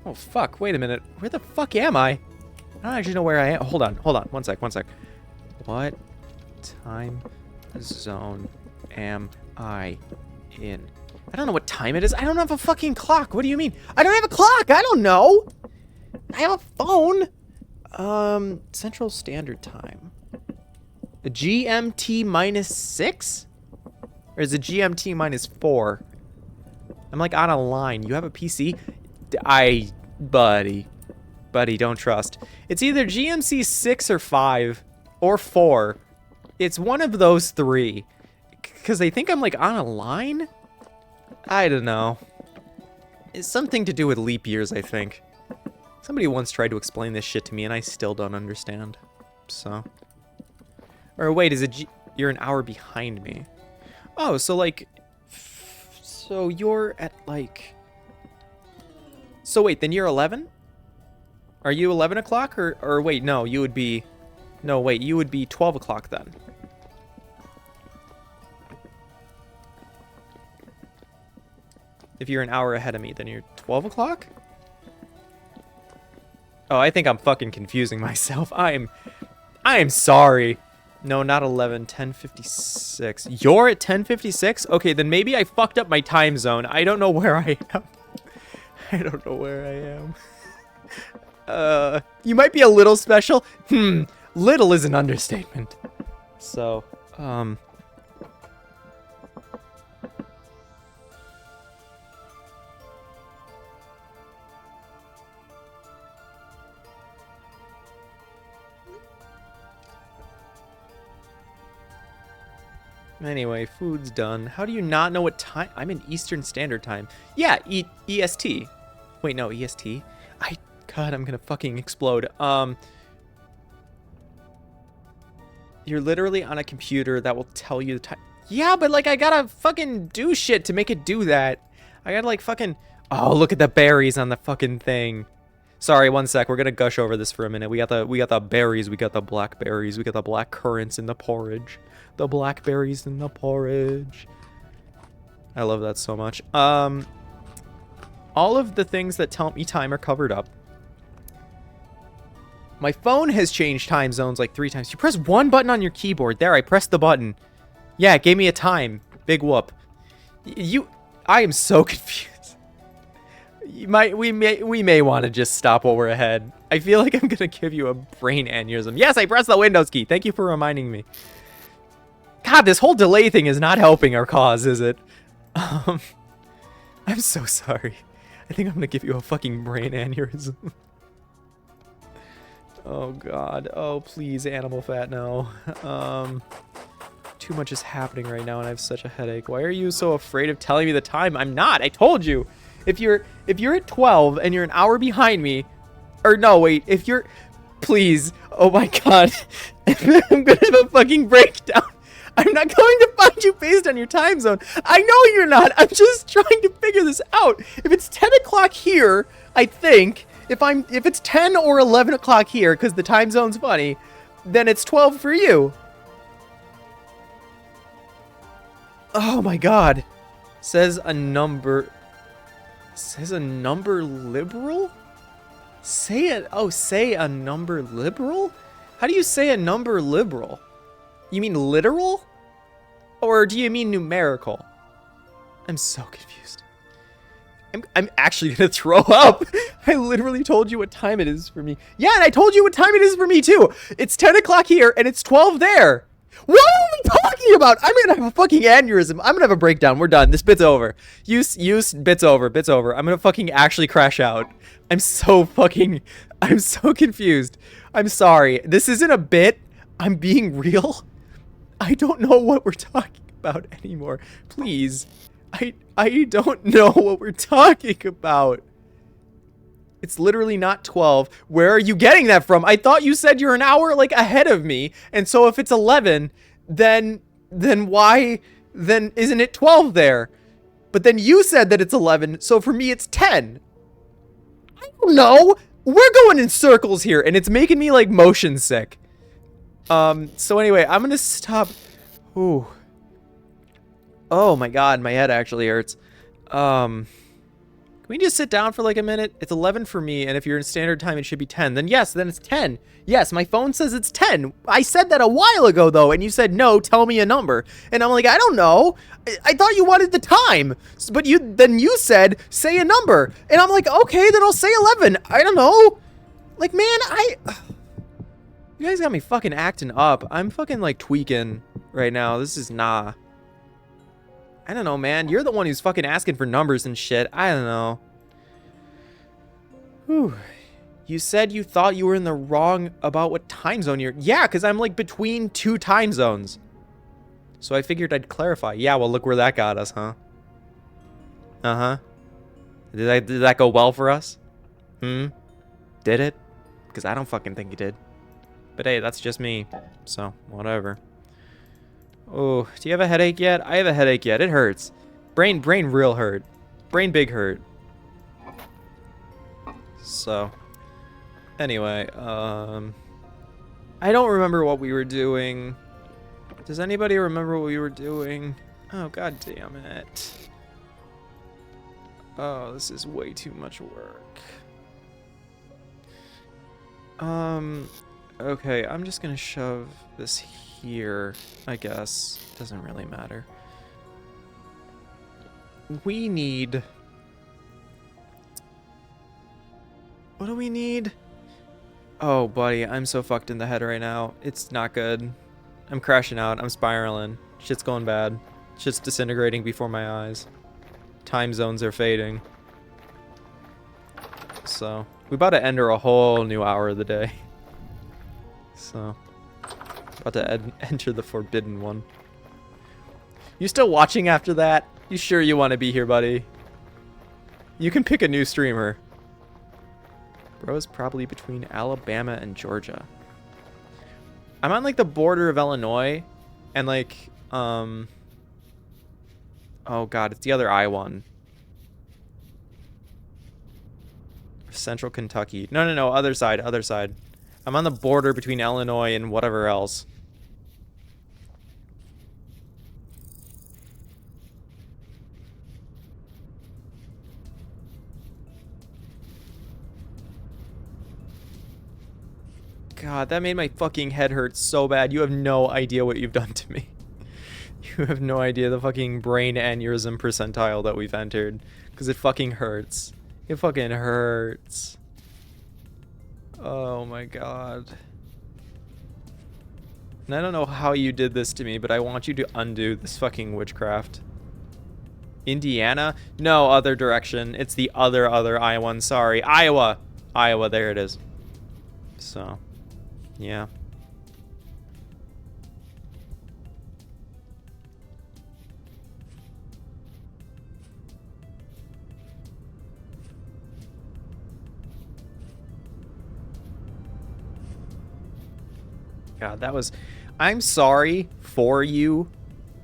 Oh fuck, wait a minute. Where the fuck am I? I don't actually know where I am. Hold on. One sec. What time zone am I in? I don't know what time it is. I don't have a fucking clock. What do you mean? I don't have a clock. I don't know. I have a phone. Central Standard Time. A GMT -6? Or is it GMT -4? I'm like on a line. You have a PC? Buddy, don't trust. It's either GMC 6 or 5 or 4. It's one of those three. Because they think I'm like on a line? I don't know. It's something to do with leap years, I think. Somebody once tried to explain this shit to me and I still don't understand. So. Or wait, is it you're an hour behind me? Oh, so like... So you're at like... So wait, then you're 11? Are you 11 o'clock? Or wait, no, you would be... No, wait, you would be 12 o'clock then. If you're an hour ahead of me, then you're 12 o'clock? Oh, I think I'm fucking confusing myself. I am sorry. No, not 11, 10:56. You're at 10:56? Okay, then maybe I fucked up my time zone. I don't know where I am. I don't know where I am. You might be a little special. Little is an understatement. So, anyway, food's done. How do you not know what time? I'm in Eastern Standard Time. Yeah, EST. Wait, no, EST? God, I'm gonna fucking explode. You're literally on a computer that will tell you the time. Yeah, but like I gotta fucking do shit to make it do that. I gotta like fucking... Oh, look at the berries on the fucking thing. Sorry, one sec. We're gonna gush over this for a minute. We got the berries. We got the blackberries. We got the black currants in the porridge. The blackberries in the porridge. I love that so much. All of the things that tell me time are covered up. My phone has changed time zones like 3 times. You press one button on your keyboard. There, I pressed the button. Yeah, it gave me a time. Big whoop. I am so confused. We may want to just stop while we're ahead. I feel like I'm gonna give you a brain aneurysm. Yes, I pressed the Windows key. Thank you for reminding me. God, this whole delay thing is not helping our cause, is it? I'm so sorry. I think I'm gonna give you a fucking brain aneurysm. Oh god. Oh please, animal fat, no. Too much is happening right now and I have such a headache. Why are you so afraid of telling me the time? I'm not. I told you. If you're at 12 and you're an hour behind me, or no, wait, if you're, please, oh my god, I'm gonna have a fucking breakdown. I'm not going to find you based on your time zone. I know you're not. I'm just trying to figure this out. If it's 10 o'clock here, I think, if it's 10 or 11 o'clock here, because the time zone's funny, then it's 12 for you. Oh my god. Says a number liberal? Say a number liberal? How do you say a number liberal? You mean literal? Or do you mean numerical? I'm so confused. I'm actually gonna throw up. I literally told you what time it is for me. Yeah, and I told you what time it is for me too. It's 10 o'clock here and it's 12 there. What are we talking about? I'm gonna have a fucking aneurysm. I'm gonna have a breakdown. We're done. This bit's over. Use bit's over. Bit's over. I'm gonna fucking actually crash out. I'm so confused. I'm sorry. This isn't a bit. I'm being real. I don't know what we're talking about anymore. Please. I don't know what we're talking about. It's literally not 12. Where are you getting that from? I thought you said you're an hour like ahead of me. And so if it's 11, then why isn't it 12 there? But then you said that it's 11, so for me it's 10. I don't know. We're going in circles here and it's making me like motion sick. So anyway, I'm gonna stop. Ooh. Oh my god, my head actually hurts. Can we just sit down for like a minute? It's 11 for me, and if you're in standard time, it should be 10. Then yes, then it's 10. Yes, my phone says it's 10. I said that a while ago, though, and you said, no, tell me a number. And I'm like, I don't know. I thought you wanted the time. But then you said, say a number. And I'm like, okay, then I'll say 11. I don't know. Like, man, you guys got me fucking acting up. I'm fucking, like, tweaking right now. This is nah. I don't know, man. You're the one who's fucking asking for numbers and shit. I don't know. Whew. You said you thought you were in the wrong about what time zone you're... Yeah, because I'm, like, between two time zones. So I figured I'd clarify. Yeah, well, look where that got us, huh? Uh-huh. Did that go well for us? Did it? Because I don't fucking think it did. But hey, that's just me. So, whatever. Oh, do you have a headache yet? I have a headache yet. It hurts. Brain real hurt. Brain big hurt. So, anyway, I don't remember what we were doing. Does anybody remember what we were doing? Oh, god damn it. Oh, this is way too much work. Okay, I'm just gonna shove this here, I guess. Doesn't really matter. We need... What do we need? Oh, buddy, I'm so fucked in the head right now. It's not good. I'm crashing out. I'm spiraling. Shit's going bad. Shit's disintegrating before my eyes. Time zones are fading. So, we about to enter a whole new hour of the day. So, about to enter the forbidden one. You still watching after that? You sure you want to be here, buddy? You can pick a new streamer. Bro's probably between Alabama and Georgia. I'm on like the border of Illinois and like oh god, it's the other I one. Central Kentucky. No, other side. I'm on the border between Illinois and whatever else. God, that made my fucking head hurt so bad. You have no idea what you've done to me. You have no idea the fucking brain aneurysm percentile that we've entered. Because it fucking hurts. It fucking hurts. Oh my god. And I don't know how you did this to me, but I want you to undo this fucking witchcraft. Indiana? No, other direction. It's the other I one. Sorry. Iowa. Iowa, there it is. So... Yeah. God, that was... I'm sorry for you,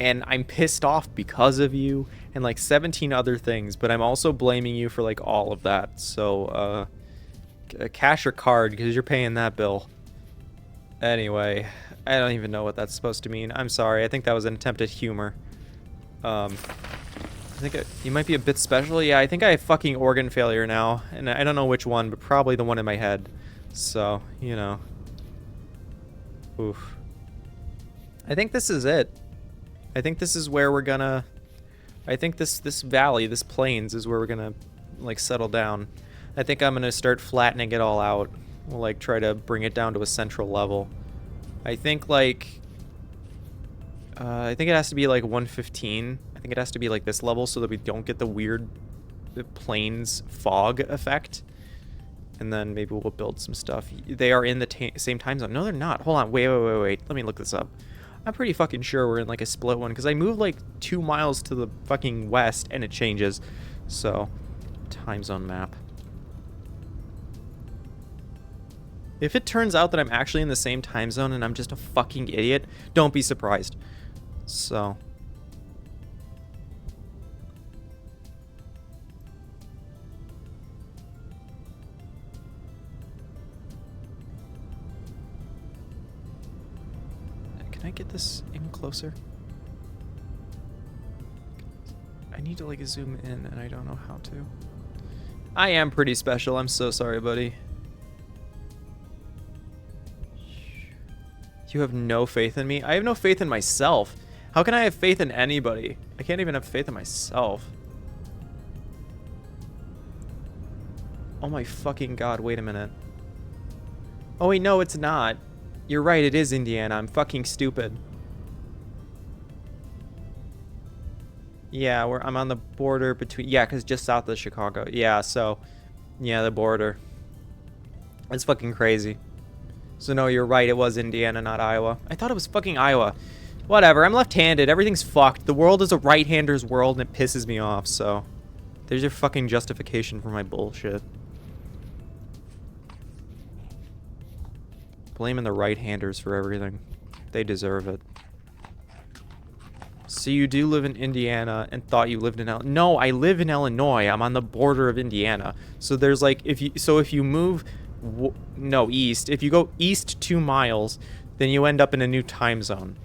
and I'm pissed off because of you, and like 17 other things, but I'm also blaming you for like all of that. So, cash or card, because you're paying that bill. Anyway, I don't even know what that's supposed to mean. I'm sorry. I think that was an attempt at humor. I think you might be a bit special. Yeah, I think I have fucking organ failure now, and I don't know which one, but probably the one in my head. So, you know. Oof. I think this is it. I think this is where we're gonna... I think this valley, this plains, is where we're gonna, like, settle down. I think I'm gonna start flattening it all out. We'll, like, try to bring it down to a central level. I think, like... I think it has to be, like, 115. I think it has to be, like, this level so that we don't get the weird plains fog effect. And then maybe we'll build some stuff. They are in the same time zone. No, they're not. Hold on. Wait. Let me look this up. I'm pretty fucking sure we're in like a split one because I moved like 2 miles to the fucking west and it changes. So, time zone map. If it turns out that I'm actually in the same time zone and I'm just a fucking idiot, don't be surprised. So... Can I get this in closer? I need to like zoom in and I don't know how to. I am pretty special. I'm so sorry, buddy. You have no faith in me? I have no faith in myself. How can I have faith in anybody? I can't even have faith in myself. Oh my fucking god, wait a minute. Oh wait, no, it's not. You're right, it is Indiana. I'm fucking stupid. Yeah, I'm on the border between... Yeah, because just south of Chicago. Yeah, so... Yeah, the border. It's fucking crazy. So no, you're right, it was Indiana, not Iowa. I thought it was fucking Iowa. Whatever, I'm left-handed. Everything's fucked. The world is a right-hander's world, and it pisses me off, so... There's your fucking justification for my bullshit. Blaming the right-handers for everything. They deserve it. So you do live in Indiana and thought you lived in No, I live in Illinois. I'm on the border of Indiana. So there's like, if you move, east. If you go east 2 miles, then you end up in a new time zone.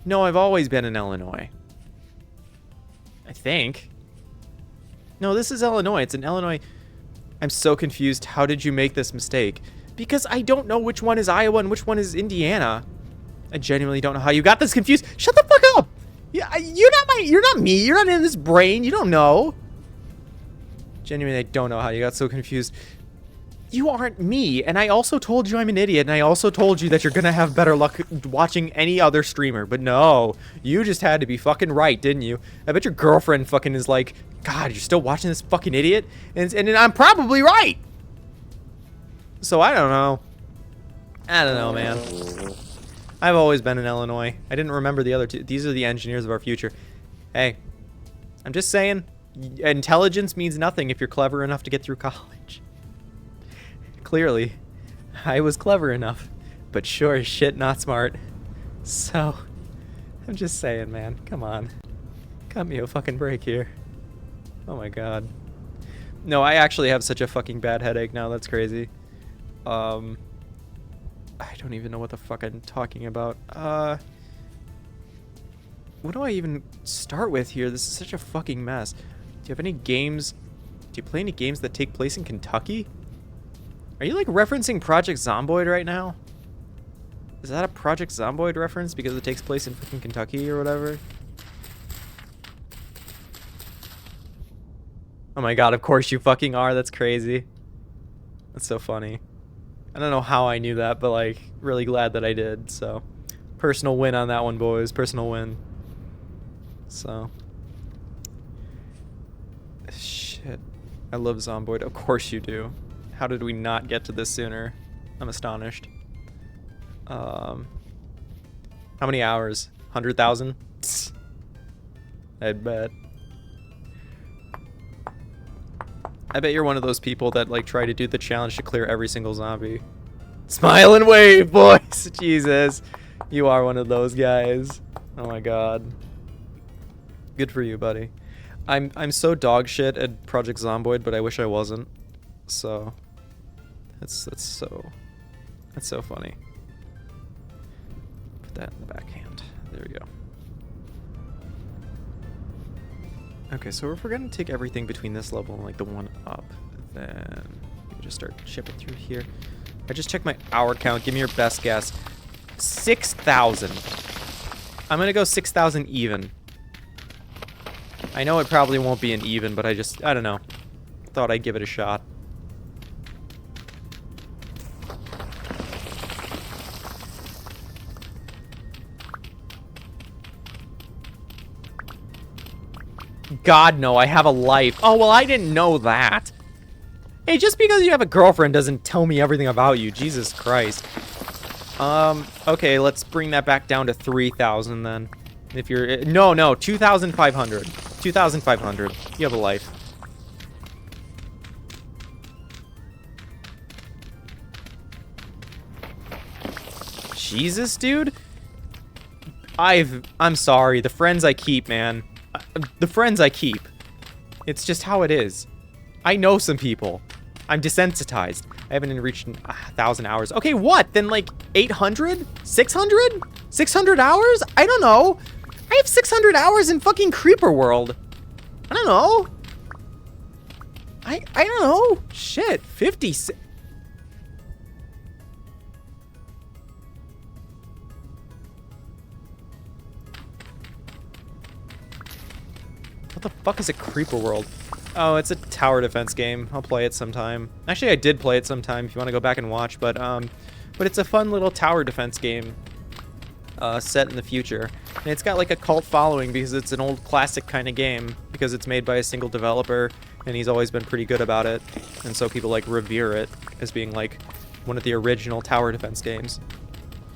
No, I've always been in Illinois. I think. No, this is Illinois. It's in Illinois. I'm so confused. How did you make this mistake? Because I don't know which one is Iowa and which one is Indiana. I genuinely don't know how you got this confused. Shut the fuck up! Yeah, you're not me. You're not in this brain. You don't know. Genuinely, I don't know how you got so confused. You aren't me, and I also told you I'm an idiot, and I also told you that you're gonna have better luck watching any other streamer, but no, you just had to be fucking right, didn't you? I bet your girlfriend fucking is like, God, you're still watching this fucking idiot? And I'm probably right! So I don't know. I don't know, man. I've always been in Illinois. I didn't remember the other two. These are the engineers of our future. Hey, I'm just saying, intelligence means nothing if you're clever enough to get through college. Clearly, I was clever enough, but sure as shit not smart. So, I'm just saying, man, come on. Cut me a fucking break here. Oh my god. No, I actually have such a fucking bad headache now, that's crazy. I don't even know what the fuck I'm talking about. What do I even start with here? This is such a fucking mess. Do you have any games? Do you play any games that take place in Kentucky? Are you like referencing Project Zomboid right now? Is that a Project Zomboid reference because it takes place in fucking Kentucky or whatever? Oh my god, of course you fucking are. That's crazy. That's so funny. I don't know how I knew that, but like, really glad that I did, so. Personal win on that one, boys. Personal win. So. Shit. I love Zomboid. Of course you do. How did we not get to this sooner? I'm astonished. How many hours? 100,000? I bet. I bet you're one of those people that like try to do the challenge to clear every single zombie. Smile and wave, boys! Jesus. You are one of those guys. Oh my god. Good for you, buddy. I'm so dog shit at Project Zomboid, but I wish I wasn't. So that's so funny. Put that in the backhand. There we go. Okay, so if we're gonna take everything between this level and like the one up, then we just start chipping through here. I just checked my hour count. Give me your best guess. 6,000. I'm gonna go 6,000 even. I know it probably won't be an even, but I don't know. Thought I'd give it a shot. God, no, I have a life. Oh, well, I didn't know that. Hey, just because you have a girlfriend doesn't tell me everything about you. Jesus Christ. Okay, let's bring that back down to 3,000 then. If you're... No, 2,500. 2,500. You have a life. Jesus, dude. I'm sorry. The friends I keep, man. The friends I keep. It's just how it is. I know some people. I'm desensitized. I haven't even reached 1,000 hours. Okay, what? Then like 800? 600? 600 hours? I don't know. I have 600 hours in fucking Creeper World. I don't know. I don't know. Shit, 50. What the fuck is a Creeper World? Oh, it's a tower defense game. I'll play it sometime. Actually, I did play it sometime if you want to go back and watch, but it's a fun little tower defense game set in the future. And it's got like a cult following because it's an old classic kind of game because it's made by a single developer and he's always been pretty good about it. And so people like revere it as being like one of the original tower defense games.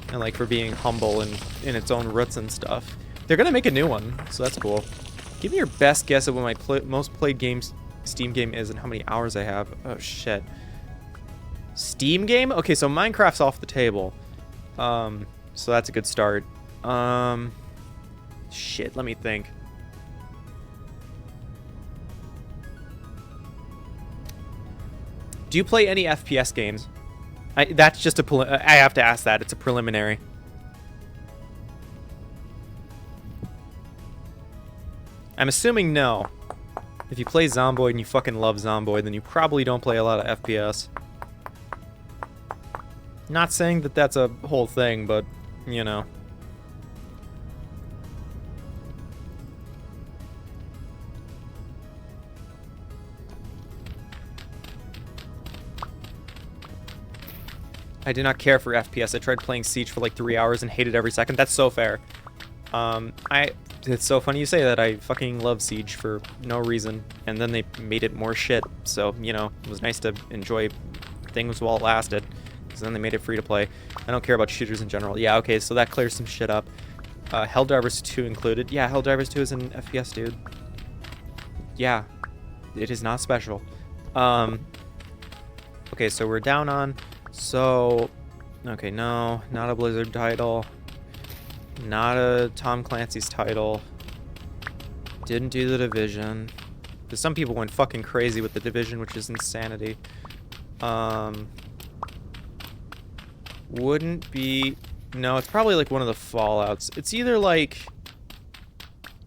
And like for being humble and in its own roots and stuff. They're gonna make a new one, so that's cool. Give me your best guess of what my most played Steam game is and how many hours I have. Oh, shit. Steam game? Okay, so Minecraft's off the table. So that's a good start. Shit, let me think. Do you play any FPS games? That's just I have to ask that. It's a preliminary. I'm assuming no. If you play Zomboid and you fucking love Zomboid, then you probably don't play a lot of FPS. Not saying that that's a whole thing, but, you know. I did not care for FPS. I tried playing Siege for like 3 hours and hated every second. That's so fair. It's so funny you say that. I fucking love Siege for no reason. And then they made it more shit. So, you know, it was nice to enjoy things while it lasted. Because then they made it free to play. I don't care about shooters in general. Yeah, okay, so that clears some shit up. Helldivers 2 included. Yeah, Helldivers 2 is an FPS, dude. Yeah. It is not special. Okay, so we're down on... So... Okay, no. Not a Blizzard title. Not a Tom Clancy's title. Didn't do The Division. Because some people went fucking crazy with The Division, which is insanity. Wouldn't be... No, it's probably like one of the Fallouts. It's either like...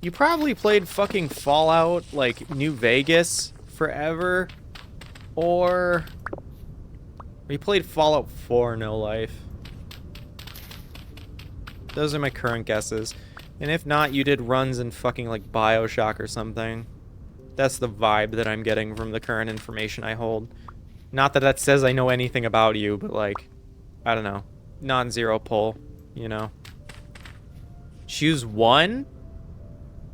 You probably played fucking Fallout, like, New Vegas forever. Or... you played Fallout 4 No Life. Those are my current guesses. And if not, you did runs in fucking like BioShock or something. That's the vibe that I'm getting from the current information I hold. Not that that says I know anything about you, but like, I don't know. Non-zero pull, you know. Choose one?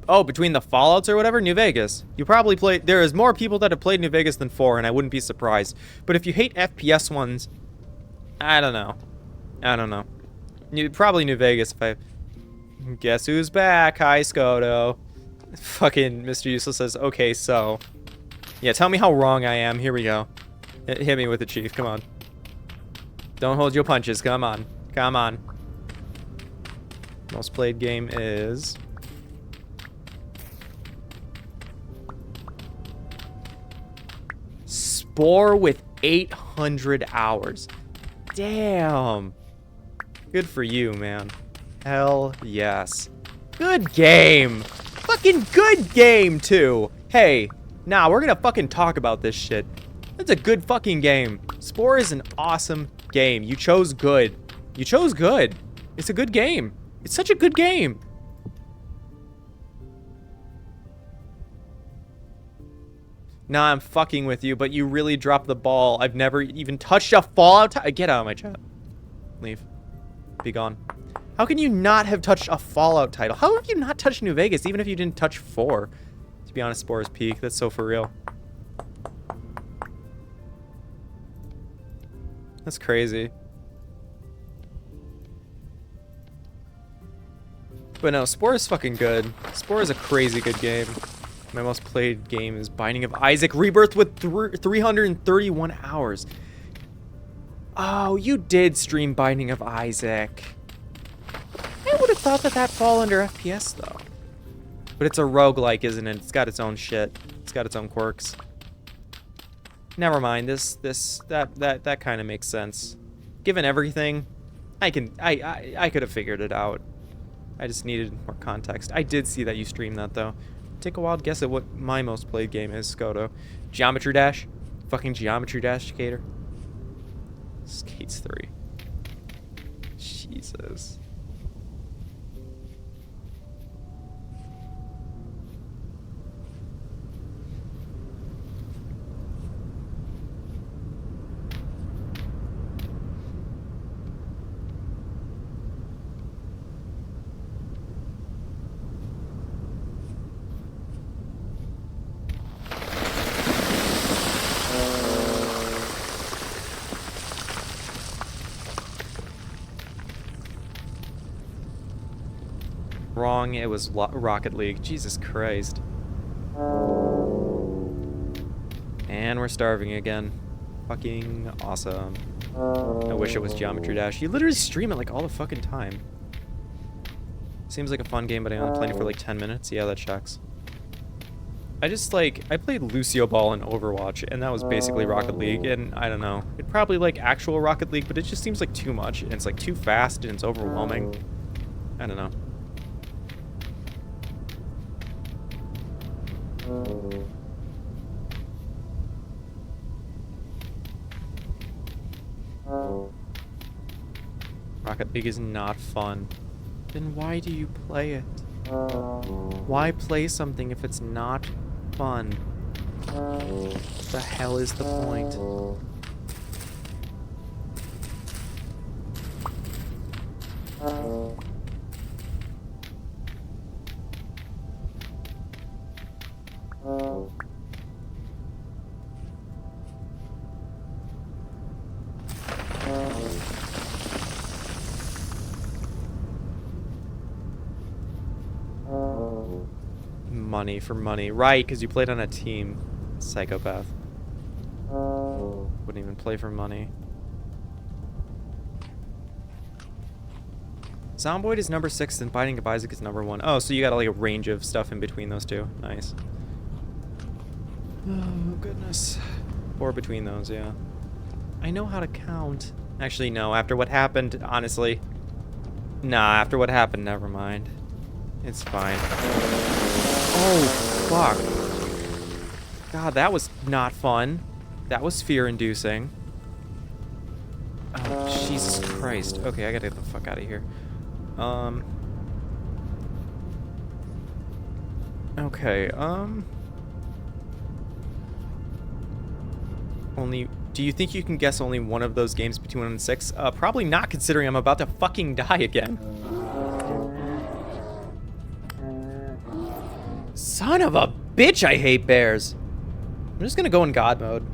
Oh, between the Fallouts or whatever? New Vegas. You probably played... There is more people that have played New Vegas than 4, and I wouldn't be surprised. But if you hate FPS ones, I don't know. I don't know. Probably New Vegas if I... Guess who's back? Hi, Skoto. Fucking Mr. Useless says, okay, so... Yeah, tell me how wrong I am. Here we go. Hit me with it, Chief. Come on. Don't hold your punches. Come on. Come on. Most played game is... Spore with 800 hours. Damn. Good for you, man. Hell yes. Good game. Fucking good game, too. Hey, nah, we're gonna fucking talk about this shit. That's a good fucking game. Spore is an awesome game. You chose good. You chose good. It's a good game. It's such a good game. Nah, I'm fucking with you, but you really dropped the ball. I've never even touched a Fallout. Get out of my chat. Leave. Be gone. How can you not have touched a Fallout title? How have you not touched New Vegas, even if you didn't touch 4? To be honest, Spore is peak. That's so for real. That's crazy. But no, Spore is fucking good. Spore is a crazy good game. My most played game is Binding of Isaac Rebirth with 331 hours. Oh, you did stream Binding of Isaac. I would have thought that that'd fall under FPS though. But it's a roguelike, isn't it? It's got its own shit. It's got its own quirks. Never mind. That kind of makes sense. Given everything, I could have figured it out. I just needed more context. I did see that you streamed that though. Take a wild guess at what my most played game is, Skoto. Geometry Dash? Fucking Geometry Dash, Skater. Skates 3. Jesus. Wrong, it was Rocket League. Jesus Christ. And we're starving again. Fucking awesome. I wish it was Geometry Dash. You literally stream it like all the fucking time. Seems like a fun game, but I only played it for like 10 minutes. Yeah, that checks. I played Lucio Ball in Overwatch, and that was basically Rocket League, and I don't know. It'd probably like actual Rocket League, but it just seems like too much, and it's like too fast, and it's overwhelming. I don't know. Rocket League is not fun. Then why do you play it? Why play something if it's not fun? What the hell is the point? Money for money. Right, because you played on a team. Psychopath. Wouldn't even play for money. Zomboid is number 6 and Binding of Isaac is number 1. Oh, so you got like a range of stuff in between those two. Nice. Oh, goodness. 4 between those, yeah. I know how to count. Actually, no. After what happened, honestly. Nah, after what happened, never mind. It's fine. Oh, fuck. God, that was not fun. That was fear-inducing. Oh, Jesus Christ. Okay, I gotta get the fuck out of here. Okay, do you think you can guess only one of those games between 1 and 6? Probably not, considering I'm about to fucking die again. Son of a bitch, I hate bears. I'm just gonna go in God mode.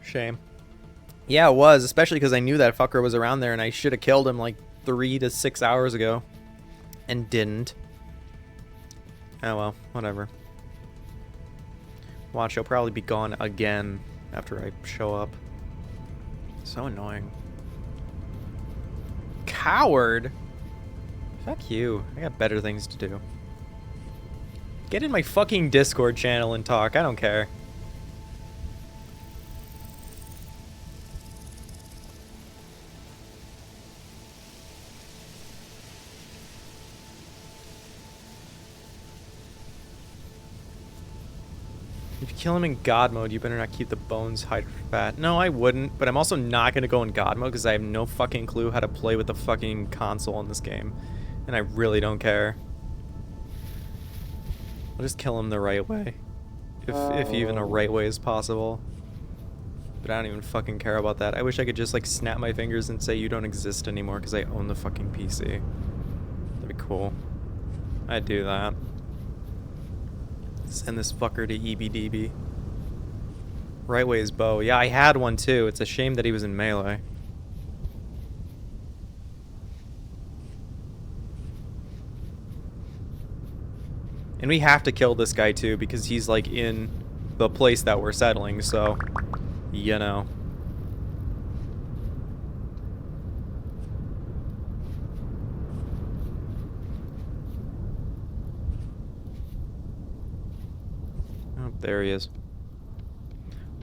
Shame. Yeah, it was, especially because I knew that fucker was around there and I should have killed him like 3 to 6 hours ago. And didn't. Oh well, whatever. Watch, he'll probably be gone again after I show up. So annoying. Coward? Fuck you. I got better things to do. Get in my fucking Discord channel and talk. I don't care. If you kill him in God mode, you better not keep the bones hide fat. No, I wouldn't, but I'm also not going to go in God mode because I have no fucking clue how to play with the fucking console in this game. And I really don't care. I'll just kill him the right way. If even a right way is possible. But I don't even fucking care about that. I wish I could just like snap my fingers and say you don't exist anymore because I own the fucking PC. That'd be cool. I'd do that. Send this fucker to EBDB. Right way is bow. Yeah, I had one too. It's a shame that he was in melee. And we have to kill this guy too because he's like in the place that we're settling, so you know. Oh, there he is.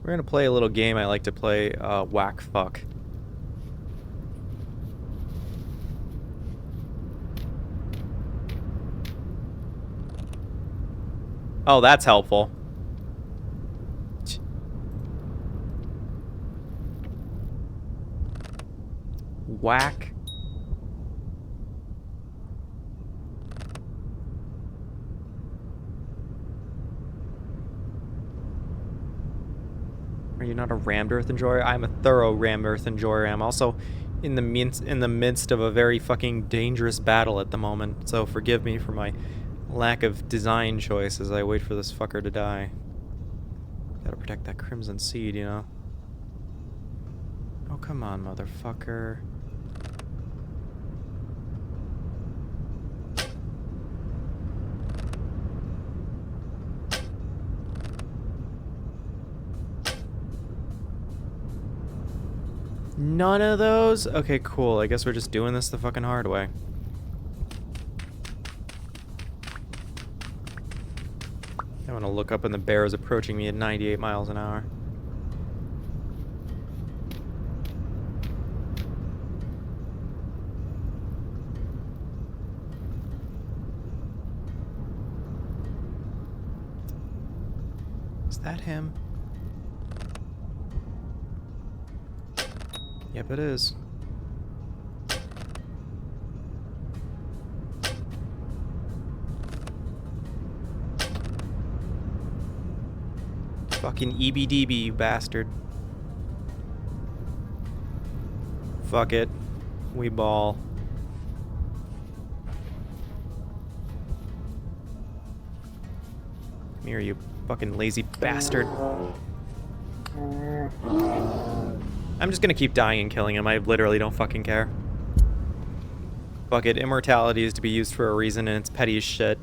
We're gonna play a little game I like to play, Whack Fuck. Oh, that's helpful. Whack. Are you not a rammed earth enjoyer? I'm a thorough rammed earth enjoyer. I'm also in the midst of a very fucking dangerous battle at the moment, so forgive me for my lack of design choice as I wait for this fucker to die. Gotta protect that crimson seed, you know? Oh, come on, motherfucker. None of those? Okay, cool. I guess we're just doing this the fucking hard way. I want to look up and the bear is approaching me at 98 miles an hour. Is that him? Yep, it is. Fucking EBDB, you bastard. Fuck it. We ball. Come here, you fucking lazy bastard. I'm just gonna keep dying and killing him. I literally don't fucking care. Fuck it. Immortality is to be used for a reason, and it's petty as shit.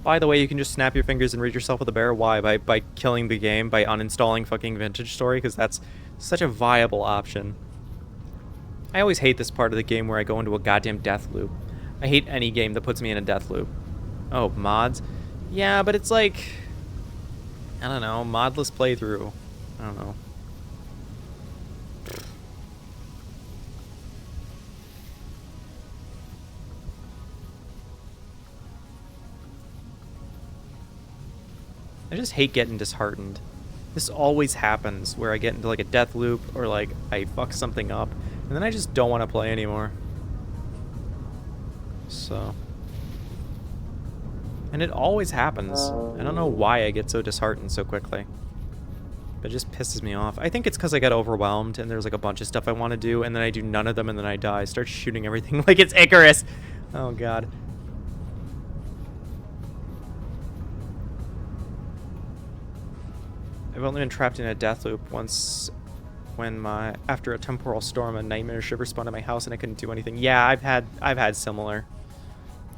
By the way, you can just snap your fingers and rid yourself of the bear. Why? By killing the game, by uninstalling fucking Vintage Story, because that's such a viable option. I always hate this part of the game where I go into a goddamn death loop. I hate any game that puts me in a death loop. Oh, mods? Yeah, but it's like... I don't know, modless playthrough. I don't know. I just hate getting disheartened. This always happens where I get into like a death loop or like I fuck something up and then I just don't want to play anymore. So. And it always happens. I don't know why I get so disheartened so quickly. But it just pisses me off. I think it's because I get overwhelmed and there's like a bunch of stuff I want to do, and then I do none of them, and then I die. I start shooting everything like it's Icarus. Oh god. I've only been trapped in a death loop once when after a temporal storm, a nightmare shiver spawned in my house and I couldn't do anything. Yeah, I've had similar.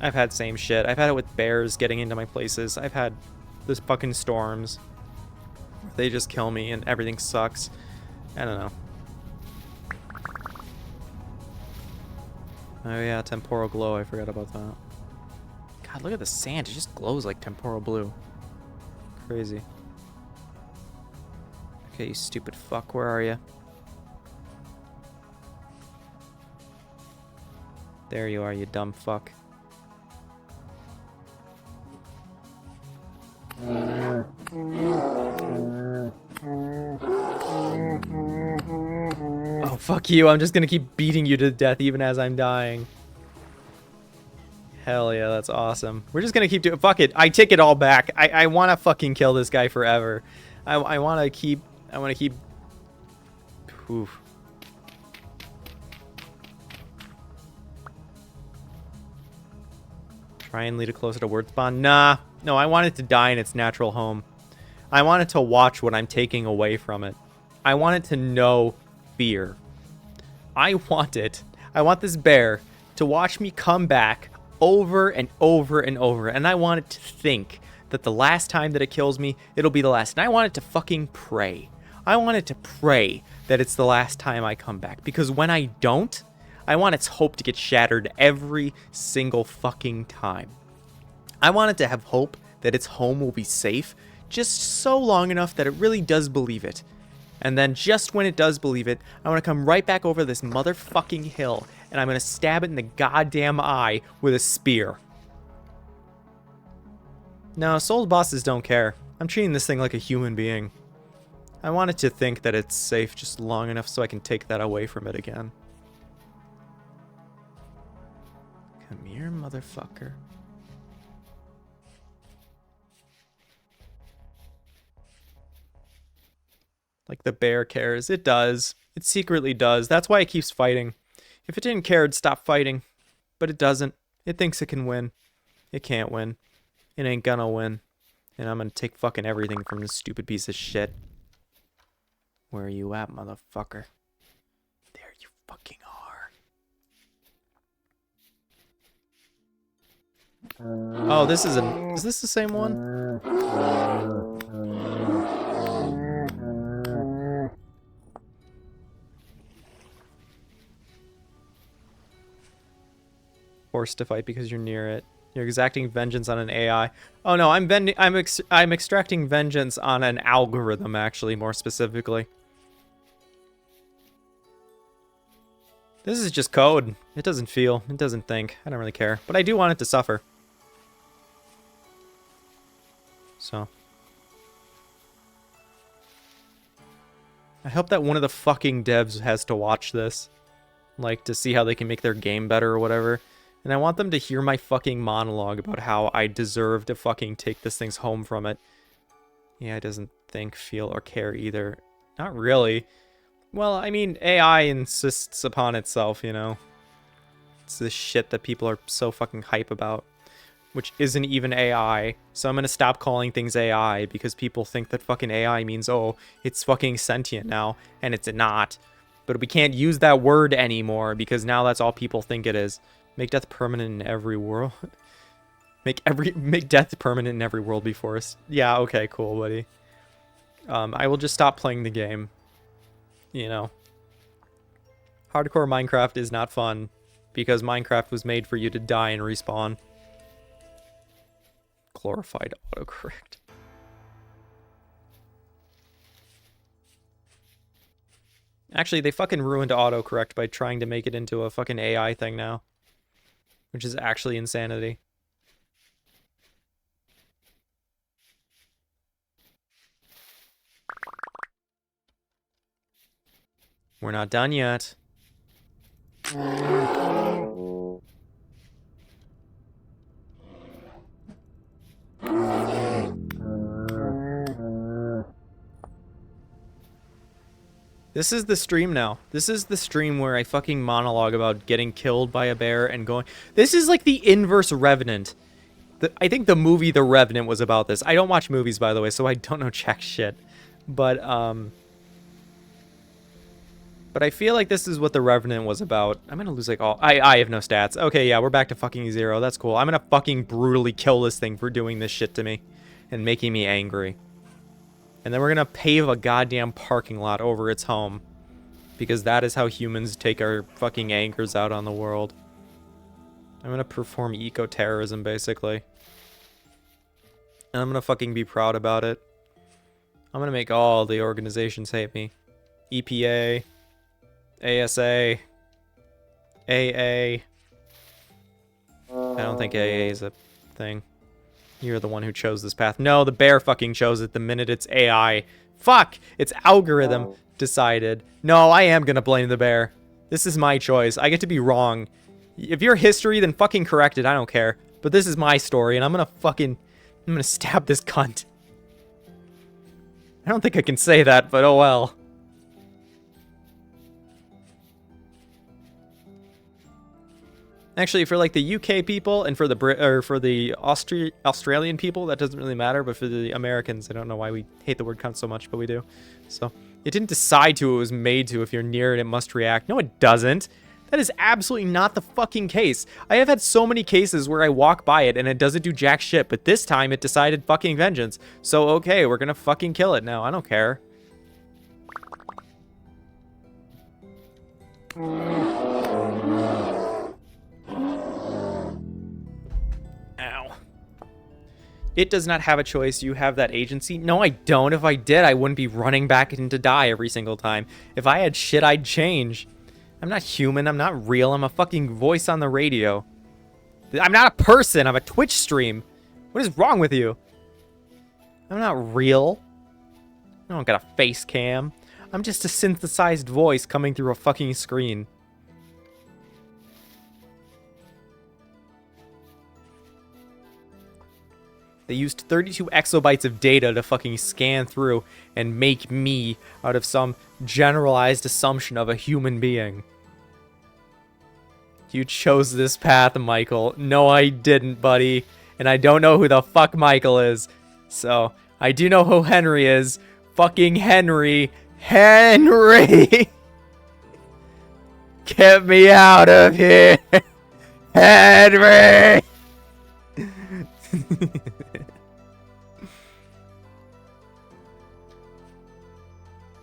I've had same shit. I've had it with bears getting into my places. I've had this fucking storms. They just kill me and everything sucks. I don't know. Oh yeah, temporal glow. I forgot about that. God, look at the sand. It just glows like temporal blue. Crazy. Okay, you stupid fuck. Where are you? There you are, you dumb fuck. Oh, fuck you. I'm just gonna keep beating you to death even as I'm dying. Hell yeah, that's awesome. We're just gonna keep doing... Fuck it. I take it all back. I want to fucking kill this guy forever. I want to keep... Oof. Try and lead it closer to word spawn. Nah. No, I want it to die in its natural home. I want it to watch what I'm taking away from it. I want it to know fear. I want this bear to watch me come back over and over and over. And I want it to think that the last time that it kills me, it'll be the last. And I want it to fucking pray. I want it to pray that it's the last time I come back. Because when I don't, I want its hope to get shattered every single fucking time. I want it to have hope that its home will be safe just so long enough that it really does believe it. And then just when it does believe it, I want to come right back over this motherfucking hill and I'm going to stab it in the goddamn eye with a spear. No, soul bosses don't care. I'm treating this thing like a human being. I want it to think that it's safe just long enough so I can take that away from it again. Come here, motherfucker. Like the bear cares. It does. It secretly does. That's why it keeps fighting. If it didn't care, it'd stop fighting. But it doesn't. It thinks it can win. It can't win. It ain't gonna win. And I'm gonna take fucking everything from this stupid piece of shit. Where are you at, motherfucker? There you fucking are. Oh, this is is this the same one? Forced to fight because you're near it. You're exacting vengeance on an AI. Oh no, I'm extracting vengeance on an algorithm, actually, more specifically. This is just code. It doesn't feel. It doesn't think. I don't really care. But I do want it to suffer. So. I hope that one of the fucking devs has to watch this. Like, to see how they can make their game better or whatever. And I want them to hear my fucking monologue about how I deserve to fucking take this thing's home from it. Yeah, it doesn't think, feel, or care either. Not really. Well, I mean, AI insists upon itself, you know? It's this shit that people are so fucking hype about. Which isn't even AI. So I'm gonna stop calling things AI because people think that fucking AI means, oh, it's fucking sentient now. And it's not. But we can't use that word anymore because now that's all people think it is. Make death permanent in every world. make death permanent in every world before us. Yeah, okay, cool, buddy. I will just stop playing the game. You know. Hardcore Minecraft is not fun because Minecraft was made for you to die and respawn. Glorified autocorrect. Actually, they fucking ruined autocorrect by trying to make it into a fucking AI thing now. Which is actually insanity. We're not done yet. This is the stream now. This is the stream where I fucking monologue about getting killed by a bear and going... This is like the inverse Revenant. I think the movie The Revenant was about this. I don't watch movies, by the way, so I don't know jack shit. But I feel like this is what The Revenant was about. I'm gonna lose like all... I have no stats. Okay, yeah, we're back to fucking 0. That's cool. I'm gonna fucking brutally kill this thing for doing this shit to me. And making me angry. And then we're gonna pave a goddamn parking lot over its home. Because that is how humans take our fucking angers out on the world. I'm gonna perform eco-terrorism, basically. And I'm gonna fucking be proud about it. I'm gonna make all the organizations hate me. EPA. ASA. AA. I don't think AA is a thing. You're the one who chose this path. No, the bear fucking chose it the minute it's AI. Fuck! Its algorithm decided. No, I am gonna blame the bear. This is my choice. I get to be wrong. If you're history, then fucking correct it. I don't care. But this is my story, and I'm gonna stab this cunt. I don't think I can say that, but oh well. Actually, for like the UK people and for the Australian people, that doesn't really matter. But for the Americans, I don't know why we hate the word cunt so much, but we do. So it didn't decide to; it was made to. If you're near it, it must react. No, it doesn't. That is absolutely not the fucking case. I have had so many cases where I walk by it and it doesn't do jack shit, but this time it decided fucking vengeance. So okay, we're gonna fucking kill it now. I don't care. Ow. It does not have a choice. You have that agency. No, I don't. If I did, I wouldn't be running back in to die every single time. If I had shit, I'd change. I'm not human. I'm not real. I'm a fucking voice on the radio. I'm not a person. I'm a Twitch stream. What is wrong with you? I'm not real. I don't got a face cam. I'm just a synthesized voice coming through a fucking screen. They used 32 exabytes of data to fucking scan through and make me out of some generalized assumption of a human being. You chose this path, Michael. No, I didn't, buddy. And I don't know who the fuck Michael is. So, I do know who Henry is. Fucking Henry. Henry! Get me out of here! Henry!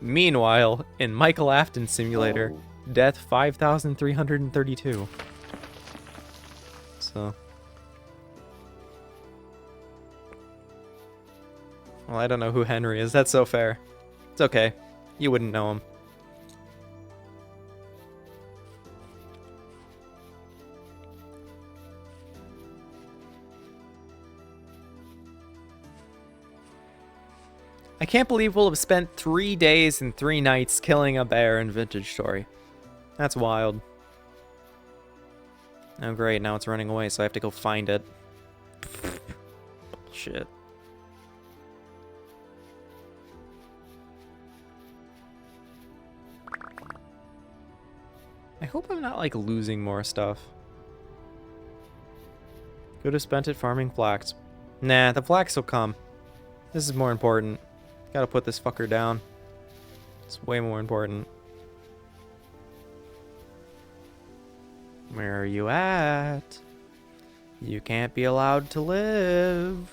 Meanwhile, in Michael Afton Simulator, death 5,332. So. Well, I don't know who Henry is. That's so fair. It's okay. You wouldn't know him. I can't believe we'll have spent 3 days and 3 nights killing a bear in Vintage Story. That's wild. Oh great, now it's running away, so I have to go find it. Shit. I hope I'm not, like, losing more stuff. Could have spent it farming flax. Nah, the flax will come. This is more important. Gotta put this fucker down. It's way more important. Where are you at? You can't be allowed to live.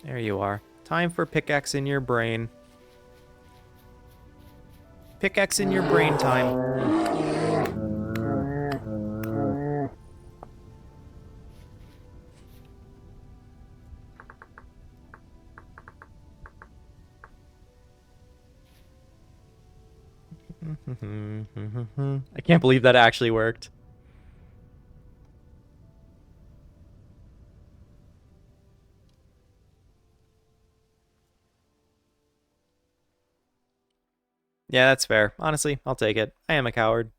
There you are. Time for pickaxe in your brain. Pickaxe in your brain time. I can't believe that actually worked. Yeah, that's fair. Honestly, I'll take it. I am a coward.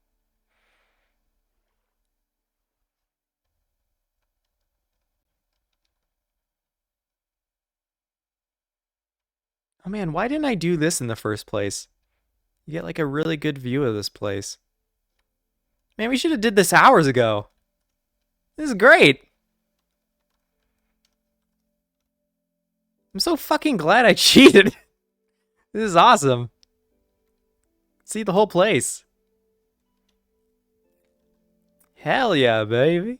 Oh man, why didn't I do this in the first place? You get like a really good view of this place. Man, we should have did this hours ago. This is great. I'm so fucking glad I cheated. This is awesome. See the whole place. Hell yeah, baby.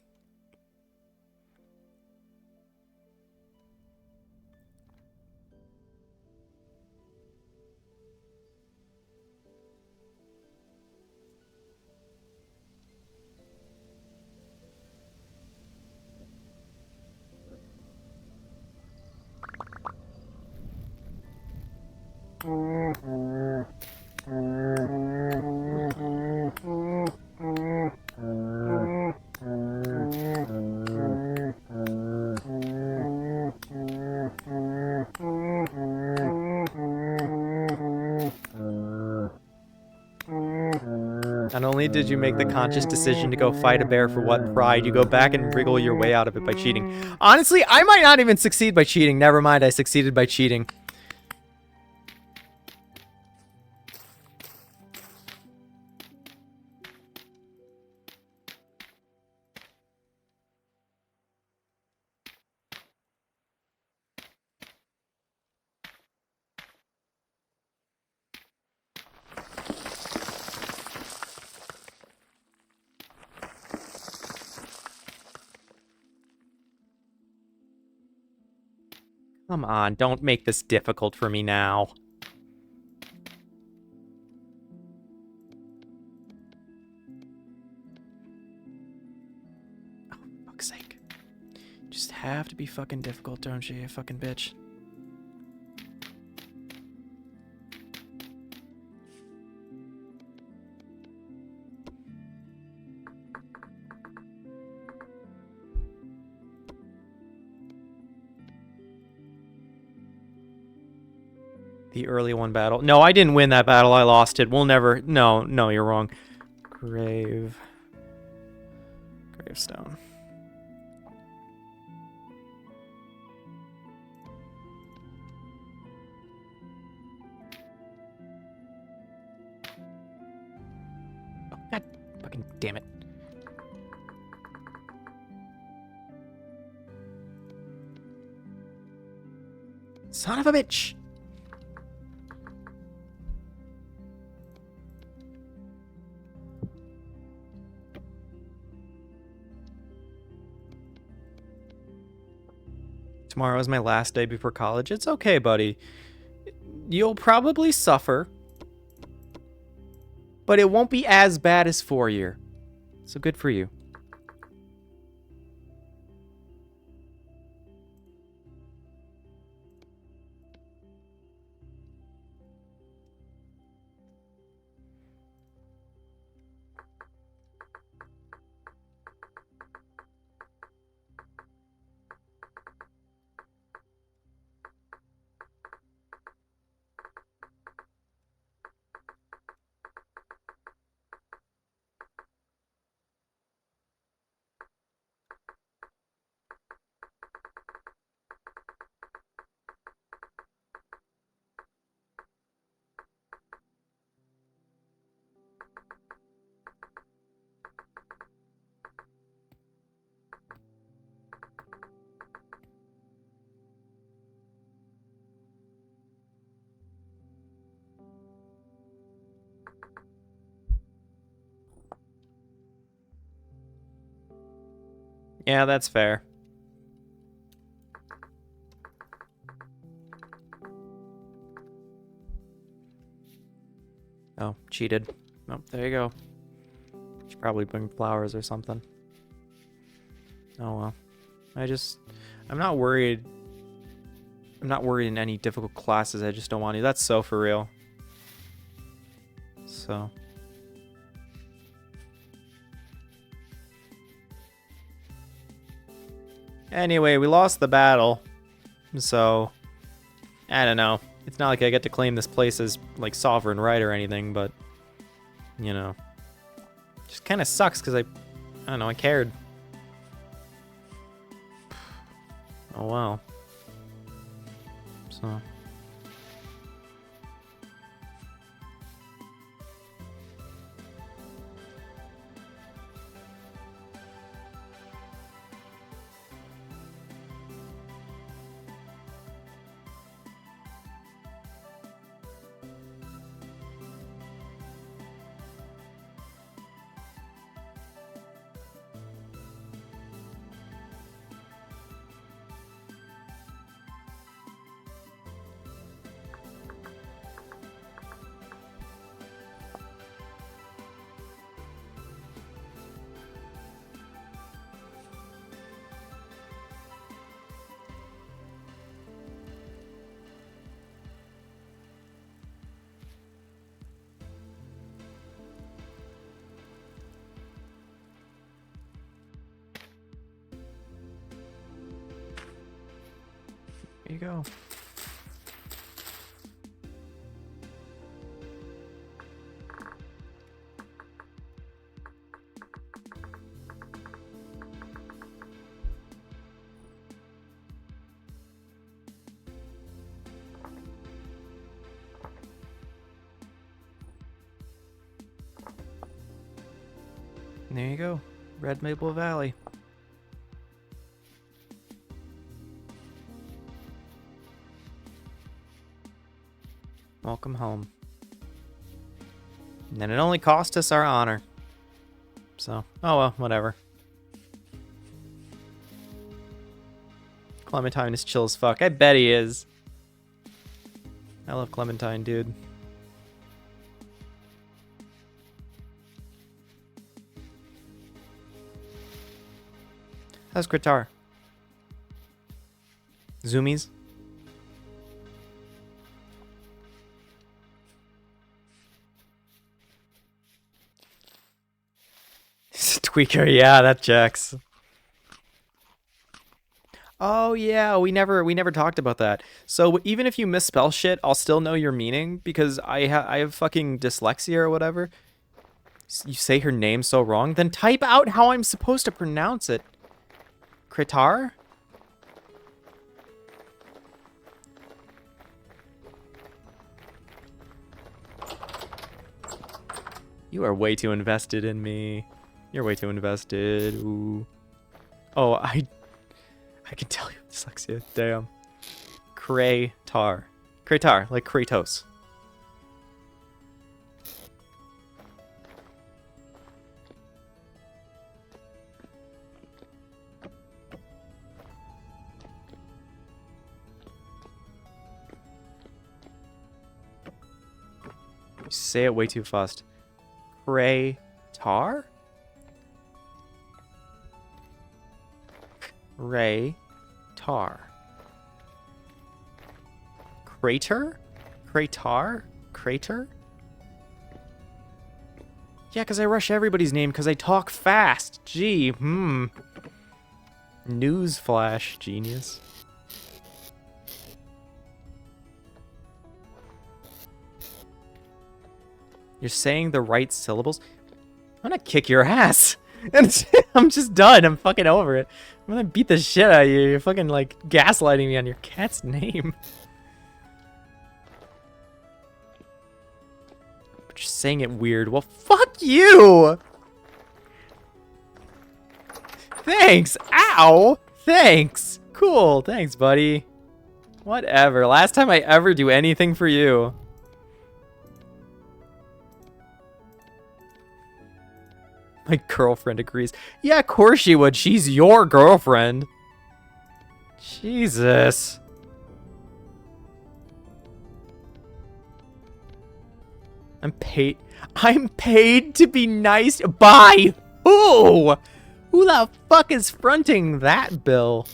Not only did you make the conscious decision to go fight a bear for what pride, you go back and wriggle your way out of it by cheating. Honestly, I might not even succeed by cheating. Never mind, I succeeded by cheating. Come on, don't make this difficult for me now. Oh, fuck's sake. Just have to be fucking difficult, don't you, you fucking bitch? The early one battle. No, I didn't win that battle. I lost it. We'll never... No, you're wrong. Gravestone. Oh, God fucking damn it. Son of a bitch! Tomorrow is my last day before college. It's okay, buddy. You'll probably suffer, but it won't be as bad as 4-year. So good for you. Yeah, that's fair. Oh, cheated. Oh, there you go. Should probably bring flowers or something. Oh well. I'm not worried. I'm not worried in any difficult classes. I just don't want to. That's so for real. So. Anyway, we lost the battle. So, I don't know. It's not like I get to claim this place as, like, sovereign right or anything, but, you know. Just kind of sucks because I don't know, I cared. Oh, well. So. you go. And there you go. Red Maple Valley. Welcome home. And then it only cost us our honor. So, oh well, whatever. Clementine is chill as fuck. I bet he is. I love Clementine, dude. How's Kritar? Zoomies? Tweaker, yeah, that checks. Oh yeah, we never talked about that. So even if you misspell shit, I'll still know your meaning because I have fucking dyslexia or whatever. You say her name so wrong, then type out how I'm supposed to pronounce it. Kritar? You are way too invested in me. You're way too invested. Ooh. Oh, I can tell you dyslexia. Damn. Kratar. Kratar, like Kratos. You say it way too fast. Kratar? Tar. Crater? Kratar? Crater? Yeah, because I rush everybody's name because I talk fast. Gee, Newsflash, genius. You're saying the right syllables? I'm gonna kick your ass. And I'm just done. I'm fucking over it. I'm gonna beat the shit out of you. You're fucking like gaslighting me on your cat's name. But you're saying it weird. Well, fuck you! Thanks! Ow! Thanks! Cool. Thanks, buddy. Whatever. Last time I ever do anything for you. My girlfriend agrees. Yeah, of course she would. She's your girlfriend. Jesus. I'm paid to be nice by who? Who the fuck is fronting that bill?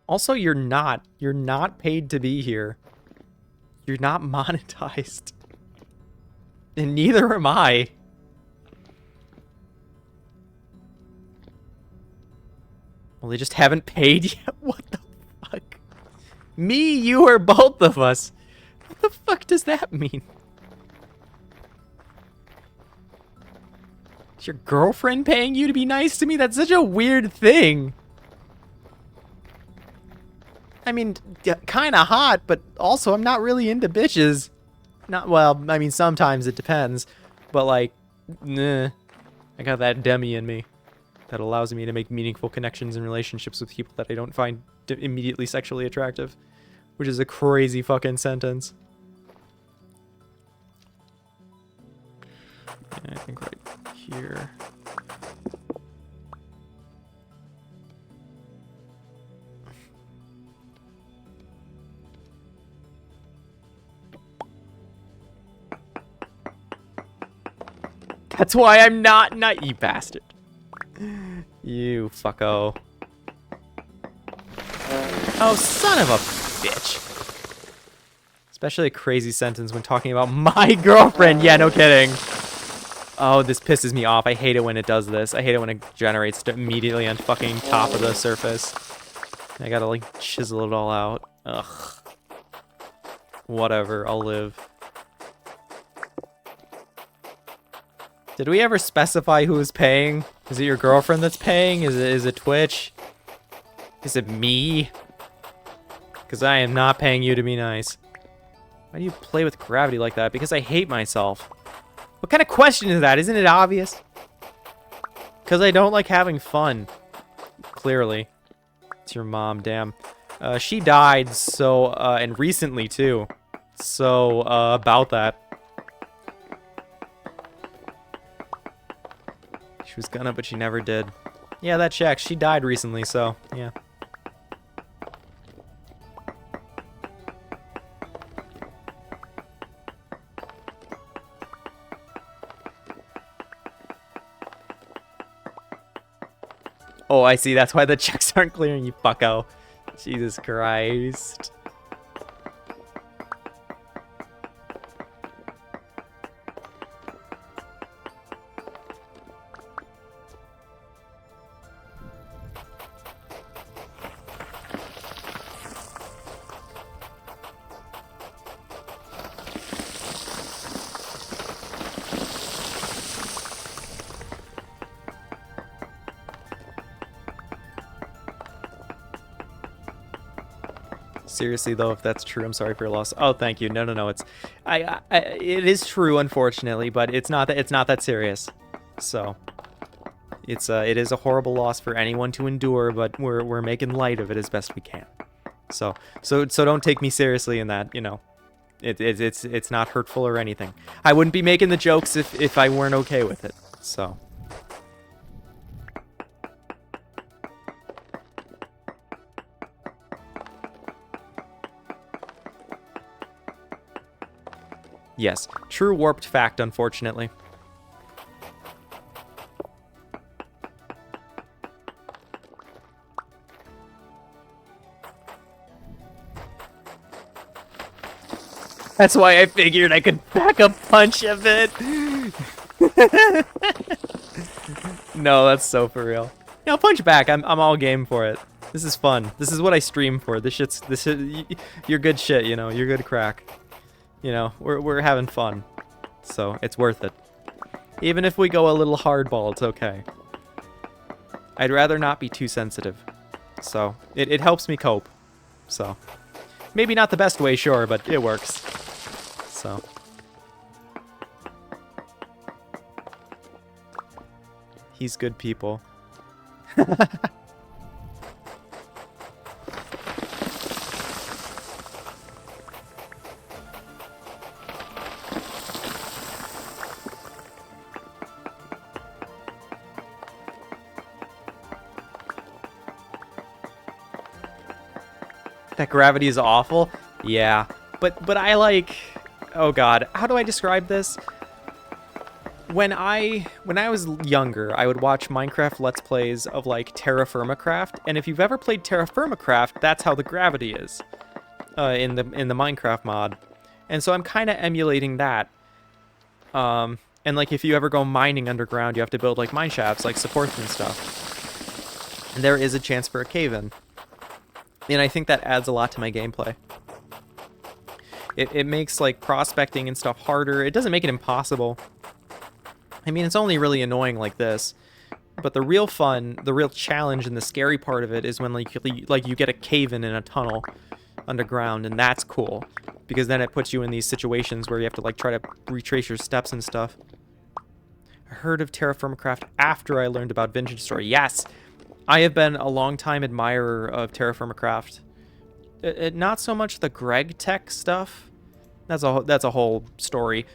Also, you're not paid to be here. You're not monetized. And neither am I. Well, they just haven't paid yet? What the fuck? Me, you, or both of us? What the fuck does that mean? Is your girlfriend paying you to be nice to me? That's such a weird thing. I mean, kind of hot, but also I'm not really into bitches. Not, well, I mean, sometimes it depends. But, like, nah. I got that demi in me that allows me to make meaningful connections and relationships with people that I don't find immediately sexually attractive. Which is a crazy fucking sentence. Yeah, I think right here. That's why I'm not, you bastard. You fucko. Oh, son of a bitch. Especially a crazy sentence when talking about my girlfriend. Yeah, no kidding. Oh, this pisses me off. I hate it when it does this. I hate it when it generates immediately on fucking top of the surface. I gotta, like, chisel it all out. Ugh. Whatever, I'll live. Did we ever specify who is paying? Is it your girlfriend that's paying? Is it Twitch? Is it me? Because I am not paying you to be nice. Why do you play with gravity like that? Because I hate myself. What kind of question is that? Isn't it obvious? Because I don't like having fun. Clearly. It's your mom, damn. She died, so, and recently too. So, about that. She was gonna, but she never did. Yeah, that checks. She died recently, so, yeah. Oh, I see. That's why the checks aren't clearing, you fucko. Jesus Christ. Seriously though, if that's true, I'm sorry for your loss. Oh, thank you. No, no, no. It's, it is true, unfortunately, but it's not that serious. So, it is a horrible loss for anyone to endure, but we're making light of it as best we can. So don't take me seriously in that. You know, it's not hurtful or anything. I wouldn't be making the jokes if I weren't okay with it. So. Yes, true warped fact, unfortunately. That's why I figured I could back a punch a bit. No, that's so for real. No, punch back. I'm all game for it. This is fun. This is what I stream for. This shit, you're good shit, you know. You're good crack. You know, we're having fun, so it's worth it. Even if we go a little hardball, it's okay. I'd rather not be too sensitive, so it helps me cope. So maybe not the best way, sure, but it works. So he's good people. That gravity is awful. Yeah, but I like. Oh God, how do I describe this? When I was younger, I would watch Minecraft Let's Plays of like Terra Firma Craft, and if you've ever played Terra Firma Craft, that's how the gravity is in the Minecraft mod, and so I'm kind of emulating that. And like if you ever go mining underground, you have to build like mine shafts, like supports and stuff, and there is a chance for a cave-in. And I think that adds a lot to my gameplay. It makes like prospecting and stuff harder. It doesn't make it impossible. I mean, it's only really annoying like this. But the real fun, the real challenge and the scary part of it is when like you get a cave-in a tunnel underground, and that's cool. Because then it puts you in these situations where you have to like try to retrace your steps and stuff. I heard of Terra Firma Craft after I learned about Vintage Story. Yes! I have been a long-time admirer of Terra Firma Craft. Not so much the Greg Tech stuff. That's a whole story,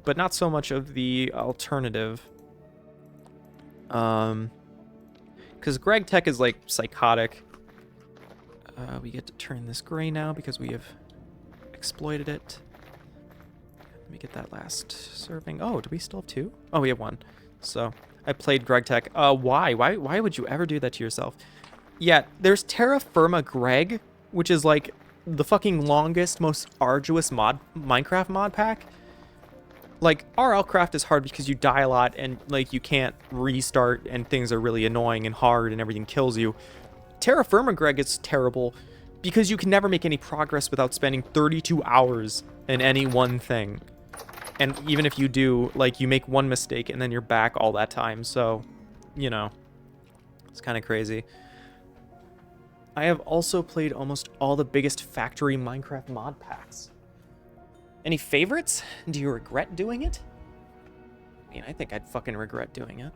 but not so much of the alternative. Because Greg Tech is like psychotic. We get to turn this gray now because we have exploited it. Let me get that last serving. Oh, do we still have 2? Oh, we have 1. So I played Greg Tech. Why? Why would you ever do that to yourself? Yeah, there's Terra Firma Greg, which is like the fucking longest, most arduous Minecraft mod pack. Like, RL Craft is hard because you die a lot and, like, you can't restart and things are really annoying and hard and everything kills you. Terra Firma Greg is terrible because you can never make any progress without spending 32 hours in any one thing. And even if you do, like, you make one mistake and then you're back all that time. So, you know, it's kind of crazy. I have also played almost all the biggest factory Minecraft mod packs. Any favorites? Do you regret doing it? I mean, I think I'd fucking regret doing it.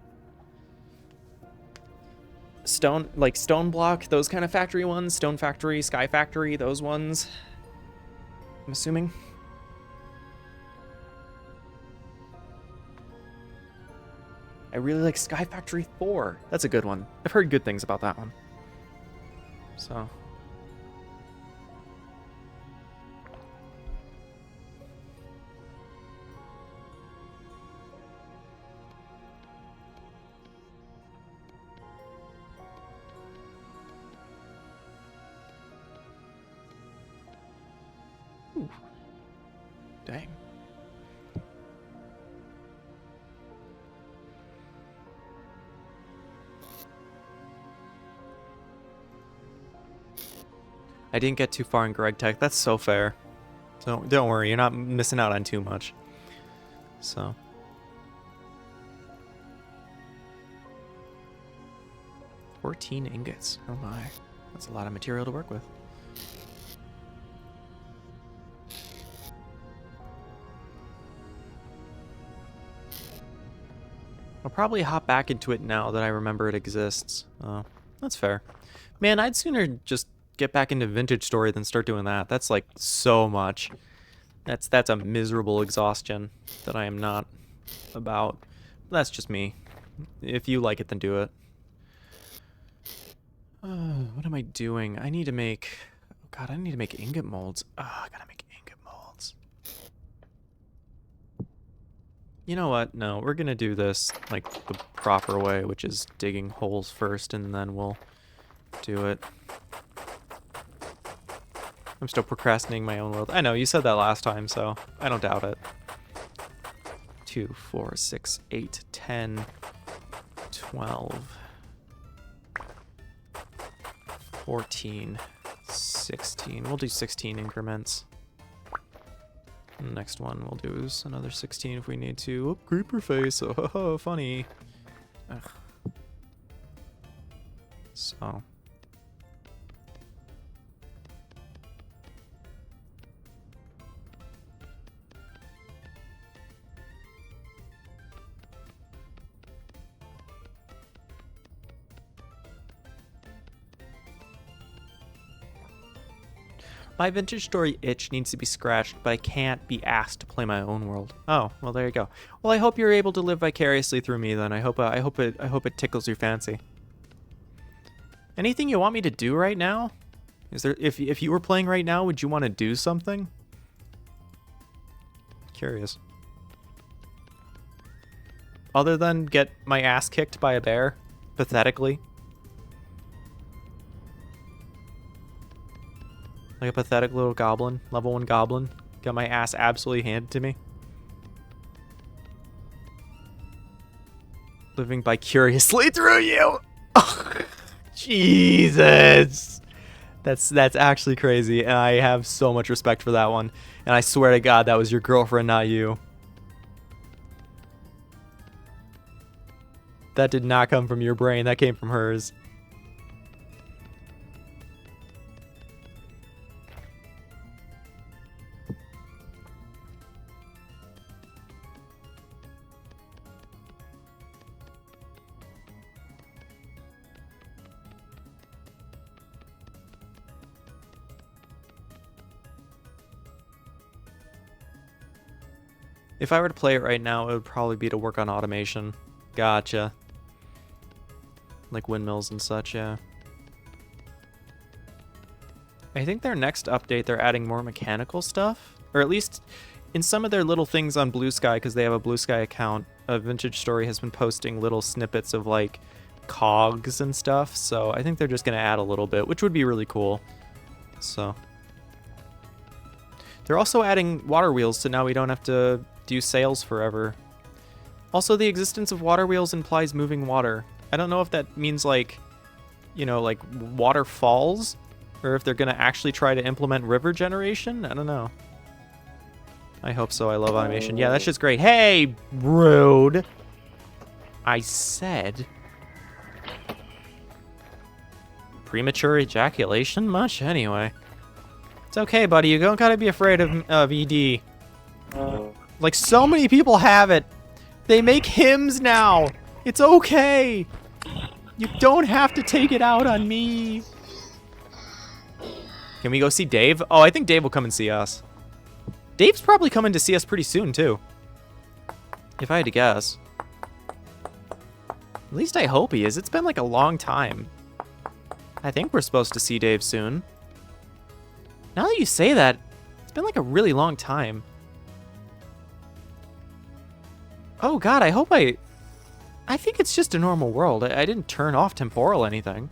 Stone Block, those kind of factory ones. Stone Factory, Sky Factory, those ones. I'm assuming. I really like Sky Factory 4. That's a good one. I've heard good things about that one. So... Ooh. Dang. I didn't get too far in Greg Tech. That's so fair. So don't worry, you're not missing out on too much. So 14 ingots. Oh my. That's a lot of material to work with. I'll probably hop back into it now that I remember it exists. Oh, that's fair. Man, I'd sooner just get back into Vintage Story than start doing that. That's like so much. That's a miserable exhaustion that I am not about. That's just me. If you like it, then do it. What am I doing? I need to make... Oh god, I need to make ingot molds. Oh, I gotta make ingot molds. You know what? No, we're gonna do this like the proper way, which is digging holes first, and then we'll do it. I'm still procrastinating my own world. I know, you said that last time, so I don't doubt it. 2, 4, 6, 8, 10, 12, 14, 16. We'll do 16 increments. And the next one we'll do is another 16 if we need to. Oh, creeper face. Oh, funny. Ugh. So... My Vintage Story itch needs to be scratched, but I can't be asked to play my own world. Oh, well there you go. Well, I hope you're able to live vicariously through me then. I hope it tickles your fancy. Anything you want me to do right now? Is there if you were playing right now, would you want to do something? Curious. Other than get my ass kicked by a bear, pathetically. Like a pathetic little goblin, level 1 goblin. Got my ass absolutely handed to me. Living vicariously through you! Oh, Jesus! That's actually crazy, and I have so much respect for that one. And I swear to God, that was your girlfriend, not you. That did not come from your brain, that came from hers. If I were to play it right now, it would probably be to work on automation. Gotcha. Like windmills and such, yeah. I think their next update, they're adding more mechanical stuff. Or at least in some of their little things on Blue Sky, because they have a Blue Sky account, Vintage Story has been posting little snippets of like cogs and stuff. So I think they're just going to add a little bit, which would be really cool. So they're also adding water wheels, so now we don't have to do sails forever. Also, the existence of water wheels implies moving water. I don't know if that means like, you know, like waterfalls, or if they're gonna actually try to implement river generation. I don't know. I hope so. I love automation. Yeah, that's just great. Hey, rude. I said premature ejaculation much? Anyway. It's okay, buddy. You don't gotta be afraid of ED. Like, so many people have it. They make hymns now. It's okay. You don't have to take it out on me. Can we go see Dave? Oh, I think Dave will come and see us. Dave's probably coming to see us pretty soon, too. If I had to guess. At least I hope he is. It's been like a long time. I think we're supposed to see Dave soon. Now that you say that, it's been like a really long time. Oh god, I hope I think it's just a normal world. I didn't turn off temporal anything.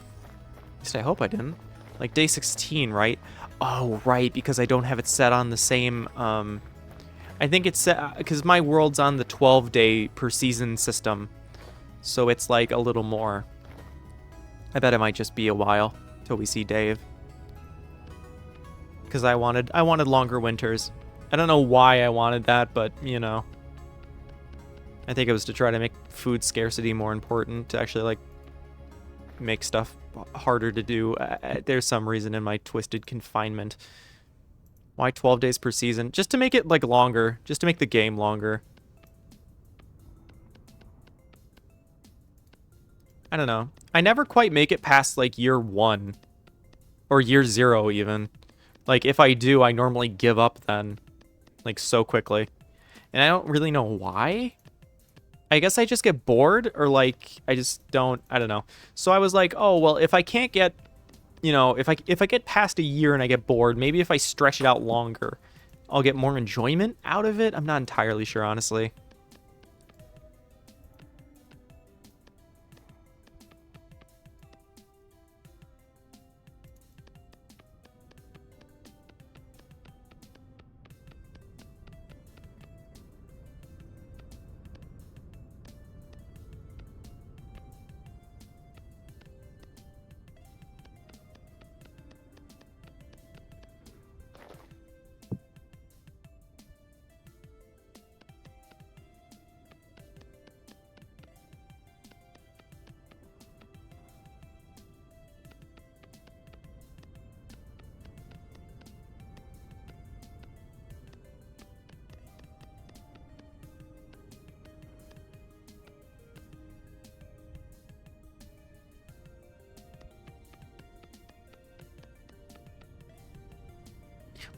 At least I hope I didn't. Like day 16, right? Oh, right, because I don't have it set on the same, I think it's set, because my world's on the 12-day per season system. So it's like a little more. I bet it might just be a while till we see Dave. Because I wanted longer winters. I don't know why I wanted that, but, you know. I think it was to try to make food scarcity more important, to actually, like, make stuff harder to do. There's some reason in my twisted confinement. Why 12 days per season? Just to make it, like, longer. Just to make the game longer. I don't know. I never quite make it past, like, year 1. Or year 0, even. Like, if I do, I normally give up then. Like, so quickly. And I don't really know why. I guess I just get bored, or, like, I just don't, I don't know. So I was like, oh, well, if I can't get, you know, if I get past a year and I get bored, maybe if I stretch it out longer, I'll get more enjoyment out of it. I'm not entirely sure, honestly.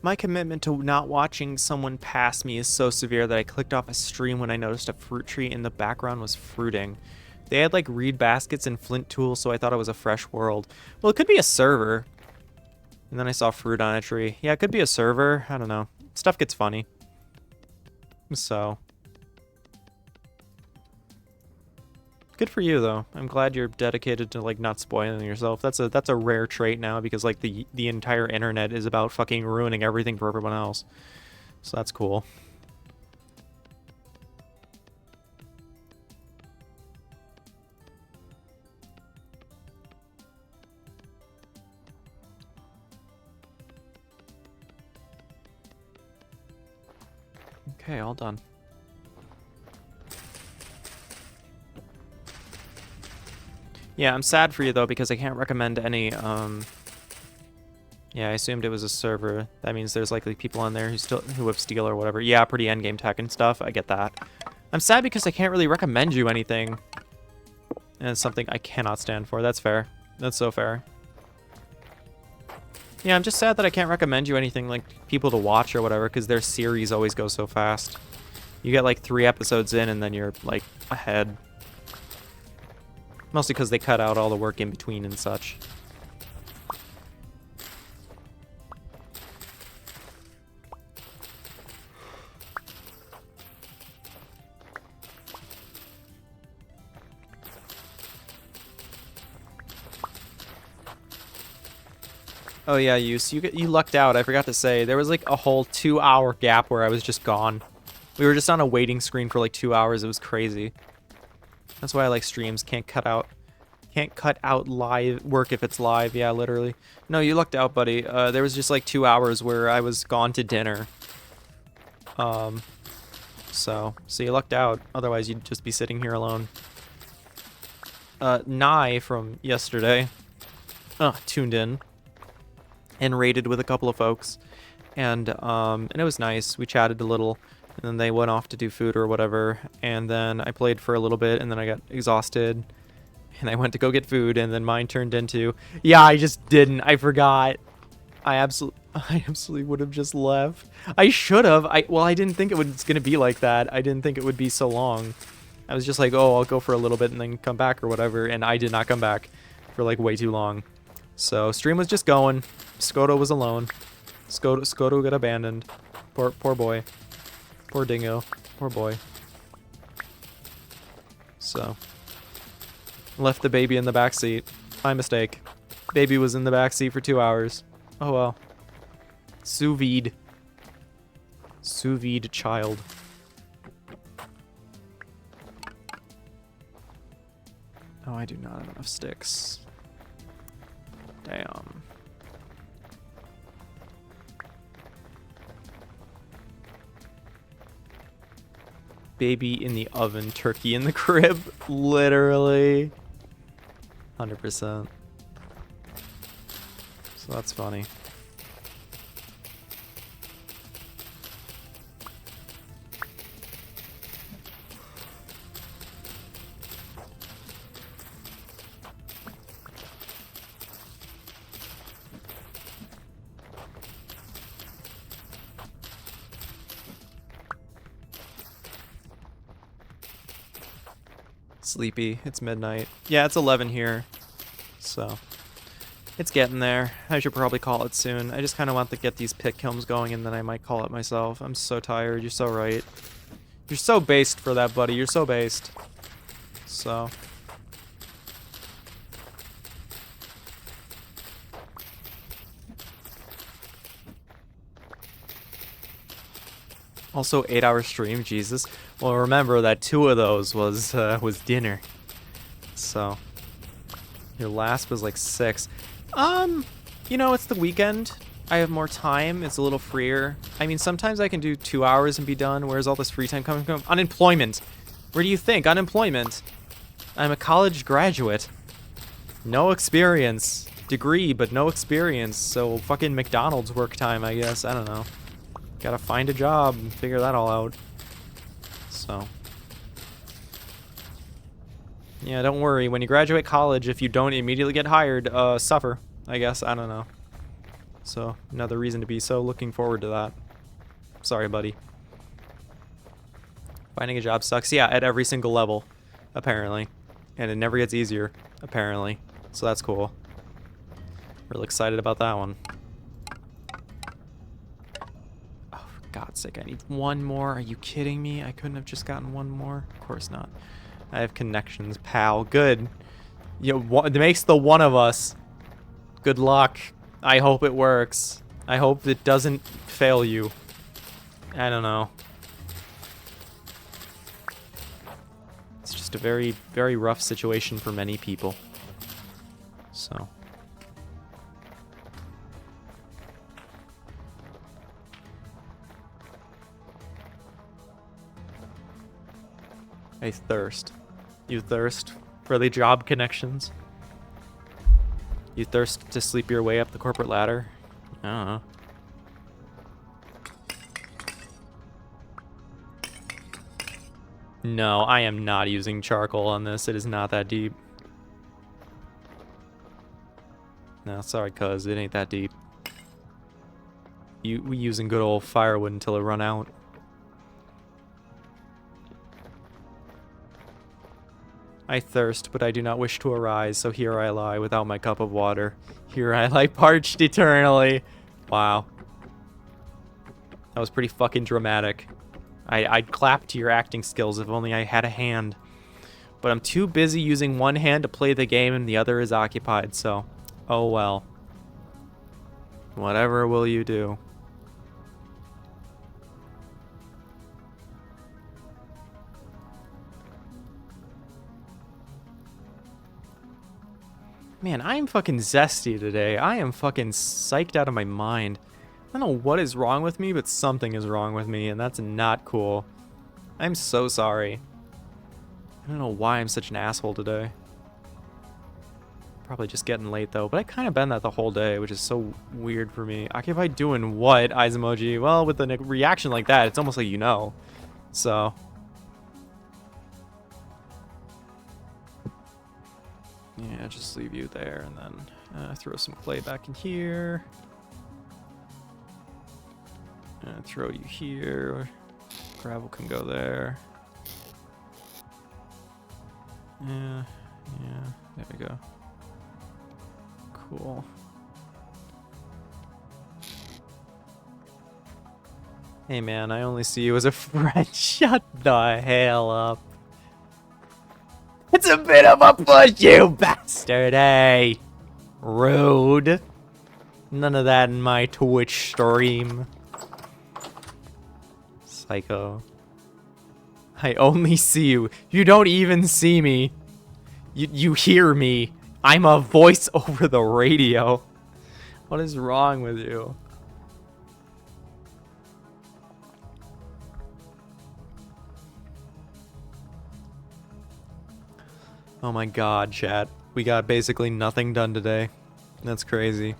My commitment to not watching someone pass me is so severe that I clicked off a stream when I noticed a fruit tree in the background was fruiting. They had like reed baskets and flint tools, so I thought it was a fresh world. Well, it could be a server. And then I saw fruit on a tree. Yeah, it could be a server. I don't know. Stuff gets funny. So. Good for you, though. I'm glad you're dedicated to, like, not spoiling yourself. That's a rare trait now, because, like, the entire internet is about fucking ruining everything for everyone else. So that's cool. Okay, all done. Yeah, I'm sad for you, though, because I can't recommend any, Yeah, I assumed it was a server. That means there's likely people on there who have steel or whatever. Yeah, pretty endgame tech and stuff. I get that. I'm sad because I can't really recommend you anything. And it's something I cannot stand for. That's fair. That's so fair. Yeah, I'm just sad that I can't recommend you anything, like, people to watch or whatever, because their series always goes so fast. You get, like, 3 episodes in, and then you're, like, ahead. Mostly because they cut out all the work in between and such. Oh yeah, you lucked out. I forgot to say there was like a whole 2-hour gap where I was just gone. We were just on a waiting screen for like 2 hours. It was crazy. That's why I like streams. Can't cut out live work if it's live. Yeah, literally. No, you lucked out, buddy. There was just like 2 hours where I was gone to dinner. So you lucked out. Otherwise, you'd just be sitting here alone. Nye from yesterday tuned in and raided with a couple of folks, and it was nice. We chatted a little, and then they went off to do food or whatever, and then I played for a little bit, and then I got exhausted, and I went to go get food, and then mine turned into, yeah, I just didn't. I forgot. I absolutely would have just left. I should have. Well, I didn't think it was gonna be like that. I didn't think it would be so long. I was just like, oh, I'll go for a little bit and then come back or whatever, and I did not come back for like way too long. So stream was just going. Skoto was alone. Skoto got abandoned. Poor boy. Poor dingo. Poor boy. So left the baby in the back seat. My mistake. Baby was in the back seat for 2 hours. Oh well. Sous vide. Sous vide child. Oh, I do not have enough sticks. Damn. Baby in the oven, turkey in the crib. Literally. 100%. So that's funny. Sleepy. It's midnight. Yeah, it's 11 here. So it's getting there. I should probably call it soon. I just kind of want to get these pit kilns going, and then I might call it myself. I'm so tired. You're so right. You're so based for that, buddy. You're so based. So also 8-hour stream, Jesus. Well, remember that 2 of those was dinner. So your last was like 6. You know, it's the weekend. I have more time. It's a little freer. I mean, sometimes I can do 2 hours and be done. Where's all this free time coming from? Unemployment. Where do you think? Unemployment. I'm a college graduate. No experience. Degree, but no experience. So fucking McDonald's work time, I guess. I don't know. Gotta find a job and figure that all out. So yeah, don't worry. When you graduate college, if you don't immediately get hired, suffer, I guess. I don't know. So another reason to be so looking forward to that. Sorry, buddy. Finding a job sucks. Yeah, at every single level, apparently. And it never gets easier, apparently. So that's cool. Really excited about that one. God's sake, I need one more. Are you kidding me? I couldn't have just gotten one more? Of course not. I have connections, pal. Good. It makes the one of us. Good luck. I hope it works. I hope it doesn't fail you. I don't know. It's just a very, very rough situation for many people. So I thirst. You thirst for the job connections? You thirst to sleep your way up the corporate ladder? I don't know. No, I am not using charcoal on this. It is not that deep. No, sorry, cuz. It ain't that deep. We using good old firewood until it run out. I thirst, but I do not wish to arise, so here I lie without my cup of water. Here I lie parched eternally. Wow. That was pretty fucking dramatic. I'd clap to your acting skills if only I had a hand. But I'm too busy using one hand to play the game and the other is occupied, so... oh well. Whatever will you do? Man, I am fucking zesty today. I am fucking psyched out of my mind. I don't know what is wrong with me, but something is wrong with me, and that's not cool. I'm so sorry. I don't know why I'm such an asshole today. Probably just getting late though, but I kind of been that the whole day, which is so weird for me. Occupied doing what, eyes emoji? Well, with a reaction like that, it's almost like you know. So. Yeah, just leave you there and then throw some clay back in here. Throw you here. Gravel can go there. Yeah, there we go. Cool. Hey man, I only see you as a friend. Shut the hell up. It's a bit of a push, you bastard, eh? Rude. None of that in my Twitch stream. Psycho. I only see you. You don't even see me. You hear me. I'm a voice over the radio. What is wrong with you? Oh my god, chat. We got basically nothing done today. That's crazy.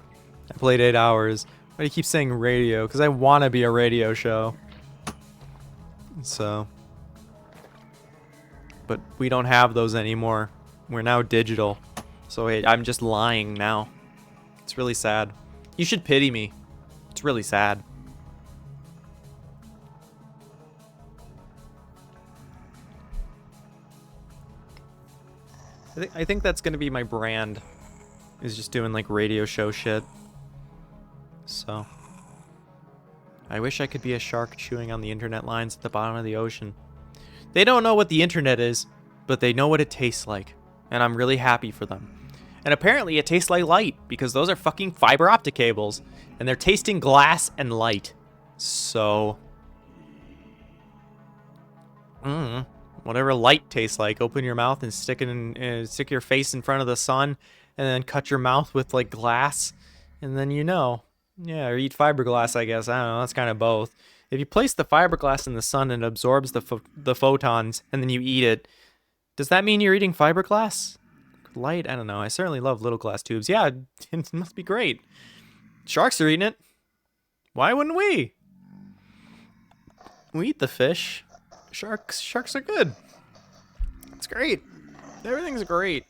I played 8 hours. Why do you keep saying radio? Because I want to be a radio show. So. But we don't have those anymore. We're now digital. So wait, I'm just lying now. It's really sad. You should pity me. It's really sad. I think that's gonna be my brand. Is just doing like radio show shit. So. I wish I could be a shark chewing on the internet lines at the bottom of the ocean. They don't know what the internet is, but they know what it tastes like. And I'm really happy for them. And apparently it tastes like light, because those are fucking fiber optic cables. And they're tasting glass and light. So. Whatever light tastes like, open your mouth and stick your face in front of the sun, and then cut your mouth with like glass, and then you know. Yeah, or eat fiberglass, I guess. I don't know, that's kind of both. If you place the fiberglass in the sun and it absorbs the photons, and then you eat it, does that mean you're eating fiberglass? Light? I don't know. I certainly love little glass tubes. Yeah, it must be great. Sharks are eating it. Why wouldn't we? We eat the fish. Sharks are good. It's great. Everything's great.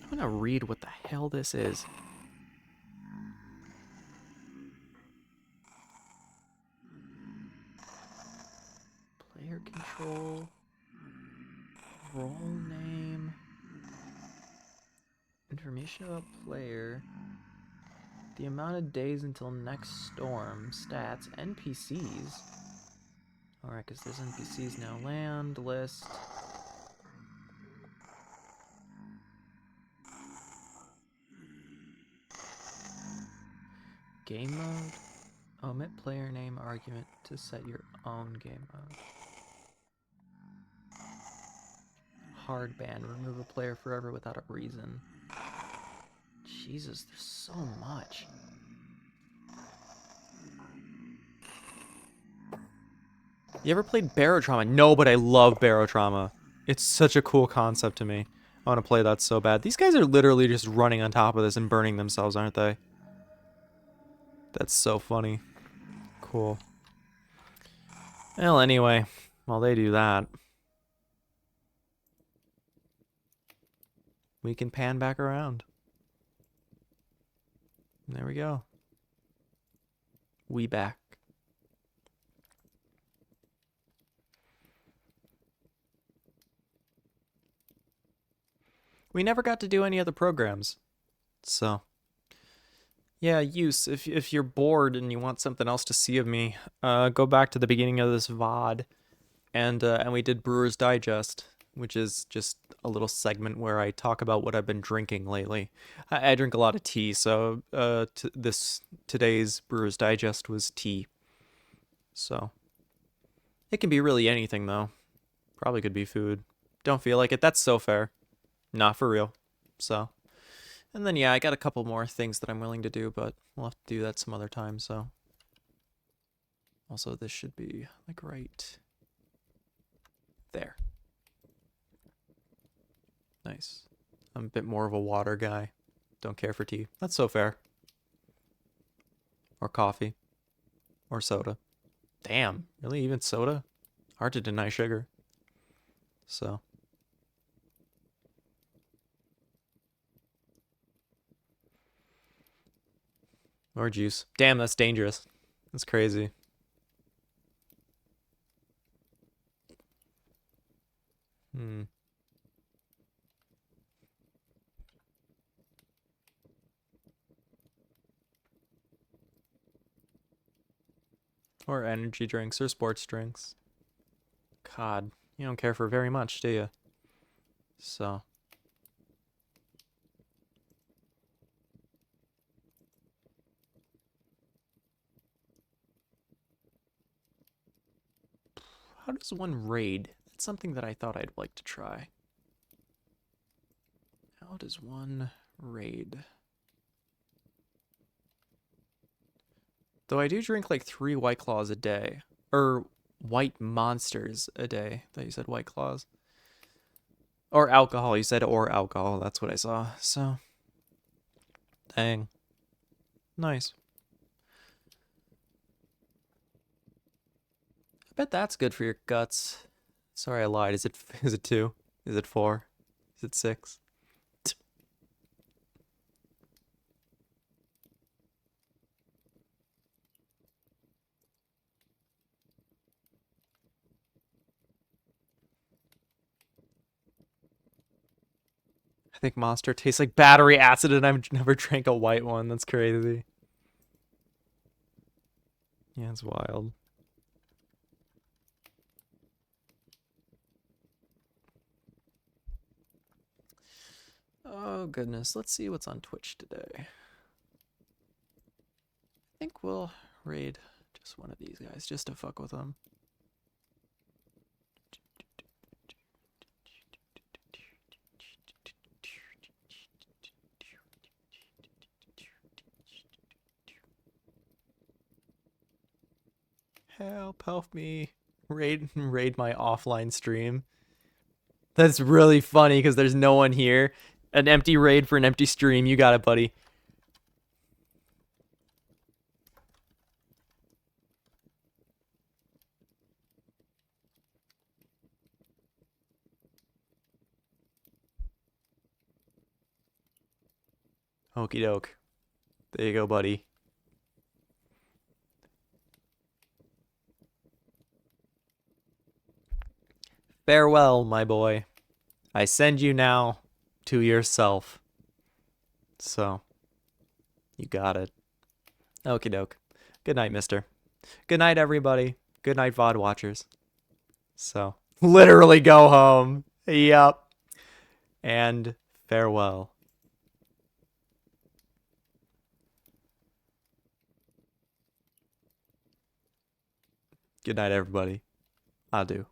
I'm gonna read what the hell this is. Player control. Role name. Information about player. The amount of days until next storm. Stats. NPCs. Alright, because there's NPCs now. Land. List. Game mode. Omit player name argument to set your own game mode. Hard ban. Remove a player forever without a reason. Jesus, there's so much. You ever played Barotrauma? No, but I love Barotrauma. It's such a cool concept to me. I want to play that so bad. These guys are literally just running on top of this and burning themselves, aren't they? That's so funny. Cool. Well, anyway, while they do that, we can pan back around. There we go. We back. We never got to do any other programs. So, yeah, if you're bored and you want something else to see of me, go back to the beginning of this VOD, and we did Brewer's Digest. which is just a little segment where I talk about what I've been drinking lately. I drink a lot of tea, so today's Brewer's Digest was tea. So it can be really anything though. Probably could be food. Don't feel like it. That's so fair. Not for real. So, and then yeah, I got a couple more things that I'm willing to do, but we'll have to do that some other time. So, also this should be like right there. Nice. I'm a bit more of a water guy. Don't care for tea. That's so fair. Or coffee. Or soda. Damn, really? Even soda? Hard to deny sugar. So. Or juice. Damn, that's dangerous. That's crazy. Hmm. Or energy drinks or sports drinks. God, you don't care for very much, do you? So. How does one raid? That's something that I thought I'd like to try. How does one raid? Though I do drink like 3 White Claws a day. Or White Monsters a day. I thought you said White Claws. Or alcohol. You said or alcohol. That's what I saw. So. Dang. Nice. I bet that's good for your guts. Sorry, I lied. Is it 2? Is it 4? Is it 6? I think Monster tastes like battery acid and I've never drank a white one. That's crazy. Yeah, it's wild. Oh, goodness. Let's see what's on Twitch today. I think we'll raid just one of these guys just to fuck with them. Help me. Raid my offline stream. That's really funny because there's no one here. An empty raid for an empty stream. You got it, buddy. Okie doke. There you go, buddy. Farewell, my boy. I send you now to yourself. So, you got it. Okie doke. Good night, mister. Good night, everybody. Good night, VOD watchers. So, literally go home. Yup. And farewell. Good night, everybody. Adieu.